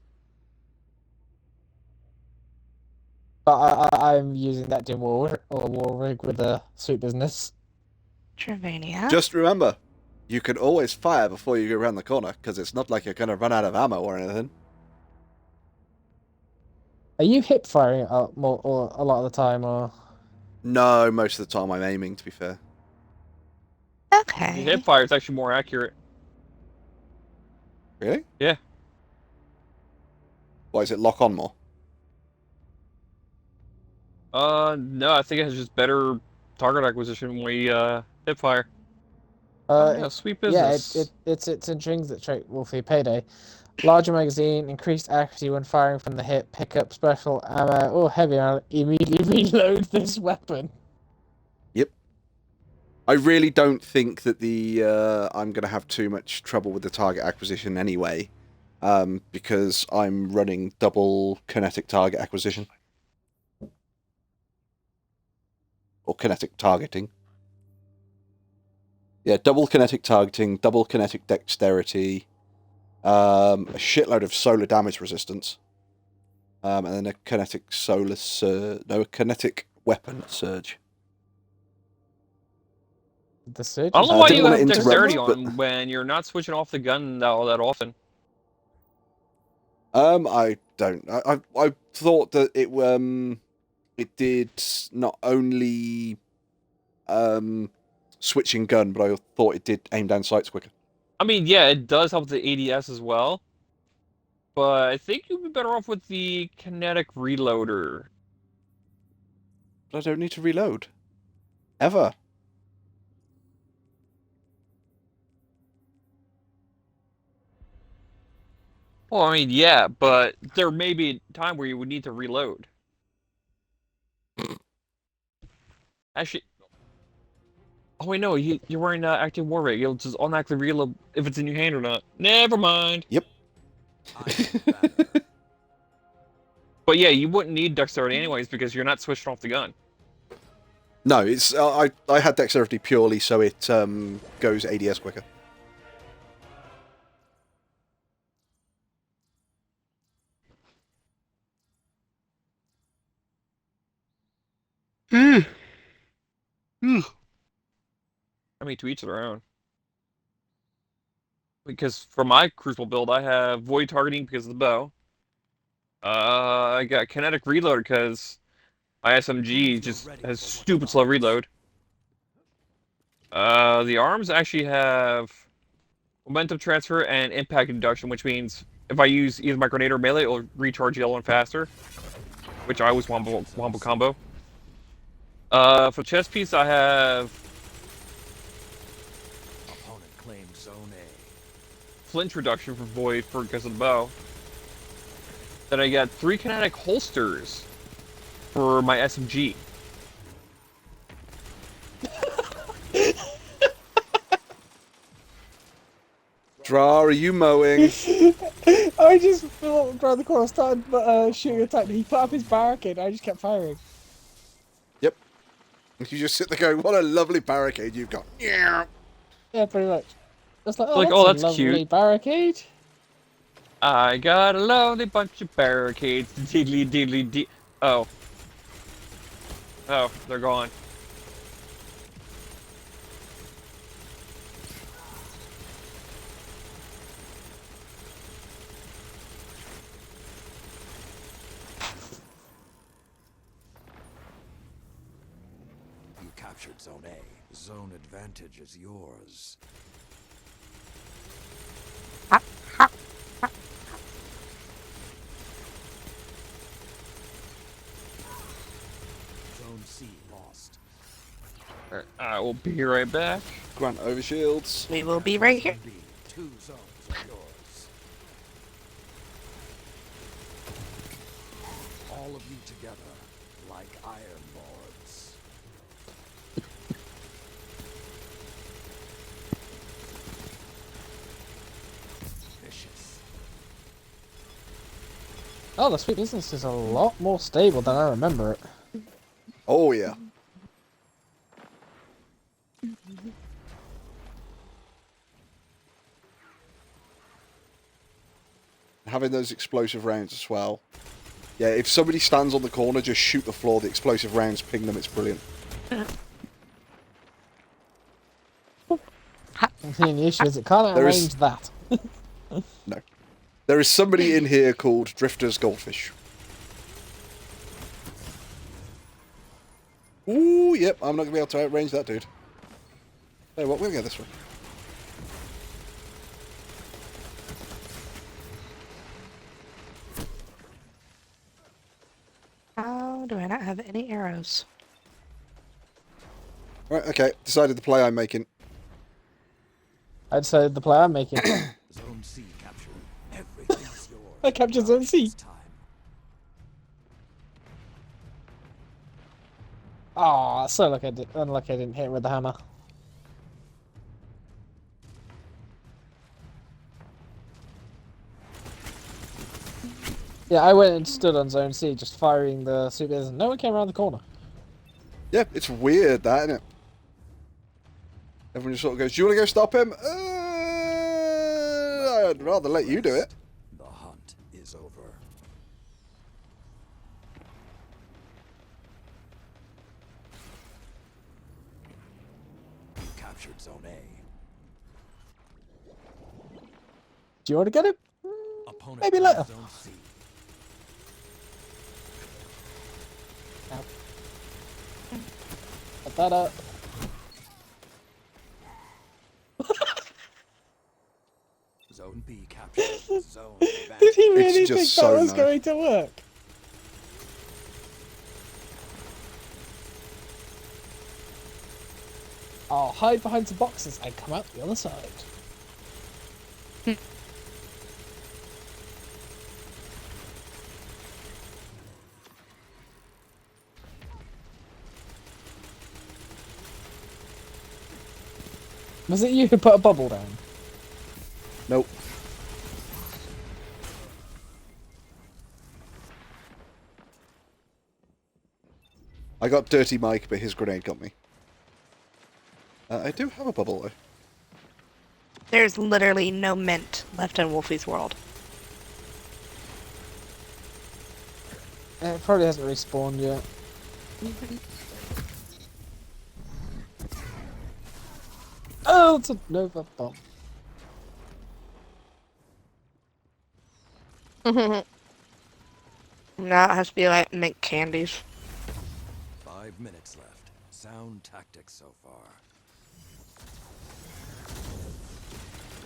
But I'm using that Dim War Rig with a Sweet Business. Travania. Just remember, you can always fire before you go around the corner, because it's not like you're going to run out of ammo or anything. Are you hip firing more or a lot of the time, or? No, most of the time I'm aiming, to be fair. Okay. Hip fire is actually more accurate. Really? Yeah. Why, is it lock on more? No, I think it has just better target acquisition when we hip fire. Yeah, sweet business. Yeah, it's intrinsic trait, Wolfie. Payday. Larger magazine, increased accuracy when firing from the hip, pick up special ammo or heavy ammo, immediately reload this weapon. Yep. I really don't think that I'm going to have too much trouble with the target acquisition anyway, because I'm running double kinetic target acquisition. Or kinetic targeting. Yeah, double kinetic targeting, double kinetic dexterity, a shitload of solar damage resistance, and then a kinetic a kinetic weapon surge. The surge? I don't know why you have dexterity on when you're not switching off the gun all that often. I don't. I thought that it did not only switching gun, but I thought it did aim down sights quicker. I mean, yeah, it does help the ADS as well, but I think you'd be better off with the kinetic reloader. But I don't need to reload. Ever. Well, I mean, yeah, but there may be a time where you would need to reload. Actually, oh wait, no, you're wearing Active War Rig. You'll just automatically reload if it's in your hand or not. Never mind. Yep. But yeah, you wouldn't need dexterity anyways because you're not switching off the gun. No, it's I had dexterity purely so it goes ADS quicker. I mean, to each their own. Because for my Crucible build, I have void targeting because of the bow. I got kinetic reload because my SMG just has stupid slow reload. The arms actually have momentum transfer and impact induction, which means if I use either my grenade or melee, it'll recharge yellow and faster, which I always wombo combo. For chest piece, I have Opponent claimed Zone A. flinch reduction for void because of the bow. Then I got 3 kinetic holsters for my SMG. Dra, are you mowing? I just walked around the corner, started shooting a tank. He put up his barricade. I just kept firing. Yep. You just sit there going, "What a lovely barricade you've got." Yeah. Yeah, pretty much. It's like, Like, oh, that's a lovely cute. barricade. I got a lovely bunch of barricades. Diddly diddly dee. Oh. Oh, they're gone. You captured Zone A. Zone advantage is yours. Zone C lost. Alright, I will be right back. Grant overshields. We will be right here. B. 2 zones are yours. All of you together, like Iron Lords. Vicious. Oh, the sweet business is a lot more stable than I remember it. Oh yeah. Having those explosive rounds as well. Yeah, if somebody stands on the corner, just shoot the floor. The explosive rounds ping them. It's brilliant. The issue is it can't arrange that. No. There is somebody in here called Drifter's Goldfish. Ooh, yep, I'm not going to be able to outrange that dude. Hey, what? We'll go this way. How do I not have any arrows? Right, okay. Decided the play I'm making. I'd say the play I'm making. Zone C captured. Everything's yours. I captured Zone C. Aw, so unlucky I didn't hit it with the hammer. Yeah, I went and stood on Zone C, just firing the supers, and no one came around the corner. Yeah, it's weird, that, isn't it? Everyone just sort of goes, "Do you want to go stop him?" I'd rather let you do it. The hunt is over. You captured Zone A. Do you want to get him? Opponent Maybe later. Zone C. Ow. Put that up. Zone B captured. Zone Did he advantage. really think that was going to work? I'll hide behind some boxes and come out the other side. Was it you who put a bubble down? Nope. I got Dirty Mike, but his grenade got me. I do have a bubble, though. There's literally no mint left in Wolfie's world. It probably hasn't respawned yet. Oh, it's a Nova bomb. Now it has to be like mint candies. 5 minutes left. Sound tactics so far.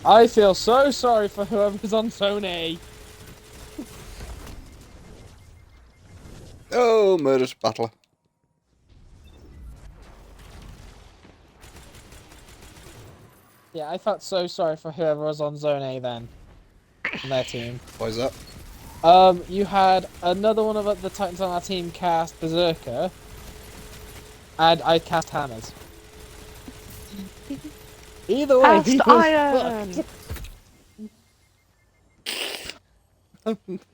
I feel so sorry for whoever's on Zone A. Oh, murdered battler. Yeah, I felt so sorry for whoever was on Zone A then. On their team. Why is that? You had another one of the Titans on our team cast Berserker, and I cast Hammers. Either way, he was iron. fucked.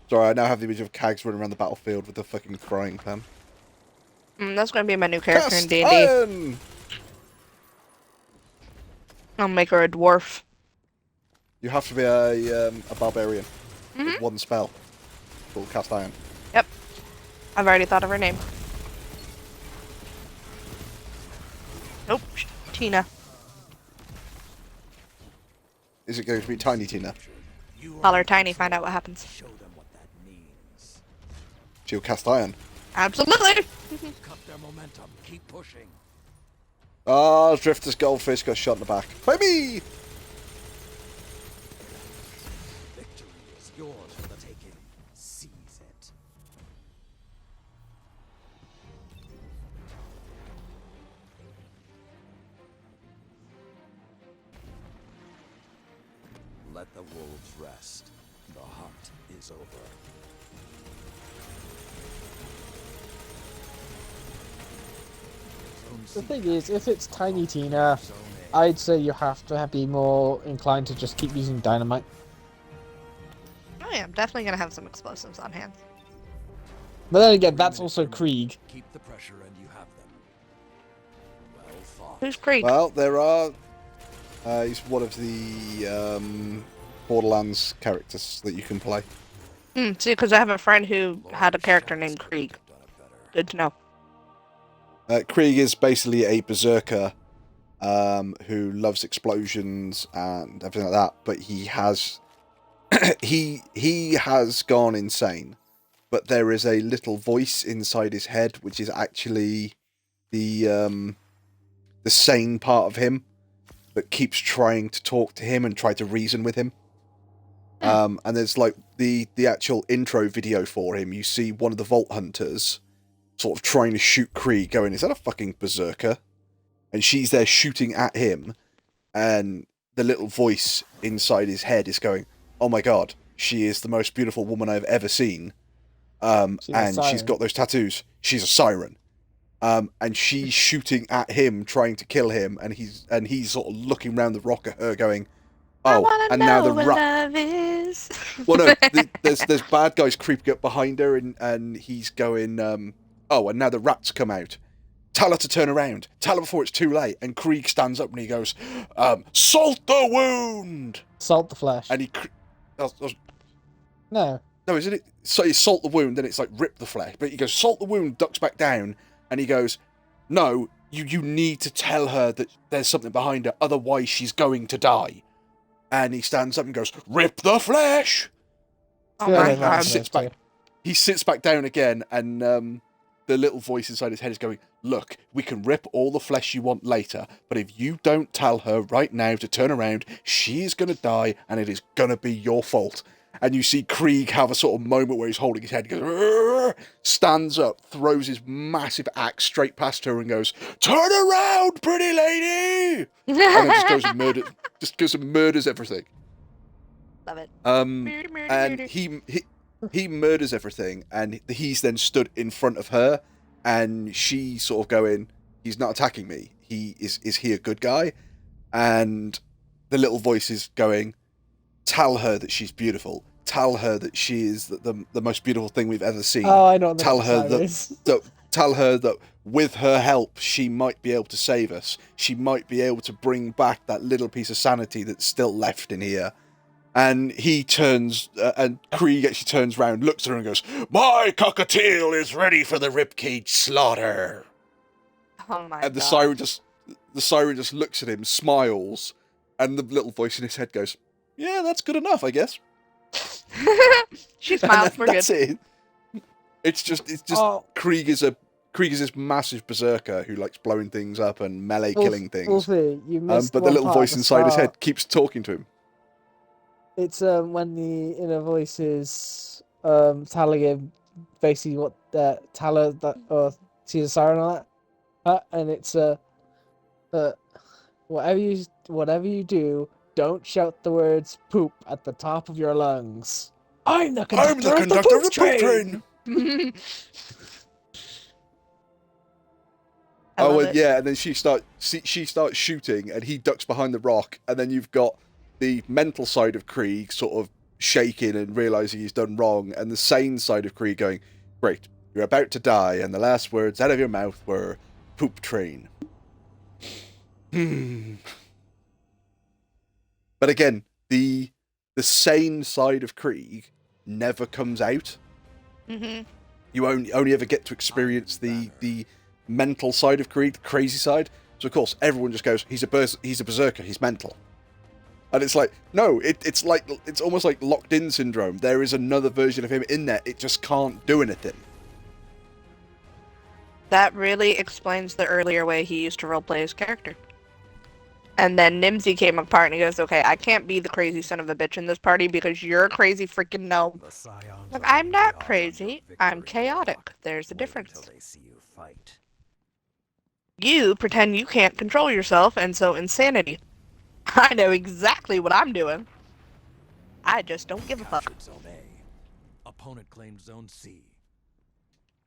Sorry, I now have the image of Kags running around the battlefield with a fucking frying pan. That's gonna be my new character in Cast D&D. iron! I'll make her a dwarf. You have to be a barbarian. Mm-hmm. With one spell. Called Cast Iron. Yep. I've already thought of her name. Nope. Tina. Is it going to be Tiny Tina? Call her Tiny, find out what happens. She'll cast iron. Absolutely! Cut their momentum. Keep pushing. Ah, Drifter's goldfish got shot in the back. Baby! Victory is yours for the taking. Seize it. Let the wolves rest. The hunt is over. The thing is, if it's Tiny Tina, I'd say you have to be more inclined to just keep using dynamite. Oh yeah, I'm definitely gonna have some explosives on hand. But then again, that's also Krieg. Keep the pressure and you have them. Well fought. Who's Krieg? Well, there are... he's one of the Borderlands characters that you can play. See, because I have a friend who had a character named Krieg. Good to know. Krieg is basically a berserker who loves explosions and everything like that, but he has he has gone insane. But there is a little voice inside his head which is actually the sane part of him that keeps trying to talk to him and try to reason with him. And there's like the actual intro video for him. You see one of the Vault Hunters sort of trying to shoot Krieg, going, is that a fucking berserker? And she's there shooting at him, and the little voice inside his head is going, oh my god, she is the most beautiful woman I've ever seen. And she's got those tattoos. She's a siren. And she's shooting at him, trying to kill him, and he's sort of looking around the rock at her, going, oh, and now the love is. Well, no, there's bad guys creeping up behind her, and he's going, oh, and now the rats come out. Tell her to turn around. Tell her before it's too late. And Krieg stands up and he goes, salt the wound! Salt the flesh. And he... No. No, isn't it? So you salt the wound, then it's like rip the flesh. But he goes, salt the wound, ducks back down, and he goes, no, you need to tell her that there's something behind her, otherwise she's going to die. And he stands up and goes, rip the flesh! Oh my god. He sits back down again, and the little voice inside his head is going, look, we can rip all the flesh you want later, but if you don't tell her right now to turn around, she's going to die, and it is going to be your fault. And you see Krieg have a sort of moment where he's holding his head, he goes, "Rrr!" Stands up, throws his massive axe straight past her and goes, turn around, pretty lady! And then just goes and murders everything. Love it. And he murders everything, and he's then stood in front of her, and she's sort of going, he's not attacking me. Is he a good guy? And the little voice is going, tell her that she's beautiful. Tell her that she is the most beautiful thing we've ever seen. Oh, I know. Tell her tell her that with her help, she might be able to save us. She might be able to bring back that little piece of sanity that's still left in here. And he turns, and Krieg actually turns round, looks at her and goes, my cockatiel is ready for the ribcage slaughter. Oh my and the god. siren just looks at him, smiles, and the little voice in his head goes, yeah, that's good enough, I guess. She smiles, we're that's good. it. It's just Krieg is this massive berserker who likes blowing things up and melee killing things. Wolfie, you missed but the one little part voice at the inside his start. head keeps talking to him. It's when the inner voice is telling him basically what tell her that she's a siren or that, and it's whatever you do, don't shout the words poop at the top of your lungs. I'm the I'm conductor, the conductor of the poop train! Yeah, and then she starts shooting, and he ducks behind the rock, and then you've got the mental side of Krieg sort of shaking and realizing he's done wrong, and the sane side of Krieg going, "Great, you're about to die," and the last words out of your mouth were "poop train." But again, the sane side of Krieg never comes out. Mm-hmm. You only ever get to experience the mental side of Krieg, the crazy side. So of course everyone just goes, he's a berserker, he's mental. And it's like, no, it's almost like locked in syndrome. There is another version of him in there. It just can't do anything. That really explains the earlier way he used to roleplay his character. And then Nimsy came apart and he goes, okay, I can't be the crazy son of a bitch in this party because you're a crazy freaking gnome. Like, I'm not crazy. I'm chaotic. There's a difference. You pretend you can't control yourself, and so insanity. I know exactly what I'm doing. I just don't give a fuck. Zone A. Opponent claimed Zone C.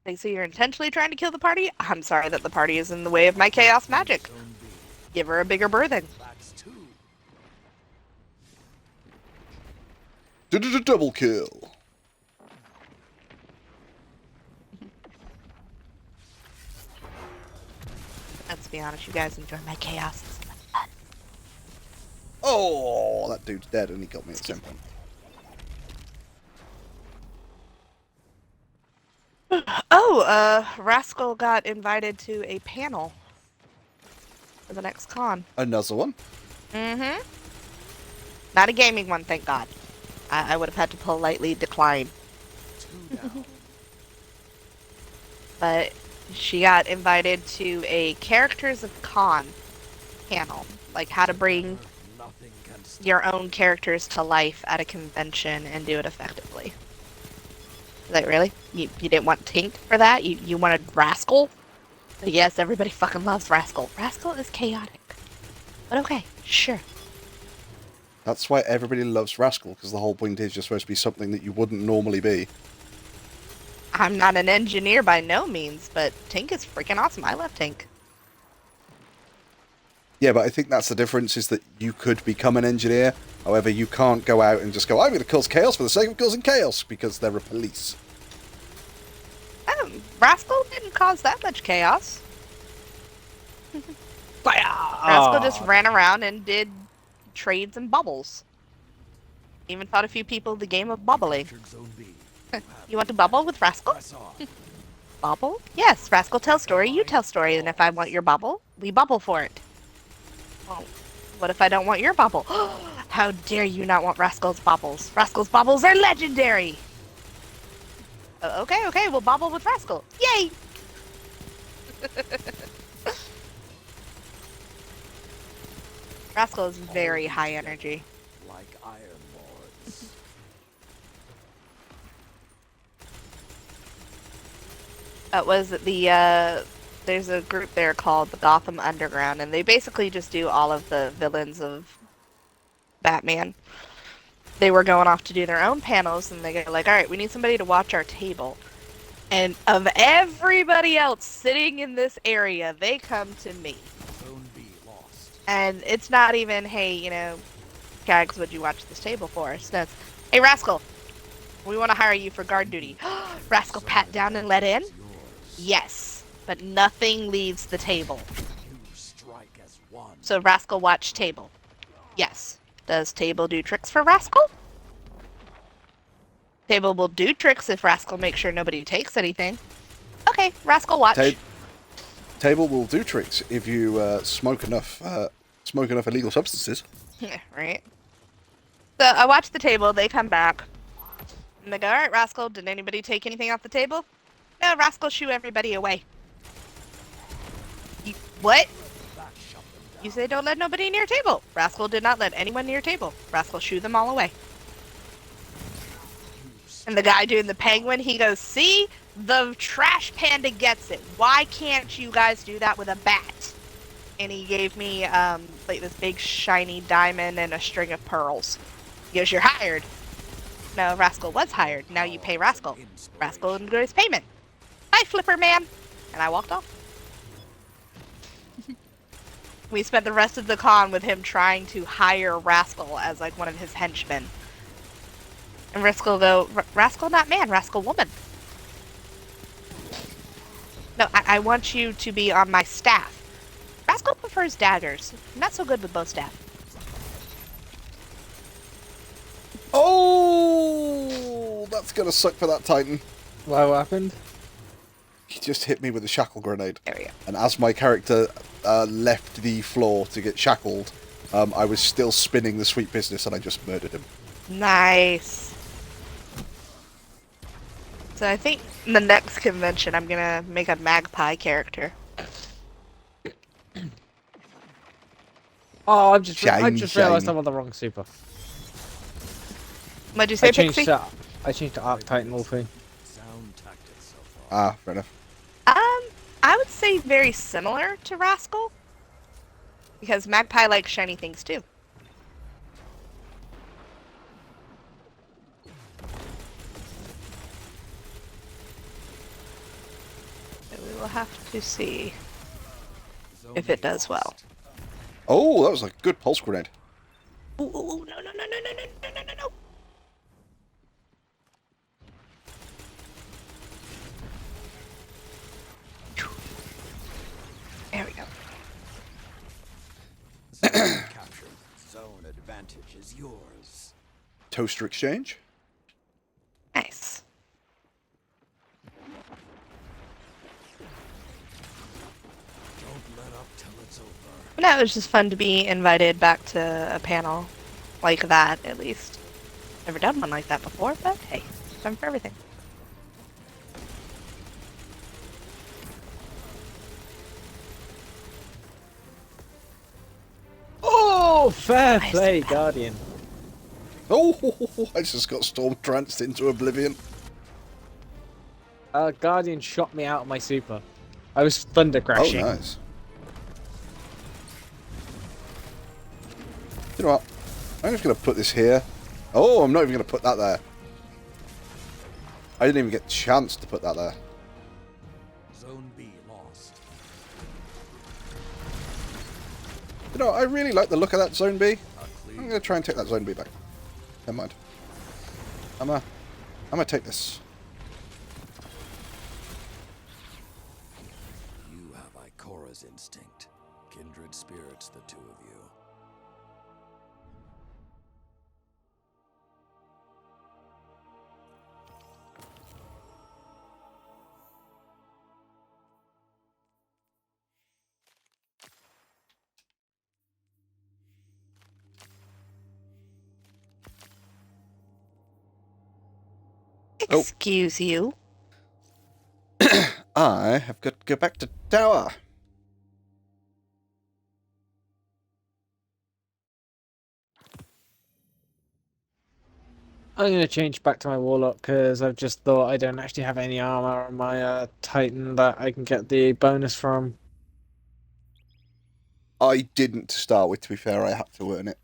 They say you're intentionally trying to kill the party? I'm sorry that the party is in the way of my chaos magic. Give her a bigger berthing. Double kill. Let's be honest, you guys enjoy my chaos. It's so much fun. Oh, that dude's dead and he got me at the same point. Oh, Rascal got invited to a panel for the next con. Another one? Mm-hmm. Not a gaming one, thank God. I would have had to politely decline. But she got invited to a Characters of Con panel. Like how to bring your own characters to life at a convention and do it effectively. Like, really? You didn't want Tink for that? You wanted Rascal? Yes, everybody fucking loves Rascal. Rascal is chaotic. But okay, sure. That's why everybody loves Rascal, because the whole point is you're supposed to be something that you wouldn't normally be. I'm not an engineer by no means, but Tink is freaking awesome. I love Tink. Yeah, but I think that's the difference, is that you could become an engineer. However, you can't go out and just go, I'm going to cause chaos for the sake of causing chaos, because they're a police. Rascal didn't cause that much chaos. Rascal just ran around and did trades and bubbles. Even taught a few people the game of bubbling. You want to bubble with Rascal? Bubble? Yes, Rascal tells story, you tell story, and if I want your bubble, we bubble for it. Well, what if I don't want your bubble? How dare you not want Rascal's bubbles? Rascal's bubbles are legendary! Okay, we'll bubble with Rascal. Yay! Rascal is very high energy. Like Iron Lords. There's a group there called the Gotham Underground, and they basically just do all of the villains of Batman. They were going off to do their own panels, and they go like, alright, we need somebody to watch our table. And of everybody else sitting in this area, they come to me. Zone B lost. And it's not even, hey, Gags, what'd you watch this table for? No, it's, hey, Rascal, we want to hire you for guard duty. Rascal pat down and let in? Yes, but nothing leaves the table. You strike as one. So Rascal watch table. Yes. Does table do tricks for Rascal? Table will do tricks if Rascal makes sure nobody takes anything. Okay, Rascal watch. Table will do tricks if you smoke enough illegal substances. Yeah, right. So I watch the table, they come back. And they go, alright, Rascal, did anybody take anything off the table? No, Rascal shoo everybody away. What? You say don't let nobody near table. Rascal did not let anyone near table. Rascal shoo them all away. And the guy doing the penguin, he goes, see? The trash panda gets it. Why can't you guys do that with a bat? and he gave me like this big shiny diamond and a string of pearls. He goes, "You're hired." No, Rascal was hired. Now you pay Rascal. Rascal enjoys payment. Bye, Flipper Man. And I walked off. We spent the rest of the con with him trying to hire Rascal as like one of his henchmen. And Rascal go, Rascal not man, Rascal woman. No, I want you to be on my staff. Rascal prefers daggers. Not so good with bow staff. Oh, that's gonna suck for that Titan. What happened? He just hit me with a shackle grenade. There we go. And as my character left the floor to get shackled, I was still spinning the sweet business and I just murdered him. Nice. So I think in the next convention I'm gonna make a magpie character. Oh, I just realised I'm on the wrong super. What'd you say, Pixie? I changed to Arc Titan Wolfie. Ah, fair enough. I would say very similar to Rascal. Because Magpie likes shiny things too. So we will have to see if it does well. Oh, that was a good pulse grenade. Ooh, ooh, no, no, no, no, no, no, no, no, no, no. There we go. Zone captured. Zone advantage is yours. Toaster exchange. Nice. Don't let up till it's over. No, it was just fun to be invited back to a panel like that, at least. Never done one like that before, but hey, fun for everything. Oh, fair play, Guardian. Oh, I just got storm tranced into oblivion. Guardian shot me out of my super. I was thunder crashing. Oh, nice. You know what? I'm just going to put this here. Oh, I'm not even going to put that there. I didn't even get a chance to put that there. Zone B lost. You know, I really like the look of that Zone B. I'm going to try and take that Zone B back. Never mind. I'm gonna take this. You have Ikora's instinct. Kindred spirits, the two of you. Excuse you. I have got to go back to tower. I'm going to change back to my Warlock because I've just thought I don't actually have any armor on my Titan that I can get the bonus from. I didn't to start with, to be fair. I had to earn it.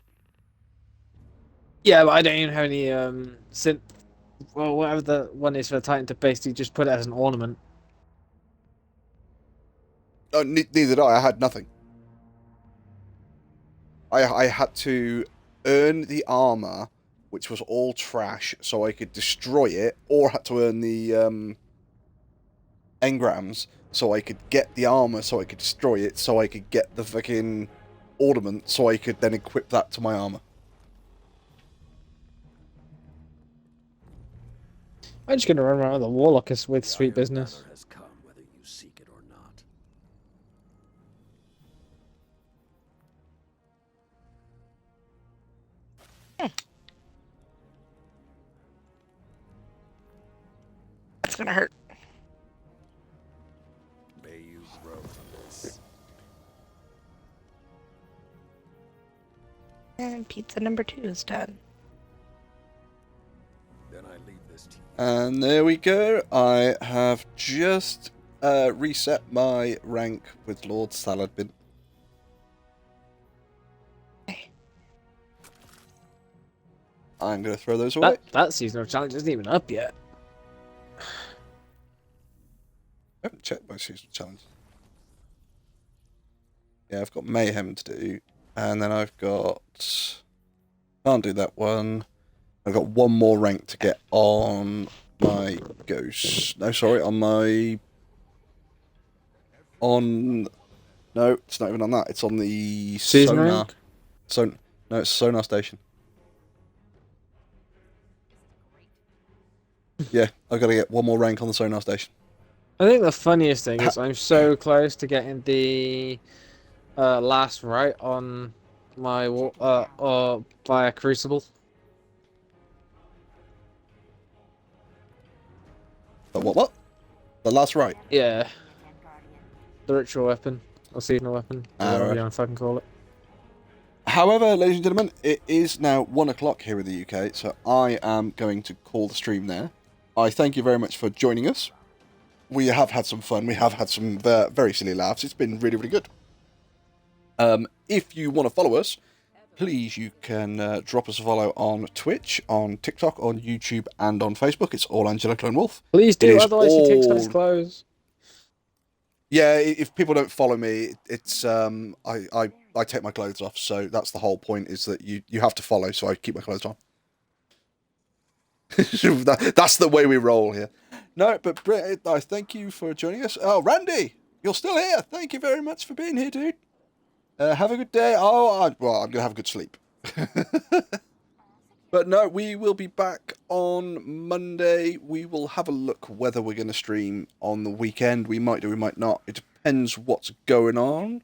Yeah, but I don't even have any synth. Well, whatever the one is for the Titan to basically just put it as an ornament. Oh, neither did I. I had nothing. I had to earn the armor, which was all trash, so I could destroy it, or had to earn the engrams, so I could get the armor, so I could destroy it, so I could get the fucking ornament, so I could then equip that to my armor. I'm just going to run around with the Warlock with sweet business. Has come, whether you seek it or not. That's gonna hurt. May you grow from this. And pizza number 2 is done. Then I leave this to you. And there we go. I have just reset my rank with Lord Saladin. I'm going to throw those away. That seasonal challenge isn't even up yet. I haven't checked my seasonal challenge. Yeah, I've got Mayhem to do. And then I've got... Can't do that one. I've got one more rank to get on my Ghost. No, sorry, on my... On... No, it's not even on that. It's on the Season Sonar. rank? No, it's Sonar Station. Yeah, I've got to get one more rank on the Sonar Station. I think the funniest thing is I'm so close to getting the last right on my via Crucible. The what? The last right? Yeah. The ritual weapon. Or seasonal weapon. Or whatever you want to fucking call it. However, ladies and gentlemen, it is now 1 o'clock here in the UK, so I am going to call the stream there. I thank you very much for joining us. We have had some fun. We have had some very silly laughs. It's been really, really good. If you want to follow us, please, you can drop us a follow on Twitch, on TikTok, on YouTube, and on Facebook. It's all Angela Clone Wolf. Please do, otherwise he takes off his clothes. Yeah, if people don't follow me, it's I take my clothes off, so that's the whole point, is that you have to follow, so I keep my clothes on. That's the way we roll here. No, but Britt, I thank you for joining us. Oh, Randy, you're still here. Thank you very much for being here, dude. Have a good day. I'm going to have a good sleep. But no, we will be back on Monday. We will have a look whether we're going to stream on the weekend. We might do, we might not. It depends what's going on.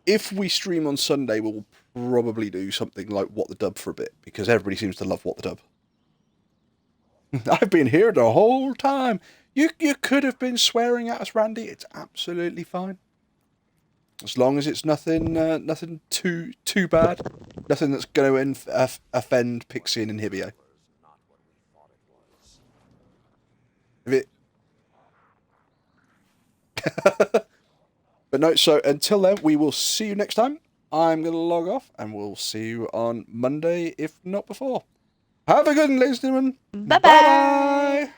If we stream on Sunday, we'll probably do something like What the Dub for a bit, because everybody seems to love What the Dub. I've been here the whole time. You could have been swearing at us, Randy. It's absolutely fine. As long as it's nothing too bad. Nothing that's going to offend Pixie and Inhibio. If it... But no, so until then, we will see you next time. I'm going to log off, and we'll see you on Monday, if not before. Have a good one, ladies and gentlemen. Bye-bye. Bye-bye.